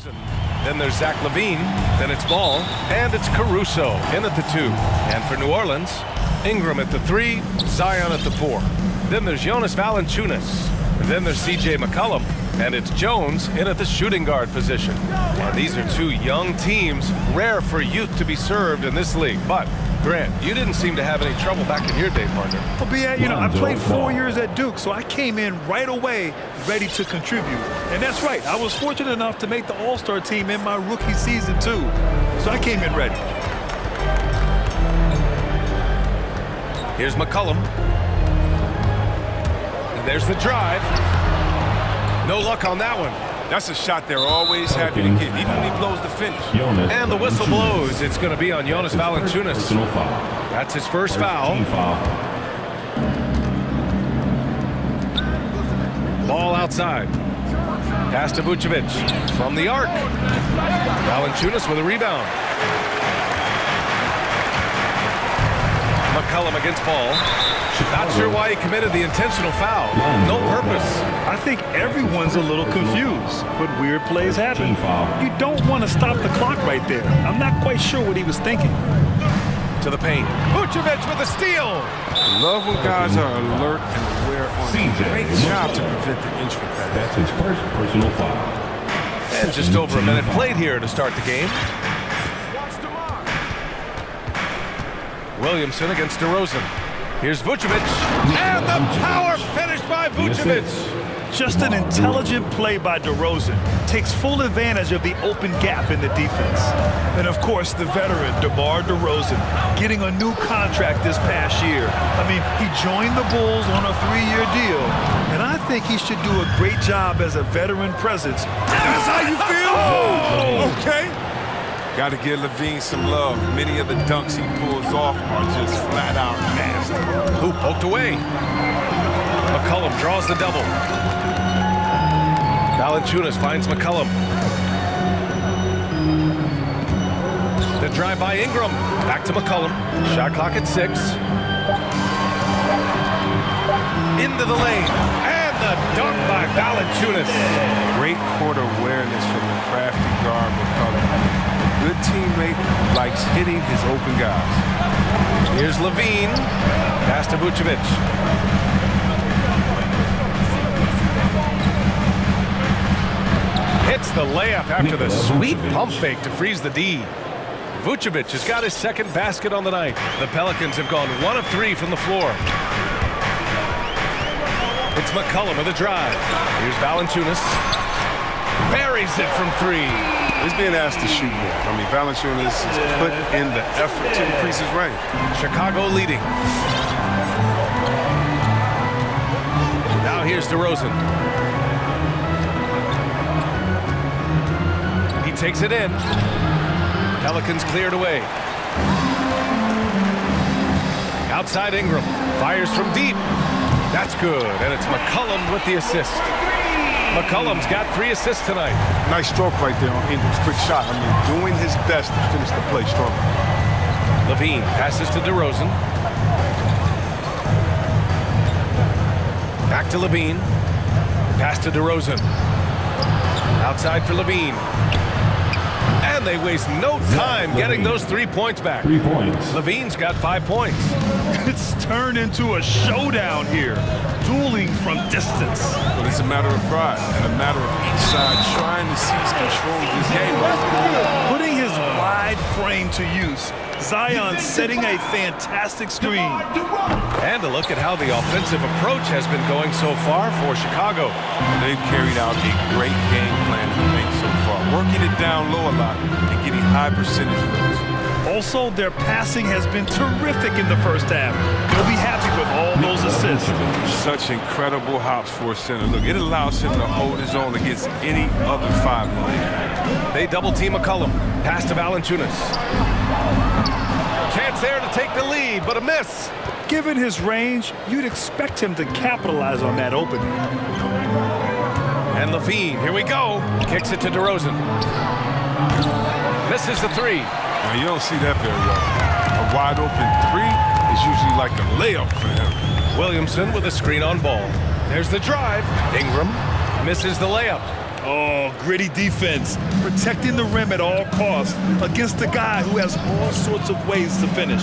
Then there's Zach LaVine. Then it's Ball. And it's Caruso in at the 2. And for New Orleans, Ingram at the 3, Zion at the 4. Then there's Jonas Valanciunas. Then there's CJ McCollum. And it's Jones in at the shooting guard position. And these are two young teams, rare for youth to be served in this league. But, Grant, you didn't seem to have any trouble back in your day, partner. Well, BA, you know, I played 4 years at Duke, so I came in right away ready to contribute. And that's right, I was fortunate enough to make the All-Star team in my rookie season, too. So I came in ready. Here's McCollum. And there's the drive. No luck on that one. That's a shot they're always happy to get, even when he blows the finish. And the whistle blows. It's going to be on Jonas Valanciunas. That's his first foul. Ball outside. Pass to Vucevic from the arc. Valanciunas with a rebound. McCollum against Ball. Not sure why he committed the intentional foul. No purpose. I think everyone's a little confused, but weird plays happen. You don't want to stop the clock right there. I'm not quite sure what he was thinking. To the paint. Vucevic with a steal. Love when guys are alert and aware on it. Great job to prevent the entry pass. That's his first personal foul. And just over a minute played here to start the game. Williamson against DeRozan. Here's Vucevic. And the power finish by Vucevic. Just an intelligent play by DeRozan. Takes full advantage of the open gap in the defense. And of course, the veteran, DeMar DeRozan, getting a new contract this past year. I mean, he joined the Bulls on a 3-year deal. And I think he should do a great job as a veteran presence. That's how you feel? Oh, okay. Got to give LaVine some love. Many of the dunks he pulls off are just flat out nasty. Hoop poked away. McCollum draws the double. Valanciunas finds McCollum. The drive by Ingram. Back to McCollum. Shot clock at 6. Into the lane. And the dunk by Valanciunas. Great court awareness from the crafty guard McCollum. Good teammate, likes hitting his open guys. Here's LaVine. Pass to Vucevic. Hits the layup after the sweet pump fake to freeze the D. Vucevic has got his second basket on the night. The Pelicans have gone 1 of 3 from the floor. It's McCollum with a drive. Here's Valanciunas. Buries it from 3. He's being asked to shoot more. I mean, Valanciunas has put in the effort to increase his range. Chicago leading. Now here's DeRozan. He takes it in. Pelicans cleared away. Outside Ingram. Fires from deep. That's good. And it's McCollum with the assist. McCollum's got 3 assists tonight. Nice stroke right there on Ingram's quick shot. I mean, doing his best to finish the play strong. LaVine passes to DeRozan. Back to LaVine. Pass to DeRozan. Outside for LaVine. And they waste no time getting those 3 points back. 3 points. LaVine's got 5 points. It's turned into a showdown here. Dueling from distance. But it's a matter of pride and a matter of each side trying to seize control of this game. Putting his wide frame to use. Zion setting a fantastic screen. And a look at how the offensive approach has been going so far for Chicago. They've carried out a great game plan in the paint so far. Working it down low a lot and getting high percentage throws. Also, their passing has been terrific in the first half. They'll be happy with all those assists. Such incredible hops for a center. Look, it allows him to hold his own against any other 5 in the league. They double team McCollum. Pass to Valanciunas. Chance there to take the lead, but a miss. Given his range, you'd expect him to capitalize on that opening. And LaVine, here we go. Kicks it to DeRozan. Misses the 3. Now, you don't see that very often. A wide open 3 is usually like a layup for him. Williamson with a screen on Ball. There's the drive. Ingram misses the layup. Oh, gritty defense, protecting the rim at all costs against a guy who has all sorts of ways to finish.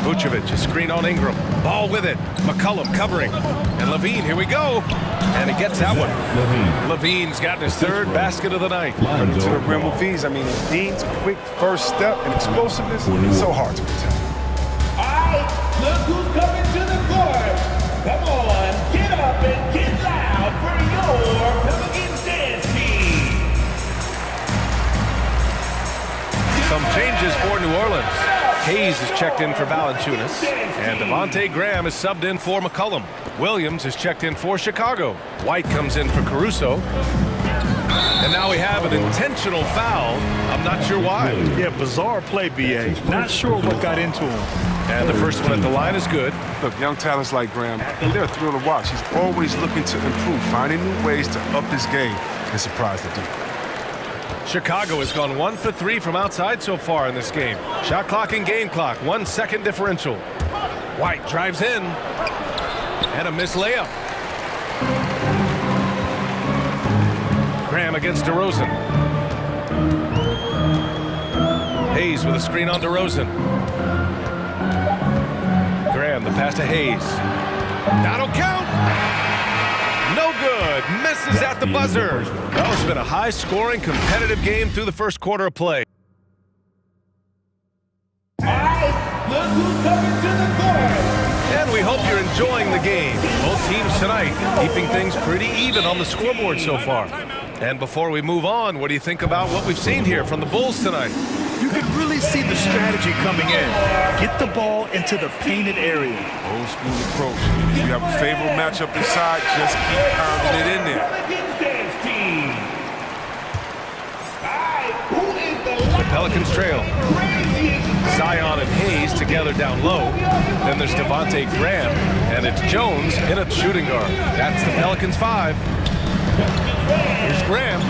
Vucevic, a screen on Ingram. Ball with it. McCollum covering. And Levine, here we go. And he gets that one. Levine's gotten his third basket of the night. Running to the rim with ease. I mean, Levine's quick first step and explosiveness, so hard to protect. All right, look who's coming to the court. Come on, get up and get loud for your Pelicans dance team. Some changes for New Orleans. Hayes is checked in for Valanciunas, and Devontae Graham is subbed in for McCollum. Williams is checked in for Chicago. White comes in for Caruso. And now we have an intentional foul. I'm not sure why. Yeah, bizarre play, B.A. Not sure what got into him. And the first one at the line is good. Look, young talents like Graham, they're a thrill to watch. He's always looking to improve, finding new ways to up his game and surprise the defense. Chicago has gone 1 for 3 from outside so far in this game. Shot clock and game clock, 1 second differential. White drives in. And a missed layup. Graham against DeRozan. Hayes with a screen on DeRozan. Graham, the pass to Hayes. That'll count! No good. Misses at the buzzer. Well, it's been a high-scoring, competitive game through the first quarter of play. All right, look who's coming to the court. And we hope you're enjoying the game. Both teams tonight keeping things pretty even on the scoreboard so far. And before we move on, what do you think about what we've seen here from the Bulls tonight? You can really see the strategy coming in. Get the ball into the painted area. Old school approach. If you have a favorable matchup inside, just keep pounding it in there. Pelicans dance team. All right, who is the Pelicans trail. Zion and Hayes together down low. Then there's Devontae Graham, and it's Jones in a shooting guard. That's the Pelicans 5. Here's Graham.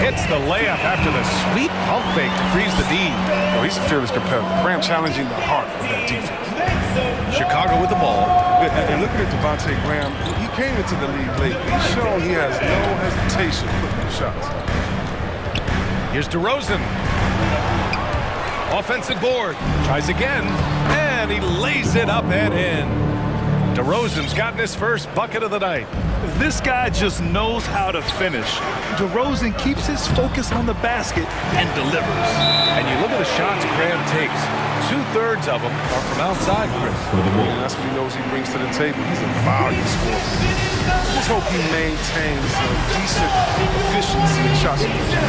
Hits the layup after the sweet pump fake to freeze the D. Oh, he's a fearless competitor. Graham challenging the heart of that defense. Chicago with the ball. And looking at Devontae Graham, he came into the league late. He's shown he has no hesitation putting up shots. Here's DeRozan. Offensive board. Tries again. And he lays it up and in. DeRozan's gotten his first bucket of the night. This guy just knows how to finish. DeRozan keeps his focus on the basket and delivers. And you look at the shots Graham takes. 2/3 of them are from outside, Chris. And that's what he knows he brings to the table. He's a volume scorer. Let's hope he maintains a decent efficiency in shot selection.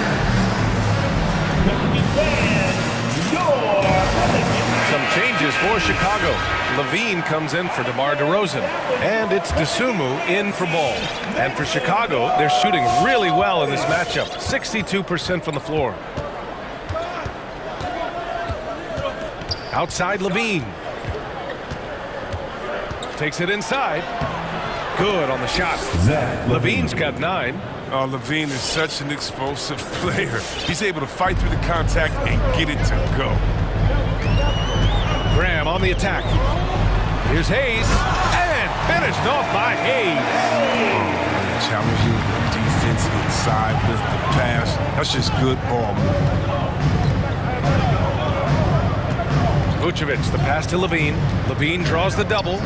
Some changes for Chicago. Levine comes in for DeMar DeRozan. And it's DeSumo in for Ball. And for Chicago, they're shooting really well in this matchup. 62% from the floor. Outside Levine. Takes it inside. Good on the shot. Levine's got 9. Oh, Levine is such an explosive player. He's able to fight through the contact and get it to go. Graham on the attack. Here's Hayes. And finished off by Hayes. Challenging the defense inside with the pass. That's just good ball movement. Vucevic, the pass to Levine. Levine draws the double.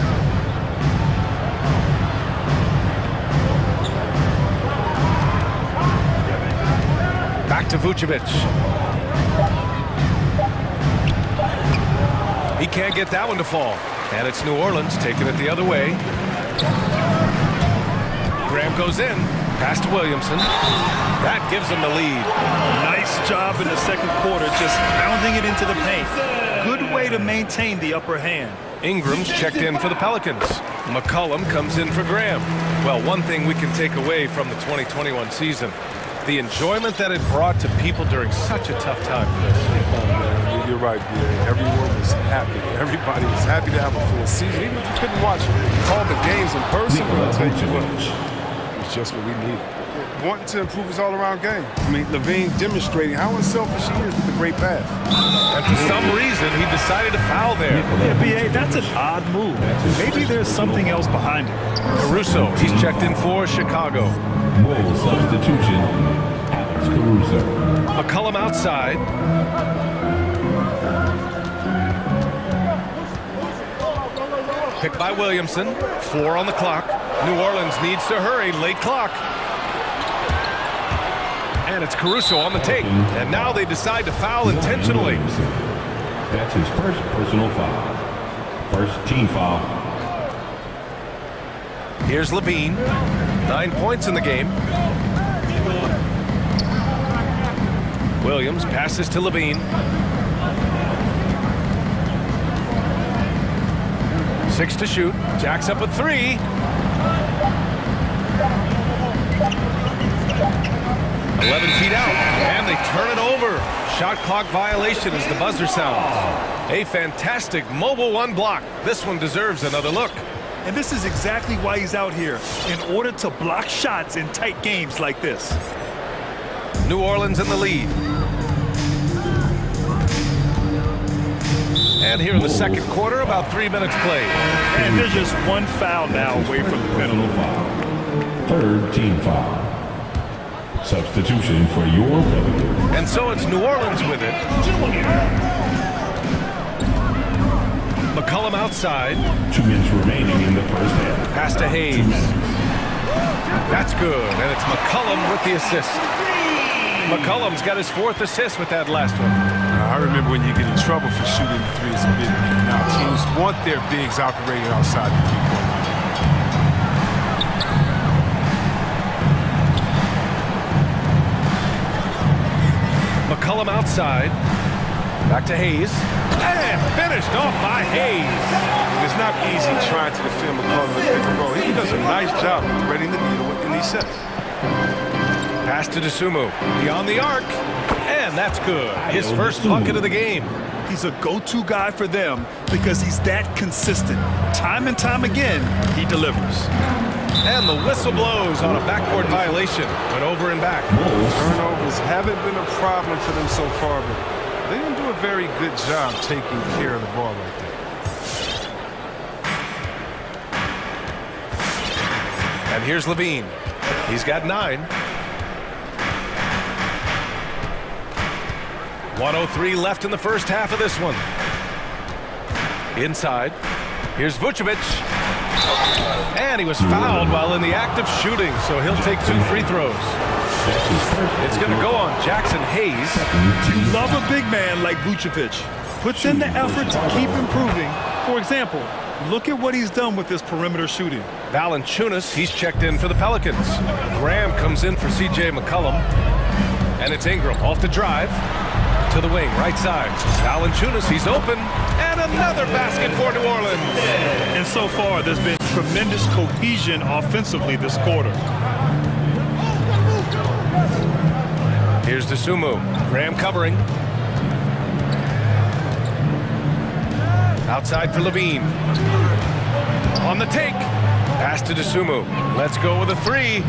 Back to Vucevic. He can't get that one to fall. And it's New Orleans taking it the other way. Graham goes in. Pass to Williamson. That gives them the lead. Nice job in the second quarter, just pounding it into the paint. Good way to maintain the upper hand. Ingram's checked in for the Pelicans. McCollum comes in for Graham. Well, one thing we can take away from the 2021 season, the enjoyment that it brought to people during such a tough time. You're right, B.A. Everyone was happy. Everybody was happy to have a full season. Even if you couldn't watch all the games in person, I'll tell you what, it was just what we needed. wanting to improve his all-around game. I mean, Levine demonstrating how unselfish he is with a great pass. And for some reason, he decided to foul there. Yeah, B.A., that's an odd move. Maybe there's something else behind it. Caruso, he's checked in for Chicago. Substitution, Alex Caruso. McCollum outside. Picked by Williamson. 4 on the clock. New Orleans needs to hurry. Late clock. And it's Caruso on the take. And now they decide to foul intentionally. That's his first personal foul. First team foul. Here's Levine. 9 points in the game. Williams passes to Levine. 6 to shoot. Jacks up a 3. "11 feet out, and they turn it over. Shot clock violation as the buzzer sounds. A fantastic mobile 1 block. This one deserves another look. And this is exactly why he's out here, in order to block shots in tight games like this. New Orleans in the lead. And here in the second quarter, about 3 minutes played. And there's just 1 foul now away from the penalty. Third team foul. Substitution for your Pelicans. And so it's New Orleans with it. McCollum outside. 2 minutes remaining in the first half. Pass to Hayes. That's good, and it's McCollum with the assist. McCollum's got his 4th assist with that last one. I remember when you get in trouble for shooting the 3 as a big man. Now teams want their bigs operating outside the 3-point line. McCollum outside. Back to Hayes. And finished off by Hayes. It's not easy trying to defend McCollum in pick and roll. He does a nice job of threading the needle in these sets. Pass to Dosunmu. Beyond the arc. And that's good. His first bucket of the game. He's a go-to guy for them because he's that consistent. Time and time again, he delivers. And the whistle blows on a backboard violation. Went over and back. Turnovers haven't been a problem for them so far, but they didn't do a very good job taking care of the ball right there. And here's Levine. He's got 9. 1:03 left in the first half of this one. Inside. Here's Vucevic. And he was fouled while in the act of shooting, so he'll take 2 free throws. It's going to go on Jackson Hayes. You love a big man like Vucevic. Puts in the effort to keep improving. For example, look at what he's done with this perimeter shooting. Valanciunas, he's checked in for the Pelicans. Graham comes in for C.J. McCollum. And it's Ingram off the drive. To the wing, right side. Valanciunas, he's open. And another basket for New Orleans. And so far, there's been tremendous cohesion offensively this quarter. Here's Dosunmu. Graham covering. Outside for Levine. On the take. Pass to Dosunmu. Let's go with a 3.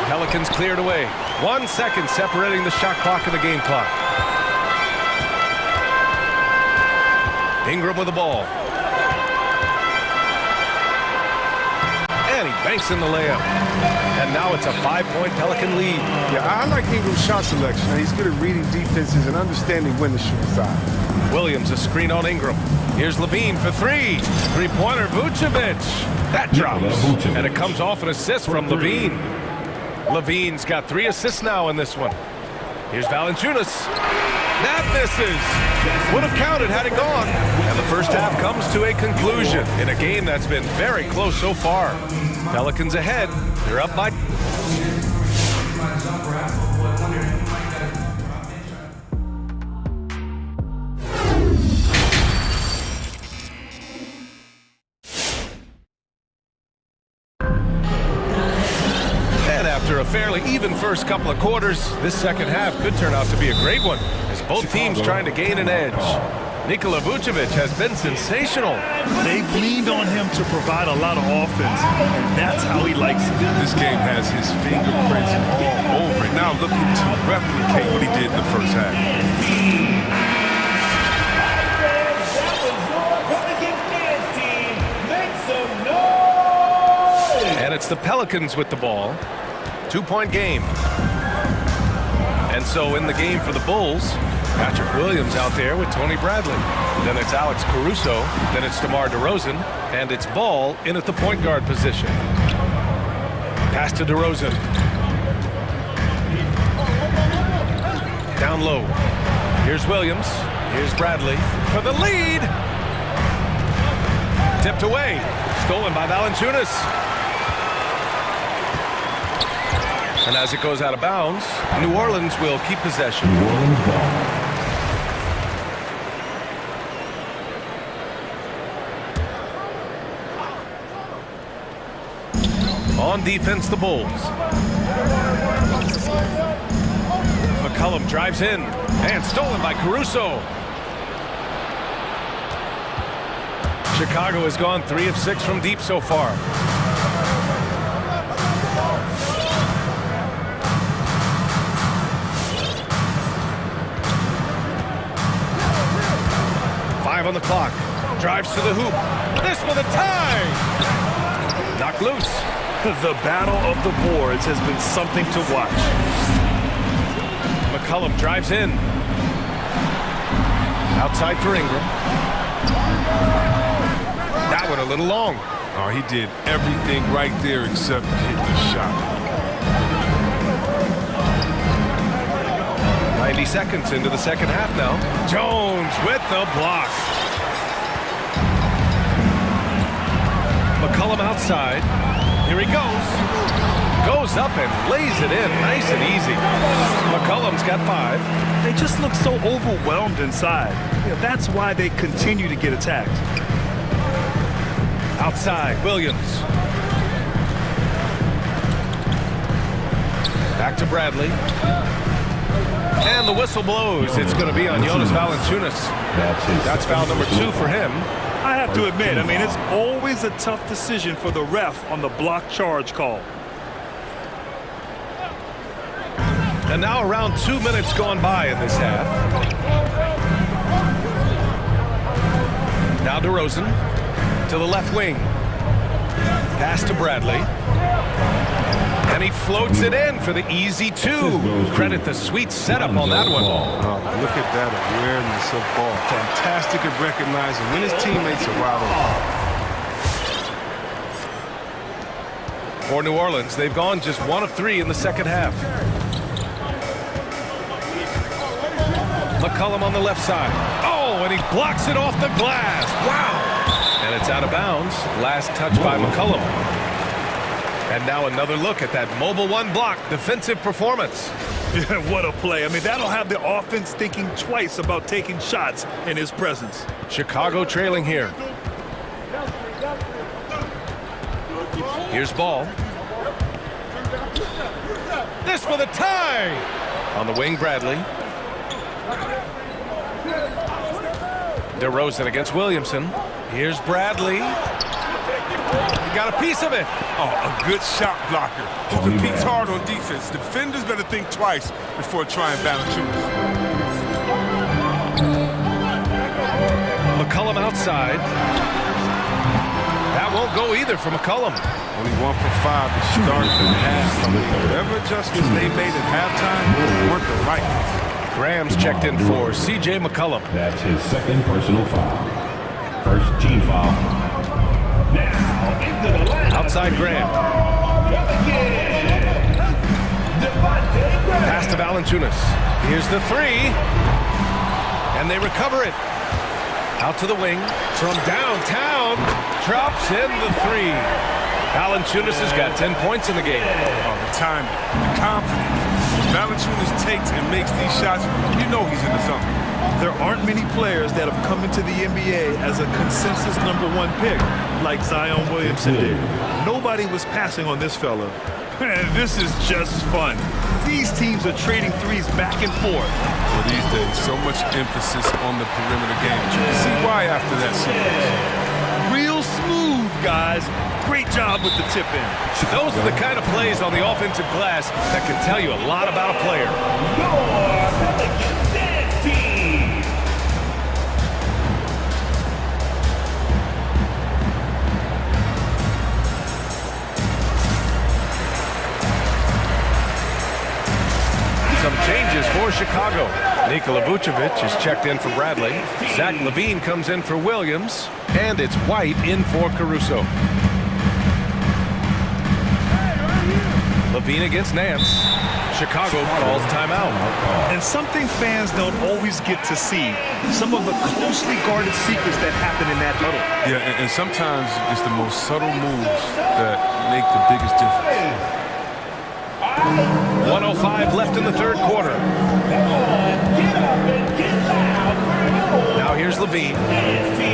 Pelicans cleared away. 1 second separating the shot clock and the game clock. Ingram with the ball. And he banks in the layup. And now it's a 5-point Pelican lead. Yeah, I like Ingram's shot selection. He's good at reading defenses and understanding when to shoot aside. Williams, a screen on Ingram. Here's Levine for 3. 3-pointer, Vucevic. That drops. And it comes off an assist from Levine. Levine's got 3 assists now in this one. Here's Valanciunas. That misses. Would have counted had it gone. And the first half comes to a conclusion in a game that's been very close so far. Pelicans ahead. They're up by... After a fairly even first couple of quarters, this second half could turn out to be a great one, as both teams trying to gain an edge. Nikola Vucevic has been sensational. They've leaned on him to provide a lot of offense, and that's how he likes it. This game has his fingerprints all over it. Now looking to replicate what he did in the first half. And it's the Pelicans with the ball. 2-point game. And so in the game for the Bulls, Patrick Williams out there with Tony Bradley. Then it's Alex Caruso. Then it's DeMar DeRozan. And it's Ball in at the point guard position. Pass to DeRozan. Down low. Here's Williams. Here's Bradley for the lead. Tipped away. Stolen by Valanciunas. And as it goes out of bounds, New Orleans will keep possession. New Orleans ball. On defense, the Bulls. McCollum drives in and stolen by Caruso. Chicago has gone 3 of 6 from deep so far. On the clock, drives to the hoop. This for the tie. Knocked loose. The battle of the boards has been something to watch. McCollum drives in. Outside for Ingram. That one a little long. Oh, he did everything right there except hit the shot. 90 seconds into the second half now. Jones with the block. McCollum outside. Here he goes. Goes up and lays it in nice and easy. McCollum's got 5. They just look so overwhelmed inside. That's why they continue to get attacked. Outside, Williams. Back to Bradley. And the whistle blows. It's going to be on Jonas Valanciunas. That's foul number 2 for him. I have to admit, it's always a tough decision for the ref on the block charge call. And now around 2 minutes gone by in this half. Now DeRozan to the left wing. Pass to Bradley. And he floats it in for the easy 2. Credit the sweet setup on that one. Oh, look at that awareness of ball. Fantastic at recognizing when his teammates are wide open. For New Orleans, they've gone just 1 of 3 in the second half. McCollum on the left side. Oh, and he blocks it off the glass. Wow. And it's out of bounds. Last touch by McCollum. And now another look at that mobile 1 block defensive performance. What a play. That'll have the offense thinking twice about taking shots in his presence. Chicago trailing here. Here's Ball. This for the tie. On the wing, Bradley. DeRozan against Williamson. Here's Bradley. He got a piece of it. Oh, a good shot blocker who competes hard on defense. Defenders better think twice before trying Valanciunas. McCollum outside. That won't go either for McCollum. Only 1 for 5 to start the half. Whatever adjustments they made at halftime weren't the right ones. Graham's checked in for C.J. McCollum. That's his second personal foul. First team foul. Outside Graham. Pass to Valanciunas. Here's the 3. And they recover it. Out to the wing. From downtown. Drops in the 3. Valanciunas has got 10 points in the game. Oh, the timing, the confidence. Valanciunas takes and makes these shots, you know he's in the zone. There aren't many players that have come into the NBA as a consensus #1 pick like Zion Williamson did. Nobody was passing on this fella. This is just fun. These teams are trading threes back and forth. Well, these days, so much emphasis on the perimeter game. You can see why after that series. Real smooth, guys. Great job with the tip-in. Those are the kind of plays on the offensive glass that can tell you a lot about a player. Your Pelicans dance team. Some changes for Chicago. Nikola Vucevic is checked in for Bradley. Zach LaVine comes in for Williams. And it's White in for Caruso. LaVine against Nance. Chicago calls timeout. And something fans don't always get to see. Some of the closely guarded secrets that happen in that huddle. Yeah, and sometimes it's the most subtle moves that make the biggest difference. 1:05 left in the third quarter. Now here's LaVine.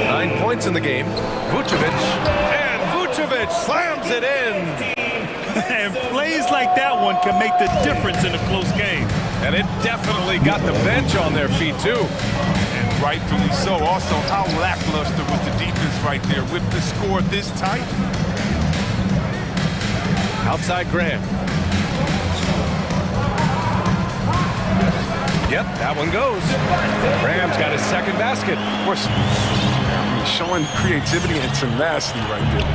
9 points in the game. Vucevic. And Vucevic slams it in. And plays like that one can make the difference in a close game. And it definitely got the bench on their feet, too. And rightfully so. Also, how lackluster was the defense right there with the score this tight? Outside Graham. Yep, that one goes. Graham's got his second basket. Of course, showing creativity and tenacity right there.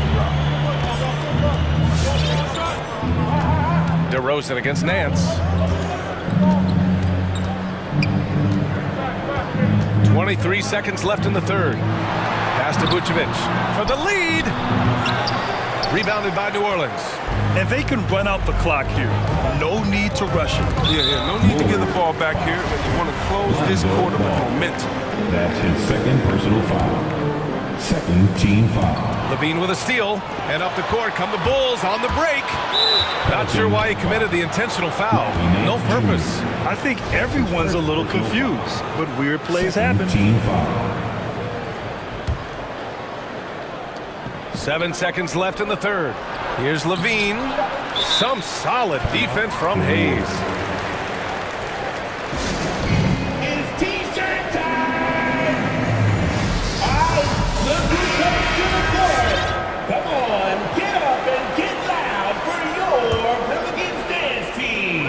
DeRozan against Nance. 23 seconds left in the third. Pass to Vucevic for the lead. Rebounded by New Orleans. And they can run out the clock here. No need to rush it. Yeah, no need to get the ball back here. You want to close this quarter with momentum. That's his second personal foul. Second team foul. LaVine with a steal, and up the court come the Bulls on the break. Not sure why he committed the intentional foul. No purpose. I think everyone's a little confused, but weird plays happen. Team foul. 7 seconds left in the third. Here's LaVine. Some solid defense from Hayes. It's T-shirt time! Look who's coming to the court! Come on, get up and get loud for your Pelicans dance team!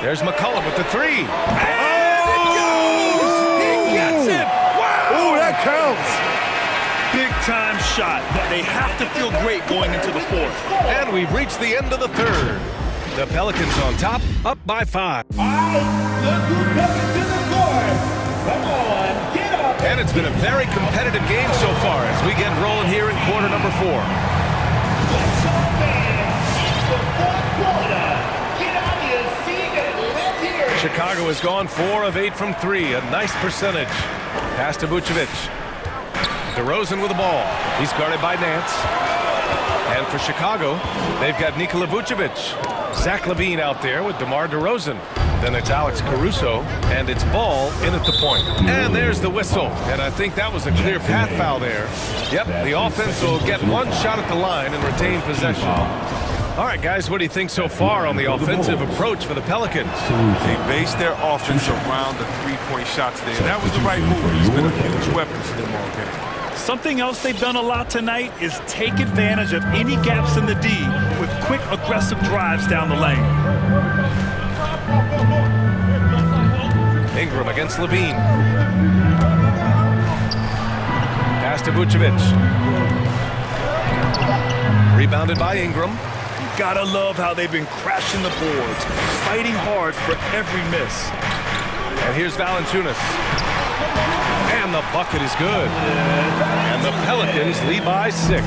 There's McCollum with the three. And it goes! He gets it! Wow! Oh, that counts! Big-time shot. They have to feel great going into the fourth. And we've reached the end of the third. The Pelicans on top, up by 5. Look who's coming to the court! Come on, get up! And it's been a very competitive game so far as we get rolling here in quarter number 4. Let's go, fans! It's the fourth quarter! Get out of your seat and let's hear it! Chicago has gone 4 of 8 from 3, a nice percentage. Pass to Vucevic. DeRozan with the ball. He's guarded by Nance. And for Chicago, they've got Nikola Vucevic. Zach LaVine out there with DeMar DeRozan. Then it's Alex Caruso, and it's Ball in at the point. And there's the whistle. And I think that was a clear path foul there. Yep, the offense will get one shot at the line and retain possession. All right, guys, what do you think so far on the offensive approach for the Pelicans? They based their offense around the three-point shot today, and that was the right move. It's been a huge weapon for them all game. Something else they've done a lot tonight is take advantage of any gaps in the D with quick, aggressive drives down the lane. Ingram against LaVine. Pass to Vucevic. Rebounded by Ingram. You gotta love how they've been crashing the boards, fighting hard for every miss. And here's Valanciunas. And the bucket is good. And the Pelicans lead by 6.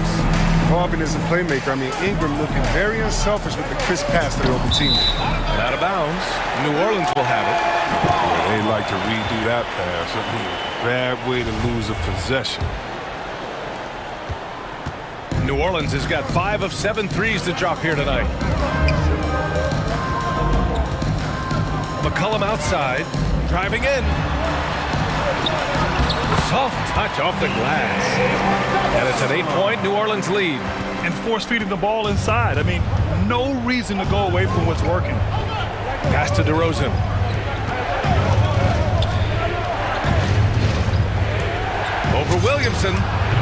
Harvin is a playmaker. I mean, Ingram looking very unselfish with the crisp pass to the open team. And out of bounds. New Orleans will have it. They like to redo that pass. I mean, bad way to lose a possession. New Orleans has got 5 of 7 threes to drop here tonight. McCollum outside, driving in. Soft touch off the glass. And it's an 8-point New Orleans lead. And force feeding the ball inside. I mean, no reason to go away from what's working. Pass to DeRozan. Over Williamson,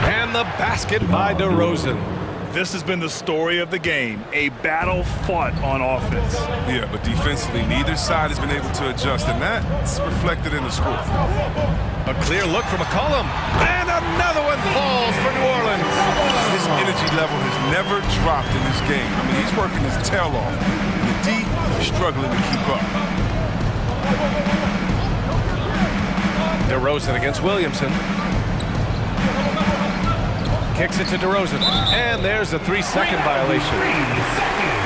and the basket by DeRozan. This has been the story of the game, a battle fought on offense. Yeah, but defensively, neither side has been able to adjust, and that's reflected in the score. A clear look from McCollum, and another one falls for New Orleans. His energy level has never dropped in this game. I mean, he's working his tail off. The D is struggling to keep up. DeRozan against Williamson. Kicks it to DeRozan, and there's a 3-second violation. 3 seconds.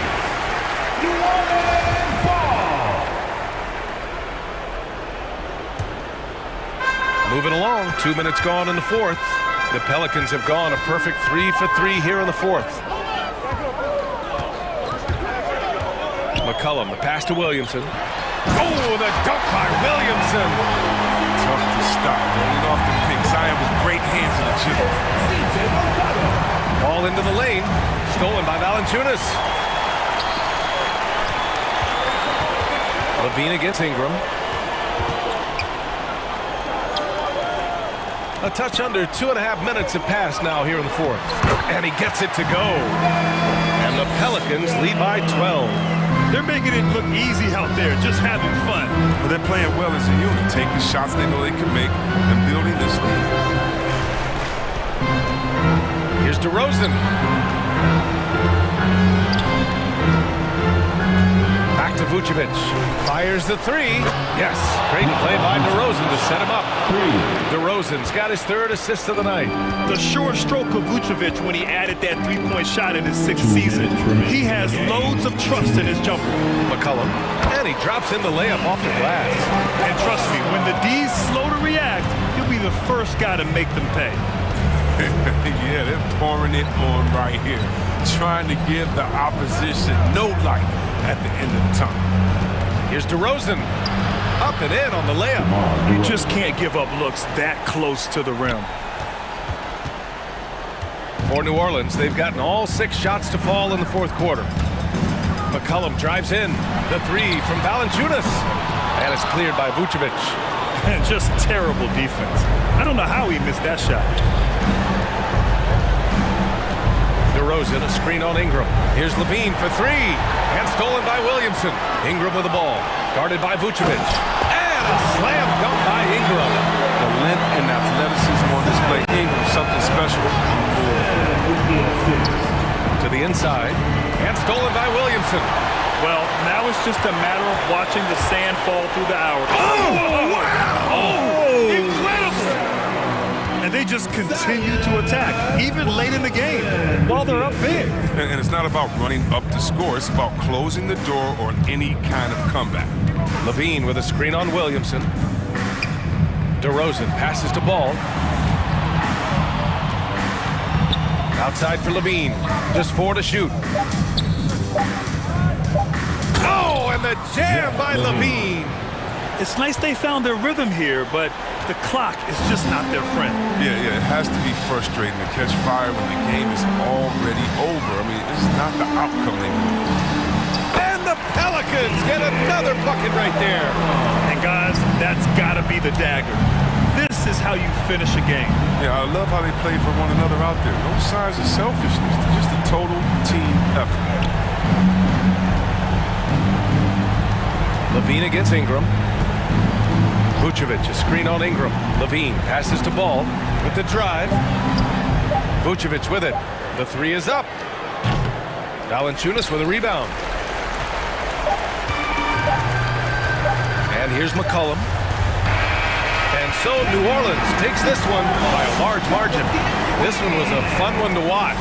New Orleans ball. Moving along, 2 minutes gone in the fourth. The Pelicans have gone a perfect 3 for 3 here in the fourth. McCollum, the pass to Williamson. Oh, the dunk by Williamson. Tough to stop. Rolling off the pick. Zion with great hands in the gym. Ball into the lane, stolen by Valanciunas. Levine against Ingram. A touch under 2.5 minutes have passed now here in the fourth. And he gets it to go. And the Pelicans lead by 12. They're making it look easy out there, just having fun. But they're playing well as a unit, taking shots they know they can make and building this lead. Here's DeRozan. Back to Vucevic. Fires the three. Yes, great play by DeRozan to set him up. DeRozan's got his 3rd assist of the night. The sure stroke of Vucevic when he added that three-point shot in his 6th season. He has loads of trust in his jumper. McCollum, and he drops in the layup off the glass. And trust me, when the D's slow to react, he'll be the first guy to make them pay. Yeah, they're pouring it on right here, trying to give the opposition no light at the end of the tunnel. Here's DeRozan, up and in on the layup. You just can't give up looks that close to the rim. For New Orleans, they've gotten all 6 shots to fall in the fourth quarter. McCollum drives in, the 3 from Valanciunas, and it's cleared by Vucevic. And just terrible defense. I don't know how he missed that shot. DeRozan, a screen on Ingram. Here's Levine for 3, and stolen by Williamson. Ingram with the ball, guarded by Vucevic. And a slam dunk by Ingram. The length and athleticism on display. Ingram, something special. To the inside, and stolen by Williamson. Well, now it's just a matter of watching the sand fall through the hour. Oh, wow! Oh, incredible! And they just continue to attack, even late in the game, while they're up big. And it's not about running up to score. It's about closing the door on any kind of comeback. Levine with a screen on Williamson. DeRozan passes to Ball. Outside for Levine. Just 4 to shoot. Oh, and the jam by Levine. It's nice they found their rhythm here, but the clock is just not their friend. Yeah, it has to be frustrating to catch fire when the game is already over. I mean, this is not the outcome they want. And the Pelicans get another bucket right there. And guys, that's got to be the dagger. This is how you finish a game. Yeah, I love how they play for one another out there. No signs of selfishness, just a total team effort. Levine against Ingram. Vucevic, a screen on Ingram. Levine passes to Ball with the drive. Vucevic with it. The 3 is up. Valanciunas with a rebound. And here's McCollum. And so New Orleans takes this one by a large margin. This one was a fun one to watch.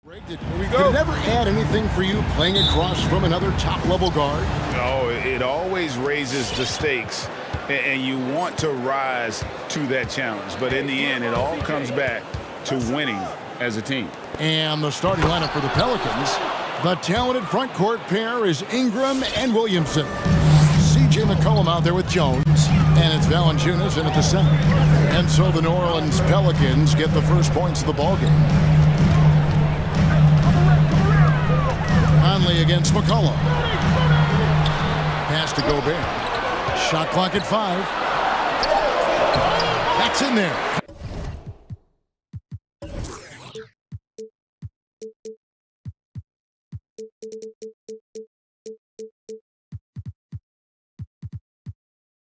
Did it ever add anything for you playing across from another top-level guard? No, it always raises the stakes, and you want to rise to that challenge. But in the end, it all comes back to winning as a team. And the starting lineup for the Pelicans, the talented front court pair is Ingram and Williamson. CJ McCollum out there with Jones, and it's Valanciunas in at the center. And so the New Orleans Pelicans get the first points of the ballgame. Conley against McCollum. Pass to Gobert. Shot clock at 5. That's in there.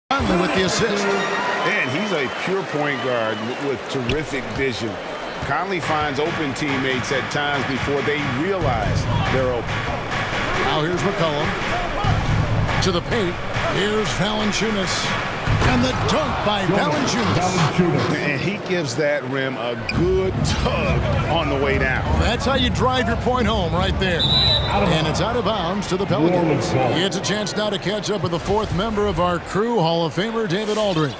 Conley with the assist. And he's a pure point guard with terrific vision. Conley finds open teammates at times before they realize they're open. Now here's McCollum. To the paint. Here's Valanciunas. And the dunk by Valanciunas. And he gives that rim a good tug on the way down. That's how you drive your point home right there. And it's out of bounds to the Pelicans. He gets a chance now to catch up with the fourth member of our crew, Hall of Famer David Aldridge.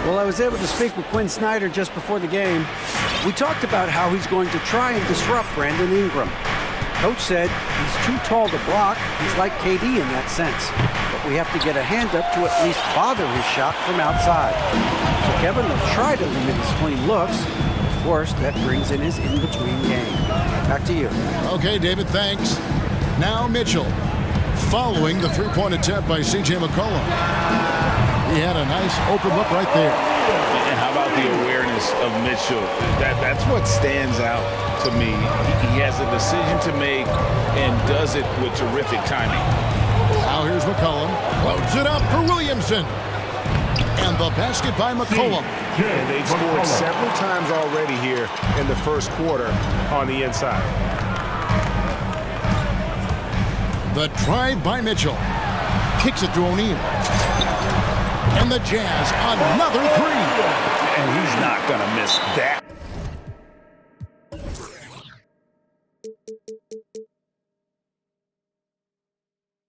Well, I was able to speak with Quinn Snyder just before the game. We talked about how he's going to try and disrupt Brandon Ingram. Coach said he's too tall to block. He's like KD in that sense. But we have to get a hand up to at least bother his shot from outside. So Kevin will try to limit his clean looks. Of course, that brings in his in-between game. Back to you. Okay, David, thanks. Now Mitchell, following the three-point attempt by C.J. McCollum. He had a nice open look right there. And how about the awareness of Mitchell? That's what stands out to me. He has a decision to make and does it with terrific timing. Now here's McCollum. Loads it up for Williamson. And the basket by McCollum. And they've scored several times already here in the first quarter on the inside. The drive by Mitchell. Kicks it to O'Neal. And the Jazz, another three. And he's not going to miss that.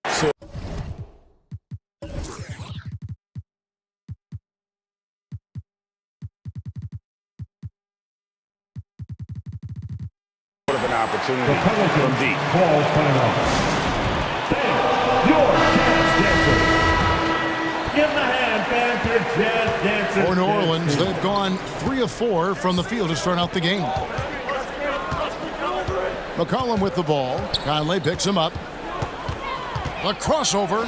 So sort of an opportunity from deep. For New Orleans, they've gone 3 of 4 from the field to start out the game. McCollum with the ball. Conley picks him up. A crossover.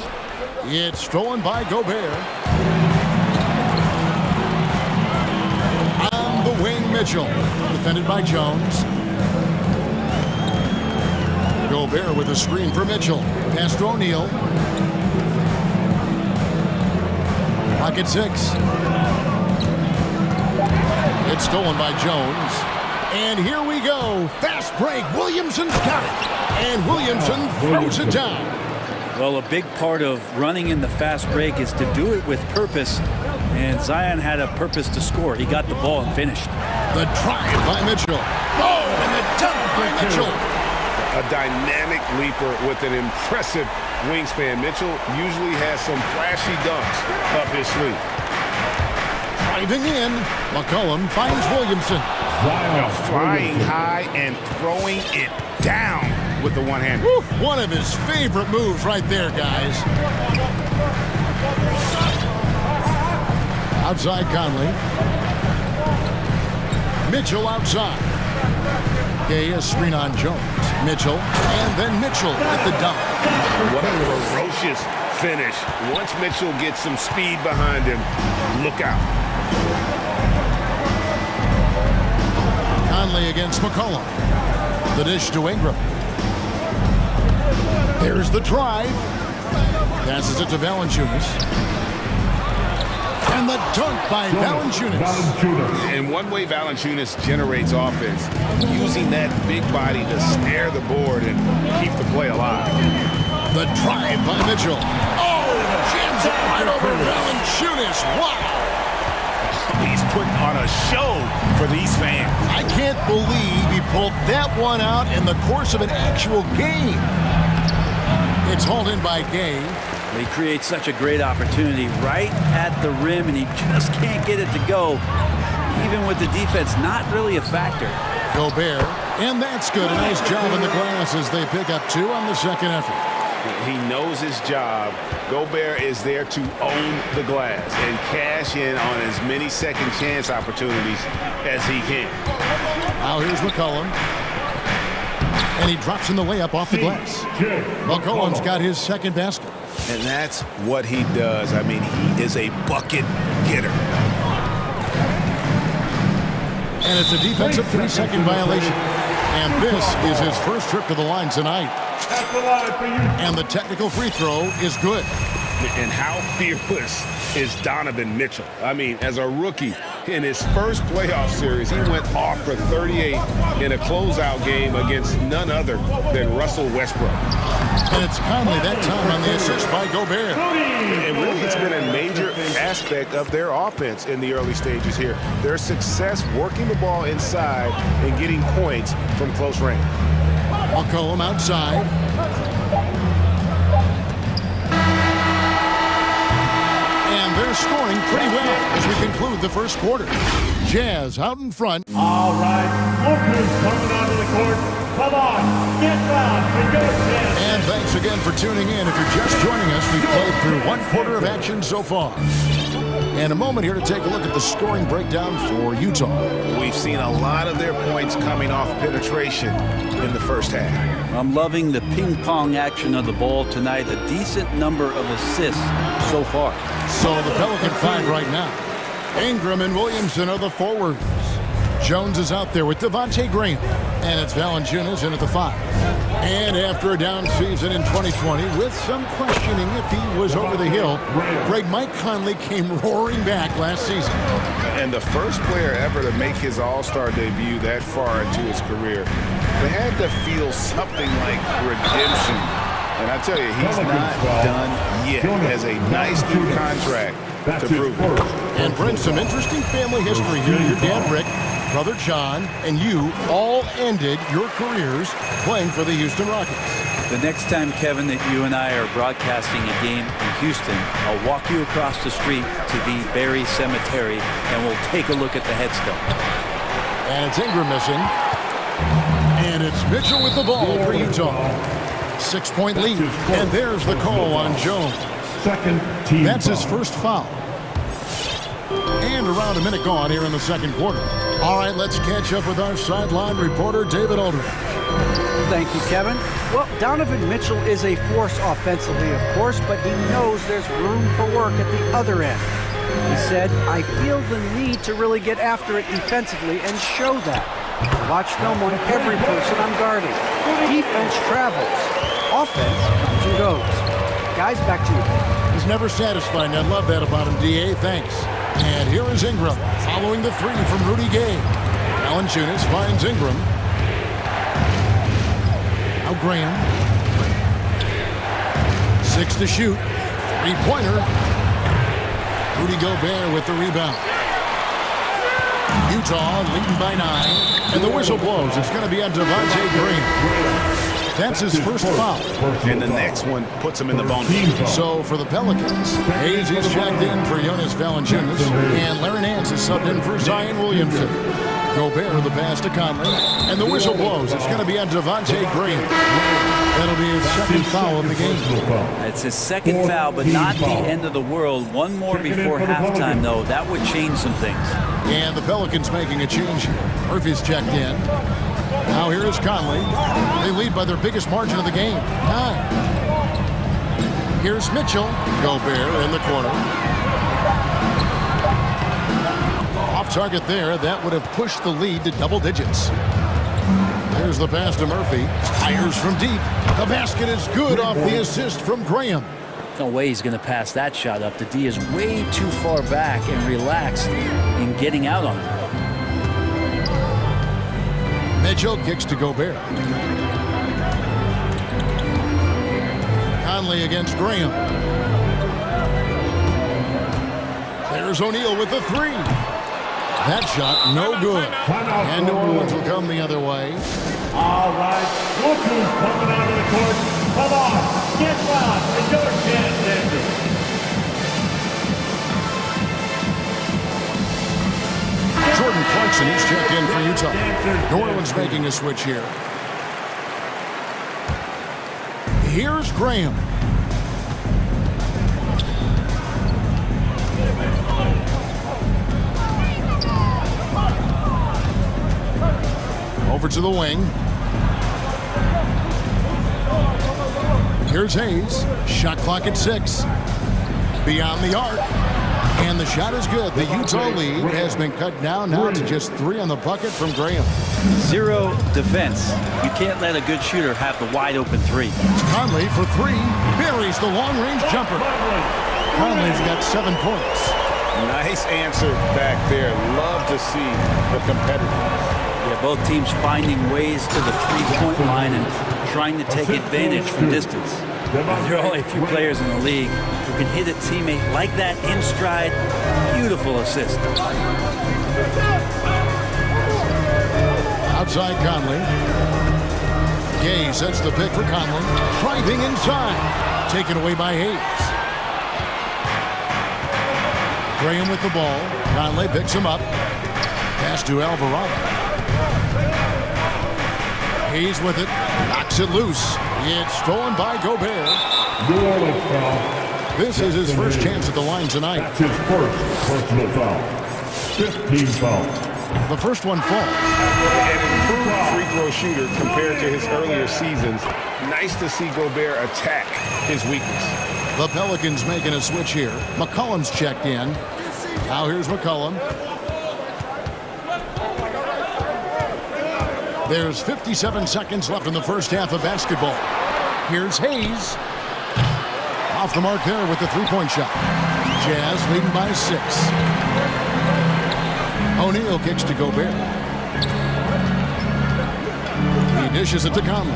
It's stolen by Gobert. On the wing, Mitchell. Defended by Jones. Gobert with a screen for Mitchell. Pass to O'Neal. Pocket 6. It's stolen by Jones. And here we go. Fast break. Williamson's got it. And Williamson throws it down. Well, a big part of running in the fast break is to do it with purpose. And Zion had a purpose to score. He got the ball and finished. The drive by Mitchell. Oh, and the dunk by Mitchell. A dynamic leaper with an impressive wingspan. Mitchell usually has some flashy dunks up his sleeve. Driving in, McCollum finds Williamson. Now flying high and throwing it down with the one-hand. One of his favorite moves right there, guys. Outside Conley. Mitchell outside. Okay, a screen on Jones. Mitchell, and then Mitchell with the dunk. What a ferocious finish. Once Mitchell gets some speed behind him, look out. Conley against McCollum. The dish to Ingram. There's the drive. Passes it to Valanciunas. And the dunk by Valanciunas. And one way Valanciunas generates offense, using that big body to snare the board and keep the play alive. The drive by Mitchell. Oh, jams it right over Valanciunas. Wow. He's putting on a show for these fans. I can't believe he pulled that one out in the course of an actual game. It's hauled in by Gay. He creates such a great opportunity right at the rim, and he just can't get it to go, even with the defense not really a factor. Gobert, and that's good. A nice job in the glass as they pick up 2 on the second effort. He knows his job. Gobert is there to own the glass and cash in on as many second chance opportunities as he can. Now here's McCollum. And he drops in the layup off the glass. McCollum's got his second basket. And that's what he does. I mean, he is a bucket getter. And it's a defensive 3-second violation. And this is his first trip to the line tonight. And the technical free throw is good. And how fearless is Donovan Mitchell? I mean, as a rookie, in his first playoff series, he went off for 38 in a closeout game against none other than Russell Westbrook. And it's Conley that time on the assist by Gobert. And really, it's been a major aspect of their offense in the early stages here. Their success working the ball inside and getting points from close range. McCollum outside. And they're scoring pretty well as we conclude the first quarter. Jazz out in front. All right, look who's coming onto the court. Come on, get loud and go Jazz. And thanks again for tuning in. If you're just joining us, we've played through 1 quarter of action so far. And a moment here to take a look at the scoring breakdown for Utah. We've seen a lot of their points coming off penetration in the first half. I'm loving the ping-pong action of the ball tonight. A decent number of assists so far. So the Pelican 5 right now. Ingram and Williamson are the forwards. Jones is out there with Devontae Graham. And it's Valanciunas in at the 5. And after a down season in 2020, with some questioning if he was over the hill, Mike Conley came roaring back last season. And the first player ever to make his All-Star debut that far into his career, they had to feel something like redemption. And I tell you, he's not done yet. He has a nice new contract to prove it. And Brent, some interesting family history here. Your dad, Rick, brother John, and you all ended your careers playing for the Houston Rockets. The next time, Kevin, that you and I are broadcasting a game in Houston, I'll walk you across the street to the Berry Cemetery, and we'll take a look at the headstone. And it's Ingram missing. And it's Mitchell with the ball for Utah. 6-point lead. And there's the call on Jones. That's his first foul. And around a minute gone here in the second quarter. All right, let's catch up with our sideline reporter, David Aldridge. Thank you, Kevin. Well, Donovan Mitchell is a force offensively, of course, but he knows there's room for work at the other end. He said, I feel the need to really get after it defensively and show that. Watch film on every person I'm guarding. Defense travels. Offense comes and goes. Guys, back to you. He's never satisfied, and I love that about him, D.A. Thanks. And here is Ingram, following the 3 from Rudy Gay. Valanciunas finds Ingram. Now Graham. 6 to shoot. 3-pointer. Rudy Gobert with the rebound. Utah leading by 9. And the whistle blows. It's going to be on Devontae Graham. That's his first foul. And the next one puts him in the bonus. So for the Pelicans, Hayes is checked in for Jonas Valanciunas, and Larry Nance is subbed in for Zion Williamson. Gobert the pass to Conley, and the whistle blows. It's going to be on Devontae Graham. That'll be his second foul of the game. It's his second foul, but not the end of the world. One more before halftime, though. That would change some things. And the Pelicans making a change here. Murphy's checked in. Now here is Conley. They lead by their biggest margin of the game, 9. Here's Mitchell. Gobert in the corner. Off target there. That would have pushed the lead to double digits. There's the pass to Murphy. Fires from deep. The basket is good off the assist from Graham. No way he's going to pass that shot up. The D is way too far back and relaxed in getting out on it. Mitchell kicks to Gobert. Conley against Graham. There's O'Neal with the 3. That shot, no good. And New Orleans will come the other way. All right, look who's coming onto the court. Come on, get loud. It's your chance, Andrew. Jordan Clarkson is checked in for Utah. New Orleans making a switch here. Here's Graham. Over to the wing. Here's Hayes. Shot clock at 6. Beyond the arc. And the shot is good. The Utah lead has been cut down now to just 3 on the bucket from Graham. 0 defense. You can't let a good shooter have the wide open 3. Conley for 3. Buries the long-range jumper. Conley's got 7 points. Nice answer back there. Love to see the competitors. Yeah, both teams finding ways to the 3-point line and trying to take advantage from distance. There are only a few players in the league who can hit a teammate like that in stride. Beautiful assist. Outside Conley. Gay sets the pick for Conley. Driving inside. Taken away by Hayes. Graham with the ball. Conley picks him up. Pass to Alvarado. Hayes with it. Knocks it loose. It's stolen by Gobert. New Orleans foul. This is his first chance at the line tonight. That's his first personal foul. 15 fouls. The first one falls. An improved free throw shooter compared to his earlier seasons. Nice to see Gobert attack his weakness. The Pelicans making a switch here. McCollum's checked in. Now here's McCollum. There's 57 seconds left in the first half of basketball. Here's Hayes. Off the mark there with the 3-point shot. Jazz leading by 6. O'Neal kicks to Gobert. He dishes it to Conley.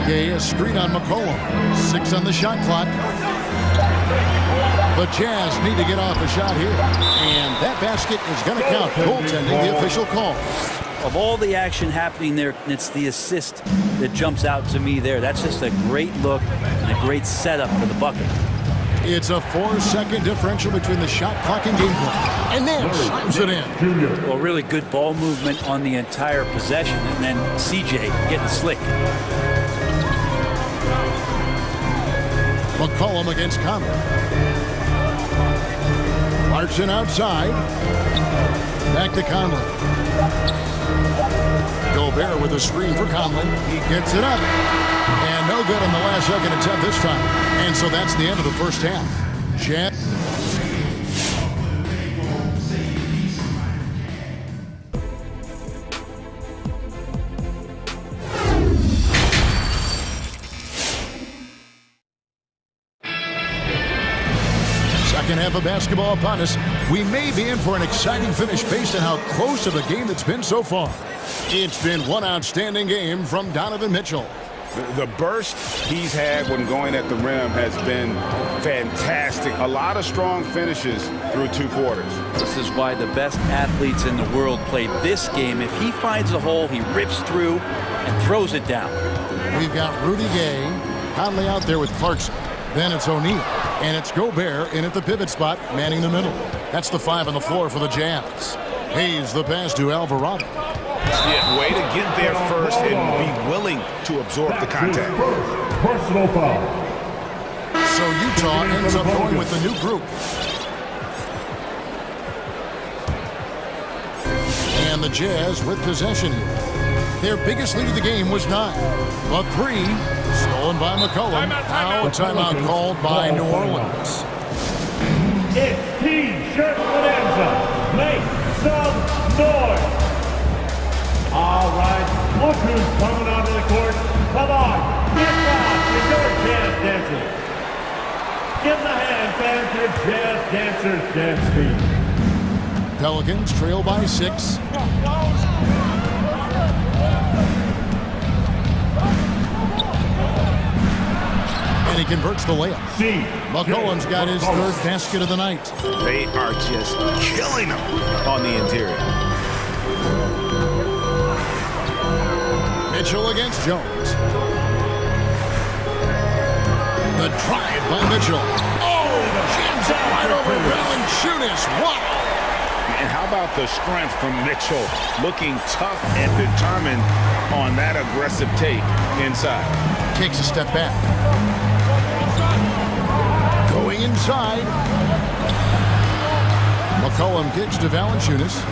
Gay a screen on McCollum. 6 on the shot clock. The Jazz need to get off a shot here. And that basket is going to count. Goaltending, the official call. Of all the action happening there, it's the assist that jumps out to me there. That's just a great look and a great setup for the bucket. It's a 4-second differential between the shot clock and game clock. And then slams it in. Well, really good ball movement on the entire possession. And then CJ getting slick. McCollum against Conley. Clarkson outside. Back to Conley. Gobert with a screen for Conley. He gets it up. And no good on the last second attempt this time. And so that's the end of the first half. Jazz. Second half of basketball upon us. We may be in for an exciting finish based on how close of a game that's been so far. It's been one outstanding game from Donovan Mitchell. The burst he's had when going at the rim has been fantastic. A lot of strong finishes through 2 quarters. This is why the best athletes in the world play this game. If he finds a hole, he rips through and throws it down. We've got Rudy Gay, Conley out there with Clarkson. Then it's O'Neal. And it's Gobert in at the pivot spot, manning the middle. That's the 5 on the floor for the Jazz. Hayes the pass to Alvarado. Yeah, way to get there first and be willing to absorb the contact. Personal foul. So Utah ends up going with the new group. And the Jazz with possession here. Their biggest lead of the game was 9. But 3 stolen by McCollum. Now a timeout called by New Orleans. It's T-shirt Bonanza. Make some noise. All right, look who's coming onto the court. Come on, get down. It's your jazz dancers. Give them a hand, fans, your jazz dancers dance feet. Pelicans trail by 6. And he converts the layup. McCollum's got his third basket of the night. They are just killing them on the interior. Mitchell against Jones. The drive by Mitchell. Oh, jams it right over Valanciunas. Wow. And how about the strength from Mitchell, looking tough and determined on that aggressive take inside. Takes a step back. Going inside. McCollum kicks to Valanciunas.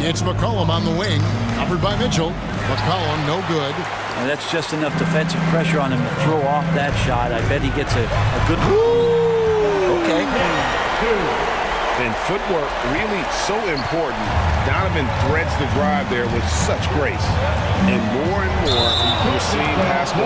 It's McCollum on the wing, covered by Mitchell. McCollum, no good. And that's just enough defensive pressure on him to throw off that shot. I bet he gets a good... Okay. And footwork really so important. Donovan threads the drive there with such grace. And more we're seeing Pascal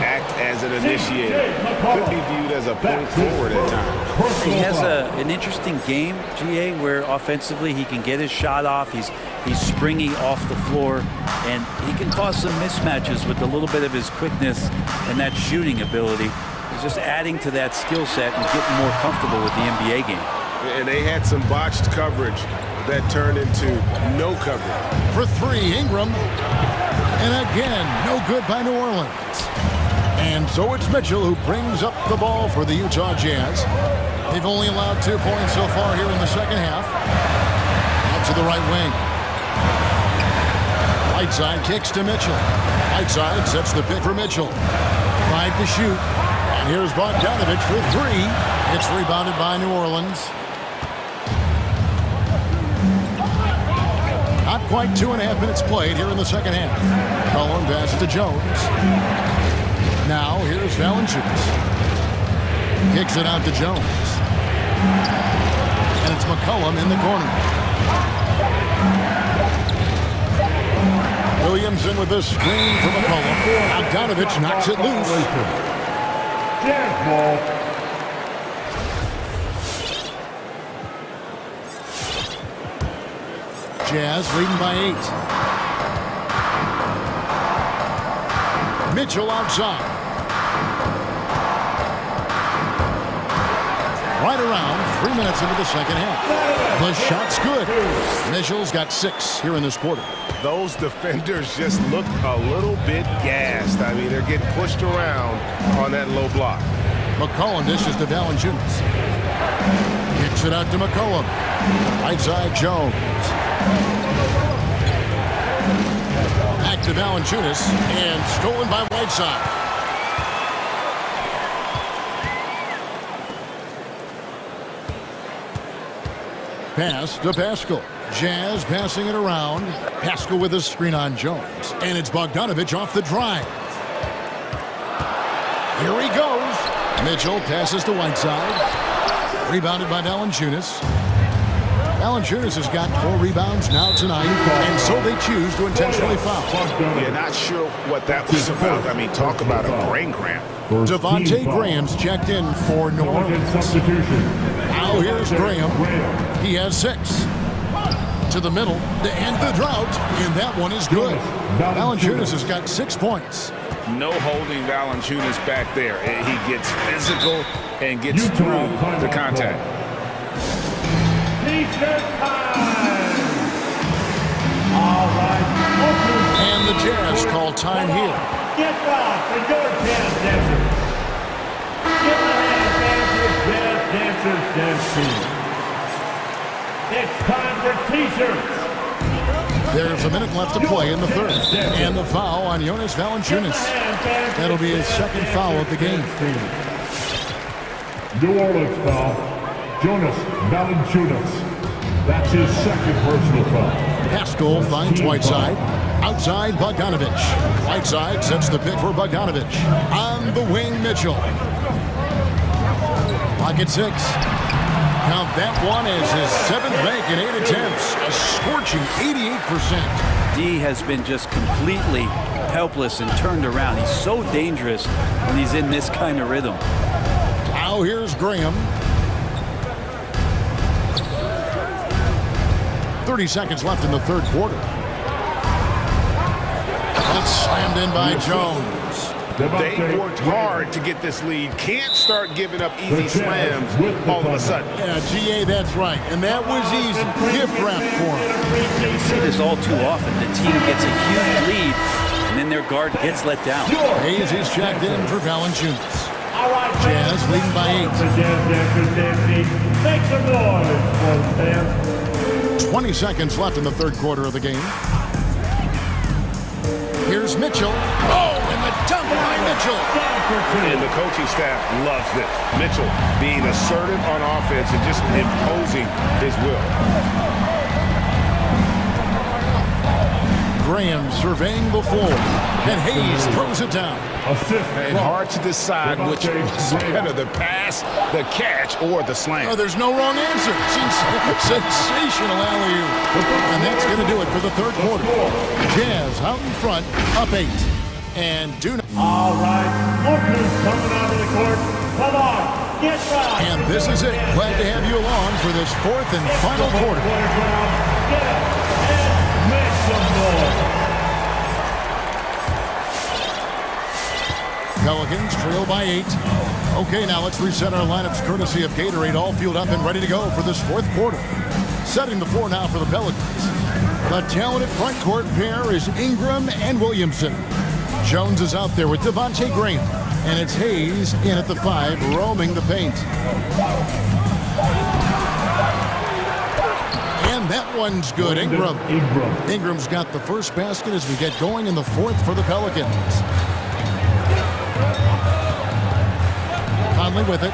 act as an initiator. Could be viewed as a point forward at times. He has an interesting game, GA, where offensively he can get his shot off. He's springy off the floor, and he can cause some mismatches with a little bit of his quickness and that shooting ability. He's just adding to that skill set and getting more comfortable with the NBA game. And they had some botched coverage that turned into no coverage. For three, Ingram. And again, no good by New Orleans. And so it's Mitchell who brings up the ball for the Utah Jazz. They've only allowed 2 points so far here in the second half. Out to the right wing. Whiteside kicks to Mitchell. Whiteside sets the pick for Mitchell. 5 to shoot. And here's Bogdanovich for three. It's rebounded by New Orleans. Not quite 2.5 minutes played here in the second half. McCollum passes to Jones. Now here's Valanciunas. Kicks it out to Jones. And it's McCollum in the corner. Williamson with the screen for McCollum. Bogdanovich knocks it loose. Jazz ball. Jazz leading by 8. Mitchell outside. Right around 3 minutes into the second half. The shot's good. Mitchell's got 6 here in this quarter. Those defenders just look a little bit gassed. I mean, they're getting pushed around on that low block. McCollum dishes to Valanciunas. Kicks it out to McCollum. Right side, Jones. Back to Valanciunas, and stolen by Whiteside. Pass to Pascal. Jazz passing it around. Pascal with a screen on Jones. And it's Bogdanovich off the drive. Here he goes. Mitchell passes to Whiteside. Rebounded by Valanciunas. Valanciunas has got 4 rebounds now tonight, and so they choose to intentionally foul. Yeah, not sure what that was about. I mean, talk about a brain cramp. Devontae Graham's checked in for New Orleans. Now here's Graham. He has 6. To the middle to end the drought, and that one is good. Valanciunas has got 6 points. No holding Valanciunas back there. He gets physical and gets through the contact. All right. And the Jazz call time here. Get off for your jazz dancers. Give a hand, jazz dancers, dance team. It's time for t-shirts. There's a minute left to play in the third. And the foul on Jonas Valanciunas. That'll be his second foul of the game. New Orleans foul. Jonas Valanciunas. That's his second personal foul. Pascal finds Whiteside. Outside, Bogdanovich. Whiteside sets the pick for Bogdanovich. On the wing, Mitchell. Pocket 6. Count that one as his 7th make in 8 attempts. A scorching 88%. D has been just completely helpless and turned around. He's so dangerous when he's in this kind of rhythm. Now here's Graham. 30 seconds left in the third quarter. And it's slammed in by Jones. They worked hard to get this lead. Can't start giving up easy slams all of a sudden. Yeah, GA, that's right. And that was easy. Gift wrap for him. We see this all too often. The team gets a huge lead, and then their guard gets let down. Hayes is checked in for Valanciunas. Jazz leading by 8. Make some noise, sports fans. 20 seconds left in the third quarter of the game. Here's Mitchell. Oh, and the dunk by Mitchell. And the coaching staff loves this. Mitchell being assertive on offense and just imposing his will. Graham surveying the floor. And Hayes throws it down. And hard to decide which was better, the pass, the catch, or the slam. Oh, there's no wrong answer. Sensational alley-oop. And that's going to do it for the third quarter. Jazz out in front, up 8. And do not. All right, look who's coming onto the court. Come on, get right. And this is it. Glad to have you along for this fourth and final quarter. Get up and make some noise. Pelicans trail by 8. Okay, now let's reset our lineups courtesy of Gatorade, all fueled up and ready to go for this fourth quarter. Setting the floor now for the Pelicans. The talented front court pair is Ingram and Williamson. Jones is out there with Devontae Graham. And it's Hayes in at the 5, roaming the paint. And that one's good. Ingram's got the first basket as we get going in the fourth for the Pelicans. Conley with it.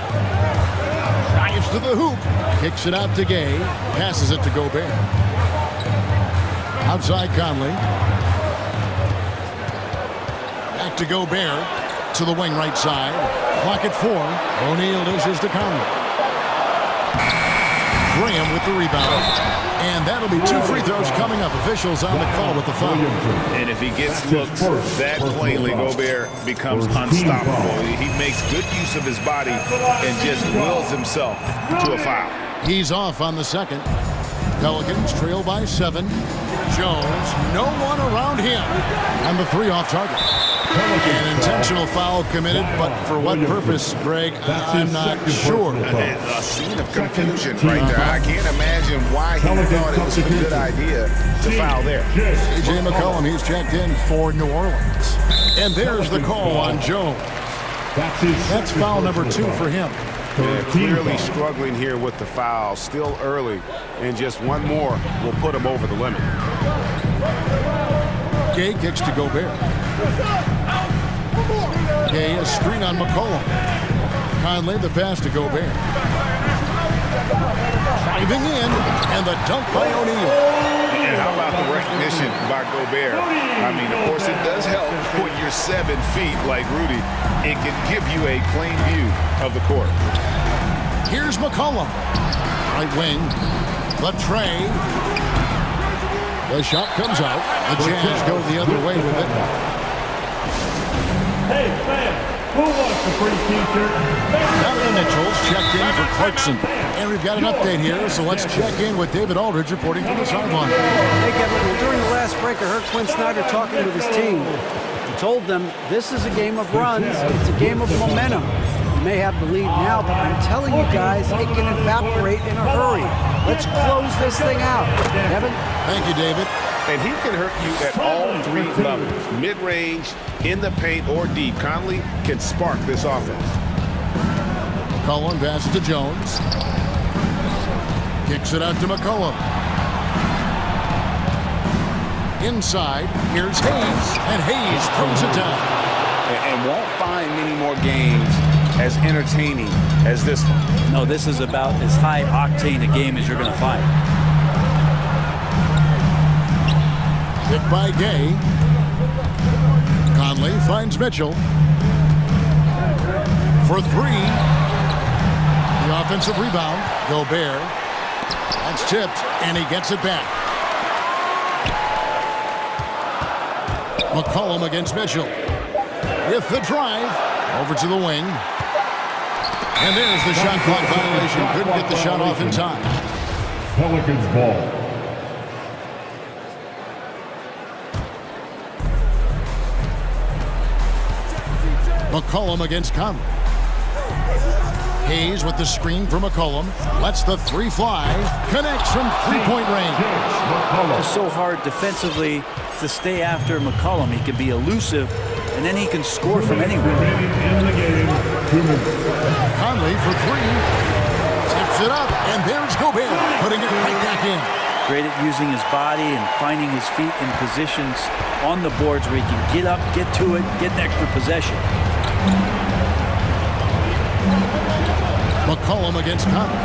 Drives to the hoop. Kicks it out to Gay. Passes it to Gobert. Outside Conley. Back to Gobert. To the wing right side. Clock at 4. O'Neal dishes to Conley. Graham with the rebound. And that'll be 2 free throws coming up. Officials on the call with the foul. And if he gets looked that plainly, Gobert becomes unstoppable. He makes good use of his body and just wills himself to a foul. He's off on the second. Pelicans trail by 7. Jones, no one around him. And the 3 off target. An intentional foul committed, but for what purpose, Greg, I'm not sure. A scene of confusion right there. I can't imagine why he thought it was a good idea to foul there. CJ McCollum, he's checked in for New Orleans. And there's the call on Jones. That's foul number 2 for him. Yeah, clearly struggling here with the foul, still early, and just one more will put him over the limit. Gay kicks to Gobert. Gay, a screen on McCollum. Conley, the pass to Gobert. Driving in, and the dunk by O'Neal. And how about the recognition by Gobert? I mean, of course, it does help when you're 7 feet like Rudy. It can give you a plain view of the court. Here's McCollum. Right wing. The tray. The shot comes out. The Jazz go the other way with it. Hey, fans, who wants a free t-shirt? Donovan Mitchell's checked in for Clarkson. And we've got an update here, so let's check in with David Aldridge reporting from the sideline. Hey, Kevin, well, during the last break, I heard Quinn Snyder talking with his team. He told them this is a game of runs. It's a game of momentum. You may have the lead now, but I'm telling you guys, it can evaporate in a hurry. Let's close this thing out. Kevin? Thank you, David. And he can hurt you at all 3 levels, mid-range, in the paint, or deep. Conley can spark this offense. McCollum passes to Jones. Kicks it out to McCollum. Inside, here's Hayes, and Hayes throws it down. And won't find many more games as entertaining as this one. No, this is about as high octane a game as you're going to find. Hit by Gay. Conley finds Mitchell. For 3. The offensive rebound. Gobert. That's tipped, and he gets it back. McCollum against Mitchell. With the drive. Over to the wing. And there's the shot clock violation. Couldn't get the shot off in time. Pelicans ball. McCollum against Conley. Hayes with the screen for McCollum. Lets the three fly. Connects from three-point range. It's so hard defensively to stay after McCollum. He can be elusive, and then he can score from anywhere. Conley for three. Tips it up, and there's Gobert, putting it right back in. Great at using his body and finding his feet in positions on the boards where he can get up, get to it, get an extra possession. McCollum against Conley.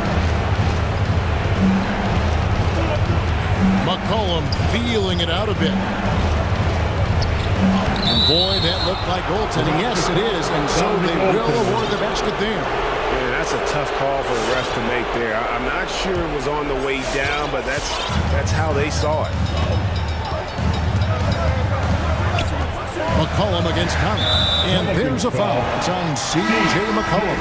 McCollum feeling it out a bit. And boy, that looked like goaltending. Yes, it is, and so they will award the basket there. Yeah, that's a tough call for the refs to make there. I'm not sure it was on the way down, but that's how they saw it. McCollum against Conley. And there's a foul. It's on C.J. McCollum.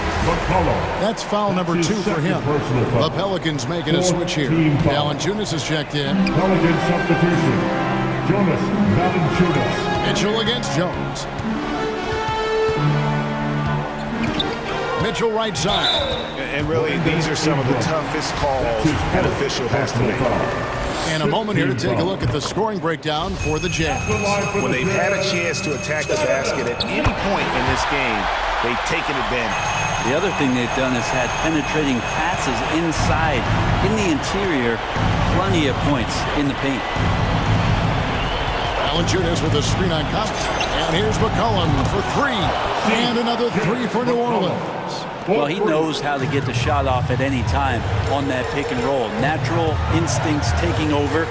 That's foul number 2 for him. The Pelicans making a switch here. Valanciunas has checked in. Pelican substitution. Jonas Valanciunas. Mitchell against Jones. Mitchell right side. And really, these are some of the toughest calls an official has to make. And a moment here to take a look at the scoring breakdown for the Jazz. When they've had a chance to attack the basket at any point in this game, they've taken advantage. The other thing they've done is had penetrating passes inside, in the interior, plenty of points in the paint. Valanciunas with a screen on Conley. And here's McCollum for three. And another three for New Orleans. Well, he knows how to get the shot off at any time on that pick and roll. Natural instincts taking over,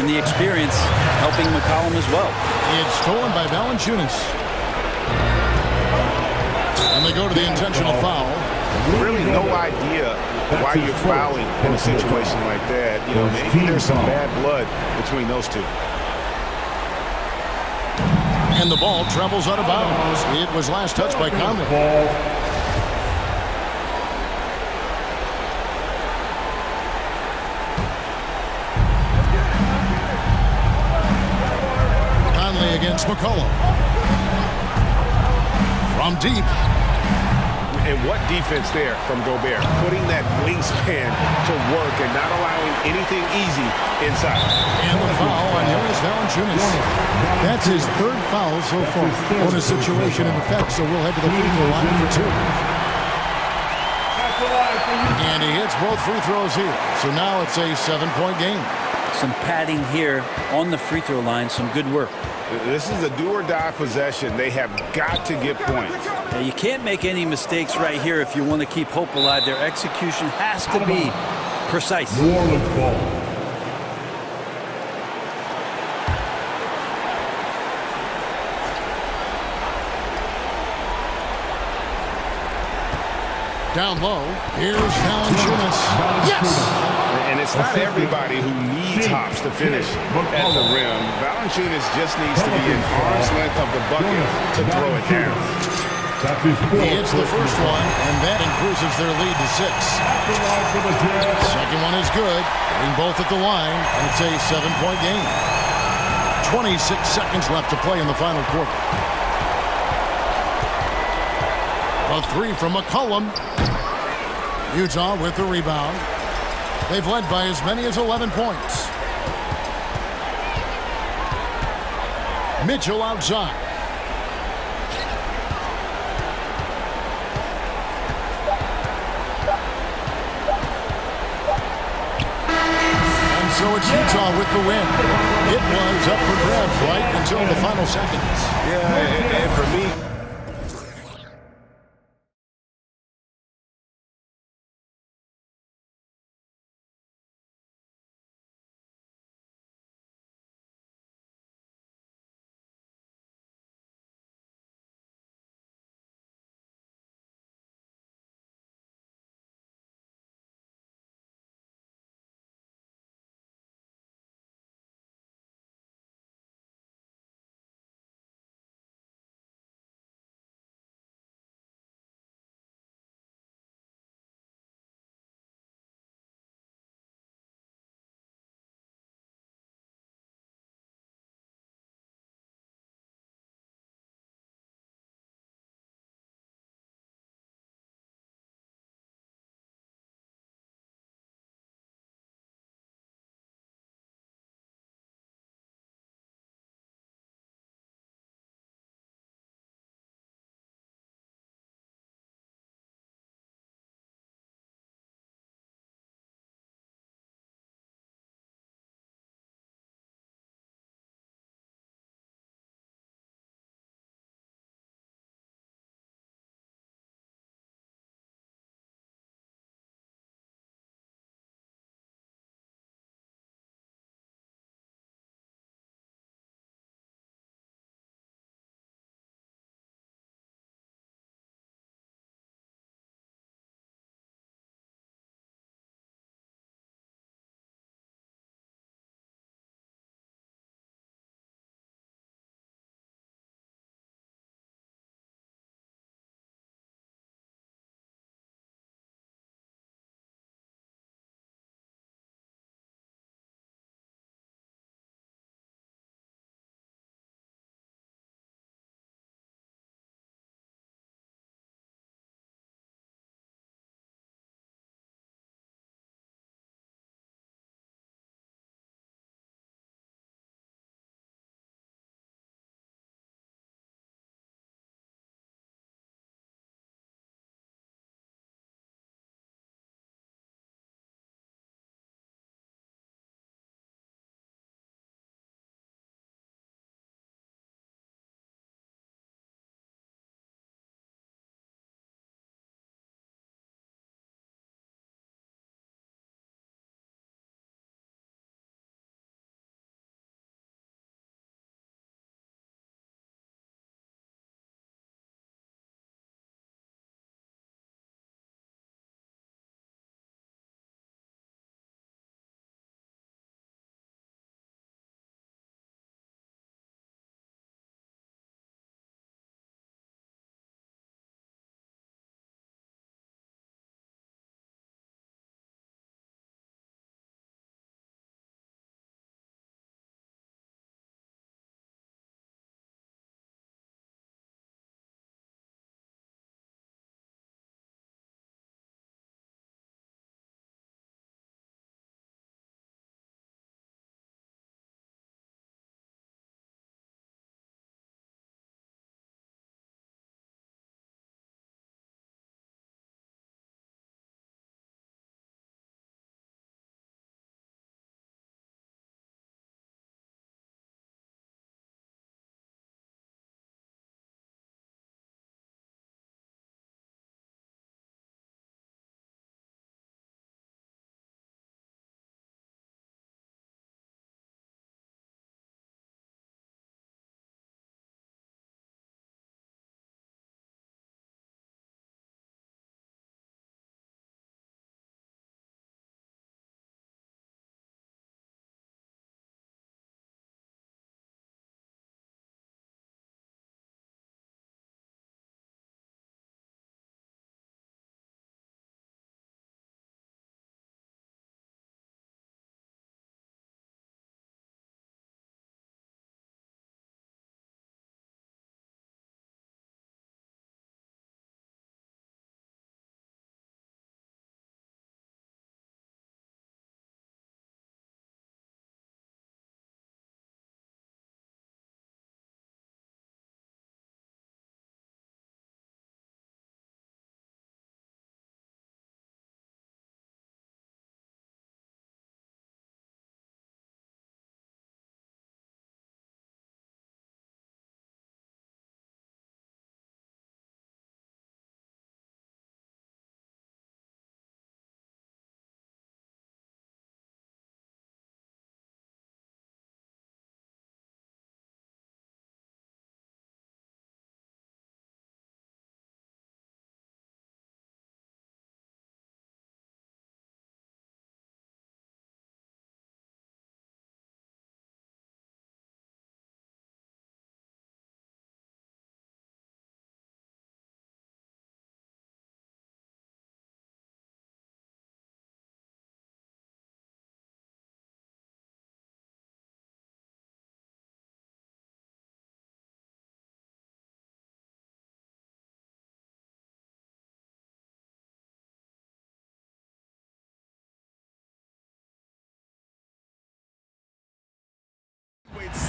and the experience helping McCollum as well. It's stolen by Valanciunas. And they go to the intentional foul. Really no idea why you're fouling in a situation like that. You know, maybe there's some bad blood between those two. And the ball travels out of bounds. It was last touched by Conley. Against McCollum. From deep. And what defense there from Gobert. Putting that wingspan to work and not allowing anything easy inside. And the foul on Jonas Valanciunas. That's his third foul so far on a situation in effect, so we'll head to the free throw line for 2. And he hits both free throws here. So now it's a 7-point game. Some padding here on the free throw line, some good work. This is a do-or-die possession. They have got to get points. Now, you can't make any mistakes right here if you want to keep hope alive. Their execution has to be precise. New Orleans ball. Down low, here's Valanciunas. Yes! And it's not everybody who needs hops to finish at the rim. Valanciunas just needs to be in arm's length of the bucket to throw it down. He hits the first one, and that increases their lead to 6. Second one is good, getting both at the line, and it's a 7-point game. 26 seconds left to play in the final quarter. A three from McCollum. Utah with the rebound. They've led by as many as 11 points. Mitchell outside. And so it's Utah with the win. It was up for grabs right until the final seconds. Yeah, and for me,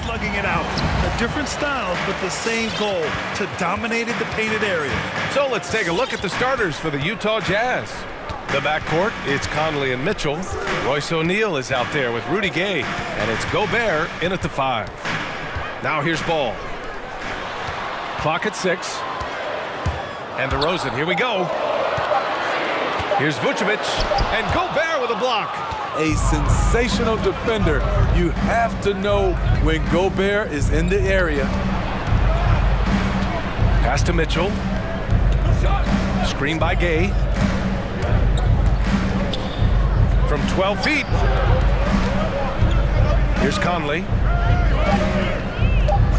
slugging it out. Different styles, but the same goal, to dominate in the painted area. So let's take a look at the starters for the Utah Jazz. The backcourt, it's Conley and Mitchell. Royce O'Neal is out there with Rudy Gay, and it's Gobert in at the 5. Now here's Ball. Clock at 6. And DeRozan, here we go. Here's Vucevic, and Gobert with a block. A sensational defender. You have to know when Gobert is in the area. Pass to Mitchell. Screen by Gay. From 12 feet. Here's Conley.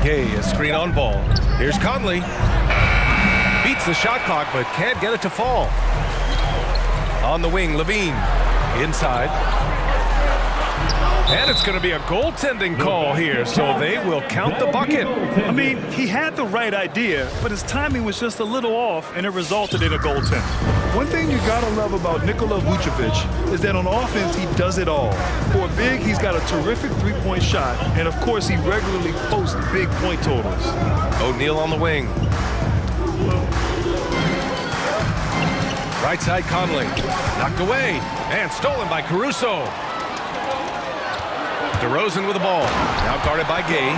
Gay, a screen on Ball. Here's Conley. Beats the shot clock, but can't get it to fall. On the wing, Levine. Inside. And it's going to be a goaltending call here, so they will count the bucket. I mean, he had the right idea, but his timing was just a little off, and it resulted in a goaltend. One thing you gotta love about Nikola Vucevic is that on offense, he does it all. For a big, he's got a terrific three-point shot, and of course, he regularly posts big point totals. O'Neal on the wing. Right side, Conley. Knocked away, and stolen by Caruso. DeRozan with the ball. Now guarded by Gay.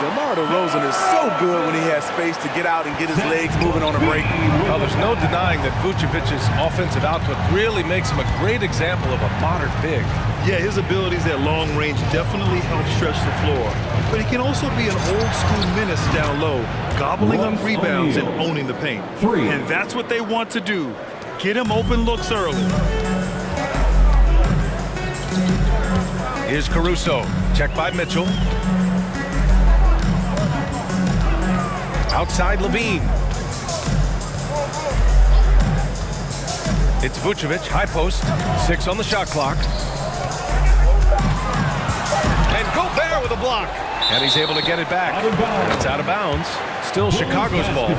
DeMar DeRozan is so good when he has space to get out and get his legs moving on a break. Well, there's no denying that Vucevic's offensive output really makes him a great example of a modern big. Yeah, his abilities at long range definitely help stretch the floor. But he can also be an old-school menace down low, gobbling up rebounds and owning the paint. And that's what they want to do. Get him open looks early. Here's Caruso. Checked by Mitchell. Outside Levine. It's Vucevic, high post. 6 on the shot clock. And Gobert with a block. And he's able to get it back. And it's out of bounds. Still Chicago's ball.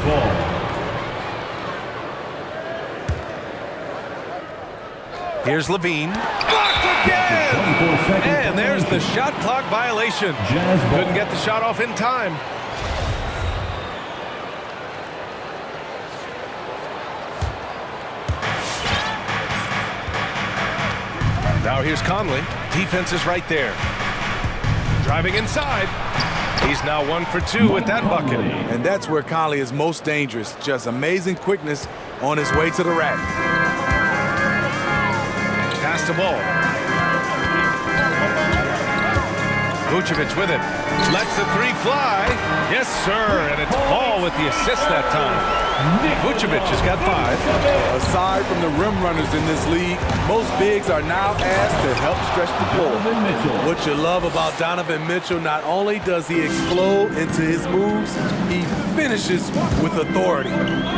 Here's Levine. Blocked again! And there's the shot clock violation. Couldn't get the shot off in time. Now here's Conley. Defense is right there. Driving inside. He's now 1 for 2 with that bucket. And that's where Conley is most dangerous. Just amazing quickness on his way to the rack. Pass the ball. Vucevic with it. Lets the 3 fly. Yes, sir. And it's Ball with the assist that time. Vucevic has got 5. Aside from the rim runners in this league, most bigs are now asked to help stretch the floor. What you love about Donovan Mitchell, not only does he explode into his moves, he finishes with authority.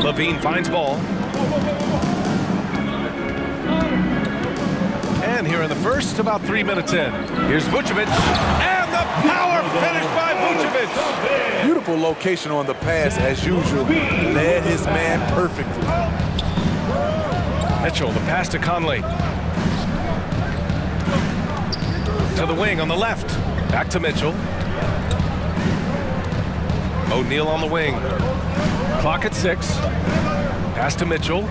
Levine finds Ball. And here in the first, about 3 minutes in. Here's Vucevic. And the power finish by Vucevic. Beautiful location on the pass as usual. Led his man perfectly. Mitchell, the pass to Conley. To the wing on the left. Back to Mitchell. O'Neal on the wing. Clock at 6. Pass to Mitchell.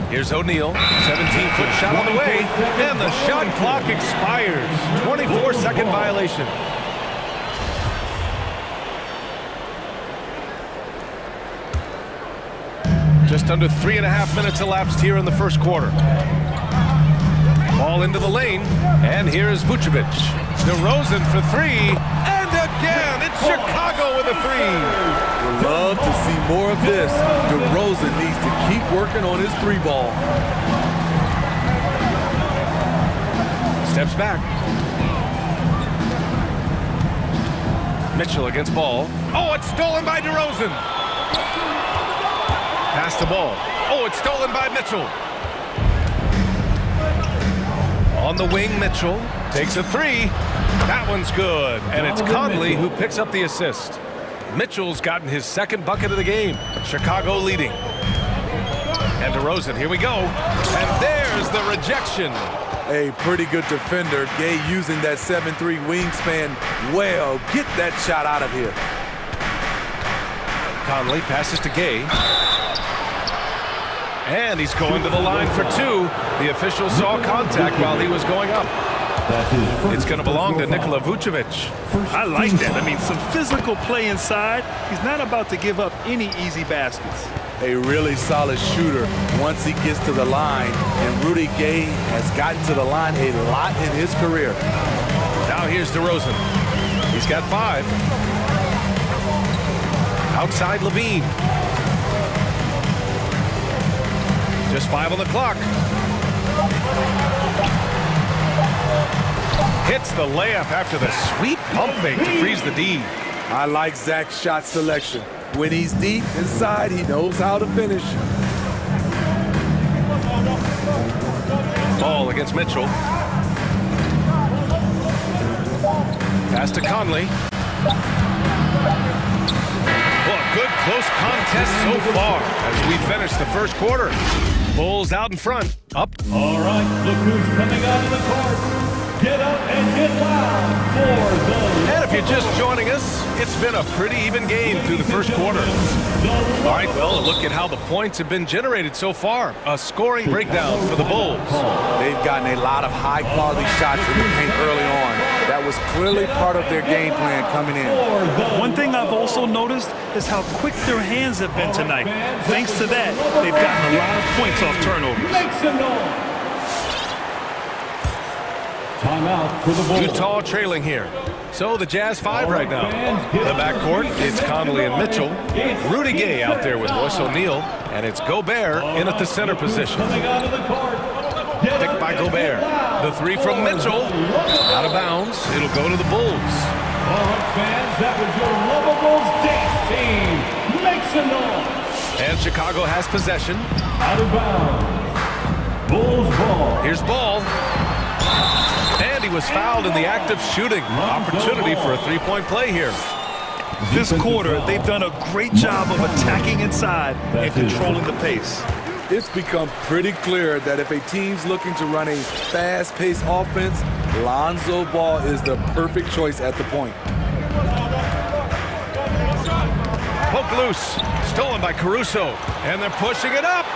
Here's O'Neal, 17-foot shot on the way, and the shot clock expires. 24-second violation. Just under 3.5 minutes elapsed here in the first quarter. Ball into the lane, and here is Vucevic. DeRozan for 3, and again, it's Chicago with a 3. Would love to see more of this. DeRozan needs to keep working on his 3 ball. Steps back. Mitchell against Ball. Oh, it's stolen by DeRozan. Pass the ball. Oh, it's stolen by Mitchell. On the wing, Mitchell takes a 3. That one's good. And it's Conley who picks up the assist. Mitchell's gotten his 2nd bucket of the game. Chicago leading. And DeRozan, here we go. And there's the rejection. A pretty good defender. Gay using that 7'3" wingspan well. Get that shot out of here. Conley passes to Gay. And he's going to the line for two. The official saw contact while he was going up. It's going to belong to Nikola Vucevic. I like that. I mean, some physical play inside. He's not about to give up any easy baskets. A really solid shooter once he gets to the line. And Rudy Gay has gotten to the line a lot in his career. Now here's DeRozan. He's got 5. Outside Levine. Just 5 on the clock. Hits the layup after the sweet pump fake to freeze the D. I like Zach's shot selection. When he's deep inside, he knows how to finish. Ball against Mitchell. Pass to Conley. Well, good close contest so far as we finish the first quarter. Bulls out in front. Up. All right, look who's coming out of the court. Get up and get loud for the... And if you're just joining us, it's been a pretty even game through the first quarter. All right, well, look at how the points have been generated so far. A scoring breakdown for the Bulls. They've gotten a lot of high-quality shots in the paint early on. That was clearly part of their game plan coming in. One thing I've also noticed is how quick their hands have been tonight. Thanks to that, they've gotten a lot of points off turnovers. Make some noise. Timeout for the Bulls. Utah trailing here. So the Jazz 5 right now. The backcourt, it's Conley and Mitchell. Rudy Gay out there with Royce O'Neal. And it's Gobert in at the center position. Picked by Gobert. The 3 from Mitchell. Out of bounds. It'll go to the Bulls. All right, fans, that was your Lovables dance team. Make some noise. And Chicago has possession. Out of bounds. Bulls ball. Here's Ball. And he was fouled in the act of shooting. Opportunity for a three-point play here. This quarter, they've done a great job of attacking inside and controlling the pace. It's become pretty clear that if a team's looking to run a fast-paced offense, Lonzo Ball is the perfect choice at the point. Poke loose. Stolen by Caruso. And they're pushing it up.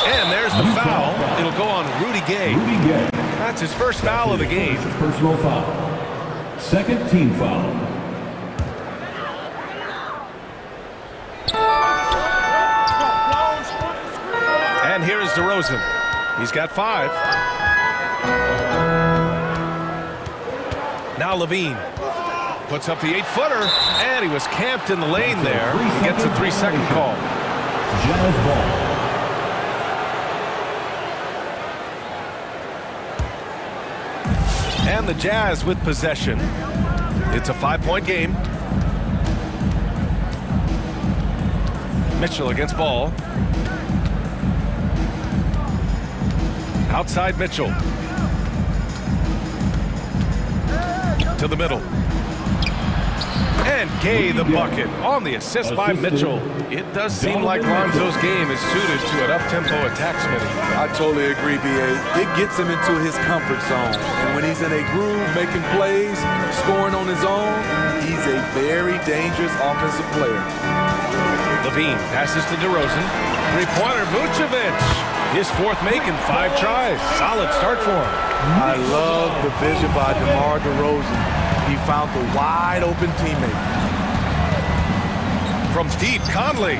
And there's the foul. It'll go on Rudy Gay. That's his first foul of the game. Personal foul. Second team foul. And here is DeRozan. He's got 5. Now Levine puts up the 8-footer, and he was camped in the lane there. He gets a 3-second call. Jazz ball. And the Jazz with possession. It's a 5-point game. Mitchell against Ball. Outside Mitchell. To the middle. And Gay the bucket on the assist by Mitchell. It does seem like Lonzo's game is suited to an up-tempo attack, Smitty. I totally agree, B.A. It gets him into his comfort zone. And when he's in a groove, making plays, scoring on his own, he's a very dangerous offensive player. Levine passes to DeRozan. Three-pointer, Vucevic. His 4th make in 5 tries. Solid start for him. I love the vision by DeMar DeRozan. He found the wide-open teammate. From deep, Conley.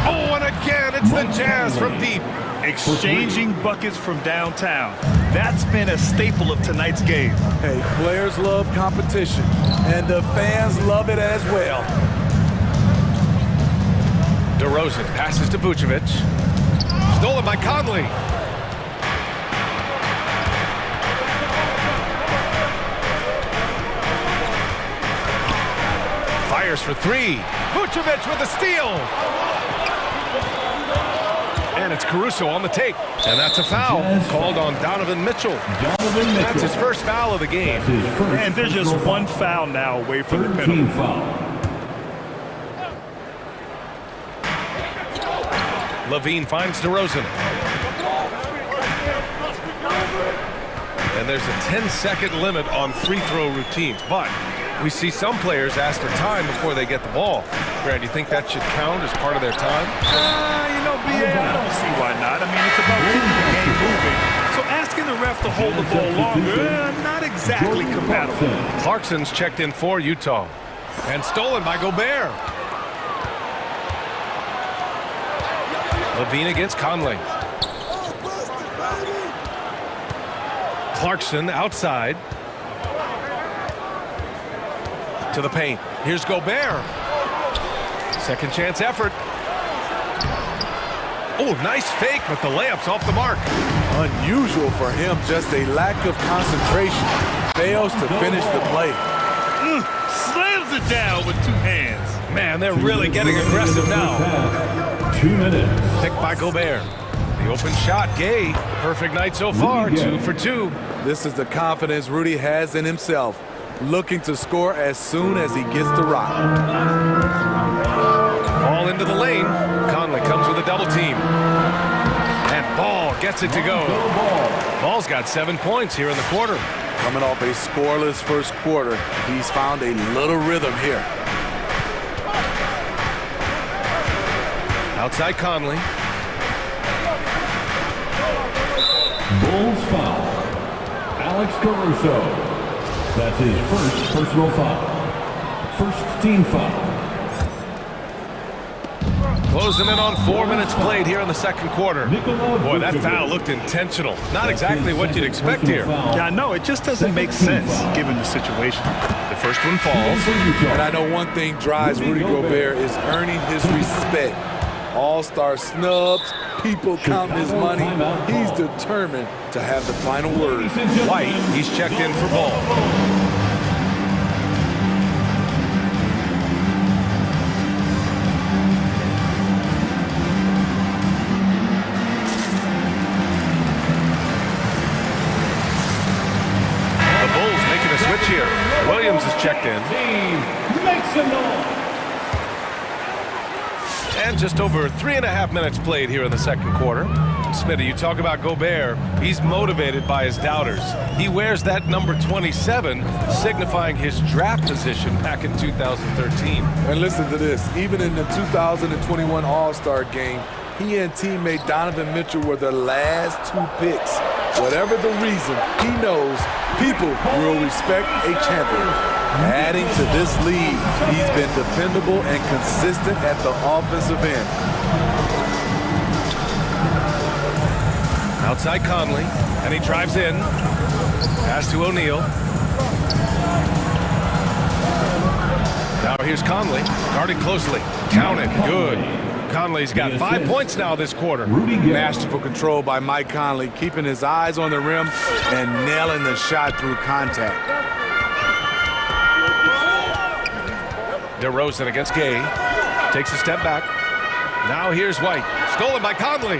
Oh, and again, it's the Jazz from deep. Exchanging buckets from downtown. That's been a staple of tonight's game. Hey, players love competition, and the fans love it as well. DeRozan passes to Vucevic. Stolen by Conley. Fires for 3. Vucevic with a steal. And it's Caruso on the take. And that's a foul called on Donovan Mitchell. That's his first foul of the game. And they're just one foul now away from the penalty. Levine finds DeRozan. And there's a 10-second limit on free throw routines. But we see some players ask for time before they get the ball. Brad, do you think that should count as part of their time? You know, BA, I don't see why not. I mean, it's about keeping the game moving. So asking the ref to hold the ball longer, not exactly compatible. Clarkson's checked in for Utah. And stolen by Gobert. Levine against Conley. Clarkson outside. To the paint. Here's Gobert. Second chance effort. Oh, nice fake, but the layup's off the mark. Unusual for him, just a lack of concentration. Fails to finish the play. Slams it down with two hands. Man, they're really getting aggressive now. 2 minutes. Picked by Gobert. The open shot, Gay. Perfect night so far, 2 for 2. This is the confidence Rudy has in himself. Looking to score as soon as he gets the rock. Ball into the lane. Conley comes with a double team. And Ball gets it to go. Ball's got 7 points here in the quarter. Coming off a scoreless first quarter, he's found a little rhythm here. Outside Conley. Bulls foul. Alex Caruso. That's his first personal foul. First team foul. Closing in on 4 minutes played here in the second quarter. Boy, that foul looked intentional. Not exactly what you'd expect here. Yeah, I know. It just doesn't make sense given the situation. The first one falls. And I know one thing drives Rudy Gobert is earning his respect. All-star snubs, people counting his money. He's determined to have the final word. White, he's checked in for Ball. The Bulls making a switch here. Williams is checked in. Make some noise. And just over 3.5 minutes played here in the second quarter. Smitty, you talk about Gobert. He's motivated by his doubters. He wears that number 27, signifying his draft position back in 2013. And listen to this. Even in the 2021 All-Star game, he and teammate Donovan Mitchell were the last 2 picks. Whatever the reason, he knows people will respect a champion. Adding to this lead, he's been dependable and consistent at the offensive end. Outside Conley, and he drives in. Pass to O'Neal. Now here's Conley, guarded closely. Counted, good. Conley's got 5 points now this quarter. Masterful control by Mike Conley, keeping his eyes on the rim and nailing the shot through contact. DeRozan against Gay. Takes a step back. Now here's White. Stolen by Conley.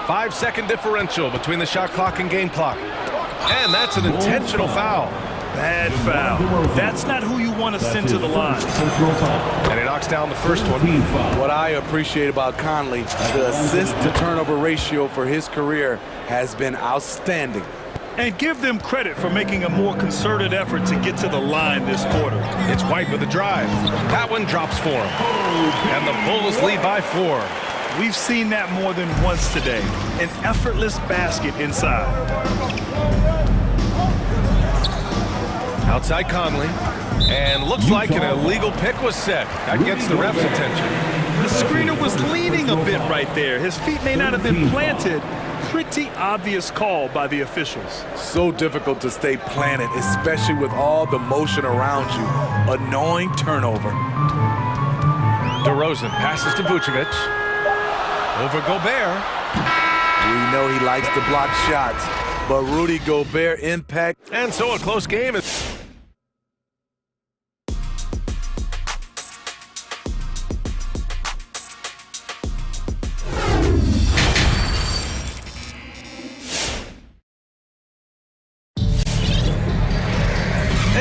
5-second differential between the shot clock and game clock. And that's an intentional foul. Bad foul. That's not who you want to send to the line. And he knocks down the first one. What I appreciate about Conley, the assist-to-turnover ratio for his career has been outstanding. And give them credit for making a more concerted effort to get to the line this quarter. It's White with the drive. That one drops for him. And the Bulls lead by 4. We've seen that more than once today. An effortless basket inside. Outside Conley. And looks like an illegal pick was set. That gets the ref's attention. The screener was leaning a bit right there. His feet may not have been planted. Pretty obvious call by the officials. So difficult to stay planted, especially with all the motion around you. Annoying turnover. DeRozan passes to Vucevic. Over Gobert. We know he likes to block shots, but Rudy Gobert impact. And so a close game is...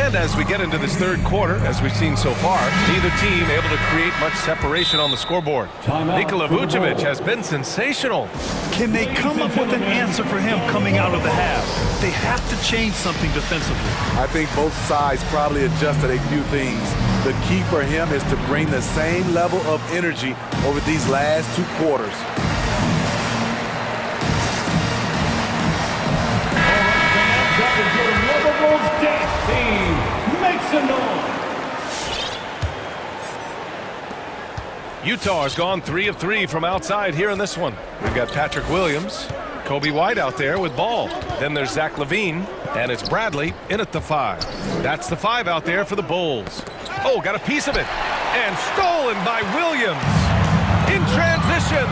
And as we get into this third quarter, as we've seen so far, neither team able to create much separation on the scoreboard. Nikola Vucevic has been sensational. Can they come up with an answer for him coming out of the half? They have to change something defensively. I think both sides probably adjusted a few things. The key for him is to bring the same level of energy over these last two quarters. Utah has gone 3 of 3 from outside here in this one. We've got Patrick Williams, Kobe White out there with ball. Then there's Zach LaVine, and it's Bradley in at the 5. That's the 5 out there for the Bulls. Oh, got a piece of it. And stolen by Williams. In transition.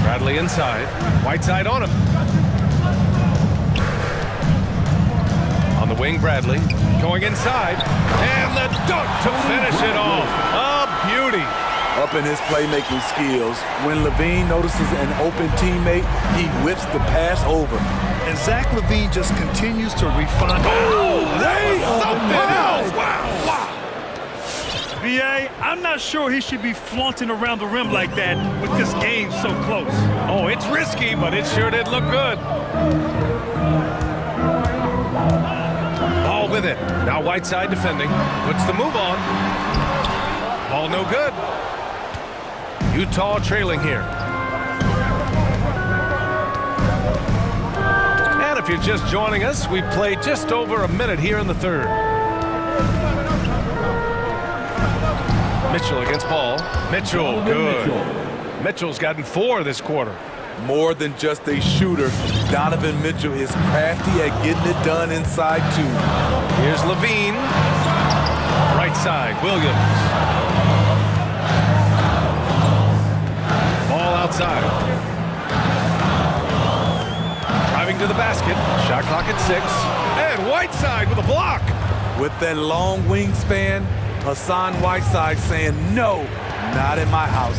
Bradley inside. Whiteside on him. On the wing, Bradley. Going inside. And the dunk to finish it off. A beauty. Up in his playmaking skills, when LaVine notices an open teammate, he whips the pass over. And Zach LaVine just continues to refine. Oh, they something else. Wow. B.A., I'm not sure he should be flaunting around the rim like that with this game so close. Oh, it's risky, but it sure did look good. Ball with it. Now Whiteside defending. Puts the move on. Ball no good. Utah trailing here. And if you're just joining us, we played just over a minute here in the third. Mitchell against ball. Mitchell, good. Mitchell's gotten 4 this quarter. More than just a shooter, Donovan Mitchell is crafty at getting it done inside too. Here's LaVine. Right side, Williams. Ball outside. Driving to the basket. Shot clock at 6. And Whiteside with a block. With that long wingspan, Hassan Whiteside saying, no, not in my house.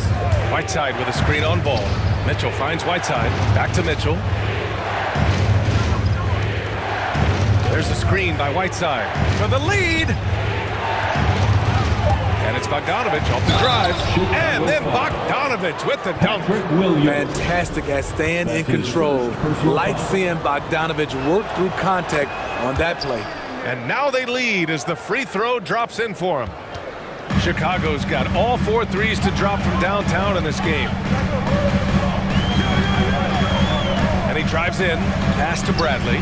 Whiteside with a screen on ball. Mitchell finds Whiteside. Back to Mitchell. There's a screen by Whiteside for the lead. And it's Bogdanovich off the drive. And then Bogdanovich with the dunk. Fantastic at staying in control. Like seeing Bogdanovich work through contact on that play. And now they lead as the free throw drops in for him. Chicago's got all 4 threes to drop from downtown in this game. And he drives in, pass to Bradley.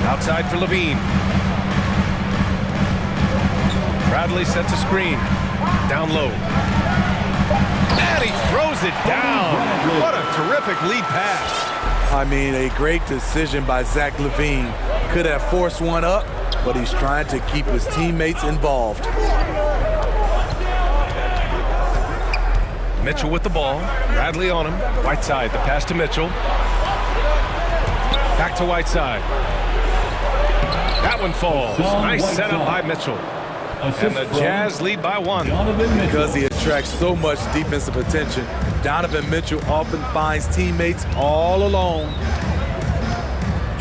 Outside for LaVine. Bradley sets a screen. Down low. And he throws it down. What a terrific lead pass. I mean, a great decision by Zach LaVine. Could have forced one up, but he's trying to keep his teammates involved. Mitchell with the ball. Bradley on him. Whiteside, the pass to Mitchell. Back to Whiteside. That one falls. Nice setup by Mitchell. And the Jazz lead by 1. Because he attracts so much defensive attention, Donovan Mitchell often finds teammates all alone.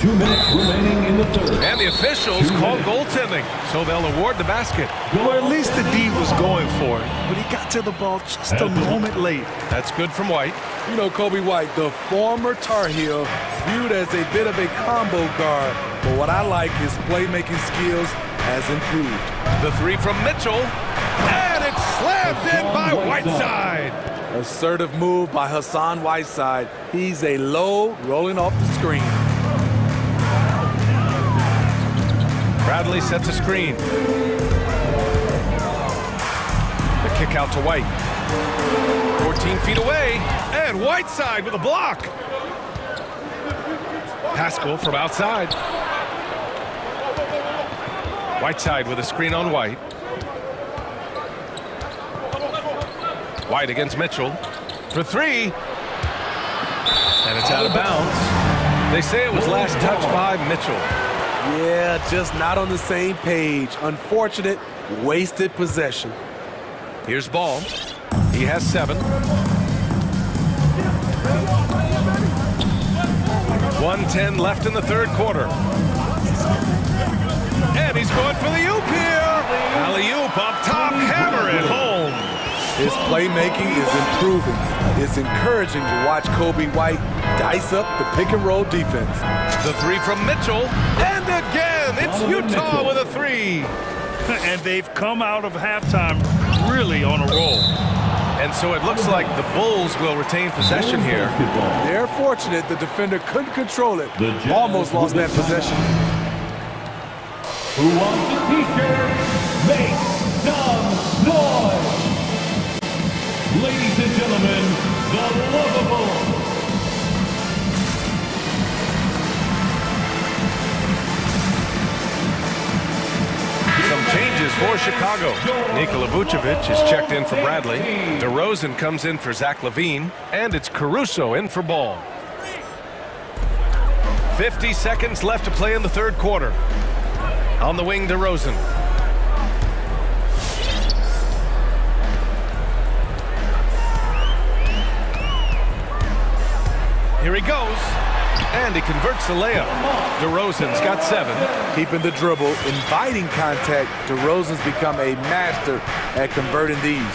2 minutes remaining in the third. And the officials call goaltending, so they'll award the basket. Or at least the D was going for it, but he got to the ball just a moment late. That's good from White. You know, Kobe White, the former Tar Heel, viewed as a bit of a combo guard, but what I like, his playmaking skills has improved. The 3 from Mitchell, and it's slammed in by Whiteside. Assertive move by Hassan Whiteside. He's a low, rolling off the screen. Bradley sets a screen. The kick out to White. 14 feet away, and Whiteside with a block. Pascal from outside. Whiteside with a screen on White. White against Mitchell for 3. And it's out of bounds. They say it was last touched by Mitchell. Yeah, just not on the same page. Unfortunate, wasted possession. Here's Ball. He has 7. 1 1:10 left in the third quarter. And he's going for the oop here. Alley-oop up top, hammer it home. His playmaking is improving. It's encouraging to watch Kobe White dice up the pick-and-roll defense. The three from Mitchell, and again, it's Utah with a three. And they've come out of halftime really on a roll. And so it looks like the Bulls will retain possession here. They're fortunate the defender couldn't control it. Almost lost that possession. Who wants the t-shirt? Make some noise! Ladies and gentlemen, the lovable. Some changes for Chicago. Nikola Vucevic is checked in for Bradley. DeRozan comes in for Zach LaVine. And it's Caruso in for Ball. 50 seconds left to play in the third quarter. On the wing, DeRozan. Here he goes. And he converts the layup. DeRozan's got 7. Keeping the dribble, inviting contact. DeRozan's become a master at converting these.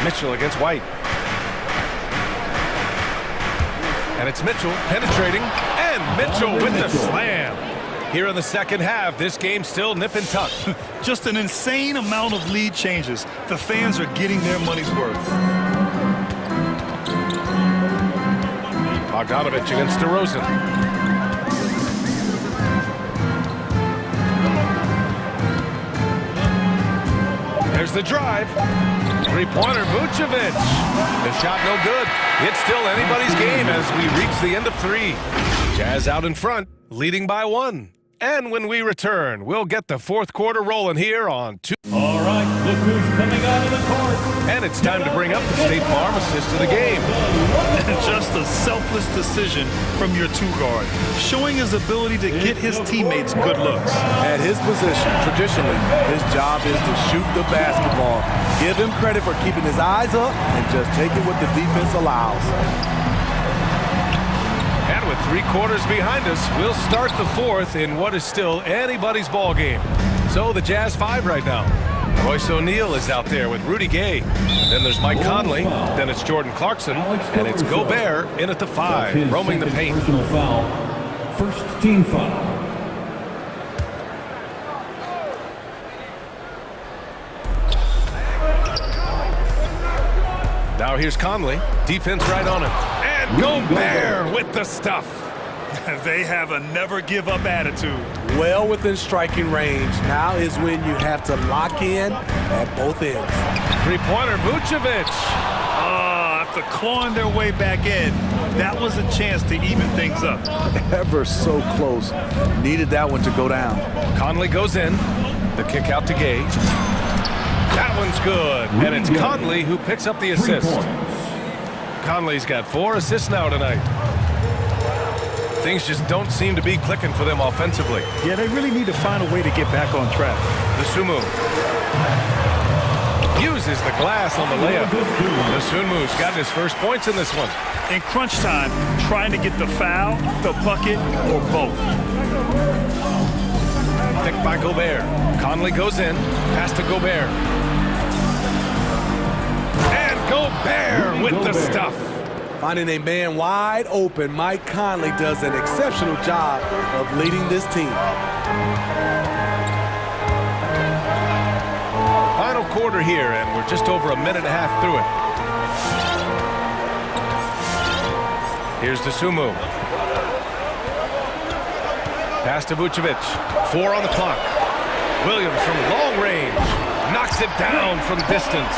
Mitchell against White. And it's Mitchell penetrating. And Mitchell with the slam. Here in the second half, this game still nip and tuck. Just an insane amount of lead changes. The fans are getting their money's worth. Bogdanovich against DeRozan. There's the drive. Three-pointer, Vucevic. The shot no good. It's still anybody's game as we reach the end of 3. Jazz out in front, leading by 1. And when we return, we'll get the fourth quarter rolling here on 2. All right, look who's coming out of the court. And it's time to bring up the State Farm assist of the game. Just a selfless decision from your two-guard, showing his ability to get his teammates good looks. At his position, traditionally, his job is to shoot the basketball. Give him credit for keeping his eyes up and just taking what the defense allows. And with 3 quarters behind us, we'll start the fourth in what is still anybody's ball game. So the Jazz 5 right now. Royce O'Neal is out there with Rudy Gay. Then there's Mike Conley. Then it's Jordan Clarkson. And it's Gobert in at the 5, roaming the paint. First team foul. Now here's Conley. Defense right on him. And Gobert with the stuff. They have a never-give-up attitude. Well within striking range. Now is when you have to lock in at both ends. Three-pointer, Vucevic. After clawing their way back in, that was a chance to even things up. Ever so close. Needed that one to go down. Conley goes in. The kick out to Gay. That one's good. And it's Conley who picks up the assist. Conley's got 4 assists now tonight. Things just don't seem to be clicking for them offensively. Yeah, they really need to find a way to get back on track. The Sumu uses the glass on the layup. The Sumu's gotten his first points in this one. In crunch time, trying to get the foul, the bucket, or both. Picked by Gobert. Conley goes in. Pass to Gobert. And Gobert with the stuff. Finding a man wide open, Mike Conley does an exceptional job of leading this team. Final quarter here, and we're just over a minute and a half through it. Here's the Sumu. Pass to Vucevic. 4 on the clock. Williams from long range. Knocks it down from distance.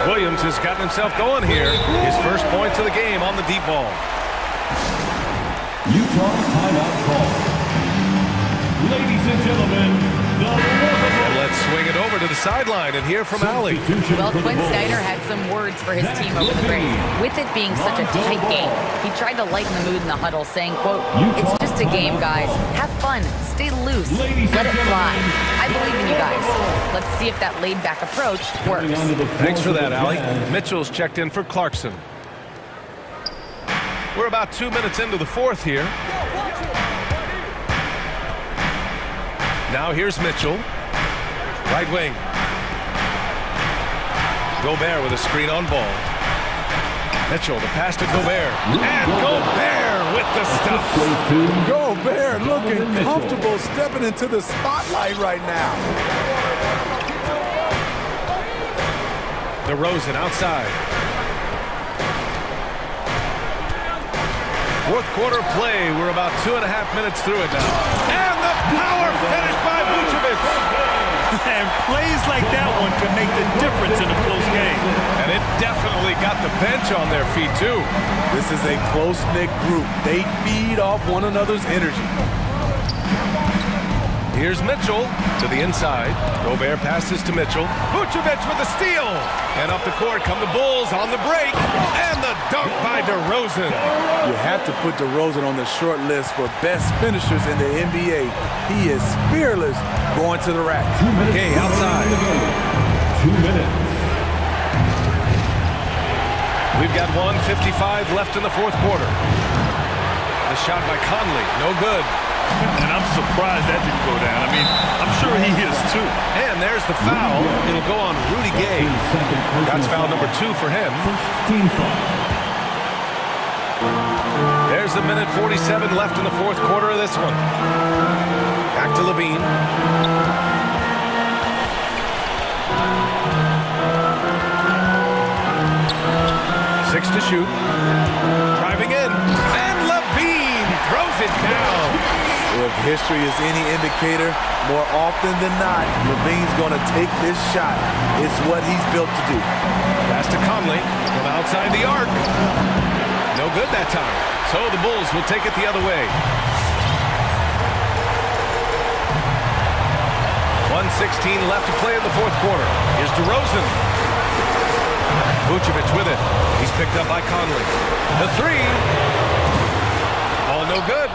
Williams has gotten himself going here. His first points of the game on the deep ball. Utah timeout call. Ladies and gentlemen, and let's swing it over to the sideline and hear from Allie. Well, Quinn Snyder had some words for his team over the break. With it being such a tight game, he tried to lighten the mood in the huddle, saying, quote, "It's just a game, guys. Have fun. Stay loose. Let it fly. I believe in you guys." Let's see if that laid-back approach works. Thanks for that, Allie. Mitchell's checked in for Clarkson. We're about 2 minutes into the fourth here. Now here's Mitchell. Right wing. Gobert with a screen on ball. Mitchell, the pass to Gobert. And Gobert with the stuff. Gobert looking comfortable stepping into the spotlight right now. DeRozan outside. Fourth quarter play. We're about 2.5 minutes through it now. And the power finish by Vucevic. And plays like that one can make the difference in a close game. And it definitely got the bench on their feet, too. This is a close-knit group. They feed off one another's energy. Here's Mitchell to the inside. Gobert passes to Mitchell. Vucevic with a steal. And up the court come the Bulls on the break. And the dunk by DeRozan. You have to put DeRozan on the short list for best finishers in the NBA. He is fearless going to the rack. Okay, outside. 2 minutes. We've got 1:55 left in the fourth quarter. The shot by Conley, no good. And I'm surprised that didn't go down. I mean, I'm sure he is too. And there's the foul. It'll go on Rudy Gay. That's foul number 2 for him. Team foul. There's a minute 47 left in the fourth quarter of this one. Back to Levine. 6 to shoot. Driving in. And Levine throws it down. If history is any indicator, more often than not, Levine's going to take this shot. It's what he's built to do. Pass to Conley from outside the arc. No good that time. So the Bulls will take it the other way. 1:16 left to play in the fourth quarter. Here's DeRozan. Vucevic with it. He's picked up by Conley. The three. All no good.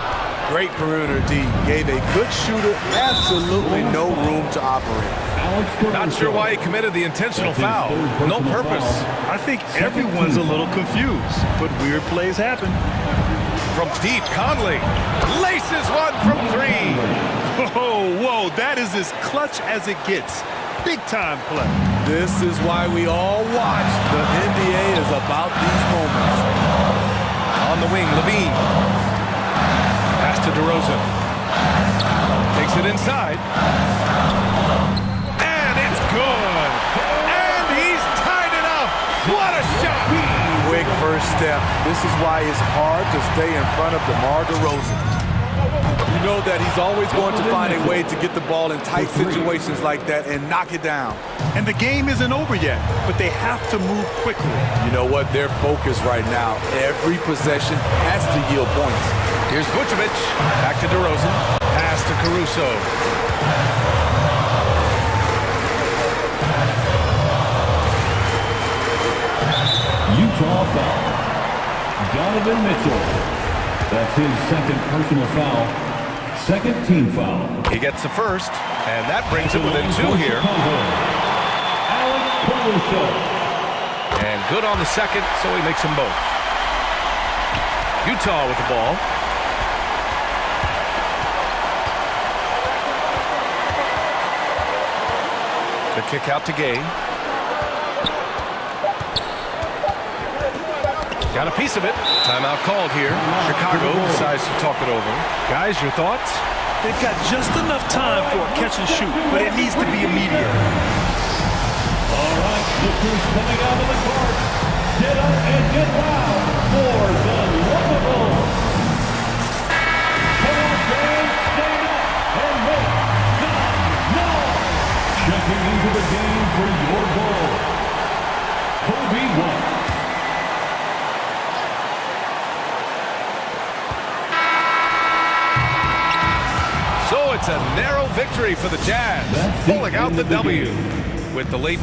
Great perimeter D. Gave a good shooter absolutely no room to operate. Not sure why he committed the intentional foul. No purpose. I think everyone's a little confused, but weird plays happen. From deep, Conley laces one from 3. Whoa, that is as clutch as it gets. Big time play. This is why we all watch. The NBA is about these moments. On the wing, Levine. Pass to DeRozan. Takes it inside. And it's good. And he's tied it up. What a shot. Quick first step. This is why it's hard to stay in front of DeMar DeRozan. You know that he's always going to find a way to get the ball in tight situations like that and knock it down. And the game isn't over yet, but they have to move quickly. You know what? They're focused right now. Every possession has to yield points. Here's Vucevic. Back to DeRozan. Pass to Caruso. Utah foul. Donovan Mitchell. That's his second personal foul. Second team foul. He gets the first, and that brings it within 2 here. And good on the second, so he makes them both. Utah with the ball. The kick out to Gay. Got a piece of it. Timeout called here. Chicago decides to talk it over. Guys, your thoughts? They've got just enough time for a catch and shoot, but it needs to be immediate. All right, look who's coming out of the court. Get up and get loud for the lovable. Come on, fans, stand up and make some noise. Checking into the game for your goal. Kobe White. So it's a narrow victory for the Jazz, pulling out the W with the late